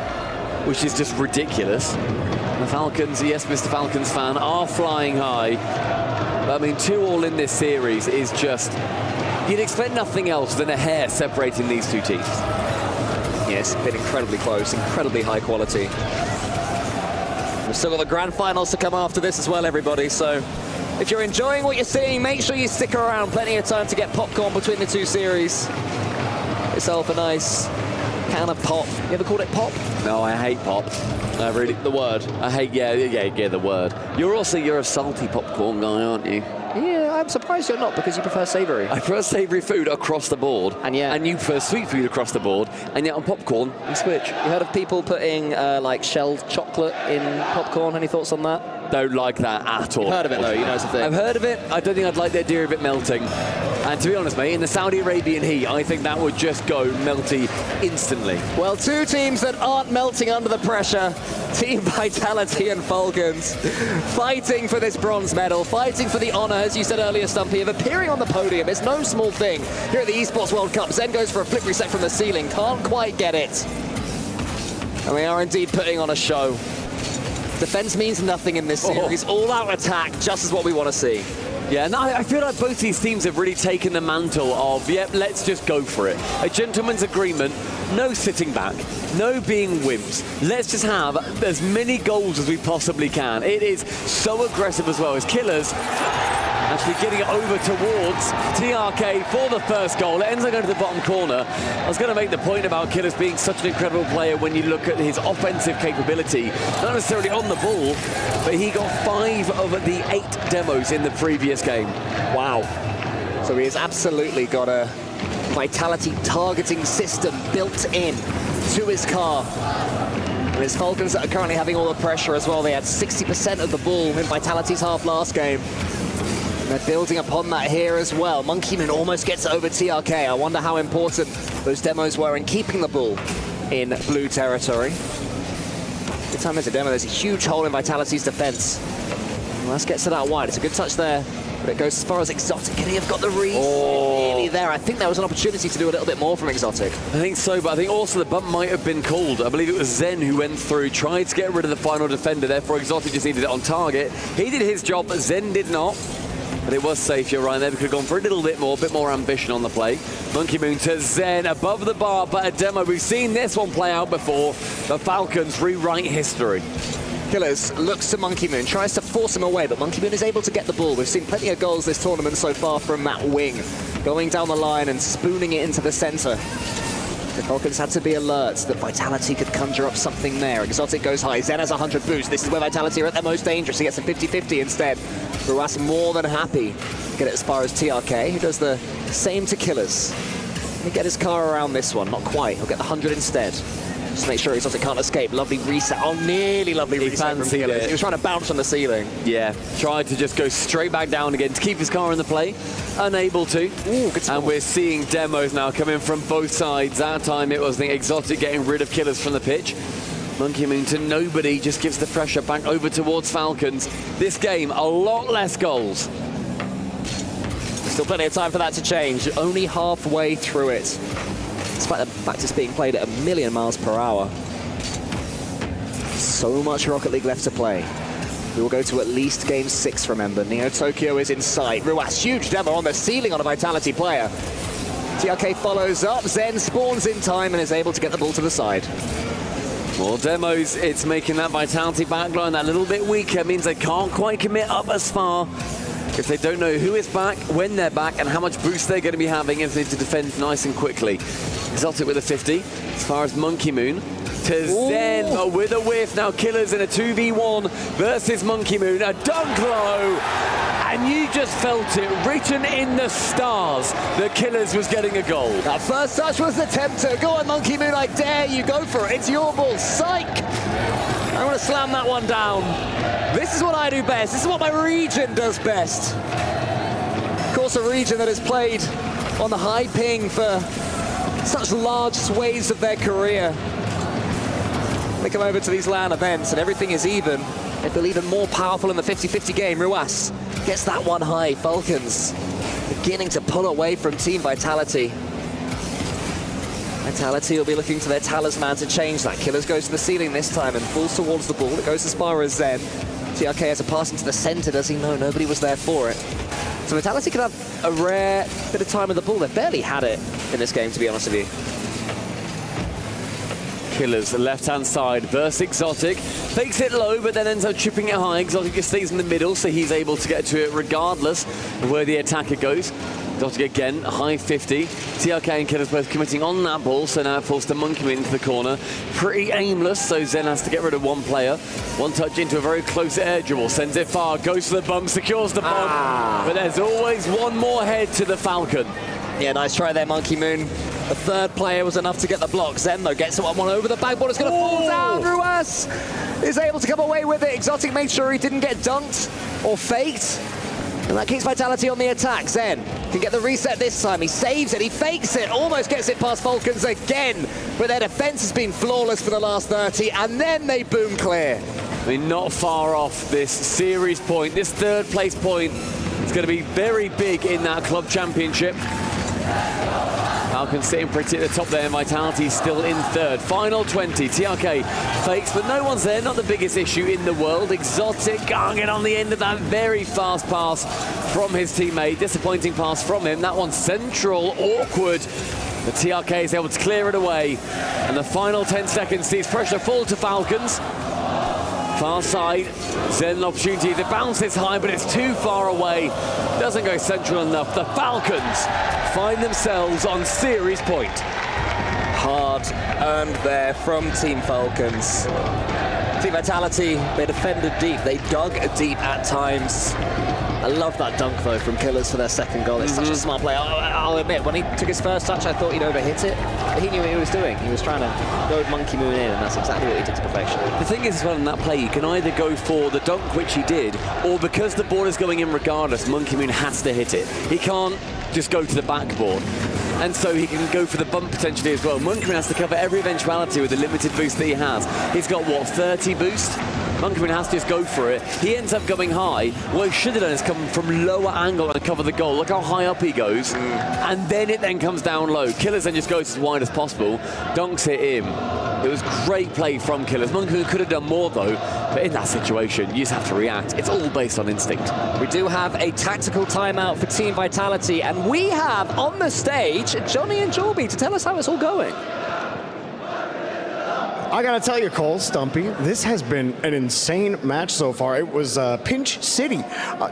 which is just ridiculous. The Falcons, yes, Mr. Falcons fan, are flying high. But I mean, 2-all in this series is just, you'd expect nothing else than a hair separating these two teams. Yes, been incredibly close, incredibly high quality. We've still got the grand finals to come after this as well, everybody. So if you're enjoying what you're seeing, make sure you stick around. Plenty of time to get popcorn between the two series. Yourself a nice can of pop. You ever called it pop? No, I hate pop. I really, the word. I hate, yeah, the word. You're a salty popcorn guy, aren't you? Yeah, I'm surprised you're not, because you prefer savoury. I prefer savoury food across the board. And you prefer sweet food across the board. And yet on popcorn, you switch. You heard of people putting like shelled chocolate in popcorn? Any thoughts on that? Don't like that at all. You've heard of it though, you know it's a thing. I've heard of it. I don't think I'd like the idea of it melting. And to be honest, mate, in the Saudi Arabian heat, I think that would just go melty instantly. Well, two teams that aren't melting under the pressure. Team Vitality and Falcons fighting for this bronze medal, fighting for the honour, as you said earlier, Stumpy, of appearing on the podium. It's no small thing here at the Esports World Cup. Zen goes for a flip reset from the ceiling, can't quite get it. And they are indeed putting on a show. Defense means nothing in this series. All-out attack, just as what we want to see. Yeah, and I feel like both these teams have really taken the mantle of, yep, let's just go for it. A gentleman's agreement, no sitting back, no being wimps. Let's just have as many goals as we possibly can. It is so aggressive as well as Killers actually getting it over towards TRK for the first goal. It ends up going to the bottom corner. I was going to make the point about Killers being such an incredible player when you look at his offensive capability. Not necessarily on the ball, but he got 5 of the 8 demos in the previous game. Wow. So he has absolutely got a Vitality targeting system built in to his car. And his Falcons that are currently having all the pressure as well. They had 60% of the ball in Vitality's half last game. And they're building upon that here as well. Monkey Moon almost gets it over TRK. I wonder how important those demos were in keeping the ball in blue territory. Every time there's a demo, there's a huge hole in Vitality's defense. Well, let's get to that wide. It's a good touch there. But it goes as far as Exotic. Can he have got the read? Nearly there. I think there was an opportunity to do a little bit more from Exotic. I think so, but I think also the bump might have been called. I believe it was Zen who went through, tried to get rid of the final defender. Therefore, Exotic just needed it on target. He did his job, but Zen did not. But it was safe, you're right there. We could have gone for a little bit more ambition on the play. Monkey Moon to Zen, above the bar, but a demo. We've seen this one play out before. The Falcons rewrite history. Killers looks to Monkey Moon, tries to force him away, but Monkey Moon is able to get the ball. We've seen plenty of goals this tournament so far from that wing, going down the line and spooning it into the center. The Falcons had to be alert that Vitality could conjure up something there. Exotic goes high, Zen has 100 boost. This is where Vitality are at their most dangerous. He gets a 50-50 instead. Ruas more than happy to get it as far as TRK, who does the same to Killers. He'll get his car around this one. Not quite. He'll get the 100 instead. Just make sure Exotic can't escape. Lovely reset. Oh, nearly lovely reset from Killers. He was trying to bounce on the ceiling. Yeah, tried to just go straight back down again to keep his car in the play. Unable to. Ooh, good and we're seeing demos now coming from both sides. That time it was the Exotic getting rid of Killers from the pitch. Monkey Moon to nobody, just gives the pressure back over towards Falcons. This game, a lot less goals. Still plenty of time for that to change. Only halfway through it. Despite the fact it's being played at 1,000,000 miles per hour. So much Rocket League left to play. We will go to at least game 6, remember. Neo Tokyo is in sight. Ruas, huge demo on the ceiling on a Vitality player. TRK follows up. Zen spawns in time and is able to get the ball to the side. More demos, it's making that Vitality backline that little bit weaker. Means they can't quite commit up as far. If they don't know who is back, when they're back, and how much boost they're going to be having if they need to defend nice and quickly. Exotic with a 50, as far as Monkey Moon. To Zen, but with a whiff. Now Killers in a 2v1 versus Monkey Moon. A dunk low, and you just felt it written in the stars that Killers was getting a goal. That first touch was the tempter. Go on, Monkey Moon, I dare you. Go for it. It's your ball. Psych! I want to slam that one down. This is what I do best. This is what my region does best. Of course, a region that has played on the high ping for such large swathes of their career. They come over to these LAN events and everything is even. They feel even more powerful in the 50-50 game. Ruas gets that one high. Falcons beginning to pull away from Team Vitality. Vitality will be looking to their talisman to change that. Killers goes to the ceiling this time and falls towards the ball. It goes as far as Zen. TRK has a pass into the center. Does he know? Nobody was there for it. So Vitality could have a rare bit of time with the ball. They've barely had it in this game, to be honest with you. Killers, the left-hand side versus Exotic. Fakes it low, but then ends up chipping it high. Exotic just stays in the middle, so he's able to get to it regardless of where the attacker goes. Exotic again, high 50. TRK and Killers both committing on that ball, so now it falls to Monkey Moon into the corner. Pretty aimless, so Zen has to get rid of one player. One touch into a very close air dribble, sends it far, goes for the bump, secures the bump. But there's always one more head to the Falcon. Yeah, nice try there, Monkey Moon. The third player was enough to get the block. Zen, though, gets one over the backboard. It's going to fall down. Ruas is able to come away with it. Exotic made sure he didn't get dunked or faked. And that keeps Vitality on the attack. Zen can get the reset this time. He saves it. He fakes it. Almost gets it past Falcons again. But their defense has been flawless for the last 30. And then they boom clear. I mean, not far off this series point. This third place point is going to be very big in that club championship. Falcons sitting pretty at the top there. Vitality still in third. Final 20. TRK fakes, but no one's there. Not the biggest issue in the world. Exotic can't get on the end of that very fast pass from his teammate. Disappointing pass from him. That one's central, awkward. The TRK is able to clear it away. And the final 10 seconds sees pressure fall to Falcons. Far side, Zen an opportunity. The bounce is high, but it's too far away. Doesn't go central enough. The Falcons find themselves on series point. Hard earned there from Team Falcons. Team Vitality, they defended deep. They dug deep at times. I love that dunk, though, from Killers for their second goal. It's such a smart play. I'll admit, when he took his first touch, I thought he'd overhit it. But he knew what he was doing. He was trying to goad Monkey Moon in, and that's exactly what he did to perfection. The thing is, as well, in that play, you can either go for the dunk, which he did, or because the ball is going in regardless, Monkey Moon has to hit it. He can't just go to the backboard. And so he can go for the bump potentially as well. Monkey Moon has to cover every eventuality with the limited boost that he has. He's got, what, 30 boost? Monkey Moon has to just go for it. He ends up going high. What he should have done is come from lower angle and cover the goal. Look how high up he goes. And then it then comes down low. Killers then just goes as wide as possible. Dunks it in. It was great play from Killers. Monkey Moon could have done more, though. But in that situation, you just have to react. It's all based on instinct. We do have a tactical timeout for Team Vitality. And we have on the stage Johnny and Jorby to tell us how it's all going. I gotta tell you, Cole, Stumpy, this has been an insane match so far. It was Pinch City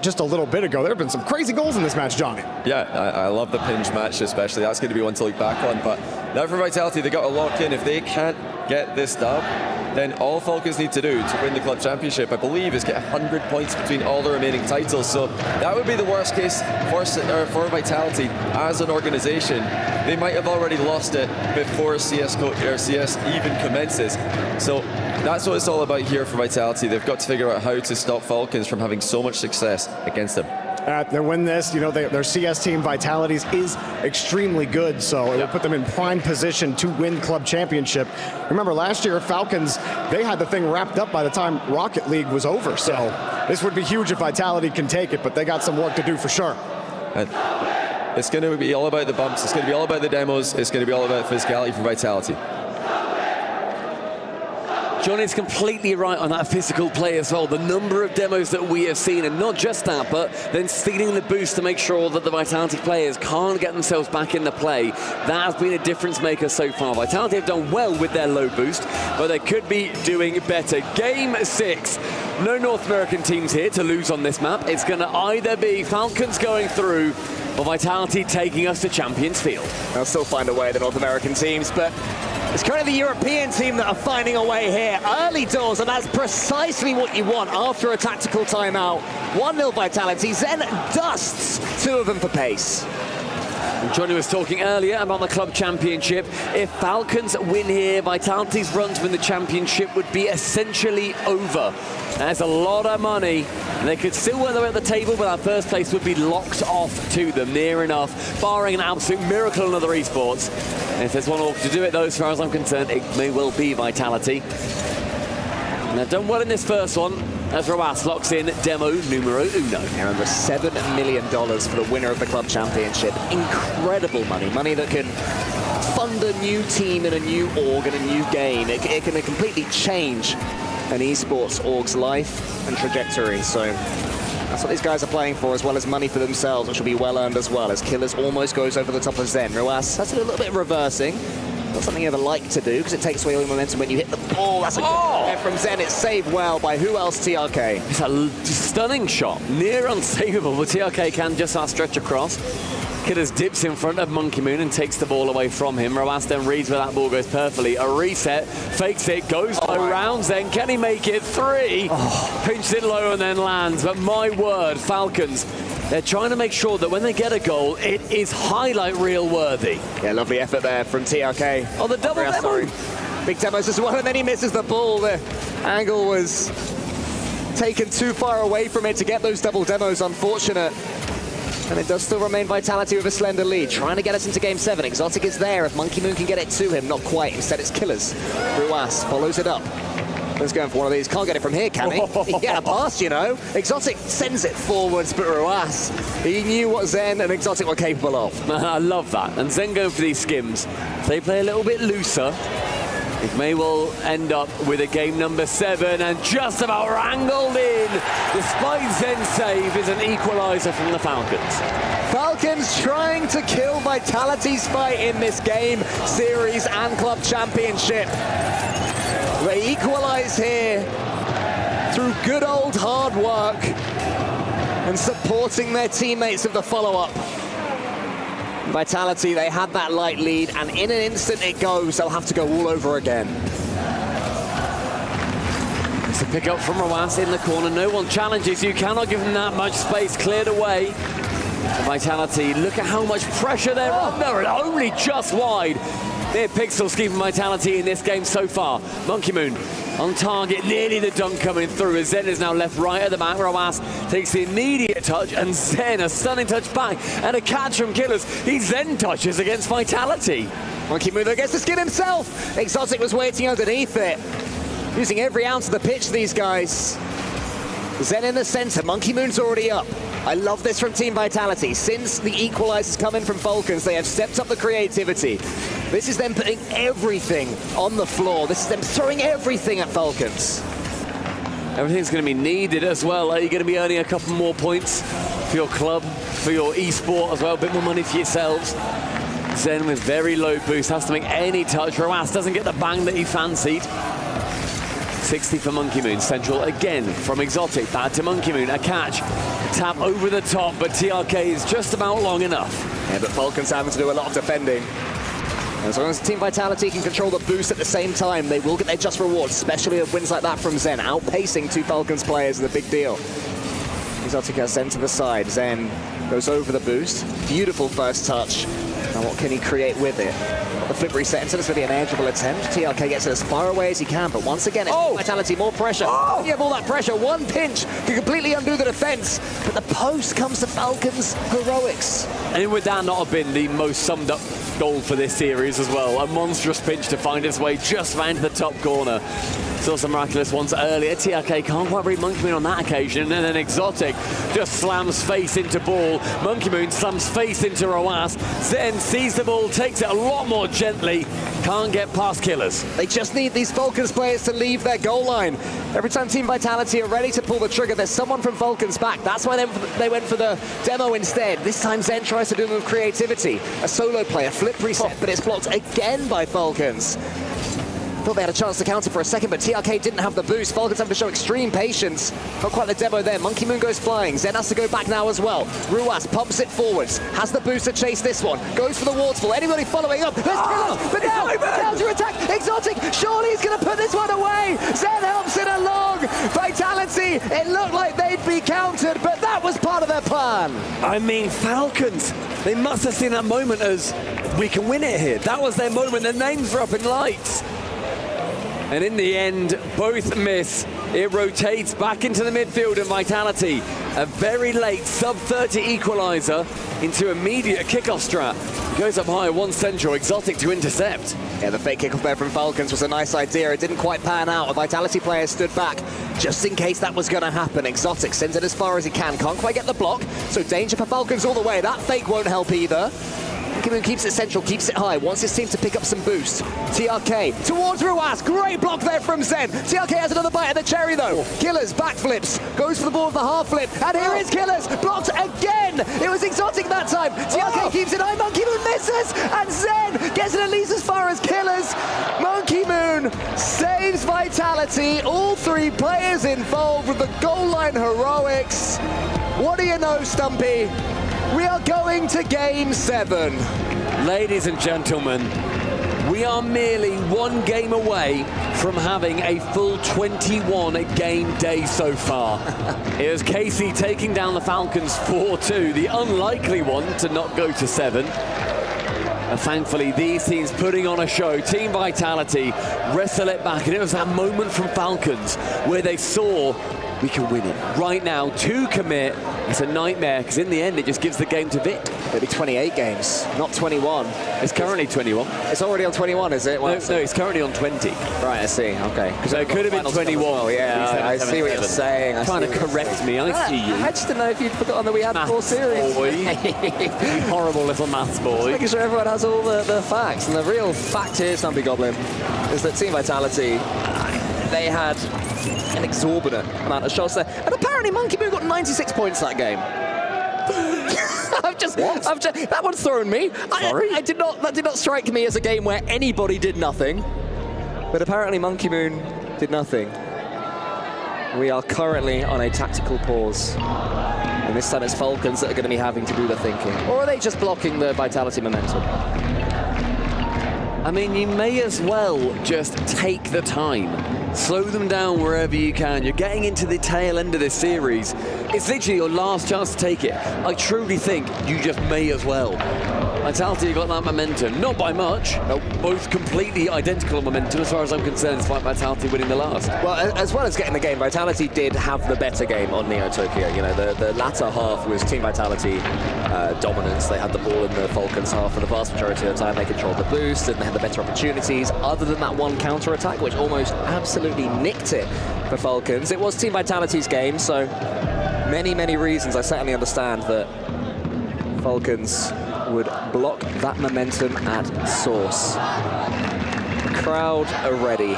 just a little bit ago. There have been some crazy goals in this match, Johnny. Yeah, I love the Pinch match especially. That's going to be one to look back on. But now for Vitality, they got to lock in. If they can't get this dub, then all Falcons need to do to win the club championship, I believe, is get 100 points between all the remaining titles. So that would be the worst case for Vitality as an organization. They might have already lost it before CS even commences. So that's what it's all about here for Vitality. They've got to figure out how to stop Falcons from having so much success against them. They win this, their CS team, Vitality's, is extremely good, so it will put them in prime position to win club championship. Remember, last year, Falcons, they had the thing wrapped up by the time Rocket League was over, so this would be huge if Vitality can take it, but they got some work to do for sure. It's going to be all about the bumps, it's going to be all about the demos, it's going to be all about physicality for Vitality. John is completely right on that physical play as well. The number of demos that we have seen, and not just that, but then stealing the boost to make sure that the Vitality players can't get themselves back in the play. That has been a difference maker so far. Vitality have done well with their low boost, but they could be doing better. Game 6. No North American teams here to lose on this map. It's going to either be Falcons going through or Vitality taking us to Champions Field. They'll still find a way, the North American teams, but it's kind of the European team that are finding a way here. Early doors, and that's precisely what you want after a tactical timeout. 1-0 Vitality, Zen dusts 2 of them for pace. Johnny was talking earlier about the club championship. If Falcons win here, Vitality's run to win the championship would be essentially over. There's a lot of money. They could still win at the table, but that first place would be locked off to them, near enough, barring an absolute miracle in other esports. And if there's one org to do it, though, as far as I'm concerned, it may well be Vitality. And they've done well in this first one, as Roas locks in demo numero uno. Remember, $7 million for the winner of the club championship. Incredible money. Money that can fund a new team in a new org and a new game. It can completely change an esports org's life and trajectory. So that's what these guys are playing for, as well as money for themselves, which will be well earned as well, as Killers almost goes over the top of Zen. Roas, that's a little bit reversing. Not something you ever like to do, because it takes away all your momentum when you hit the ball. That's a good from Zen. It's saved well by who else? TRK. It's a stunning shot. Near unsavable, but TRK can just stretch across. Killers dips in front of Monkey Moon and takes the ball away from him. Roas then reads where that ball goes perfectly. A reset, fakes it, goes low, rounds then. Can he make it? 3. Pinched it low and then lands. But my word, Falcons, they're trying to make sure that when they get a goal, it is highlight reel worthy. Yeah, lovely effort there from TRK. Oh, the double demo. Big demos as well, and then he misses the ball. The angle was taken too far away from it to get those double demos. Unfortunate. And it does still remain Vitality with a slender lead. Trying to get us into Game 7. Exotic is there. If Monkey Moon can get it to him, not quite. Instead, it's Killers. Ruas follows it up. He's going for one of these. Can't get it from here, can he? He can get a pass, Exotic sends it forwards, but Ruas, he knew what Zen and Exotic were capable of. I love that. And Zen going for these skims. If they play a little bit looser, it may well end up with a game number 7 and just about wrangled in. Despite Zen's save, is an equaliser from the Falcons. Falcons trying to kill Vitality's fight in this game, series and club championship. They equalise here through good old hard work and supporting their teammates of the follow-up. Vitality, they had that light lead, and in an instant it goes. They'll have to go all over again. It's a pick up from Roas in the corner. No one challenges. You cannot give them that much space. Cleared away. Vitality, look at how much pressure they're under, and only just wide. Near Pixels keeping Vitality in this game so far. Monkey Moon on target, nearly the dunk coming through, as Zen is now left right at the back. Roas takes the immediate touch, and Zen, a stunning touch back, and a catch from Killers. He Zen touches against Vitality. Monkey Moon gets the skin himself. Exotic was waiting underneath it. Using every ounce of the pitch, these guys. Zen in the center, Monkey Moon's already up. I love this from Team Vitality. Since the equalizers come in from Falcons, they have stepped up the creativity. This is them putting everything on the floor. This is them throwing everything at Falcons. Everything's going to be needed as well. Are you going to be earning a couple more points for your club, for your esport as well? A bit more money for yourselves. Zen with very low boost, has to make any touch. Roas doesn't get the bang that he fancied. 60 for Monkey Moon. Central again from Exotic. Back to Monkey Moon. A catch. A tap over the top, but TRK is just about long enough. Yeah, but Falcons having to do a lot of defending. As long as Team Vitality can control the boost at the same time, they will get their just rewards, especially with wins like that from Zen. Outpacing two Falcons players is a big deal. Exotic has Zen to the side. Zen goes over the boost. Beautiful first touch. Now what can he create with it? The flip reset into this will be an edgeable attempt. TRK gets it as far away as he can, but once again, it's Vitality, more pressure. You have all that pressure, one pinch can completely undo the defense, but the post comes to Falcons' heroics. And would that not have been the most summed up goal for this series as well? A monstrous pinch to find its way just round the top corner. Saw some miraculous ones earlier. TRK can't quite read Monkey Moon on that occasion, and then Exotic just slams face into ball. Monkey Moon slams face into Roas. Zen sees the ball, takes it a lot more gently. Can't get past Killers. They just need these Falcons players to leave their goal line. Every time Team Vitality are ready to pull the trigger, there's someone from Falcons back. That's why they went for the demo instead. This time Zen tries to do it with creativity. A solo play, a flip reset, but it's blocked again by Falcons. Thought they had a chance to counter for a second, but TRK didn't have the boost. Falcons have to show extreme patience. Not quite the demo there. Monkey Moon goes flying. Zen has to go back now as well. Ruas pumps it forwards. Has the boost to chase this one. Goes for the waterfall. Anybody following up? There's Killers, but now counter-attack. Exotic, surely he's going to put this one away. Zen helps it along. Vitality, it looked like they'd be countered, but that was part of their plan. I mean, Falcons, they must have seen that moment as, we can win it here. That was their moment. Their names were up in lights. And in the end, both miss. It rotates back into the midfield, and Vitality, a very late sub-30 equaliser into immediate kickoff strat. Goes up high, one central, Exotic to intercept. Yeah, the fake kickoff there from Falcons was a nice idea. It didn't quite pan out. A Vitality player stood back just in case that was going to happen. Exotic sends it as far as he can. Can't quite get the block, so danger for Falcons all the way. That fake won't help either. Moon keeps it central, keeps it high, wants his team to pick up some boost. TRK towards Ruas, great block there from Zen. TRK has another bite at the cherry though. Killers backflips, goes for the ball with the half flip, and here is Killers, blocked again. It was Exotic that time. TRK keeps it high, Monkey Moon misses, and Zen gets it at least as far as Killers. Monkey Moon saves Vitality, all three players involved with the goal line heroics. What do you know, Stumpy? We are going to Game 7. Ladies and gentlemen, we are merely one game away from having a full 21 game day so far. It was KC taking down the Falcons 4-2, the unlikely one to not go to 7. And thankfully, these teams putting on a show. Team Vitality wrestle it back, and it was that moment from Falcons where they saw we can win it. Right now, to commit, it's a nightmare, because in the end, it just gives the game to Vic. It'll be 28 games, not 21. It's currently 21. It's already on 21, is it? No, it's currently on 20. Right, I see, okay. So it could have been 21. Well. Yeah, I see what you're saying. Trying to correct me, I see you. I just didn't know if you'd forgotten that we had maths 4 series. Boy. You horrible little maths boy. Just making sure everyone has all the facts. And the real fact here, Stumpy Goblin, is that Team Vitality, they had an exorbitant amount of shots there. And apparently Monkey Moon got 96 points that game. That one's thrown me. That did not strike me as a game where anybody did nothing. But apparently Monkey Moon did nothing. We are currently on a tactical pause. And this time it's Falcons that are going to be having to do the thinking. Or are they just blocking the Vitality momentum? I mean, you may as well just take the time. Slow them down wherever you can. You're getting into the tail end of this series. It's literally your last chance to take it. I truly think you just may as well. Vitality got that momentum, not by much. Nope. Both completely identical momentum as far as I'm concerned, despite Vitality winning the last. Well, as well as getting the game, Vitality did have the better game on Neo Tokyo. You know, the latter half was Team Vitality dominance. They had the ball in the Falcons half for the vast majority of the time. They controlled the boost and they had the better opportunities. Other than that one counter-attack, which almost absolutely nicked it for Falcons. It was Team Vitality's game, so many reasons. I certainly understand that Falcons would block that momentum at source. The crowd are ready.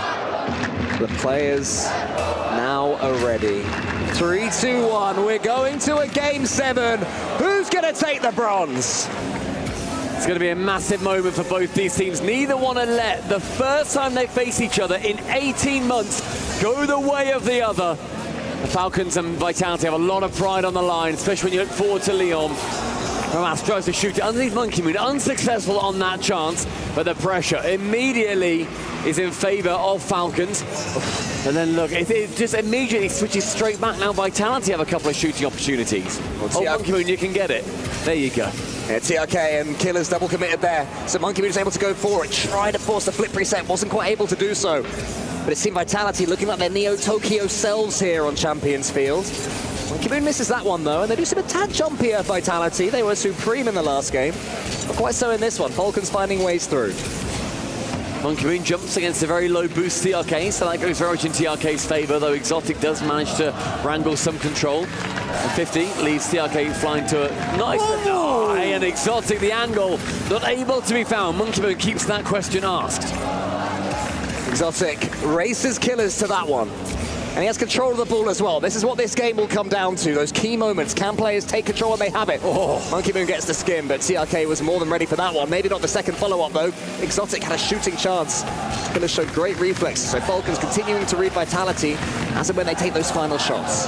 The players now are ready. 3, 2, 1. We're going to a Game 7. Who's going to take the bronze? It's going to be a massive moment for both these teams. Neither want to let the first time they face each other in 18 months go the way of the other. The Falcons and Vitality have a lot of pride on the line, especially when you look forward to Lyon. Roas tries to shoot it underneath Monkey Moon, unsuccessful on that chance, but the pressure immediately is in favor of Falcons. And then look, it just immediately switches straight back. Now Vitality have a couple of shooting opportunities. Oh, Monkey Moon, you can get it. There you go. Yeah, TRK and Killers double committed there. So Monkey Moon is able to go for it, try to force the flip reset, wasn't quite able to do so. But it seemed Vitality looking like their Neo-Tokyo selves here on Champions Field. Monkey Moon misses that one though, and they do seem a tad jumpier Vitality. They were supreme in the last game. Not quite so in this one. Falcons finding ways through. Monkey Moon jumps against a very low boost TRK, so that goes very much in TRK's favor, though Exotic does manage to wrangle some control. And 50 leaves TRK flying to a nice eye, and Exotic, the angle, not able to be found. Monkey Moon keeps that question asked. Exotic races Killers to that one. And he has control of the ball as well. This is what this game will come down to, those key moments. Can players take control when they have it? Oh, Monkey Moon gets the skin, but TRK was more than ready for that one. Maybe not the second follow-up, though. Exotic had a shooting chance. Killers showed great reflexes, so Falcons continuing to read Vitality as and when they take those final shots.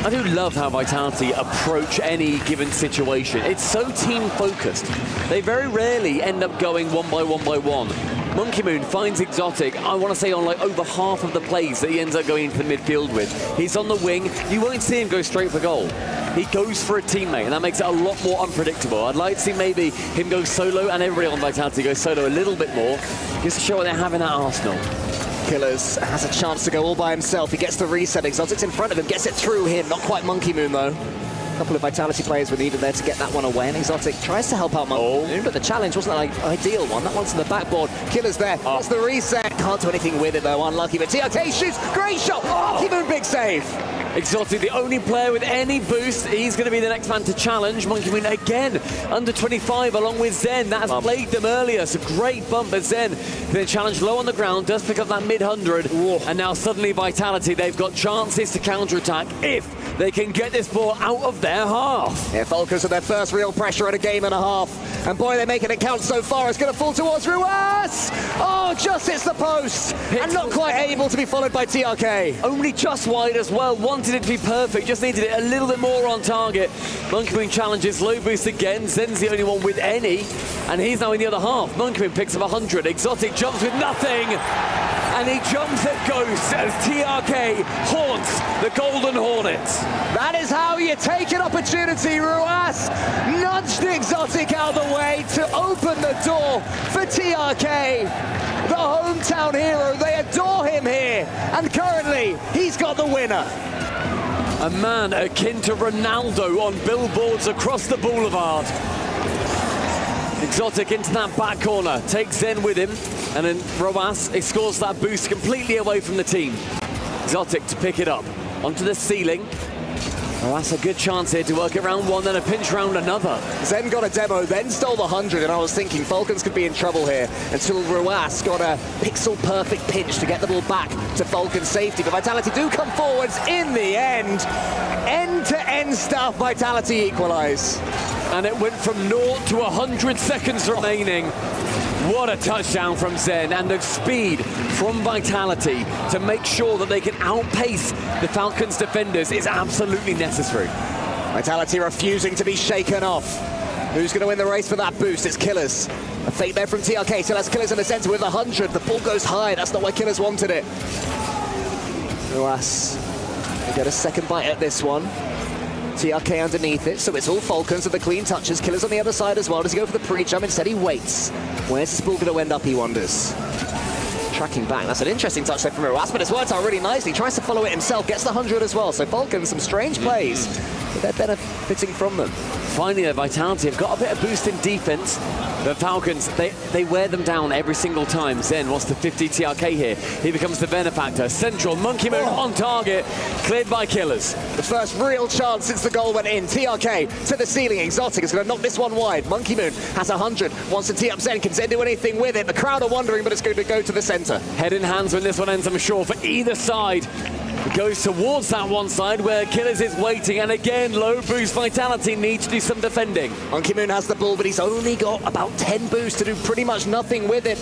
I do love how Vitality approach any given situation. It's so team-focused. They very rarely end up going one by one. Monkey Moon finds Exotic, I want to say on like over half of the plays that he ends up going into the midfield with. He's on the wing, you won't see him go straight for goal. He goes for a teammate, and that makes it a lot more unpredictable. I'd like to see maybe him go solo, and everybody on Vitality go solo a little bit more, just to show what they have in that arsenal. Killers has a chance to go all by himself. He gets the reset. Exotic's in front of him, gets it through him. Not quite Monkey Moon, though. A couple of Vitality players were needed there to get that one away, and Exotic tries to help out Monkey Moon, but the challenge wasn't an ideal one. That one's in the backboard. Killers there. That's the reset. Can't do anything with it, though. Unlucky, but TRK shoots. Great shot. Monkey Moon, big save. Exotic, the only player with any boost. He's going to be the next man to challenge. Monkey Moon again, under 25, along with Zen. That has plagued them earlier. So great bump, but Zen then challenged low on the ground, does pick up that mid-100. And now suddenly Vitality, they've got chances to counter-attack if they can get this ball out of their half. Yeah, Falcons with their first real pressure at a game and a half. And boy, they're making it count so far. It's going to fall towards Ruas. Oh, just hits the post. And not quite able to be followed by TRK. Only just wide as well. Wanted it to be perfect, just needed it a little bit more on target. Monkey Moon challenges, low boost again. Zen's the only one with any, and he's now in the other half. Monkey Moon picks up 100. Exotic jumps with nothing, and he jumps at Ghost as TRK haunts the Golden Hornets. That is how you take an opportunity. Ruas nudged Exotic out of the way to open the door for TRK. The hometown hero, they adore him here, and currently he's got the winner. A man akin to Ronaldo on billboards across the Boulevard. Exotic into that back corner, takes Zen with him, and then Roas scores that boost completely away from the team. Exotic to pick it up onto the ceiling. Well, that's a good chance here to work it round one, then a pinch round another. Zen got a demo, then stole the 100, and I was thinking Falcons could be in trouble here until Ruas got a pixel-perfect pinch to get the ball back to Falcons' safety. But Vitality do come forwards in the end. End-to-end stuff, Vitality equalise. And it went from 0 to 100 seconds remaining. What a touchdown from Zen, and the speed from Vitality to make sure that they can outpace the Falcons defenders is absolutely necessary. Vitality refusing to be shaken off. Who's going to win the race for that boost? It's Killers. A fake there from TRK, so that's Killers in the center with 100. The ball goes high, that's not why Killers wanted it. Ruas, they get a second bite at this one. TRK underneath it, so it's all Falcons with the clean touches. Killers on the other side as well. Does he go for the pre-jump? Instead he waits. Where's this ball going to end up, he wonders. Tracking back, that's an interesting touch there from Ruas, but it's worked out really nicely. Tries to follow it himself, gets the 100 as well. So Falcons, some strange plays, but they're benefiting from them. Finally, the Vitality have got a bit of boost in defense. The Falcons, they wear them down every single time. Zen wants the 50 TRK here. He becomes the benefactor. Central, Monkey Moon on target, cleared by Killers. The first real chance since the goal went in. TRK to the ceiling. Exotic is going to knock this one wide. Monkey Moon has 100, wants to tee up Zen. Can Zen do anything with it? The crowd are wondering, but it's going to go to the center. Head in hands when this one ends, I'm sure, for either side. It goes towards that one side where Killers is waiting, and again, low boost. Vitality needs to do some defending. Monkey Moon has the ball, but he's only got about 10 boosts to do pretty much nothing with it.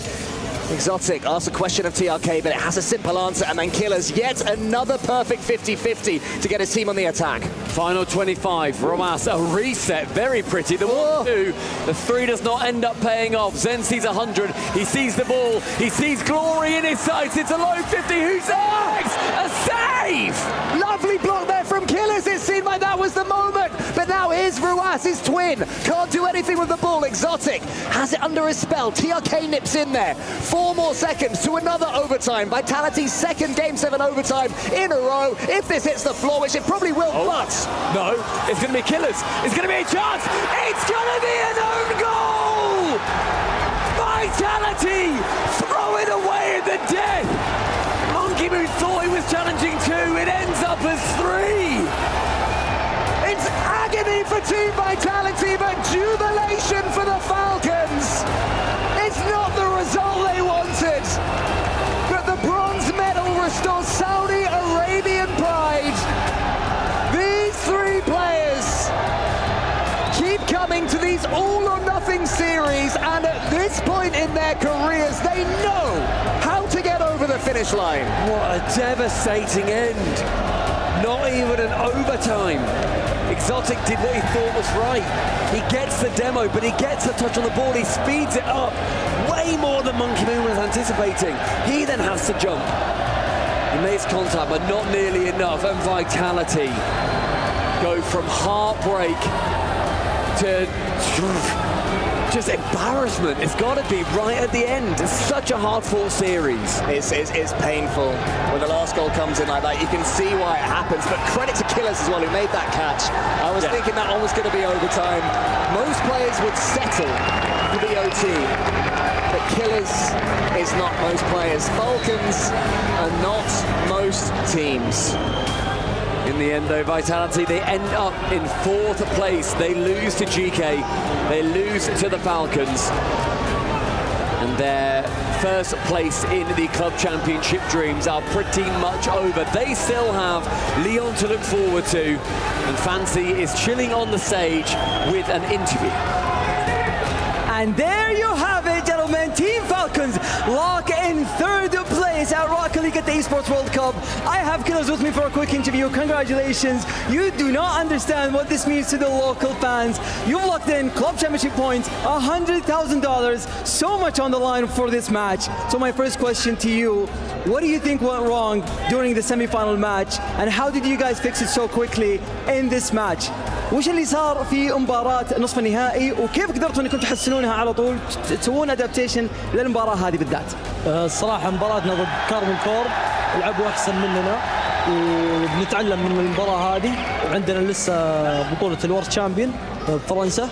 Exotic asks a question of TRK, but it has a simple answer, and then Killers yet another perfect 50-50 to get his team on the attack. Final 25, Romas, a reset, very pretty. The 1-2, the 3 does not end up paying off. Zen sees 100, he sees the ball, he sees glory in his sights. It's a low 50, who's next? A save! Lovely block there from Killers. It seemed like that was the moment, but now here's Ruas, his twin. Can't do anything with the ball. Exotic has it under his spell. TRK nips in there. 4 more seconds to another overtime. Vitality's second Game 7 overtime in a row. If this hits the floor, which it probably will, but... No, it's going to be Killers. It's going to be a chance. It's going to be an own goal! Vitality throw it away in the death. Monkey Moon thought he was challenging 2. It ends up as 3. It's agony for Team Vitality, but jubilation for the Falcons. It's not the result they wanted, but the bronze medal restores Saudi Arabian pride. These 3 players keep coming to these all-or-nothing series, and at this point in their careers, they know how to get over the finish line. What a devastating end. Not even an overtime. Exotic did what he thought was right. He gets the demo, but he gets a touch on the ball. He speeds it up way more than Monkey Moon was anticipating. He then has to jump. He makes contact, but not nearly enough. And Vitality go from heartbreak to just embarrassment. It's got to be right at the end. It's such a hard-fought series. It's painful when the last goal comes in like that. You can see why it happens, but credit to Killers as well, who made that catch. I was thinking that one was going to be overtime. Most players would settle for the OT, but Killers is not most players. Falcons are not most teams. In the end, though, Vitality, they end up in 4th place. They lose to GK. They lose to the Falcons. And their first place in the Club Championship dreams are pretty much over. They still have Lyon to look forward to. And Fancy is chilling on the stage with an interview. And there you have it, gentlemen. Team Falcons lock in 3rd place at Rocket League at the Esports World Cup. I have Killers with me for a quick interview. Congratulations. You do not understand what this means to the local fans. You've locked in Club Championship points, $100,000. So much on the line for this match. So my first question to you, what do you think went wrong during the semi-final match? And how did you guys fix it so quickly in this match? وش اللي صار في مباراة نصف النهائي وكيف قدرتوا انكم تحسنونها على طول تسوون ادابتيشن للمباراة هذه بالذات؟ الصراحة مباراتنا ضد كارمن كورب لعبوا احسن مننا وبنتعلم من المباراة هذه وعندنا لسه بطولة الورد تشامبيون بفرنسا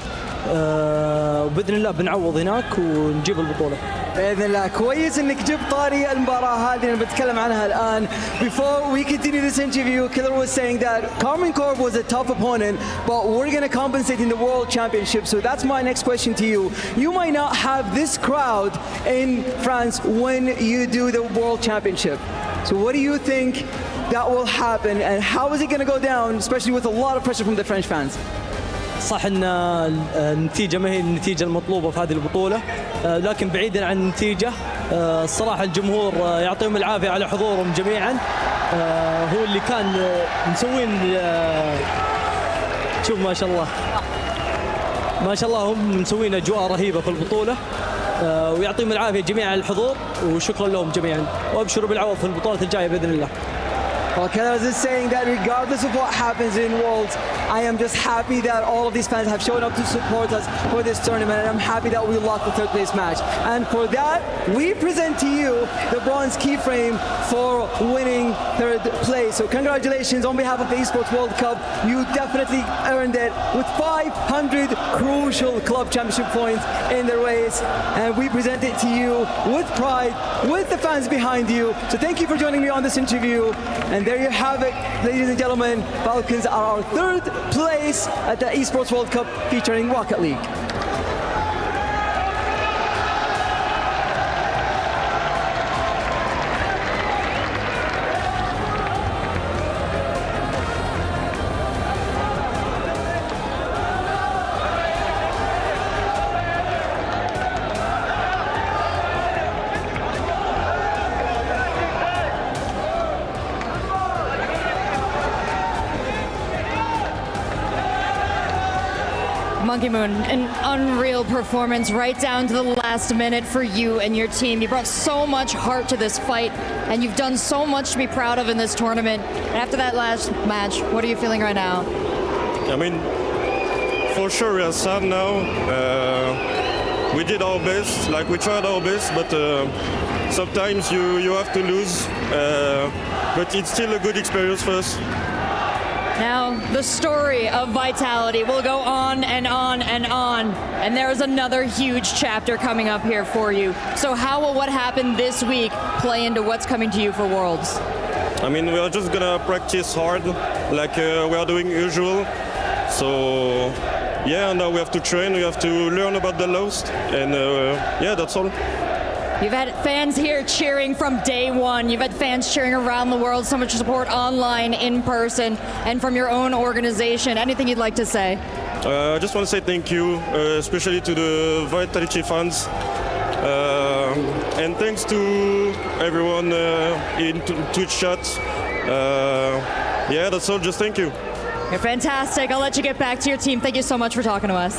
وبإذن الله بنعوض هناك ونجيب البطولة. بإذن الله. كويس انك جبت طاري المباراة هذه اللي بتكلم عنها الآن. Before we continue this interview, Killer was saying that Carmen Corp was a tough opponent, but we're going to compensate in the World Championship. So that's my next question to you. You might not have this crowd in France when you do the World Championship. So what do you think that will happen, and how is it going to go down, especially with a lot of pressure from the French fans? صح ان النتيجة ما هي النتيجة المطلوبة في هذه البطولة لكن بعيدا عن النتيجة الصراحة الجمهور يعطيهم العافية على حضورهم جميعا هو اللي كان مسوين شوف ما شاء الله هم مسوين أجواء رهيبة في البطولة ويعطيهم العافية جميعا على الحضور وشكرا لهم جميعا وابشروا بالعوض في البطولة الجاية بإذن الله. Well, Killers is saying that regardless of what happens in Worlds, I am just happy that all of these fans have shown up to support us for this tournament, and I'm happy that we locked the 3rd place match. And for that, we present to you the bronze keyframe for winning 3rd place. So congratulations on behalf of the Esports World Cup. You definitely earned it with 500 crucial club championship points in the race. And we present it to you with pride, with the fans behind you. So thank you for joining me on this interview. And there you have it, ladies and gentlemen. Falcons are our 3rd place at the Esports World Cup featuring Rocket League. Monkey Moon, an unreal performance right down to the last minute for you and your team. You brought so much heart to this fight, and you've done so much to be proud of in this tournament. And after that last match, what are you feeling right now? I mean, for sure we are sad now. We did our best, like we tried our best, but sometimes you have to lose. But it's still a good experience for us. Now, the story of Vitality will go on and on and on, and there's another huge chapter coming up here for you. So how will what happened this week play into what's coming to you for Worlds? I mean, we are just gonna practice hard, like we are doing usual. So, yeah, now we have to train, we have to learn about the Lost, and yeah, that's all. You've had fans here cheering from day one. You've had fans cheering around the world, so much support online, in person, and from your own organization. Anything you'd like to say? I just want to say thank you, especially to the Vitality fans. And thanks to everyone in Twitch chat. Yeah, that's all. Just thank you. You're fantastic. I'll let you get back to your team. Thank you so much for talking to us.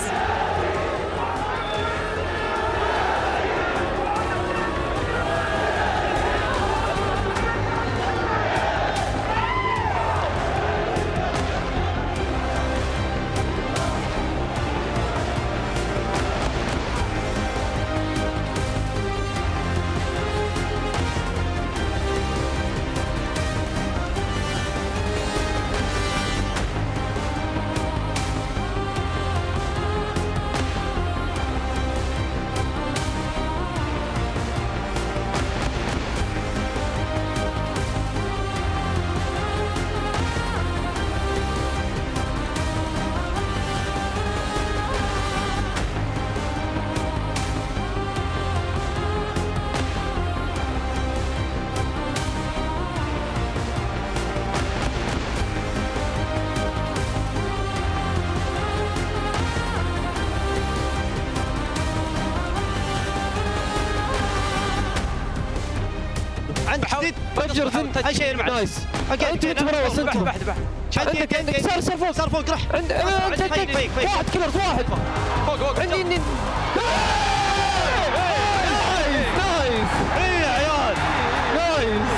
فجر شيء نايس انت مروس انت عندك صار فوق راح واحد كيلرز واحد فوق عندي نايس ايه يا عيال نايس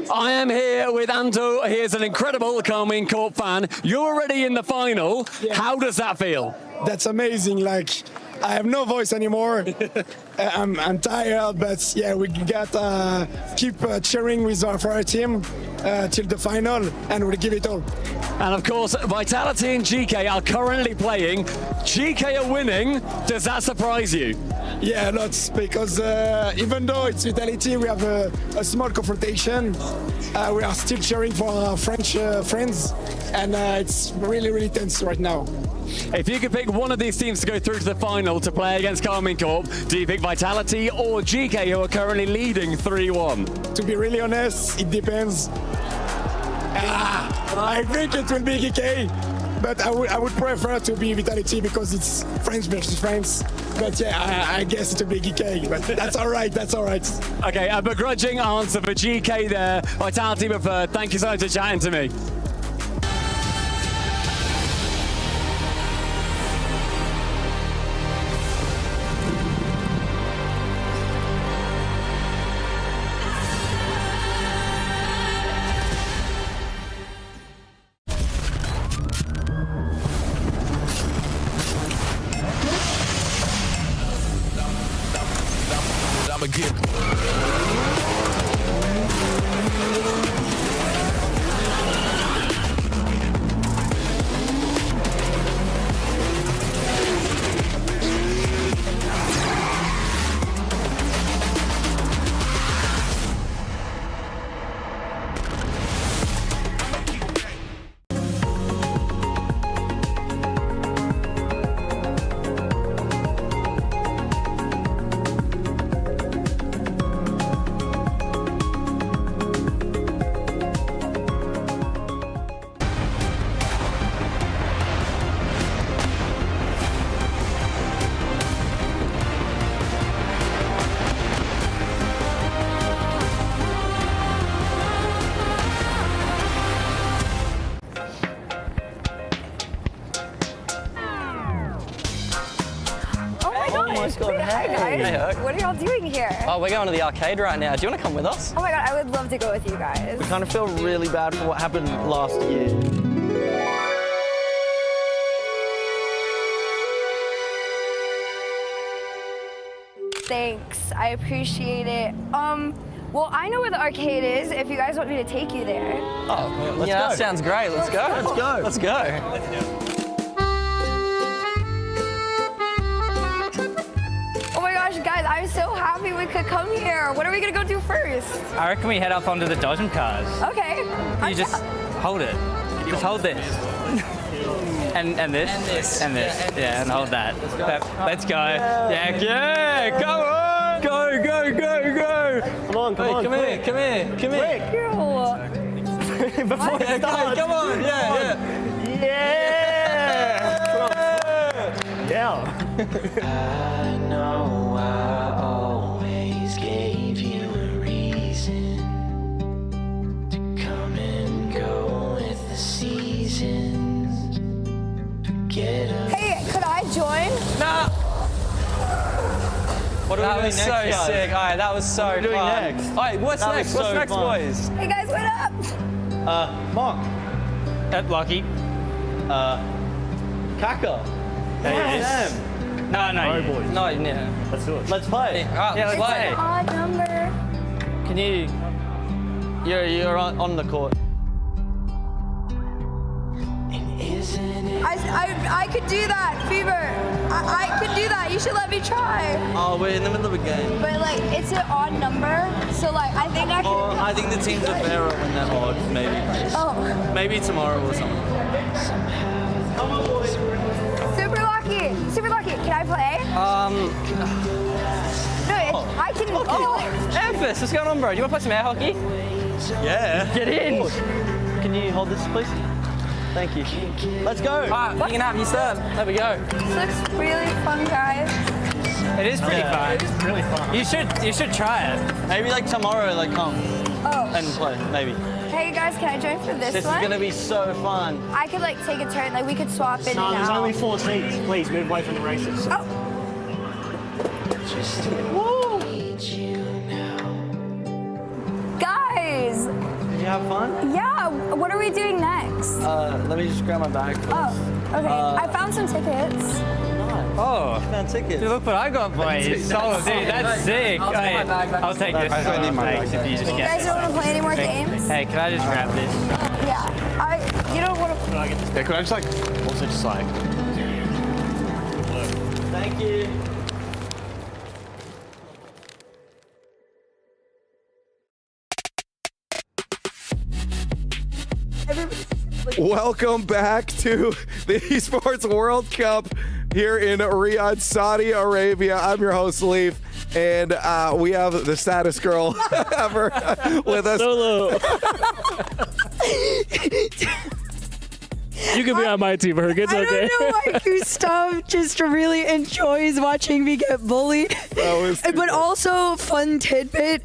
I am here with Anto. He is an incredible Carmine Corp fan. You're already in the final. Yeah. How does that feel? That's amazing. Like, I have no voice anymore. I'm tired, but yeah, we got keep cheering for our team till the final, and we'll give it all. And of course, Vitality and GK are currently playing. GK are winning. Does that surprise you? Yeah, lots, because even though it's Vitality, we have a small confrontation. We are still cheering for our French friends, and it's really, really tense right now. If you could pick one of these teams to go through to the final to play against Carmine Corp, do you pick Vitality or GK, who are currently leading 3-1? To be really honest, it depends. I think it will be GK, but I would prefer to be Vitality because it's friends versus friends. But yeah, I guess it will be GK, but that's all right, that's all right. Okay, a begrudging answer for GK there. Vitality preferred. Thank you so much for chatting to me. What are y'all doing here? Oh, we're going to the arcade right now. Do you want to come with us? Oh my god, I would love to go with you guys. We kind of feel really bad for what happened last year. Thanks, I appreciate it. Well, I know where the arcade is if you guys want me to take you there. Oh, well, let's go. That sounds great. Let's go. Let's go. Let's go. Oh my gosh, guys, I'm so happy we could come here. What are we gonna go do first? I reckon we head up onto the dodgem cars. Okay. You just hold it. Just hold this. And this. And this. And this. Yeah, and hold that. Let's go. Yeah, come on. Go, go, go, go. Come on, come on. Come here, come here, come here. Before it starts. Come on, yeah. Yeah. I know I always gave you a reason to come and go with the seasons. Get up. Hey, could I join? Nah. What are That we was doing so next, guys? sick. All right, that was so What are we doing fun. next? All right, what's That was next? What's so next, fun. boys? Hey guys, what up? Mark. Lucky. Kaka. Yes. Sam. No, no. Alright, boys. No, yeah. Let's do it. Let's play. Yeah, let's play. Odd number. Can you? You're on the court. I could do that, Fever. I could do that. You should let me try. Oh, we're in the middle of a game. But like, it's an odd number, so like, I think I can. Oh, I think the teams are fairer when they're odd, maybe. Oh. Maybe tomorrow or something. Come on, boys. Super lucky. Super lucky. Can I play? No, I can. Oh, Emphas, what's going on, bro? Do you want to play some air hockey? Yeah. Get in. Can you hold this, please? Thank you. Let's go. All right, you can have your serve. There we go. This looks really fun, guys. It is pretty fun. It is really fun. You should try it. Maybe like tomorrow, like come and play, maybe. Hey guys, can I join for this This one? is gonna be so fun. I could like take a turn, like we could swap in No, and there's out. only 4 teams. Please move away from the races. Oh. Woo! Guys! Did you have fun? Yeah, what are we doing next? Let me just grab my bag first. Oh, okay. I found some tickets. Oh, found tickets. Dude, look what I got, boys. Oh, dude, that's sick. Hey, I'll take this. I need my bag. If you just You get guys don't want to play any more games? Hey, can I just grab this? Yeah. You don't want to. Yeah, could I just also just Thank you. Welcome back to the Esports World Cup here in Riyadh, Saudi Arabia. I'm your host, Leaf, and we have the saddest girl ever with us. Solo. You can be on my team, Herc. It's okay. I don't know why Gustav just really enjoys watching me get bullied. But also, fun tidbit,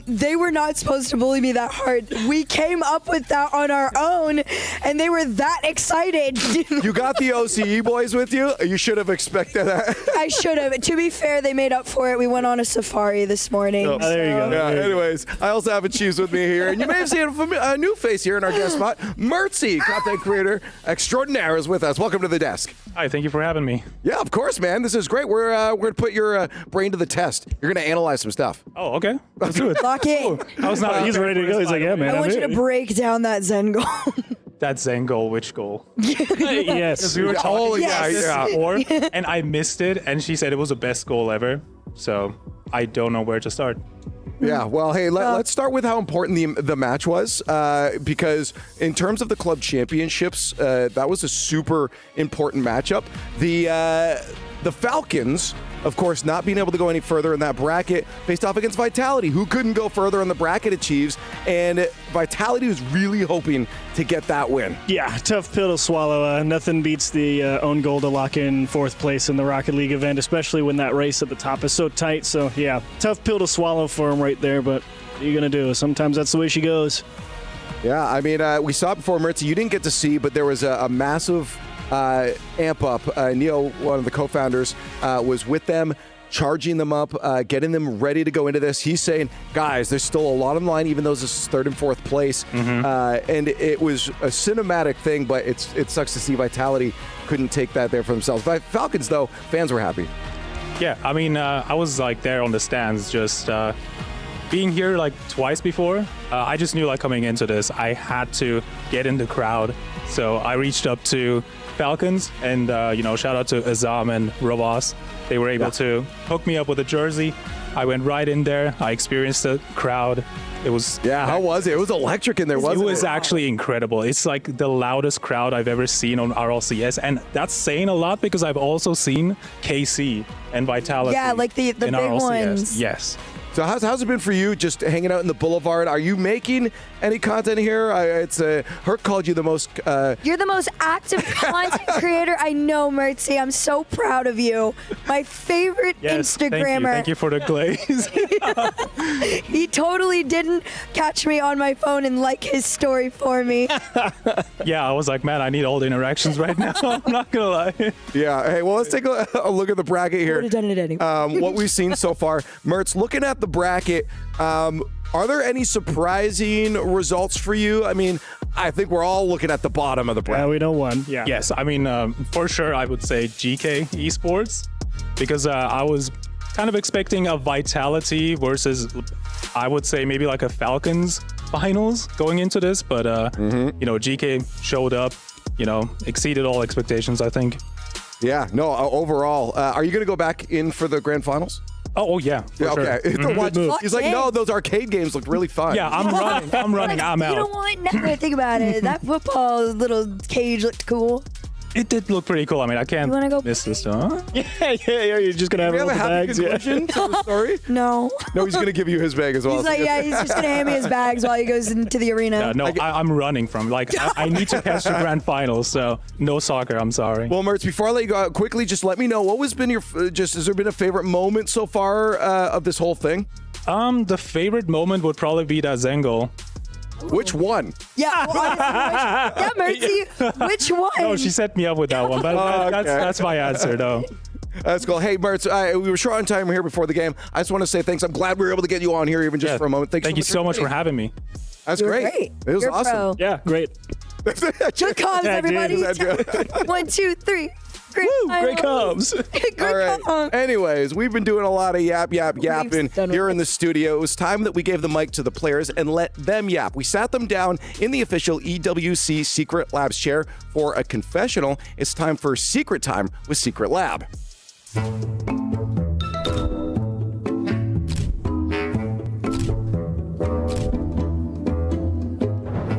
they were not supposed to bully me that hard. We came up with that on our own, and they were that excited. You got the OCE boys with you? You should have expected that. I should have. To be fair, they made up for it. We went on a safari this morning. Oh, there you go. Yeah, anyways, I also have a Chiefs with me here, and you may have seen a new face here in our guest spot. Mertzy, content creator extraordinaire, is with us. Welcome to the desk. Hi, thank you for having me. Yeah, of course, man. This is great. We're going to put your brain to the test. You're going to analyze some stuff. Oh, okay. Let's do it. Lock in. He's ready to go. He's like, yeah, man. I want you to break down that Zen goal. That Zen goal, which goal? Yes. We were talking about this yeah. before, and I missed it, and she said it was the best goal ever. So I don't know where to start. Yeah, well, hey, let's start with how important the match was, because in terms of the club championships, that was a super important matchup. The Falcons, of course, not being able to go any further in that bracket, faced off against Vitality, who couldn't go further in the bracket achieves, and Vitality was really hoping to get that win. Yeah, tough pill to swallow. Nothing beats the own goal to lock in fourth place in the Rocket League event, especially when that race at the top is so tight. So, yeah, tough pill to swallow for him right there, but what are you going to do? Sometimes that's the way she goes. Yeah, I mean, we saw it before, Mertzy. You didn't get to see, but there was a massive amp up. Neil, one of the co-founders, was with them, charging them up, getting them ready to go into this. He's saying, guys, there's still a lot on the line, even though this is third and fourth place. And it was a cinematic thing, but it sucks to see Vitality couldn't take that there for themselves. But Falcons, though, fans were happy. Yeah, I mean, I was like there on the stands, just being here like twice before. I just knew like coming into this, I had to get in the crowd. So I reached up to Falcons and, shout out to Azam and Robas. They were able to hook me up with a jersey. I went right in there. I experienced the crowd. It was... Yeah, how was it? It was electric in there, wasn't it? It was actually incredible. It's like the loudest crowd I've ever seen on RLCS. And that's saying a lot because I've also seen KC and Vitality. Yeah, like the big RLCS. ones. Yes. So how's it been for you just hanging out in the Boulevard? Are you making any content here? Herc called you the most... You're the most active content creator I know, Mertzy. I'm so proud of you. My favorite Instagrammer. Thank you for the glaze. He totally didn't catch me on my phone and like his story for me. Yeah, I was like, man, I need all the interactions right now. I'm not going to lie. Yeah. Hey, well, let's take a look at the bracket here. I would have done it anyway. What we've seen so far. Mertz, looking at the bracket, are there any surprising results for you? I mean, I think we're all looking at the bottom of the bracket. Yeah, we know one. Yeah. Yes, I mean, for sure, I would say GK Esports, because I was kind of expecting a Vitality versus, I would say, maybe like a Falcons finals going into this, but, GK showed up, exceeded all expectations, I think. Yeah, no, overall. Are you going to go back in for the grand finals? Oh yeah. Okay. Sure. He's like, no, those arcade games look really fun. Yeah, I'm running. I'm out. You know what? Never think about it. That football little cage looked cool. It did look pretty cool. I mean, I can't miss this, huh? Yeah. You're just gonna have a happy bags. conclusion to the story? No. No, he's gonna give you his bag as well. He's like, he's just gonna hand me his bags while he goes into the arena. No, I'm running from. I need to catch the grand finals, so no soccer. I'm sorry. Well, Mertz, before I let you go out, quickly, just let me know what has been your has there been a favorite moment so far of this whole thing? The favorite moment would probably be that Zen goal. Which one? Yeah, Mertzy, which one? No, she set me up with that one, but that's my answer, though. That's cool. Hey, Mertz, we were short on time here before the game. I just want to say thanks. I'm glad we were able to get you on here even just for a moment. Thank you so much for having me. That's great. It was awesome. Pro. Yeah, great. Good comms, everybody. 1, 2, 3. Great, great comms. All right. Anyways, we've been doing a lot of yapping here in the studio. It was time that we gave the mic to the players and let them yap. We sat them down in the official EWC Secret Labs chair for a confessional. It's time for Secret Time with Secret Lab.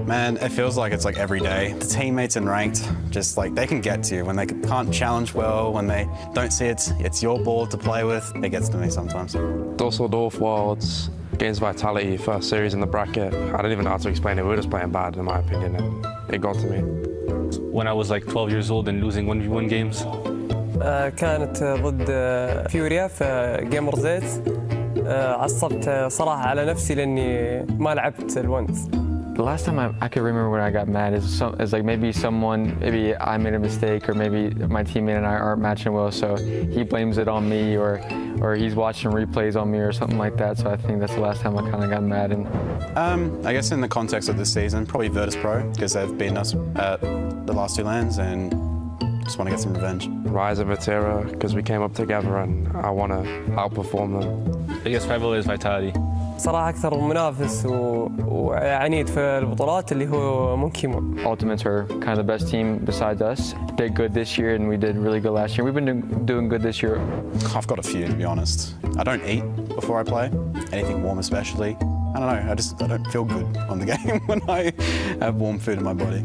Man, it feels like it's like every day. The teammates in ranked, just like they can get to you when they can't challenge well, when they don't see it's your ball to play with. It gets to me sometimes. Dusseldorf Worlds against Vitality, first series in the bracket. I don't even know how to explain it. We were just playing bad, in my opinion, and it got to me. when I was like 12 years old and losing 1v1 games. كانت ضد فيوريا في جيمر زيت. عصبت صراحة على نفسي لأني ما لعبت الونس. The last time I could remember when I got mad is like maybe I made a mistake, or maybe my teammate and I aren't matching well, so he blames it on me, or he's watching replays on me or something like that. So I think that's the last time I kind of got mad. And I guess in the context of this season, probably Virtus Pro, because they've beaten us at the last 2 lands and just want to get some revenge. Rise of Atera, because we came up together and I want to outperform them. Biggest rival is Vitality. صراحة أكثر منافس وعنيد في البطولات اللي هو مونكيمون. Ultimates are kind of the best team besides us. Did good this year and we did really good last year. We've been doing good this year. I've got a few, to be honest. I don't eat before I play, anything warm especially. I don't know, I don't feel good on the game when I have warm food in my body.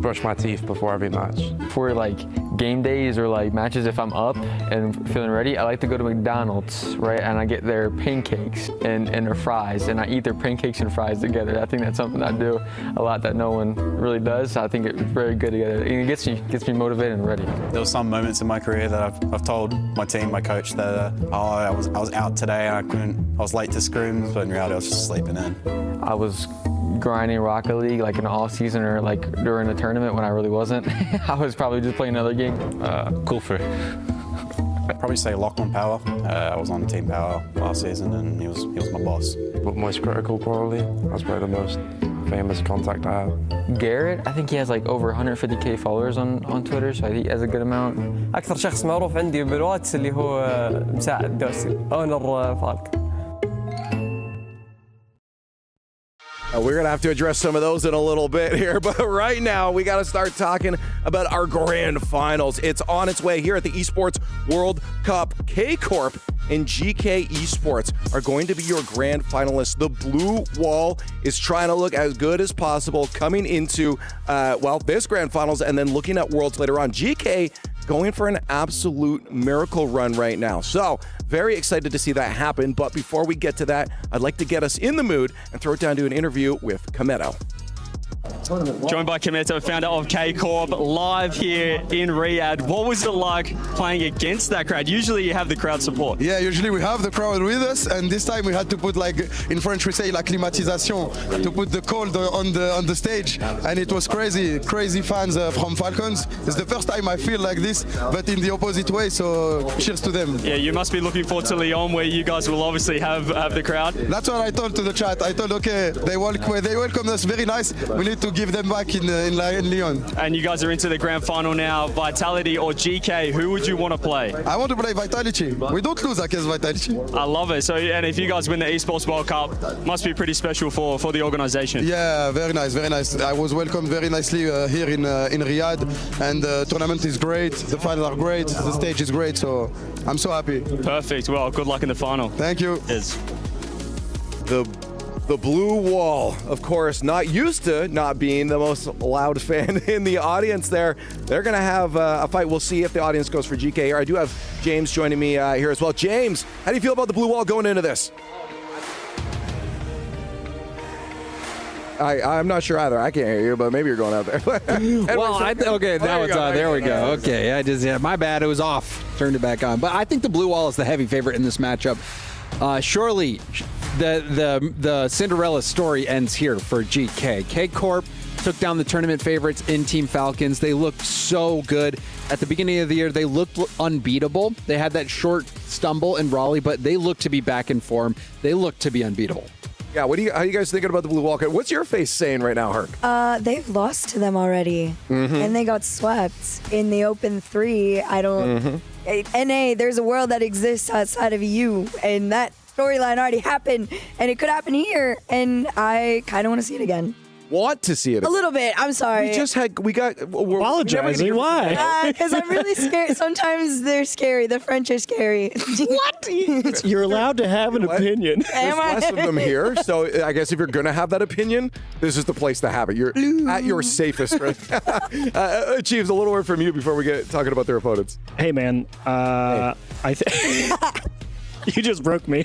Brush my teeth before every match. For like game days or like matches, if I'm up and feeling ready, I like to go to McDonald's, right? And I get their pancakes and their fries, and I eat their pancakes and fries together. I think that's something I do a lot that no one really does. I think it's very good together. And it gets me motivated and ready. There were some moments in my career that I've told my team, my coach, that I was out today and I was late to scrims, but in reality I was just sleeping in. I was grinding Rocket League like in the off season or like during a tournament when I really wasn't. I was probably just playing another game. Kulfer. I'd probably say Lock on Power. I was on Team Power last season and he was my boss. But most critical probably. That's probably the most famous contact I have. Garrett, I think he has like over 150k followers on Twitter, so I think he has a good amount. أكثر شخص معروف عندي بالواتس اللي هو مساعد دوسي اونر فالك. We're going to have to address some of those in a little bit here, but right now we got to start talking about our grand finals. It's on its way here at the Esports World Cup. Corp and GK Esports are going to be your grand finalists. The Blue Wall is trying to look as good as possible coming into, this grand finals and then looking at Worlds later on. GK going for an absolute miracle run right now. So very excited to see that happen. But before we get to that, I'd like to get us in the mood and throw it down to an interview with Kameto. Joined by Kameto, founder of Corp, live here in Riyadh. What was it like playing against that crowd? Usually you have the crowd support. Yeah, usually we have the crowd with us, and this time we had to put, like in French we say la climatisation, to put the cold on the stage, and it was crazy fans from Falcons. It's the first time I feel like this, but in the opposite way, so cheers to them. Yeah, you must be looking forward to Lyon, where you guys will obviously have the crowd. That's what I told to the chat. I told, okay, they welcomed us very nice. We need to give them back in Lyon. And you guys are into the grand final now. Vitality or GK, who would you want to play? I want to play Vitality. We don't lose against Vitality. I love it. So, and if you guys win the Esports World Cup, must be pretty special for the organization. Yeah, very nice, very nice. I was welcomed very nicely here in Riyadh, and the tournament is great. The finals are great. The stage is great. So I'm so happy. Perfect. Well, good luck in the final. Thank you. Yes. The Blue Wall, of course, not used to not being the most loud fan in the audience there. They're going to have a fight. We'll see if the audience goes for GK here. I do have James joining me here as well. James, how do you feel about the Blue Wall going into this? I'm not sure either. I can't hear you, but maybe you're going out there. Well, okay, now it's on. There we go. Okay, my bad. It was off. Turned it back on. But I think the Blue Wall is the heavy favorite in this matchup. Surely the Cinderella story ends here for GK. Corp took down the tournament favorites in Team Falcons. They looked so good. At the beginning of the year, they looked unbeatable. They had that short stumble in Raleigh, but they looked to be back in form. They looked to be unbeatable. Yeah, how are you guys thinking about the Blue Wall? What's your face saying right now, Herc? They've lost to them already, and they got swept in the Open 3. NA, there's a world that exists outside of EU, and that storyline already happened, and it could happen here, and I kind of want to see it again. Want to see it? A little bit. I'm sorry. We're apologizing. Why? Because I'm really scared. Sometimes they're scary. The French are scary. What? You're allowed to have an opinion. There's less of them here, so I guess if you're going to have that opinion, this is the place to have it. You're at your safest. Right? Chiefs, a little word from you before we get talking about their opponents. Hey, man. You just broke me.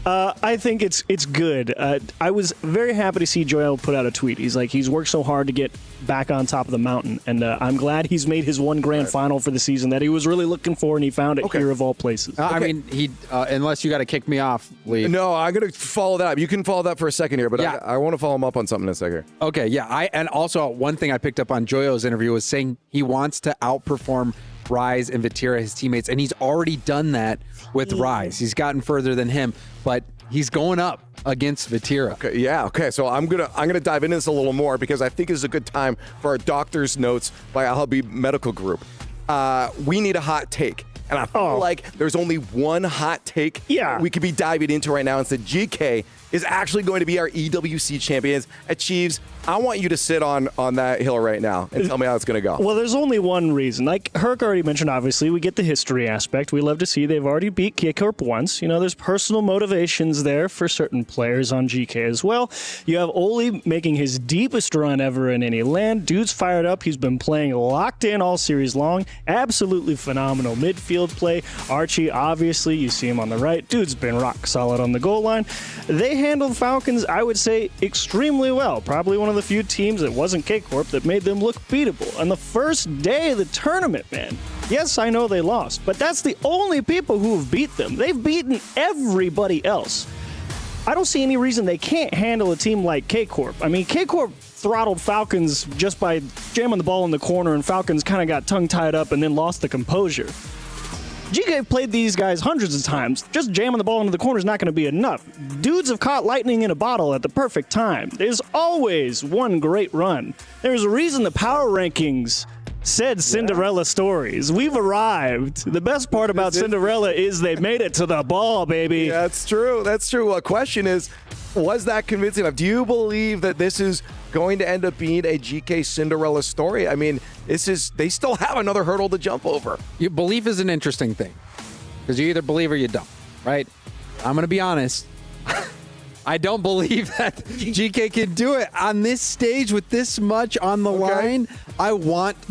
I think it's good. I was very happy to see Joel put out a tweet. He's like, he's worked so hard to get back on top of the mountain, and I'm glad he's made his one grand final for the season that he was really looking for, and he found it here of all places. I mean, he unless you got to kick me off, Lee. No, I'm going to follow that up. You can follow that for a second here, but Yeah. I want to follow him up on something in a second. Okay, yeah. And also one thing I picked up on Joyo's interview was saying he wants to outperform Rise and Vatira, his teammates, and he's already done that with Rise. He's gotten further than him, but he's going up against Vatira. Okay, yeah, okay. So I'm gonna dive into this a little more because I think this is a good time for our doctor's notes by Alhabi Medical Group. We need a hot take. And I feel like there's only one hot take we could be diving into right now. It's that GK is actually going to be our EWC champions. Achieves, I want you to sit on that hill right now and tell me how it's going to go. Well, there's only one reason. Like Herc already mentioned, obviously, we get the history aspect. We love to see they've already beat Corp once. You know, there's personal motivations there for certain players on GK as well. You have Oli making his deepest run ever in any land. Dude's fired up. He's been playing locked in all series long. Absolutely phenomenal midfield play. Archie, obviously, you see him on the right. Dude's been rock solid on the goal line. They handled Falcons, I would say, extremely well. Probably one of the few teams that wasn't Corp that made them look beatable. On the first day of the tournament, man, yes, I know they lost, but that's the only people who have beat them. They've beaten everybody else. I don't see any reason they can't handle a team like Corp. I mean, Corp throttled Falcons just by jamming the ball in the corner, and Falcons kind of got tongue-tied up and then lost the composure. GK played these guys hundreds of times. Just jamming the ball into the corner is not going to be enough. Dudes have caught lightning in a bottle at the perfect time. There's always one great run. There's a reason the power rankings said Cinderella stories. We've arrived. The best part about Cinderella is they made it to the ball, baby. Yeah, that's true. That's true. The question is, was that convincing enough? Do you believe that this is going to end up being a GK Cinderella story? I mean, they still have another hurdle to jump over. Belief is an interesting thing because you either believe or you don't, right? I'm going to be honest. I don't believe that GK can do it on this stage with this much on the line. I want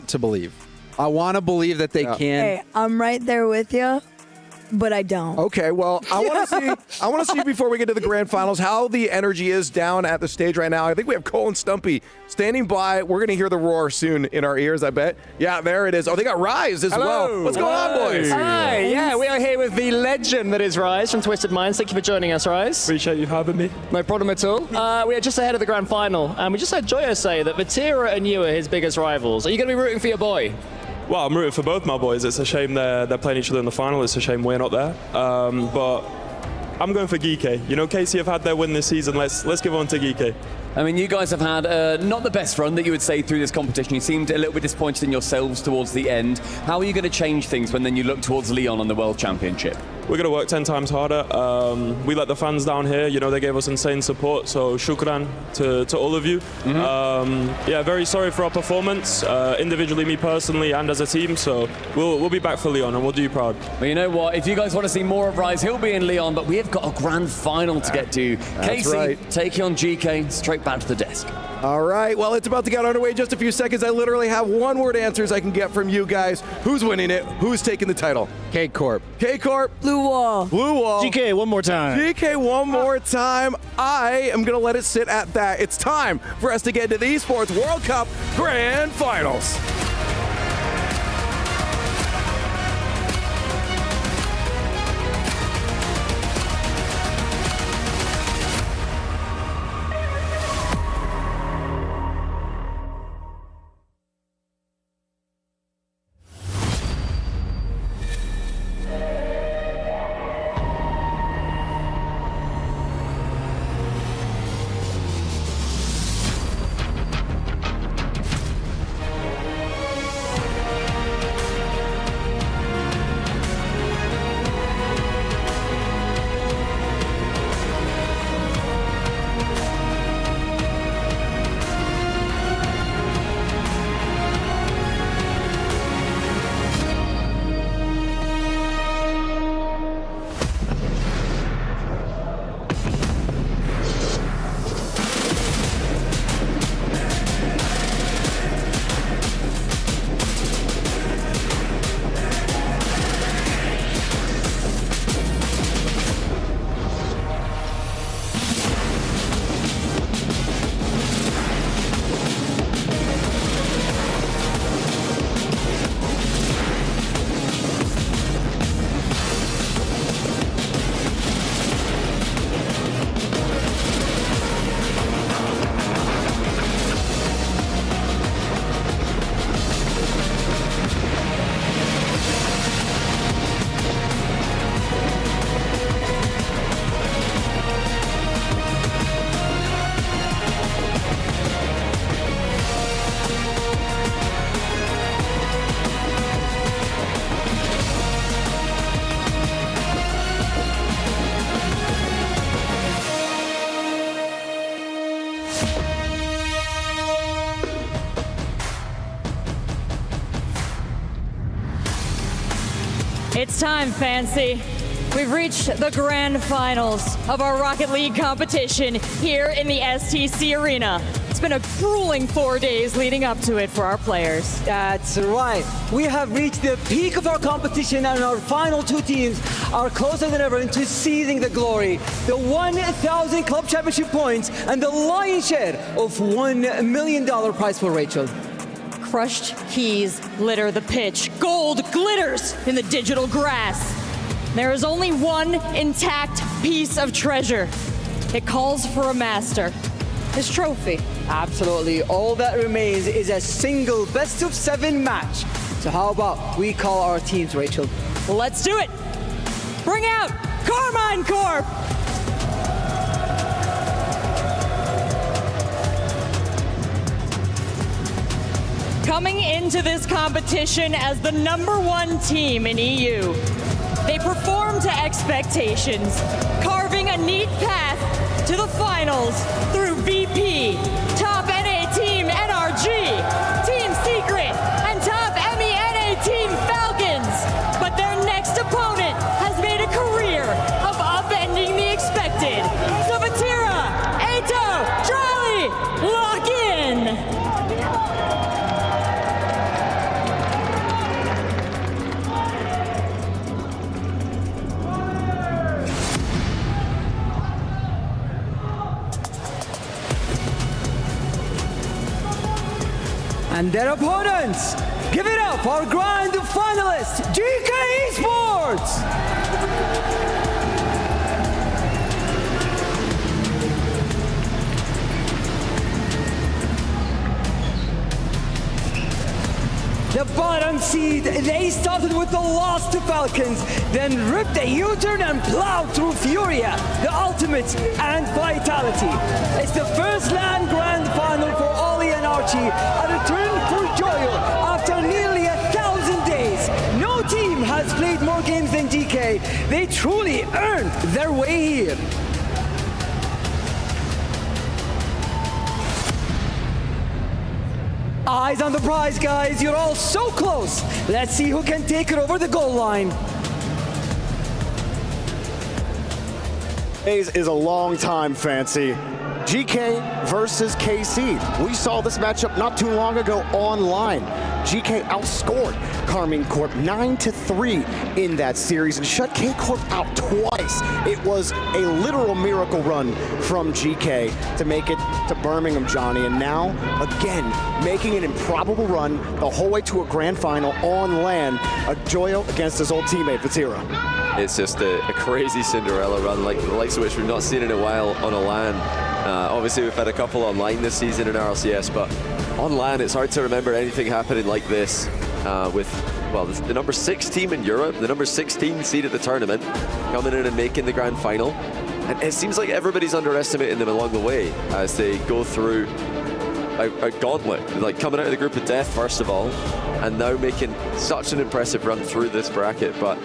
to believe. I want to believe that they can. Hey, I'm right there with you, but I don't. Okay, well, I want to see before we get to the grand finals how the energy is down at the stage right now. I think we have Cole and Stumpy standing by. We're going to hear the roar soon in our ears, I bet. Yeah, there it is. Oh, they got Rise as well. What's going on, boys? Hi, yeah, we are here with the legend that is Rise from Twisted Minds. Thank you for joining us, Rise. Appreciate you having me. No problem at all. We are just ahead of the grand final, and we just heard Joyo say that Vatira and you are his biggest rivals. Are you going to be rooting for your boy? Well, I'm rooting for both my boys. It's a shame they're playing each other in the final. It's a shame we're not there. But I'm going for GK. You know, KC have had their win this season. Let's give on to GK. I mean, you guys have had not the best run that you would say through this competition. You seemed a little bit disappointed in yourselves towards the end. How are you going to change things when then you look towards Leon on the World Championship? We're going to work 10 times harder. We let the fans down here. You know, they gave us insane support. So shukran to all of you. Yeah, very sorry for our performance, individually, me personally, and as a team. So we'll be back for Leon and we'll do you proud. Well, you know what? If you guys want to see more of Rise, he'll be in Leon, but we have got a grand final to get to. Casey, taking on GK, straight back to the desk. All right, well, it's about to get underway in just a few seconds. I literally have one-word answers I can get from you guys. Who's winning it? Who's taking the title? Corp. Corp. Blue Wall. Blue Wall. GK, one more time. GK, one more time. I am going to let it sit at that. It's time for us to get into the Esports World Cup Grand Finals. It's time, Fancy. We've reached the grand finals of our Rocket League competition here in the STC Arena. It's been a grueling 4 days leading up to it for our players. That's right. We have reached the peak of our competition, and our final two teams are closer than ever into seizing the glory. The 1,000 Club Championship points and the lion's share of $1 million prize for Rachel. Crushed keys litter the pitch. Gold glitters in the digital grass. There is only one intact piece of treasure. It calls for a master. His trophy. Absolutely. All that remains is a single best-of-7 match. So how about we call our teams, Rachel? Let's do it. Bring out Carmine Corp. Coming into this competition as the #1 team in EU, they performed to expectations, carving a neat path to the finals through VP, top NA team NRG, Team Secret, and top MENA team Falcons. But their next opponent has made a career of upending the expected. So Vatira, Ato, Charlie, lock in! And their opponents, give it up for our grand finalists, GK Esports! The bottom seed, they started with the loss to Falcons, then ripped a U-turn and plowed through Furia, the ultimate and vitality. It's the first LAN grand final for Ollie and Archie, a return for Joyo after nearly 1,000 days. No team has played more games than GK. They truly earned their way here. Eyes on the prize, guys. You're all so close. Let's see who can take it over the goal line. Days is a long time, Fancy. GK versus KC. We saw this matchup not too long ago online. GK outscored Carmine Corp 9-3 in that series and shut K Corp out twice. It was a literal miracle run from GK to make it to Birmingham, Johnny, and now again making an improbable run the whole way to a grand final on LAN. A Joyo against his old teammate Vatira. It's just a crazy Cinderella run, like the likes of which we've not seen in a while on a LAN. Obviously, we've had a couple online this season in RLCS, but on LAN, it's hard to remember anything happening like this with, well, the number 6 team in Europe, the number 16 seed at the tournament, coming in and making the grand final. And it seems like everybody's underestimating them along the way as they go through a gauntlet, like coming out of the group of death, first of all, and now making such an impressive run through this bracket. But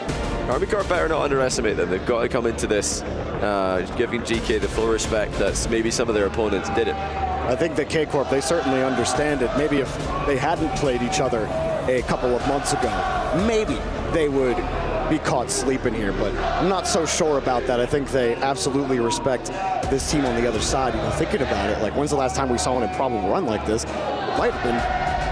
Carmine Corp better not underestimate them. They've got to come into this giving GK the full respect that maybe some of their opponents didn't. I think that K Corp, they certainly understand it. Maybe if they hadn't played each other a couple of months ago, maybe they would be caught sleeping here, but I'm not so sure about that. I think they absolutely respect this team on the other side. You know, thinking about it, like, when's the last time we saw an improbable run like this? It might have been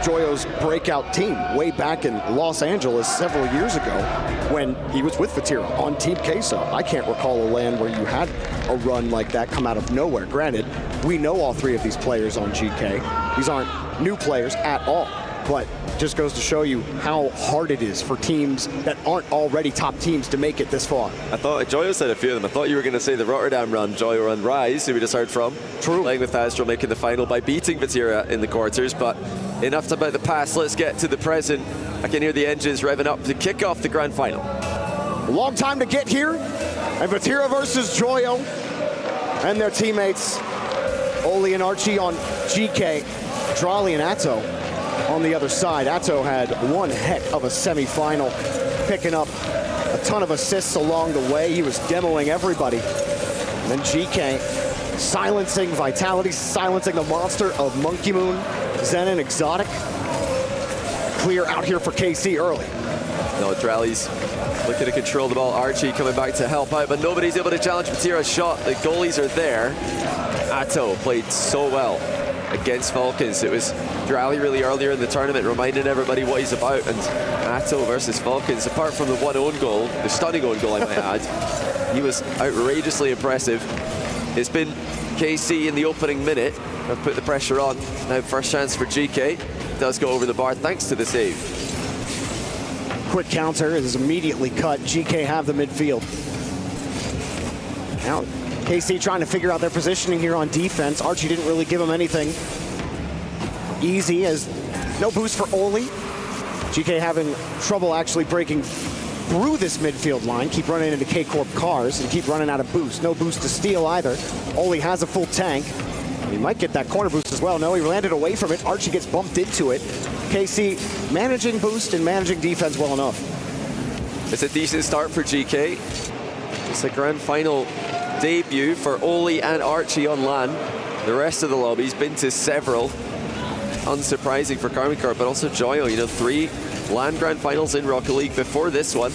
Joyo's breakout team way back in Los Angeles several years ago when he was with Vatira on Team Queso. I can't recall a LAN where you had a run like that come out of nowhere. Granted, we know all 3 of these players on GK. These aren't new players at all, but just goes to show you how hard it is for teams that aren't already top teams to make it this far. I thought Joyo said a few of them. I thought you were going to say the Rotterdam run, Joyo run Rise, who we just heard from. True. Playing with Astral, making the final by beating Vatira in the quarters. But enough about the past, let's get to the present. I can hear the engines revving up to kick off the grand final. Long time to get here, and Vatira versus Joyo and their teammates, Oli and Archie on GK, Drali and Atto on the other side. Atto had one heck of a semifinal, picking up a ton of assists along the way. He was demoing everybody. And then GK silencing Vitality, silencing the monster of Monkey Moon, Zen and Exotic. Clear out here for KC early. No, Drelly's looking to control the ball. Archie coming back to help out, but nobody's able to challenge Matira's shot. The goalies are there. Atto played so well against Falcons. It was Drally really earlier in the tournament reminding everybody what he's about, and Atto versus Falcons, apart from the one own goal, the stunning own goal I might add, he was outrageously impressive. It's been KC in the opening minute have put the pressure on. Now first chance for GK. Does go over the bar thanks to the save. Quick counter is immediately cut. GK have the midfield. Now KC trying to figure out their positioning here on defense. Archie didn't really give him anything easy, as no boost for Oli. GK having trouble actually breaking through this midfield line. Keep running into K-Corp cars and keep running out of boost. No boost to steal either. Oli has a full tank. He might get that corner boost as well. No, he landed away from it. Archie gets bumped into it. KC managing boost and managing defense well enough. It's a decent start for GK. It's a grand final debut for Oli and Archie on LAN. The rest of the lobby's been to several. Unsurprising for Corp, but also Joyo. You know, 3 LAN grand finals in Rocket League before this one.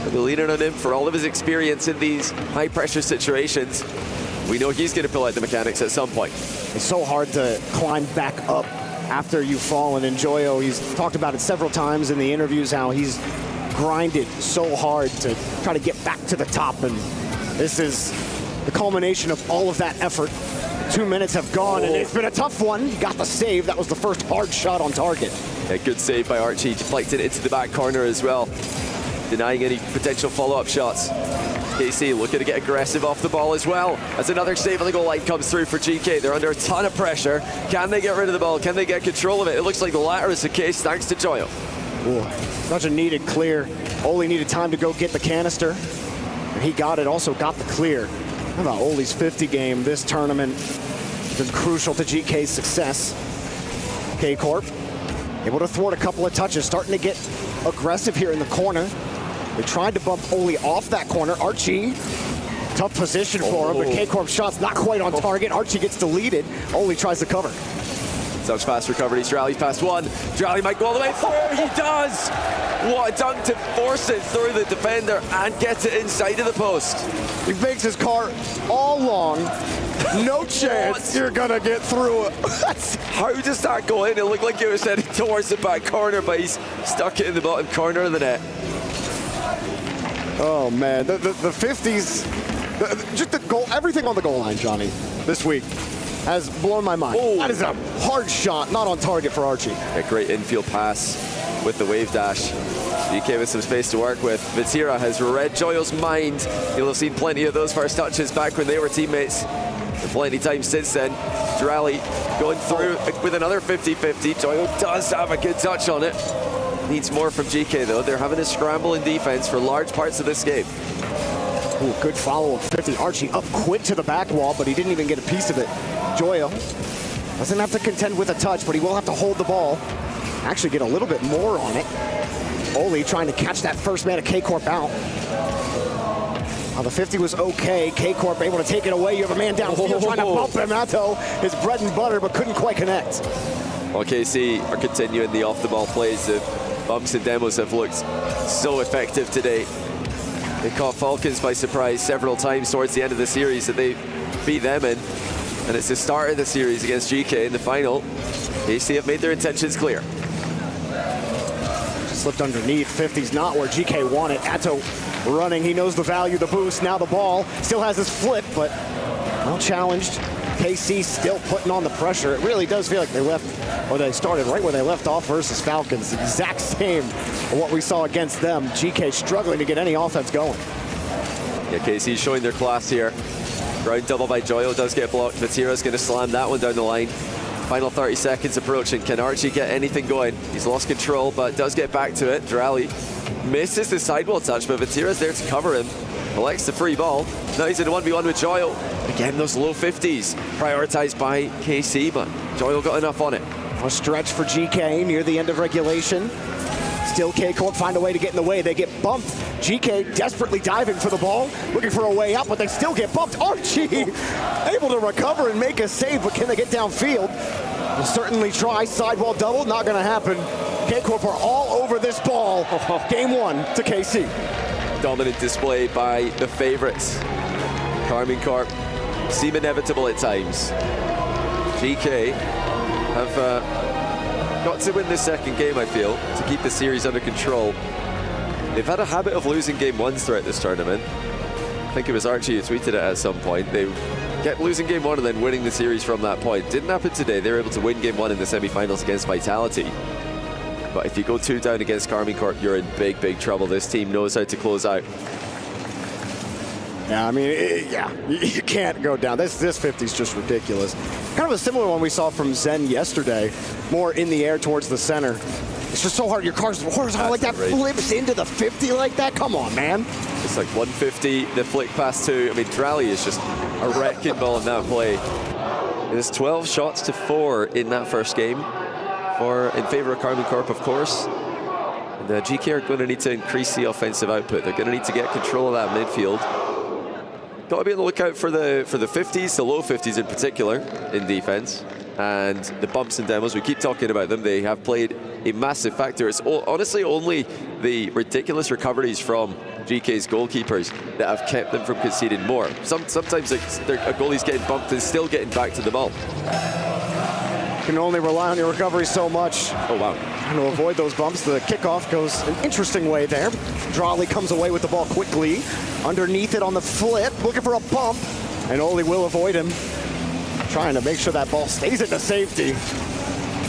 We'll be leaning on him for all of his experience in these high pressure situations. We know he's going to pull out the mechanics at some point. It's so hard to climb back up after you've fallen. And Joyo, he's talked about it several times in the interviews, how he's grinded so hard to try to get back to the top. And this is the culmination of all of that effort. 2 minutes have gone, and it's been a tough one. He got the save. That was the first hard shot on target. A good save by Archie. Deflected into the back corner as well, denying any potential follow-up shots. KC looking to get aggressive off the ball as well, as another save on the goal line comes through for GK. They're under a ton of pressure. Can they get rid of the ball? Can they get control of it? It looks like the latter is the case, thanks to Joyo. Such a needed clear. Oli needed time to go get the canister, and he got it, also got the clear. How about Oli's 50 game this tournament? Been crucial to GK's success. K-Corp able to thwart a couple of touches, starting to get aggressive here in the corner. They tried to bump Oli off that corner. Archie, tough position for him, but K-Corp's shot's not quite on target. Archie gets deleted. Oli tries to cover. Such fast recovery. Drally's past one. Drally might go all the way through. He does. What a dunk to force it through the defender and get it inside of the post. He makes his car all long. No chance you're gonna get through it. How does that go in? It looked like it was heading towards the back corner, but he's stuck it in the bottom corner of the net. Oh man, the 50s, just the goal, everything on the goal line, Johnny, this week has blown my mind. That is a hard shot, not on target for Archie. A great infield pass with the wave dash. GK with some space to work with. Vatira has read Joyo's mind. You'll have seen plenty of those first touches back when they were teammates. And plenty times since then. Drally going through with another 50-50. Joyo does have a good touch on it. Needs more from GK though. They're having a scramble in defense for large parts of this game. Ooh, good follow of 50. Archie up quick to the back wall, but he didn't even get a piece of it. Joyo doesn't have to contend with a touch, but he will have to hold the ball. Actually get a little bit more on it. Oli trying to catch that first man of K-Corp out. The 50 was okay. K-Corp able to take it away. You have a man downfield trying to bump him. Atto, his bread and butter, but couldn't quite connect. Well, KC are continuing the off-the-ball plays. The bumps and demos have looked so effective today. They caught Falcons by surprise several times towards the end of the series that they beat them in. And it's the start of the series against GK in the final. KC have made their intentions clear. Slipped underneath. 50's not where GK wanted. Atto running. He knows the value of the boost. Now the ball still has his flip, but well challenged. KC still putting on the pressure. It really does feel like they started right where they left off versus Falcons. The exact same of what we saw against them. GK struggling to get any offense going. Yeah, KC showing their class here. Ground double by Joyo does get blocked. Vatira's going to slam that one down the line. Final 30 seconds approaching. Can Archie get anything going? He's lost control, but does get back to it. Drally misses the sidewall touch, but Vatira's there to cover him. Collects the free ball. Now he's in a 1v1 with Joyo. Again, those low 50s prioritized by KC, but Joyo got enough on it. A stretch for GK near the end of regulation. Still K-Corp find a way to get in the way. They get bumped GK desperately diving for the ball, looking for a way out, but they still get bumped. Archie able to recover and make a save, but can they get downfield? We'll certainly try. Sidewall double, not going to happen. K-Corp are all over this ball. Game 1 to KC. Dominant display by the favorites. Karmine Corp seem inevitable at times. GK have got to win this second game, I feel, to keep the series under control. They've had a habit of losing game 1s throughout this tournament. I think it was Archie who tweeted it at some point. They kept losing game 1 and then winning the series from that point. Didn't happen today. They were able to win game 1 in the semifinals against Vitality. But if you go 2 down against Karmine Corp, you're in big, big trouble. This team knows how to close out. Yeah, I mean, you can't go down. This 50 is just ridiculous. Kind of a similar one we saw from Zen yesterday, more in the air towards the center. It's just so hard. Your car's horizontal like that, flips into the 50 like that. Come on, man. It's like 150, the flick pass 2. I mean, Drally is just a wrecking ball in that play. There's 12 shots to 4 in that first game in favor of Karmine Corp, of course. And GK are going to need to increase the offensive output. They're going to need to get control of that midfield. Got to be on the lookout for the 50s, the low 50s in particular, in defense. And the bumps and demos, we keep talking about them. They have played a massive factor. It's honestly only the ridiculous recoveries from GK's goalkeepers that have kept them from conceding more. Sometimes a goalie's getting bumped and still getting back to the ball. You can only rely on your recovery so much. Oh, wow. Trying to avoid those bumps. The kickoff goes an interesting way there. Drawley comes away with the ball quickly. Underneath it on the flip, looking for a bump. And Oli will avoid him. Trying to make sure that ball stays into safety.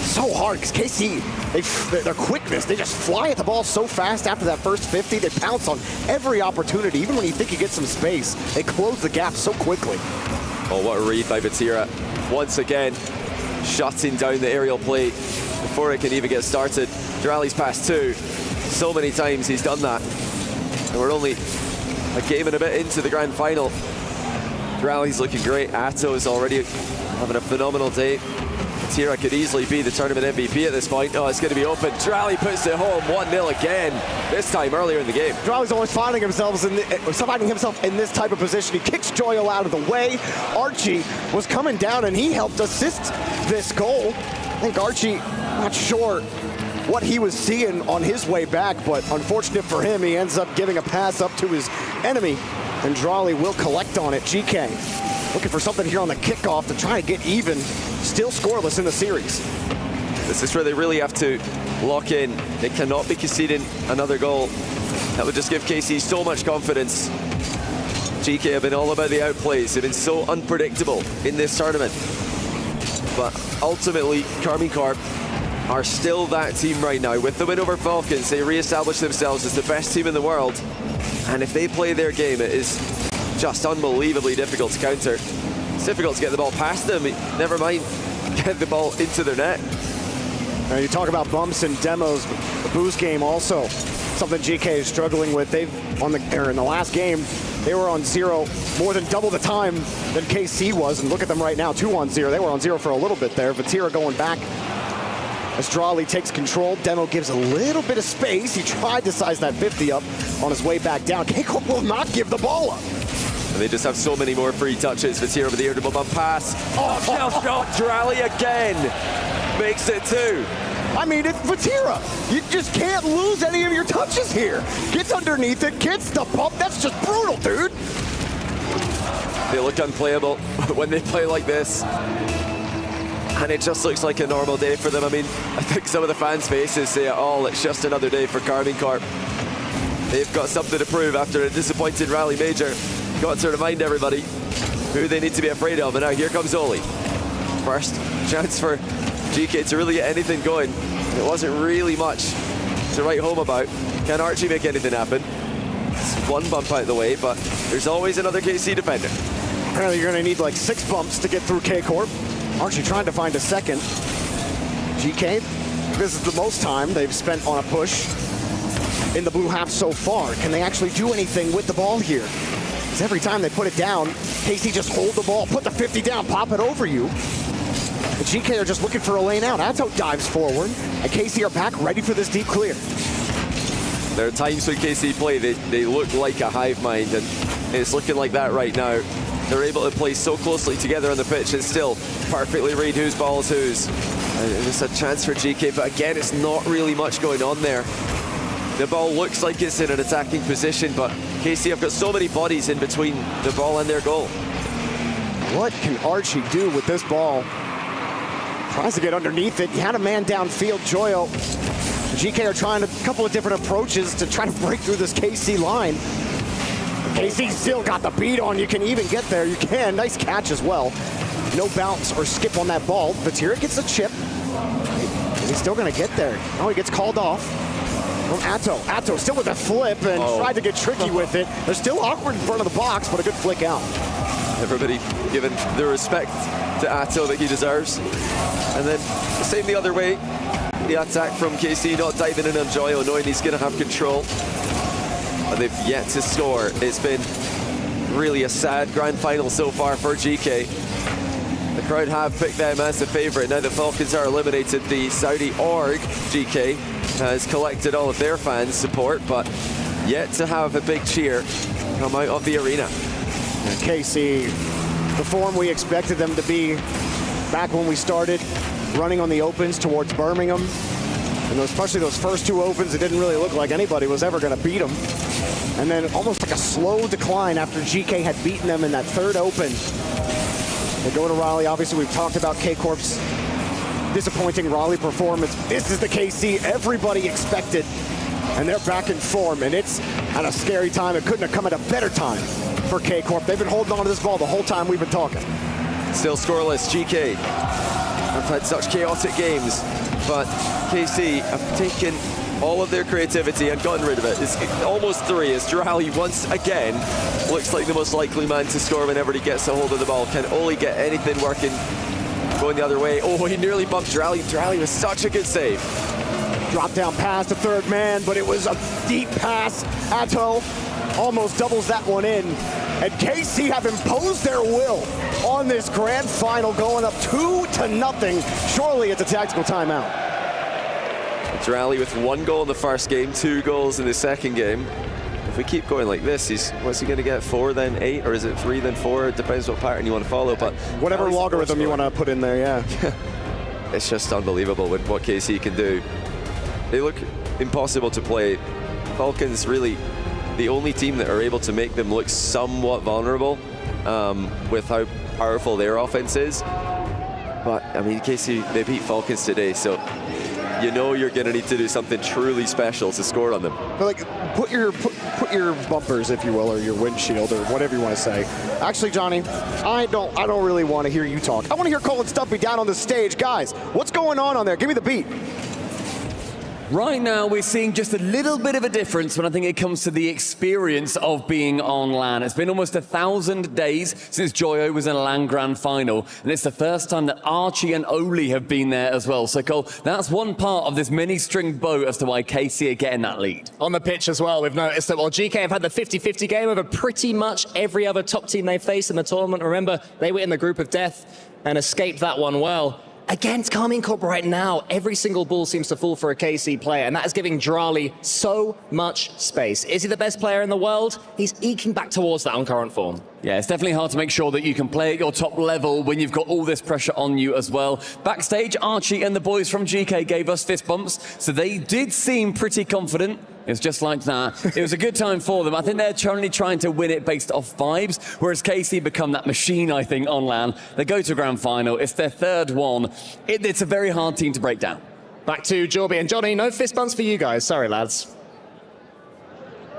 So hard, because KC, their quickness, they just fly at the ball so fast after that first 50. They pounce on every opportunity. Even when you think you get some space, they close the gap so quickly. Oh, what a read by Vatira. Once again, shutting down the aerial play before it can even get started. Drally's passed 2. So many times he's done that. And we're only a game and a bit into the grand final. Drally's looking great. Atto is already having a phenomenal day. Tira could easily be the tournament MVP at this point. Oh, it's going to be open. Drally puts it home 1-0 again, this time earlier in the game. Drally's always finding himself in this type of position. He kicks Joyo out of the way. Archie was coming down and he helped assist this goal. I think Archie, not sure what he was seeing on his way back, but unfortunate for him, he ends up giving a pass up to his enemy, and Drally will collect on it. GK looking for something here on the kickoff to try to get even. Still scoreless in the series. This is where they really have to lock in. They cannot be conceding another goal. That would just give KC so much confidence. GK have been all about the outplays. They've been so unpredictable in this tournament. But ultimately, Karmine Corp are still that team right now. With the win over Falcons, they re-establish themselves as the best team in the world. And if they play their game, it is just unbelievably difficult to counter. It's difficult to get the ball past them, never mind get the ball into their net. Now you talk about bumps and demos, the boost game also something GK is struggling with. In the last game, they were on 0 more than double the time than KC was, and look at them right now, 2-0. They were on 0 for a little bit there. Vatira going back as Drally takes control. Demo gives a little bit of space. He tried to size that 50 up on his way back down. K-Corp will not give the ball up. And they just have so many more free touches. Vatira with the air double bump pass. Oh, shelf shot. Drally again makes it 2. I mean, it's Vatira. You just can't lose any of your touches here. Gets underneath it, gets the bump. That's just brutal, dude. They look unplayable when they play like this. And it just looks like a normal day for them. I mean, I think some of the fans' faces say it all. It's just another day for Karmine Corp. They've got something to prove after a disappointing rally major. Got to remind everybody who they need to be afraid of. And now here comes Oli. First chance for GK to really get anything going. It wasn't really much to write home about. Can Archie make anything happen? It's one bump out of the way, but there's always another KC defender. Apparently you're going to need like 6 bumps to get through K-Corp. Archie trying to find a second. GK, this is the most time they've spent on a push in the blue half so far. Can they actually do anything with the ball here? Because every time they put it down, KC just hold the ball, put the 50 down, pop it over you. The GK are just looking for a lane out. Atto dives forward, and KC are back ready for this deep clear. There are times when KC play, they look like a hive mind, and it's looking like that right now. They're able to play so closely together on the pitch and still perfectly read whose ball is whose. And it's a chance for GK, but again, it's not really much going on there. The ball looks like it's in an attacking position, but KC have got so many bodies in between the ball and their goal. What can Archie do with this ball? Tries to get underneath it. He had a man downfield, Joyo. GK are trying a couple of different approaches to try to break through this KC line. KC still got the beat on. You can even get there. You can. Nice catch as well. No bounce or skip on that ball. Vatira gets a chip. Is he still going to get there? Oh, he gets called off. From Atto. Atto still with a flip and tried to get tricky with it. They're still awkward in front of the box, but a good flick out. Everybody giving the respect to Atto that he deserves. And then the same the other way. The attack from KC not diving in on Joyo, knowing he's going to have control. And they've yet to score. It's been really a sad grand final so far for GK. The crowd have picked them as the favourite. Now the Falcons are eliminated, the Saudi org, GK, has collected all of their fans' support, but yet to have a big cheer come out of the arena. And KC, the form we expected them to be back when we started, running on the opens towards Birmingham. And especially those first two opens, it didn't really look like anybody was ever going to beat them. And then almost like a slow decline after GK had beaten them in that third open. They go to Raleigh. Obviously, we've talked about K-Corp's disappointing Raleigh performance. This is the KC everybody expected. And they're back in form, and it's at a scary time. It couldn't have come at a better time for K-Corp. They've been holding on to this ball the whole time we've been talking. Still scoreless, GK have had such chaotic games, but KC have taken all of their creativity and gotten rid of it. It's almost three as Drali once again looks like the most likely man to score whenever he gets a hold of the ball. Can only get anything working going the other way. Oh, he nearly bumped Drali. Drali was such a good save. Drop down pass to third man, but it was a deep pass. Atto almost doubles that one in. And KC have imposed their will on this grand final, going up 2-0. Surely it's a tactical timeout. Drali with 1 goal in the first game, 2 goals in the second game. If we keep going like this, what's he going to get? 4 then 8, or is it 3 then 4? It depends what pattern you want to follow. But whatever logarithm you want to put in there, yeah. It's just unbelievable with what KC can do. They look impossible to play. Falcons really the only team that are able to make them look somewhat vulnerable with how powerful their offense is. But I mean, KC, they beat Falcons today, so you know you're going to need to do something truly special to score on them. But like, put your bumpers, if you will, or your windshield, or whatever you want to say. Actually, Johnny, I don't really want to hear you talk. I want to hear Colin Stumpy down on the stage. Guys, what's going on there? Give me the beat. Right now, we're seeing just a little bit of a difference when I think it comes to the experience of being on LAN. It's been almost 1,000 days since Joyo was in a LAN Grand Final, and it's the first time that Archie and Oli have been there as well. So, Cole, that's one part of this many-string boat as to why KC are getting that lead. On the pitch as well, we've noticed that while GK have had the 50-50 game over pretty much every other top team they faced in the tournament. Remember, they were in the group of death and escaped that one well. Against Carmine Corp right now, every single ball seems to fall for a KC player, and that is giving Drali so much space. Is he the best player in the world? He's eking back towards that on current form. Yeah, it's definitely hard to make sure that you can play at your top level when you've got all this pressure on you as well. Backstage, Archie and the boys from GK gave us fist bumps, so they did seem pretty confident. It's just like that. It was a good time for them. I think they're currently trying to win it based off vibes, whereas KC become that machine, I think, on LAN. They go to grand final. It's their third one. It's a very hard team to break down. Back to Jorby and Johnny. No fist bumps for you guys. Sorry, lads.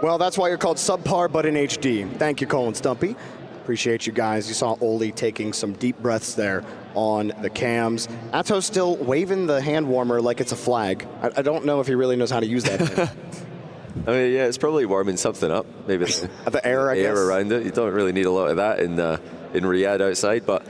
Well, that's why you're called subpar, but in HD. Thank you, Colin Stumpy. Appreciate you guys. You saw Oli taking some deep breaths there on the cams. Atto's still waving the hand warmer like it's a flag. I don't know if he really knows how to use that. I mean, yeah, it's probably warming something up. Maybe the air, I guess. Around it. You don't really need a lot of that in Riyadh outside. But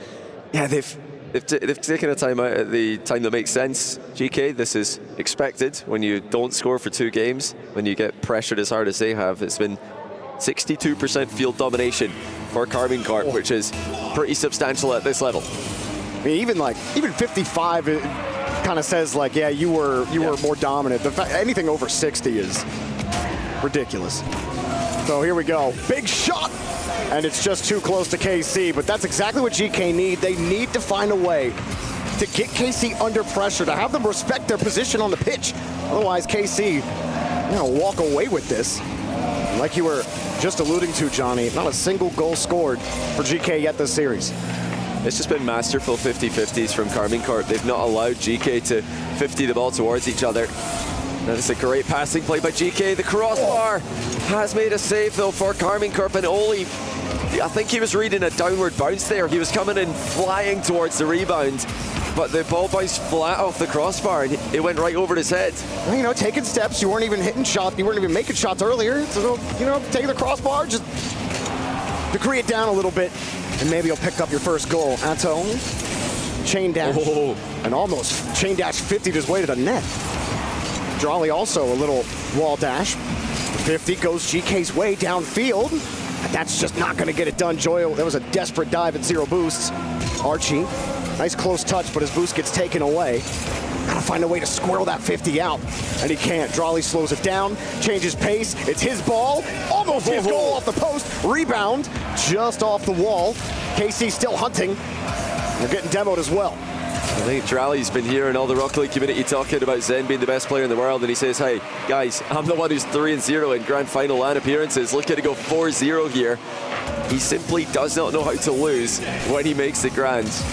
yeah, they've taken a time out at the time that makes sense. GK, this is expected when you don't score for 2 games, when you get pressured as hard as they have. It's been 62% field domination for Carmine Corp, which is pretty substantial at this level. I mean, even 55 kind of says like, yeah, you were more dominant. Anything over 60 is Ridiculous. So here we go. Big shot! And it's just too close to KC, but that's exactly what GK need. They need to find a way to get KC under pressure, to have them respect their position on the pitch. Otherwise, KC, walk away with this. Like you were just alluding to, Johnny, not a single goal scored for GK yet this series. It's just been masterful 50-50s from Carmine Corp. They've not allowed GK to 50 the ball towards each other. That is a great passing play by GK. The crossbar has made a save, though, for Carmine Corp. And Oli, I think he was reading a downward bounce there. He was coming in flying towards the rebound, but the ball bounced flat off the crossbar, and it went right over his head. Taking steps. You weren't even hitting shots. You weren't even making shots earlier. So, taking the crossbar, just decree it down a little bit, and maybe you'll pick up your first goal. Atto, chain dash, and almost chain dash 50 just way to the net. Drawley also a little wall dash. 50 goes GK's way downfield. That's just not going to get it done. Joyo, that was a desperate dive at 0 boosts. Archie, nice close touch, but his boost gets taken away. Gotta find a way to squirrel that 50 out, and he can't. Drawley slows it down, changes pace. It's his ball, almost his goal off the post. Rebound, just off the wall. KC still hunting. They're getting demoed as well. I think Drally's been here in all the Rocket League community talking about Zen being the best player in the world, and he says, hey, guys, I'm the one who's 3-0 in grand final LAN appearances. Looking to go 4-0 here. He simply does not know how to lose when he makes the grands.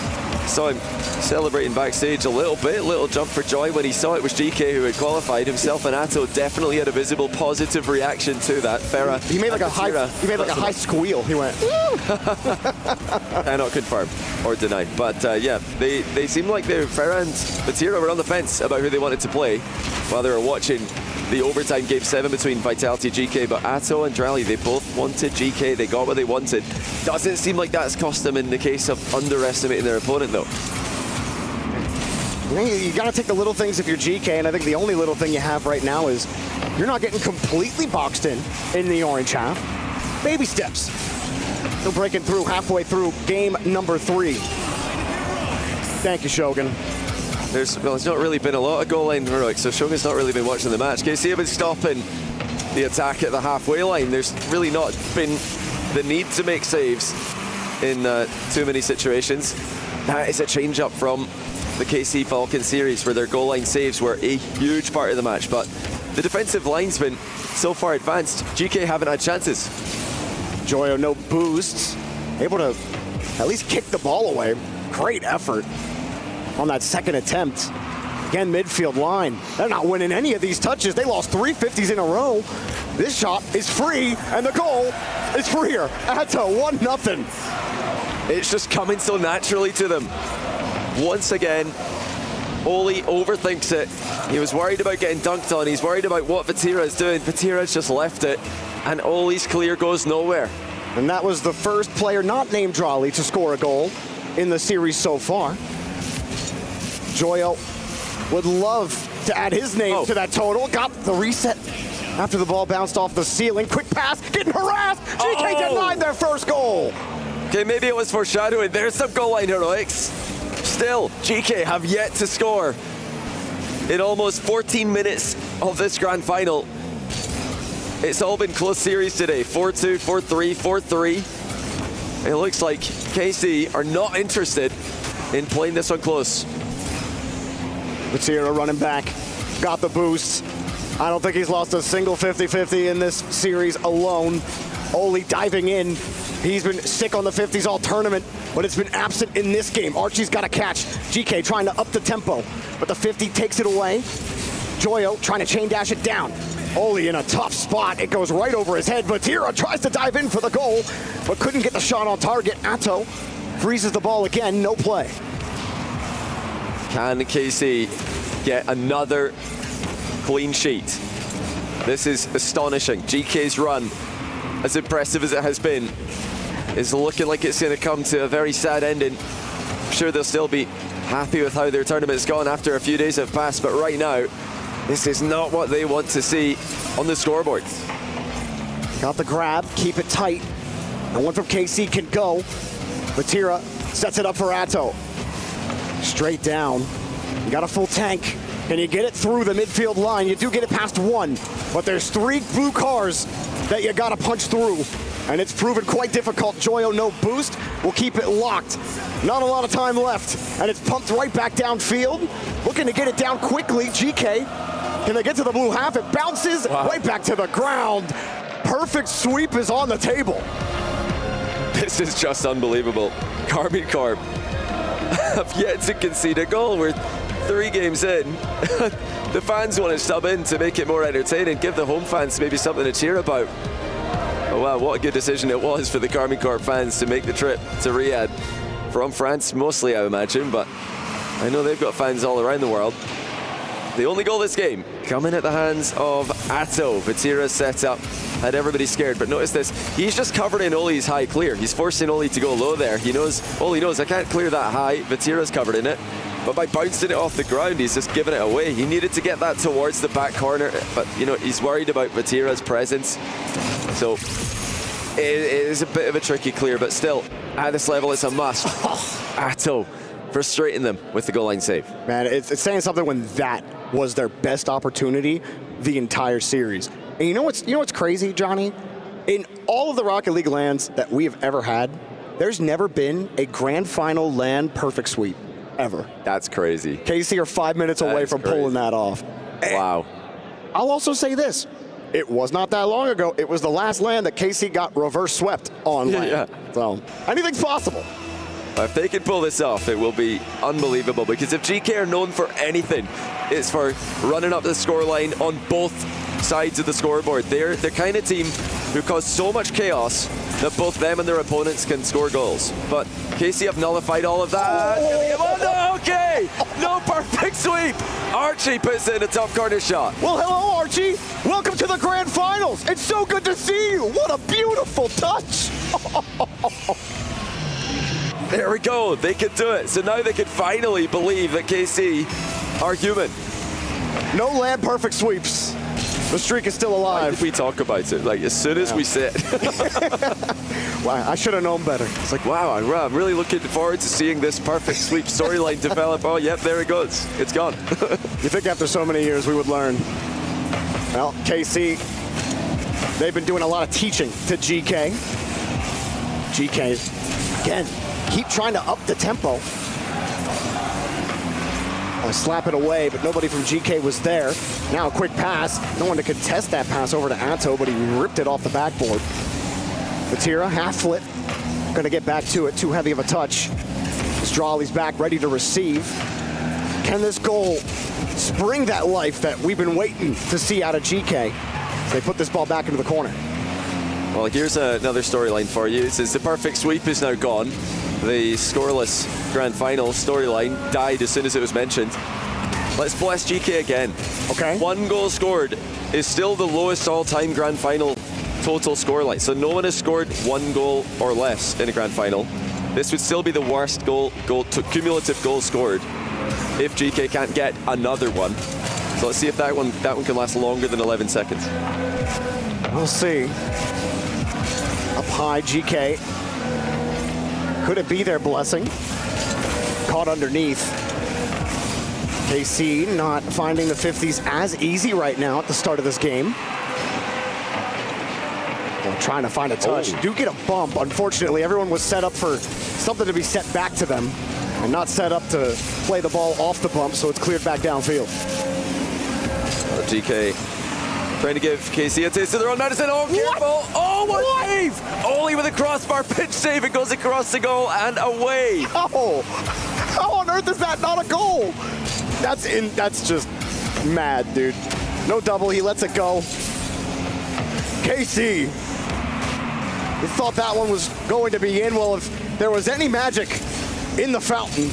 Saw him celebrating backstage a little jump for joy when he saw it was GK who had qualified. Himself and Atto definitely had a visible positive reaction to that. Farah, he made like a high squeal. He went, cannot confirm or deny. But yeah, they seem like Farah and Batira were on the fence about who they wanted to play while they were watching the overtime game 7 between Vitality GK, but Atto and Drally, they both wanted GK. They got what they wanted. Doesn't seem like that's cost them in the case of underestimating their opponent, though. You got to take the little things if you're GK, and I think the only little thing you have right now is you're not getting completely boxed in the orange half. Baby steps. Still breaking through halfway through game number 3. Thank you, Shogun. There's not really been a lot of goal line heroics, so Shogun's not really been watching the match. KC have been stopping the attack at the halfway line. There's really not been the need to make saves in too many situations. That is a change up from the KC Falcons series, where their goal line saves were a huge part of the match, but the defensive line's been so far advanced. GK haven't had chances. Joyo, no boosts, able to at least kick the ball away. Great effort on that second attempt. Again, midfield line. They're not winning any of these touches. They lost 3 50s in a row. This shot is free, and the goal is freer. Atto, 1-0. It's just coming so naturally to them. Once again, Oli overthinks it. He was worried about getting dunked on. He's worried about what Vatira is doing. Vatira's just left it, and Oli's clear goes nowhere. And that was the first player not named Drawley to score a goal in the series so far. Joyo would love to add his name to that total. Got the reset after the ball bounced off the ceiling. Quick pass, getting harassed. GK denied their first goal. Okay, maybe it was foreshadowing. There's some goal line heroics. Still, GK have yet to score in almost 14 minutes of this grand final. It's all been close series today. 4-2, 4-3, 4-3. It looks like KC are not interested in playing this one close. Batira running back, got the boost. I don't think he's lost a single 50-50 in this series alone. Oli diving in. He's been sick on the 50s all tournament, but it's been absent in this game. Archie's got a catch. GK trying to up the tempo, but the 50 takes it away. Joyo trying to chain dash it down. Oli in a tough spot. It goes right over his head. Batira tries to dive in for the goal, but couldn't get the shot on target. Atto freezes the ball again, no play. Can KC get another clean sheet? This is astonishing. GK's run, as impressive as it has been, is looking like it's going to come to a very sad ending. I'm sure they'll still be happy with how their tournament's gone after a few days have passed, but right now, this is not what they want to see on the scoreboard. Got the grab, keep it tight. No one from KC can go. Batira sets it up for Atto. Straight down. You got a full tank. Can you get it through the midfield line? You do get it past one, but there's 3 blue cars that you gotta punch through, and it's proven quite difficult. Joyo, no boost, will keep it locked. Not a lot of time left, and it's pumped right back downfield. Looking to get it down quickly, GK. Can they get to the blue half? It bounces right back to the ground. Perfect sweep is on the table. This is just unbelievable. Karmine Corp have yet to concede a goal. We're 3 games in. The fans want to sub in to make it more entertaining, give the home fans maybe something to cheer about. Oh wow, what a good decision it was for the Karmine Corp fans to make the trip to Riyadh. From France mostly, I imagine, but I know they've got fans all around the world. The only goal this game coming at the hands of Atto. Vatira's set up, had everybody scared, but notice this, he's just covered in Oli's high clear. He's forcing Oli to go low there. Oli knows I can't clear that high. Vatira's covered in it, but by bouncing it off the ground, he's just giving it away. He needed to get that towards the back corner, but he's worried about Vatira's presence. So it is a bit of a tricky clear, but still, at this level, it's a must. Atto frustrating them with the goal line save. Man, it's saying something when that was their best opportunity the entire series. And you know what's crazy, Johnny? In all of the Rocket League lands that we have ever had, there's never been a grand final land perfect sweep, ever. That's crazy. KC are 5 minutes away from pulling that off. Wow. I'll also say this. It was not that long ago. It was the last land that KC got reverse swept on land. Yeah. So anything's possible. If they can pull this off, it will be unbelievable, because if GK are known for anything, it's for running up the scoreline on both sides of the scoreboard. They're the kind of team who cause so much chaos that both them and their opponents can score goals. But KC have nullified all of that. Oh, no, okay! No perfect sweep! Archie puts in a top corner shot. Well, hello, Archie. Welcome to the grand finals. It's so good to see you. What a beautiful touch. There we go, they can do it. So now they can finally believe that KC are human. No land perfect sweeps. The streak is still alive. Why did we talk about it? Like, as soon as we sit. Wow, I should have known better. It's like, wow, I'm really looking forward to seeing this perfect sweep storyline develop. Oh, yep, there it goes. It's gone. You think after so many years we would learn? Well, KC, they've been doing a lot of teaching to GK. GK, again, keep trying to up the tempo. Slap it away, but nobody from GK was there. Now a quick pass. No one to contest that pass over to Atto, but he ripped it off the backboard. Vatira, half flip. Gonna get back to it. Too heavy of a touch. Strawley's back, ready to receive. Can this goal spring that life that we've been waiting to see out of GK? They put this ball back into the corner. Well, here's another storyline for you. It says the perfect sweep is now gone. The scoreless grand final storyline died as soon as it was mentioned. Let's bless GK again. Okay. 1 goal scored is still the lowest all-time grand final total scoreline. So no one has scored 1 goal or less in a grand final. This would still be the worst cumulative goal scored if GK can't get another one. So let's see if that one can last longer than 11 seconds. We'll see. Up high, GK. Could it be their blessing? Caught underneath. KC not finding the 50s as easy right now at the start of this game. Well, trying to find a touch. Do get a bump. Unfortunately, everyone was set up for something to be set back to them and not set up to play the ball off the bump, so it's cleared back downfield. GK trying to give KC a taste of their own medicine. Oh, careful. Oh, what save! Oli with a crossbar pitch save. It goes across the goal and away. Oh, how on earth is that not a goal? That's just mad, dude. No double, he lets it go. KC, you thought that one was going to be in. Well, if there was any magic in the fountain,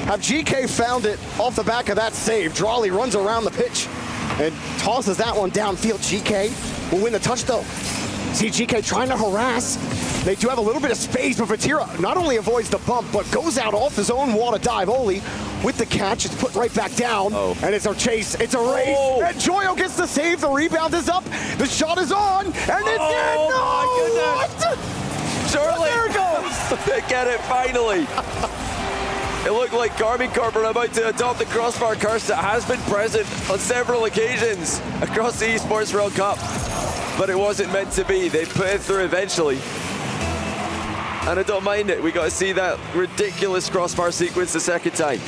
have GK found it off the back of that save. Drawley runs around the pitch and tosses that one downfield. GK will win the touch, though. See GK trying to harass. They do have a little bit of space, but Vatira not only avoids the bump, but goes out off his own wall to dive. Oli with the catch, it's put right back down. And it's a chase, it's a race. And Joyo gets the save, the rebound is up, the shot is on, and it's in. Oh my goodness. Surely. There it goes. They get it finally. It looked like Karmine Corp are about to adopt the crossbar curse that has been present on several occasions across the Esports World Cup. But it wasn't meant to be. They put it through eventually. And I don't mind it. We got to see that ridiculous crossbar sequence the second time.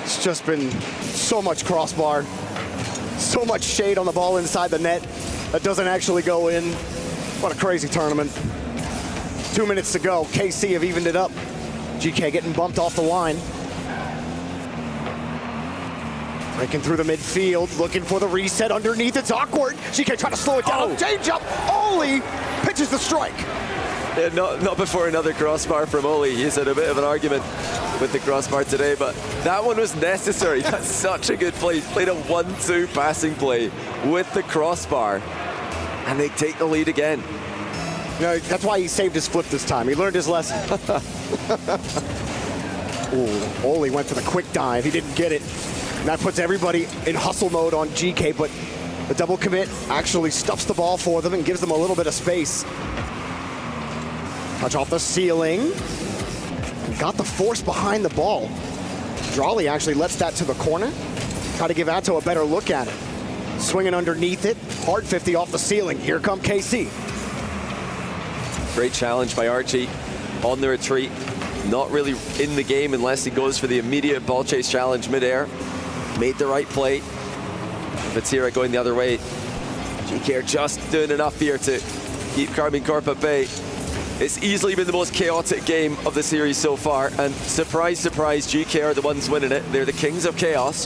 It's just been so much crossbar, so much shade on the ball inside the net that doesn't actually go in. What a crazy tournament. 2 minutes to go. KC have evened it up. GK getting bumped off the line. Breaking through the midfield, looking for the reset underneath. It's awkward. GK trying to slow it down. Change up. Oli pitches the strike. Yeah, not before another crossbar from Oli. He's had a bit of an argument with the crossbar today, but that one was necessary. That's such a good play. He's played a 1-2 passing play with the crossbar, and they take the lead again. No, that's why he saved his flip this time. He learned his lesson. Ooh, Oli went for the quick dive. He didn't get it. And that puts everybody in hustle mode on GK, but the double commit actually stuffs the ball for them and gives them a little bit of space. Touch off the ceiling. Got the force behind the ball. Drawley actually lets that to the corner. Try to give Atto a better look at it. Swinging underneath it. Hard 50 off the ceiling. Here come KC. Great challenge by Archie on the retreat. Not really in the game unless he goes for the immediate ball chase challenge midair. Made the right play. Vatira going the other way. GK are just doing enough here to keep Karmine Corp at bay. It's easily been the most chaotic game of the series so far, and surprise, surprise, GK are the ones winning it. They're the kings of chaos.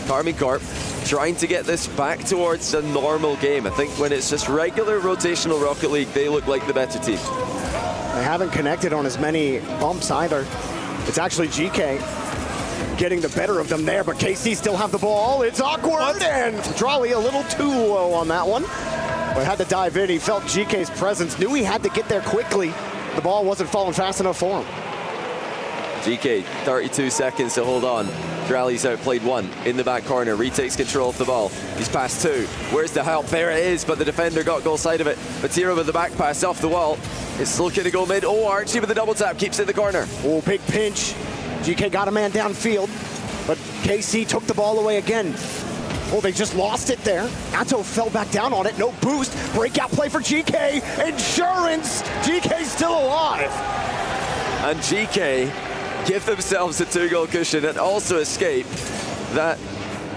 Karmine Corp trying to get this back towards a normal game. I think when it's just regular rotational Rocket League, they look like the better team. They haven't connected on as many bumps either. It's actually GK getting the better of them there, but KC still have the ball. It's awkward, and Drawley a little too low on that one. But had to dive in. He felt GK's presence, knew he had to get there quickly. The ball wasn't falling fast enough for him. GK, 32 seconds to hold on. Drawley's outplayed one in the back corner, retakes control of the ball. He's passed two. Where's the help? There it is, but the defender got goal side of it. Vatira with the back pass off the wall. It's looking to go mid. Oh, Archie with the double tap, keeps it in the corner. Oh, big pinch. GK got a man downfield, but KC took the ball away again. Oh, they just lost it there. Atto fell back down on it. No boost. Breakout play for GK. Insurance. GK's still alive. And GK give themselves a 2-goal cushion and also escape that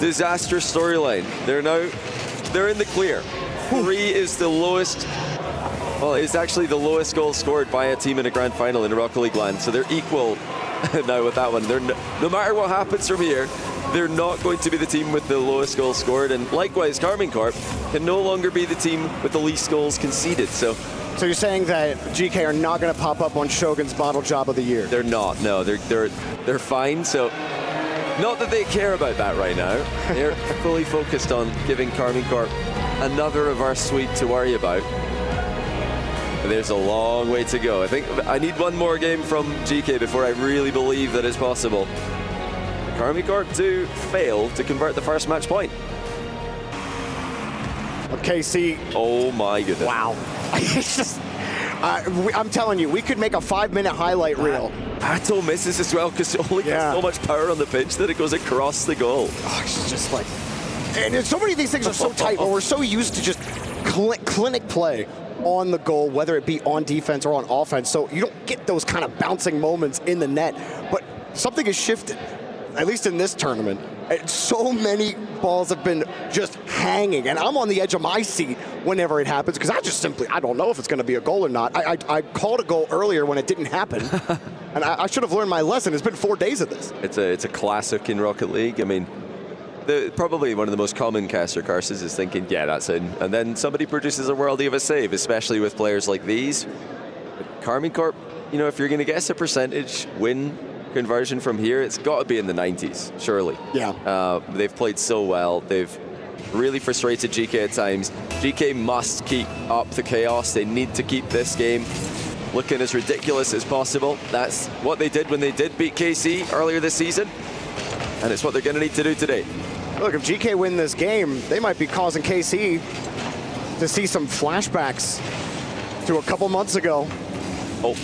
disastrous storyline. They're in the clear. 3 is the lowest. Well, it's actually the lowest goal scored by a team in a grand final in Rocket League land. So they're equal now with that one. No matter what happens from here, they're not going to be the team with the lowest goals scored, and likewise Karmine Corp can no longer be the team with the least goals conceded. So you're saying that GK are not going to pop up on Shogun's Bottle Job of the Year? They're not. No, they're fine. So not that they care about that right now. They're fully focused on giving Karmine Corp another reverse sweep to worry about. But there's a long way to go. I think I need one more game from GK before I really believe that it's possible. Karmine Corp do fail to convert the first match point. KC. Oh my goodness. Wow. It's just, I'm telling you, we could make a 5-minute highlight reel. Atto misses as well because Oli has so much power on the pitch that it goes across the goal. Oh, it's just like, and so many of these things are so tight, but we're so used to just clinic play on the goal, whether it be on defense or on offense. So you don't get those kind of bouncing moments in the net. But something has shifted, at least in this tournament. So many balls have been just hanging, and I'm on the edge of my seat whenever it happens because I don't know if it's going to be a goal or not. I called a goal earlier when it didn't happen, and I should have learned my lesson. It's been 4 days of this. It's a classic in Rocket League. I mean, probably one of the most common caster curses is thinking, yeah, that's in, and then somebody produces a worldie of a save, especially with players like these. Karmine Corp, if you're going to guess a percentage win conversion from here, it's got to be in the 90s, surely. Yeah. They've played so well. They've really frustrated GK at times. GK must keep up the chaos. They need to keep this game looking as ridiculous as possible. That's what they did when they did beat KC earlier this season, and it's what they're going to need to do today. Look, if GK win this game, they might be causing KC to see some flashbacks to a couple months ago. Oh.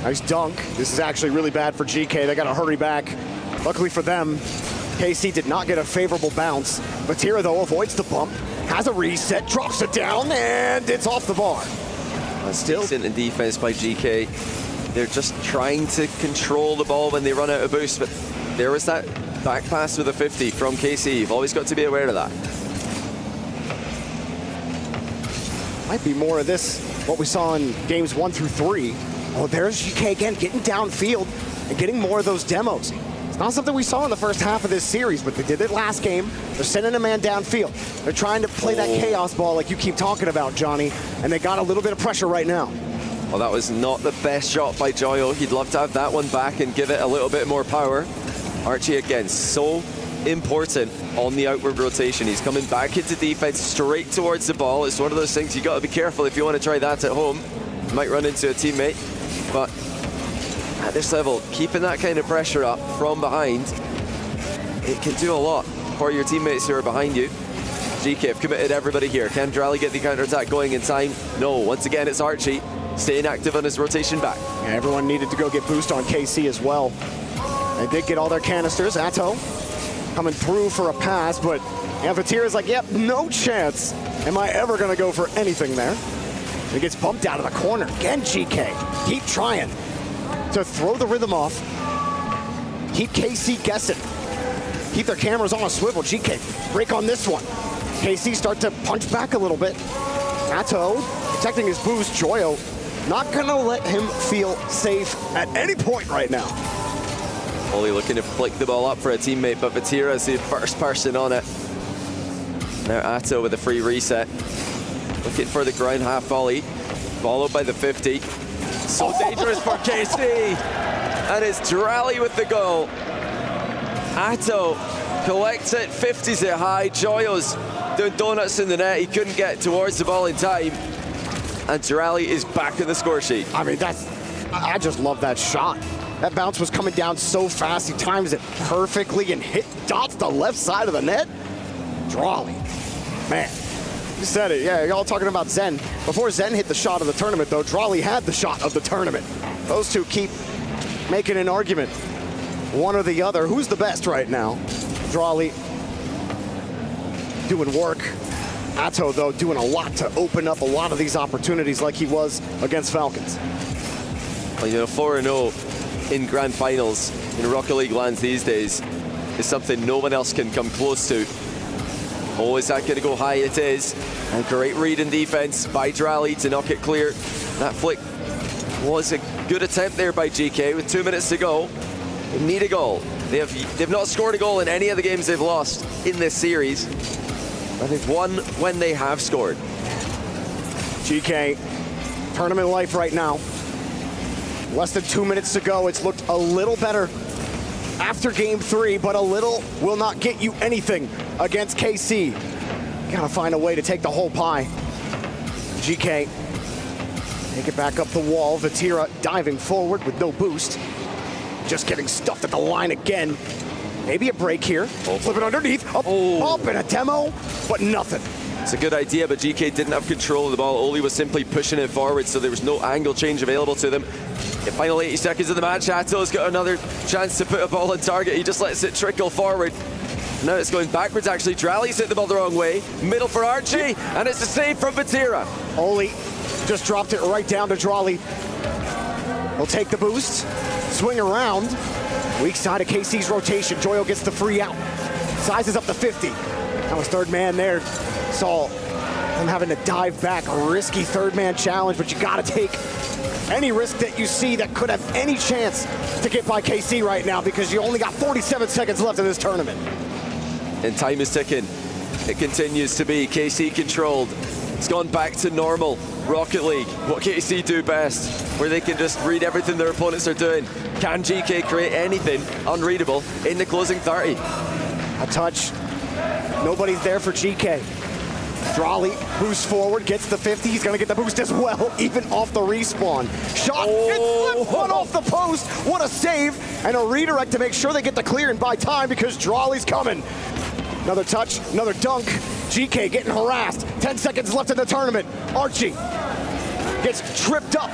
Nice dunk. This is actually really bad for GK. They got to hurry back. Luckily for them, KC did not get a favorable bounce. Vatira, though, avoids the bump, has a reset, drops it down, and it's off the bar. Still decent in defense by GK. They're just trying to control the ball when they run out of boost, but there was that back pass with a 50 from KC. You've always got to be aware of that. Might be more of this, what we saw in games 1 through 3. Oh, there's GK again, getting downfield and getting more of those demos. It's not something we saw in the first half of this series, but they did it last game. They're sending a man downfield. They're trying to play that chaos ball like you keep talking about, Johnny, and they got a little bit of pressure right now. Well, that was not the best shot by Joyo. He'd love to have that one back and give it a little bit more power. Archie, again, so important on the outward rotation. He's coming back into defense straight towards the ball. It's one of those things you got to be careful if you want to try that at home. You might run into a teammate, but at this level, keeping that kind of pressure up from behind, it can do a lot for your teammates who are behind you. GK have committed everybody here. Can Drally get the counter-attack going in time? No. Once again, it's Archie staying active on his rotation back. Yeah, everyone needed to go get boost on KC as well. They did get all their canisters. Atto coming through for a pass, but Vatira's like, yep, no chance. Am I ever going to go for anything there? He gets bumped out of the corner. Again, GK. Keep trying to throw the rhythm off. Keep KC guessing. Keep their cameras on a swivel. GK, break on this one. KC start to punch back a little bit. Atto protecting his boost. Joyo not going to let him feel safe at any point right now. Only looking to flick the ball up for a teammate, but Vatira is the first person on it. Now Atto with a free reset. Looking for the ground half volley, followed by the 50. So dangerous for KC. And it's Drally with the goal. Atto collects it, 50s it high. Joyo's doing donuts in the net. He couldn't get towards the ball in time. And Drally is back in the score sheet. I mean, I just love that shot. That bounce was coming down so fast. He times it perfectly and dots the left side of the net. Drally, man. You said it, yeah, y'all talking about Zen. Before Zen hit the shot of the tournament, though, Drally had the shot of the tournament. Those two keep making an argument, one or the other. Who's the best right now? Drally doing work. Atto, though, doing a lot to open up a lot of these opportunities like he was against Falcons. Well, you know, 4-0 in grand finals in Rocket League lands these days is something no one else can come close to. Oh, is that going to go high? It is. And great read in defense by Drally to knock it clear. That flick was a good attempt there by GK with 2 minutes to go. They need a goal. They've not scored a goal in any of the games they've lost in this series, but they've won when they have scored. GK, tournament life right now. Less than 2 minutes to go. It's looked a little better after game 3, but a little will not get you anything against KC. Gotta find a way to take the whole pie. GK, take it back up the wall. Vatira diving forward with no boost. Just getting stuffed at the line again. Maybe a break here. Flip it underneath. Up and a demo, but nothing. It's a good idea, but GK didn't have control of the ball. Oli was simply pushing it forward, so there was no angle change available to them. The final 80 seconds of the match, Atto's got another chance to put a ball on target. He just lets it trickle forward. Now it's going backwards, actually. Drally's hit the ball the wrong way. Middle for Archie, and it's a save from Vatira. Oli just dropped it right down to Drally. He'll take the boost, swing around. Weak side of KC's rotation. Joyo gets the free out. Sizes up to 50. That was third man there. Saw him having to dive back. A risky third man challenge, but you gotta take any risk that you see that could have any chance to get by KC right now, because you only got 47 seconds left in this tournament. And time is ticking. It continues to be KC controlled. It's gone back to normal Rocket League, what KC do best, where they can just read everything their opponents are doing. Can GK create anything unreadable in the closing 30? A touch. Nobody's there for GK. Drally boosts forward, gets the 50. He's gonna get the boost as well, even off the respawn. Shot, it slipped one off the post. What a save, and a redirect to make sure they get the clear and buy time, because Drally's coming. Another touch, another dunk. GK getting harassed. 10 seconds left in the tournament. Archie gets tripped up.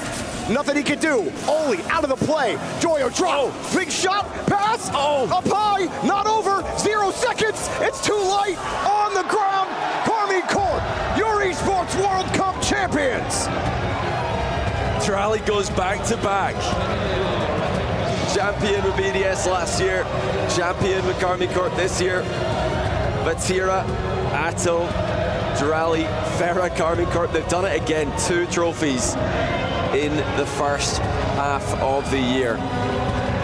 Nothing he can do. Oli out of the play. Joyo drop. Big shot. Pass. Up high. Not over. 0 seconds. It's too late. On the ground. Carmine Corp, your Esports World Cup champions. Drali goes back to back. Champion with BDS last year. Champion with Carmine Corp this year. Vatira, Atto, Drali, Farah, Carmine Corp. They've done it again. 2 trophies in the first half of the year.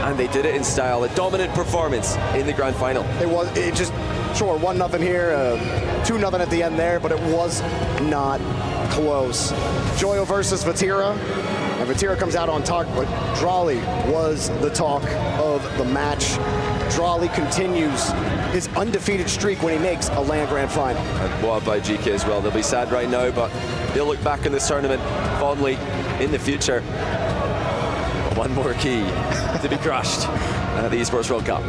And they did it in style. A dominant performance in the grand final. It just, sure, 1-0 here, 2-0 at the end there, but it was not close. Joyo versus Vatira. And Vatira comes out on top, but Drali was the talk of the match. Drali continues his undefeated streak when he makes a LAN Grand Final. And what about GK as well? They'll be sad right now, but they'll look back on this tournament fondly in the future. One more key to be crushed at the Esports World Cup.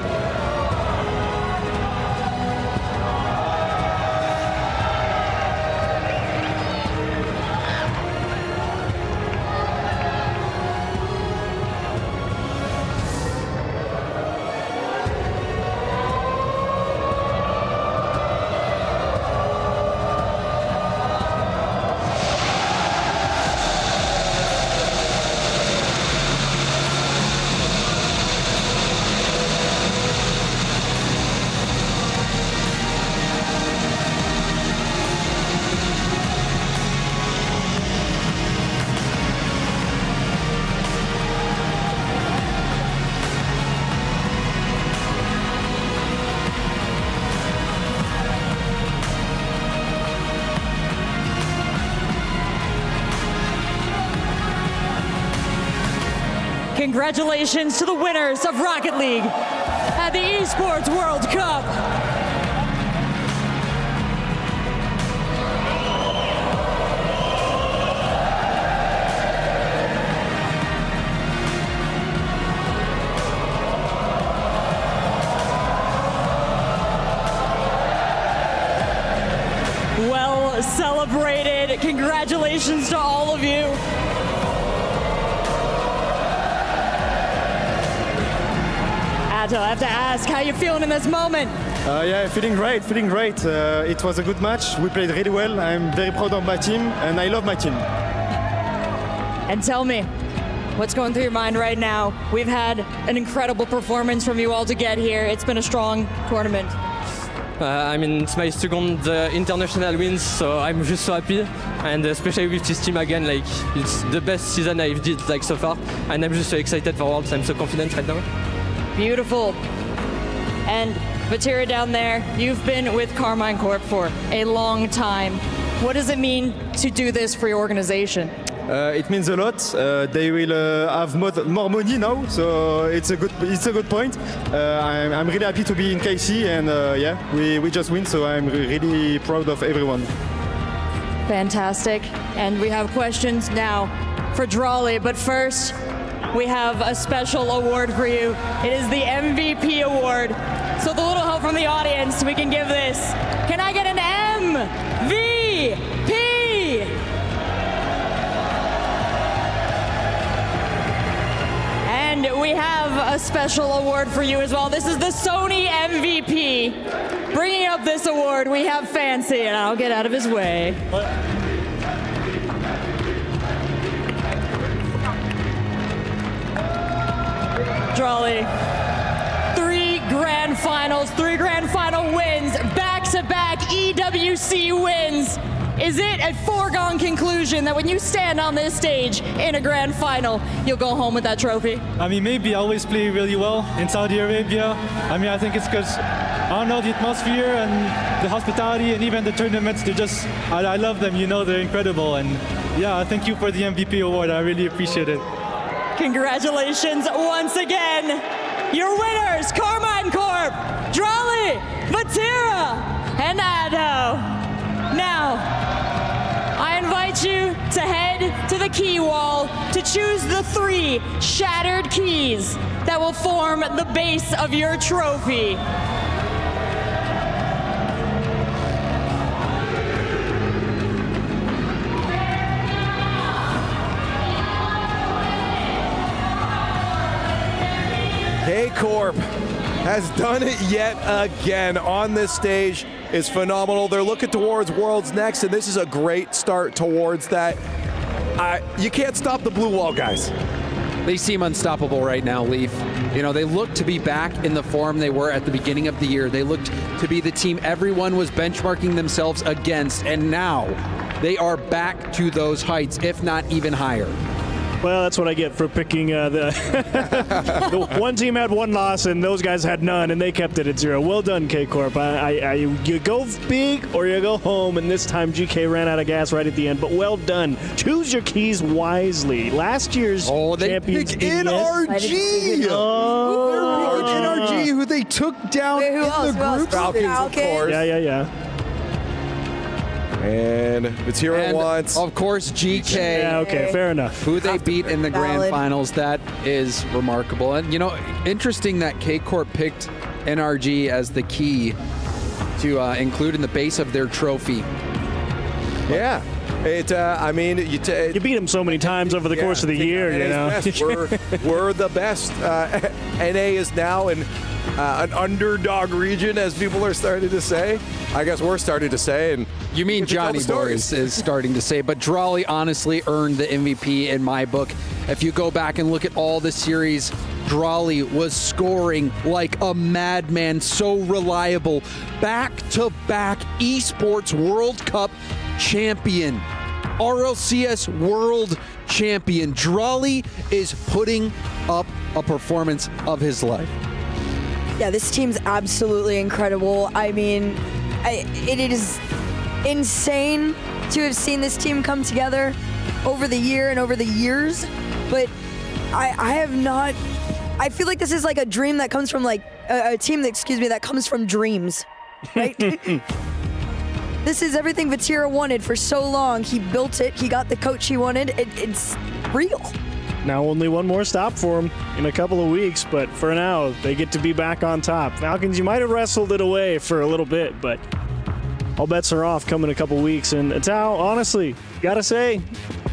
Congratulations to the winners of Rocket League at the Esports World Cup. Well celebrated. Congratulations to all of you. I have to ask, how you feeling in this moment? Yeah, feeling great. It was a good match. We played really well. I'm very proud of my team, and I love my team. And tell me, what's going through your mind right now? We've had an incredible performance from you all to get here. It's been a strong tournament. I mean, it's my second international win, so I'm just so happy, and especially with this team again, like it's the best season I've did like so far, and I'm just so excited for Worlds. I'm so confident right now. Beautiful. And Vatira down there, you've been with Carmine Corp for a long time. What does it mean to do this for your organization? It means a lot. They will have more money now, so it's a good point. I'm really happy to be in KC, and yeah, we just win, so I'm really proud of everyone. Fantastic. And we have questions now for Drali, but first, we have a special award for you. It is the MVP award. So with a little help from the audience, we can give this. Can I get an MVP? And we have a special award for you as well. This is the Sony MVP. Bringing up this award, we have Fancy, and I'll get out of his way. Drali, 3 grand finals, 3 grand final wins, back-to-back EWC wins. Is it a foregone conclusion that when you stand on this stage in a grand final, you'll go home with that trophy? I mean, maybe I always play really well in Saudi Arabia. I mean, I think it's because, I don't know, the atmosphere and the hospitality and even the tournaments, I love them, you know, they're incredible. And yeah, thank you for the MVP award. I really appreciate it. Congratulations once again. Your winners, Carmine Corp, Drali, Vatira, and Addo. Now, I invite you to head to the key wall to choose the 3 shattered keys that will form the base of your trophy. K-Corp has done it yet again on this stage. Is phenomenal. They're looking towards Worlds next, and this is a great start towards that. You can't stop the blue wall, guys. They seem unstoppable right now, Leaf. You know, they look to be back in the form they were at the beginning of the year. They looked to be the team everyone was benchmarking themselves against, and now they are back to those heights, if not even higher. Well, that's what I get for picking the one team had one loss and those guys had none, and they kept it at 0. Well done, K-Corp. You go big or you go home, and this time GK ran out of gas right at the end, but well done. Choose your keys wisely. Last year's champions. Pick NRG! Oh, they're picking NRG, who they took down in the group. Falcons, of course. Yeah. And Vatira wants, of course, GK. Yeah, okay, fair enough. Who they beat in the grand Valid. finals. That is remarkable. And, you know, interesting that K-Corp picked NRG as the key to include in the base of their trophy. Yeah. I mean, you beat them so many times over the course of the year, you know. We're the best. NA is now an underdog region, as people are starting to say. I guess we're starting to say. And you mean Johnny Boys is starting to say, but Drawley honestly earned the MVP in my book. If you go back and look at all the series, Drawley was scoring like a madman, so reliable. Back-to-back Esports World Cup champion, RLCS World Champion. Drawley is putting up a performance of his life. Yeah, this team's absolutely incredible. I mean, it is insane to have seen this team come together over the year and over the years, but I have not. I feel like this is like a dream that comes from like a team that comes from dreams, right? This is everything Vatira wanted for so long. He built it. He got the coach he wanted. It's real. Now only one more stop for them in a couple of weeks, but for now, they get to be back on top. Falcons, you might have wrestled it away for a little bit, but all bets are off coming a couple weeks. And Tao, honestly, gotta say,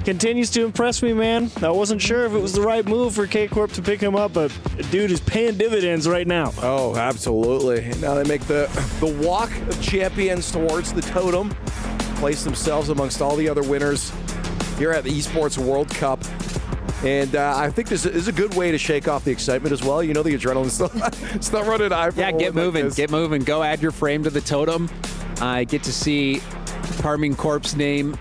continues to impress me, man. I wasn't sure if it was the right move for K-Corp to pick him up, but dude is paying dividends right now. Oh, absolutely. Now they make the walk of champions towards the totem, place themselves amongst all the other winners here at the Esports World Cup. And I think this is a good way to shake off the excitement as well. You know, the adrenaline's still running high. Yeah, get moving. Go add your frame to the totem. I get to see Carmine Corp's name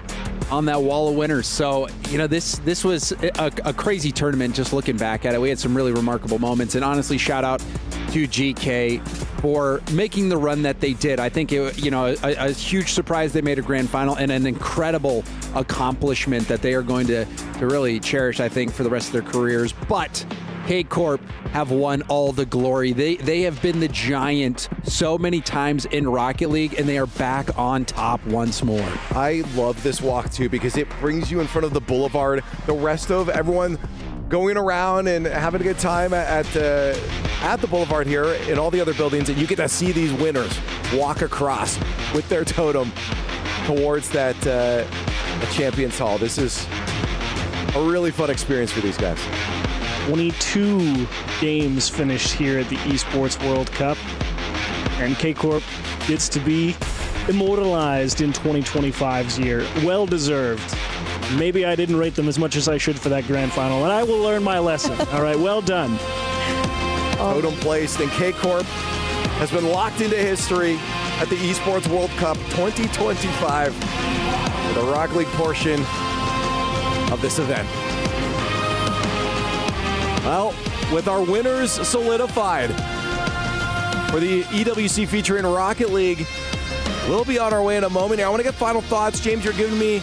on that wall of winners. So, you know, this was a crazy tournament just looking back at it. We had some really remarkable moments. And honestly, shout out to GK for making the run that they did. I think it, you know, a huge surprise they made a grand final and an incredible accomplishment that they are going to really cherish, I think, for the rest of their careers. But K-Corp have won all the glory. They have been the giant so many times in Rocket League, and they are back on top once more. I love this walk, too, because it brings you in front of the Boulevard. The rest of everyone going around and having a good time at the Boulevard here in all the other buildings, and you get to see these winners walk across with their totem towards that Champions Hall. This is a really fun experience for these guys. 22 games finished here at the Esports World Cup, and K-Corp gets to be immortalized in 2025's year. Well deserved. Maybe I didn't rate them as much as I should for that grand final, and I will learn my lesson. All right, well done. Totem placed, and K-Corp has been locked into history at the Esports World Cup 2025, the Rocket League portion of this event. Well, with our winners solidified for the EWC featuring Rocket League, we'll be on our way in a moment here. I want to get final thoughts. James, you're giving me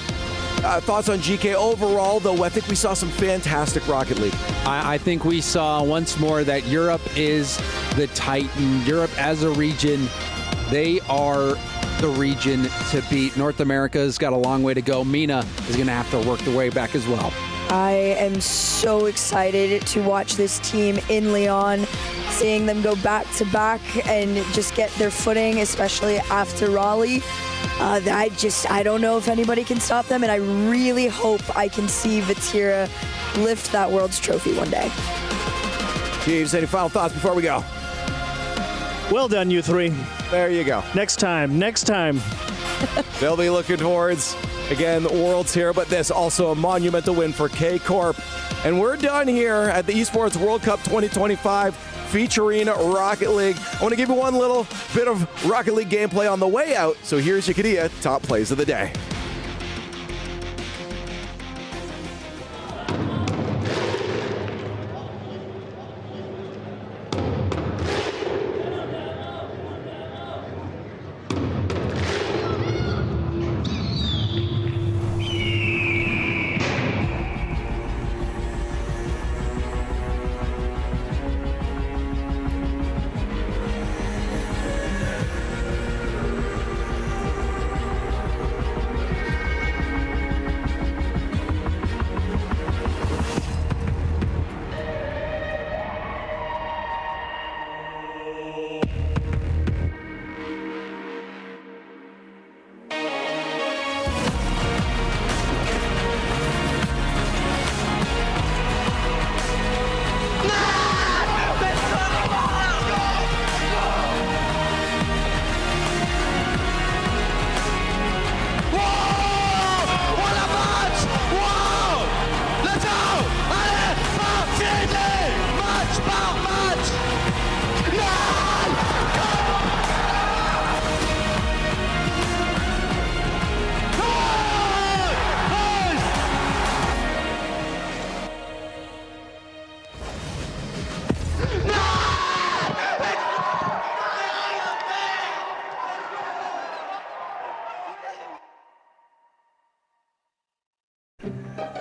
thoughts on GK overall, though I think we saw some fantastic Rocket League. I think we saw once more that Europe is the Titan. Europe as a region, they are the region to beat. North America's got a long way to go. Mina is going to have to work their way back as well. I am so excited to watch this team in Lyon, seeing them go back to back and just get their footing, especially after Raleigh. I don't know if anybody can stop them, and I really hope I can see Vatira lift that World's Trophy one day. Jeeves, any final thoughts before we go? Well done, you three. There you go. Next time. They'll be looking towards, again, the Worlds here, but this also a monumental win for Corp. And we're done here at the Esports World Cup 2025 featuring Rocket League. I want to give you one little bit of Rocket League gameplay on the way out. So here's your Kadia top plays of the day.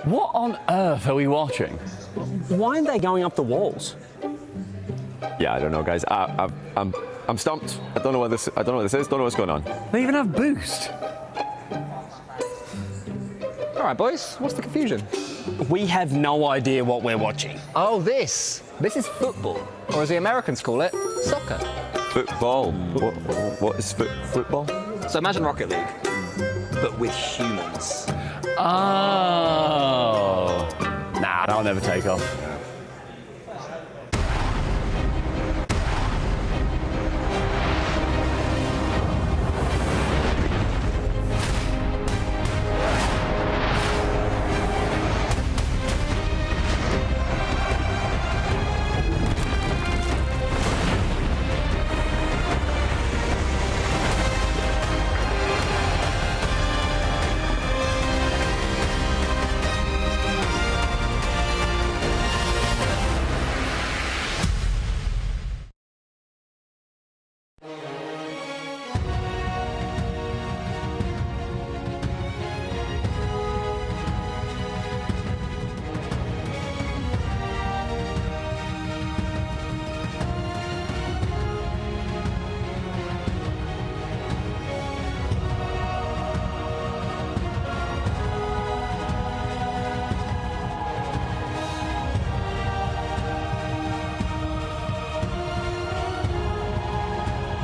What on earth are we watching? Why aren't they going up the walls? Yeah, I don't know, guys. I'm stumped. I don't know what this is. Don't know what's going on. They even have boost. All right, boys. What's the confusion? We have no idea what we're watching. Oh, this is football, or as the Americans call it, soccer. Football. What is football? So imagine Rocket League, but with humans. Oh. Nah, that'll never take off.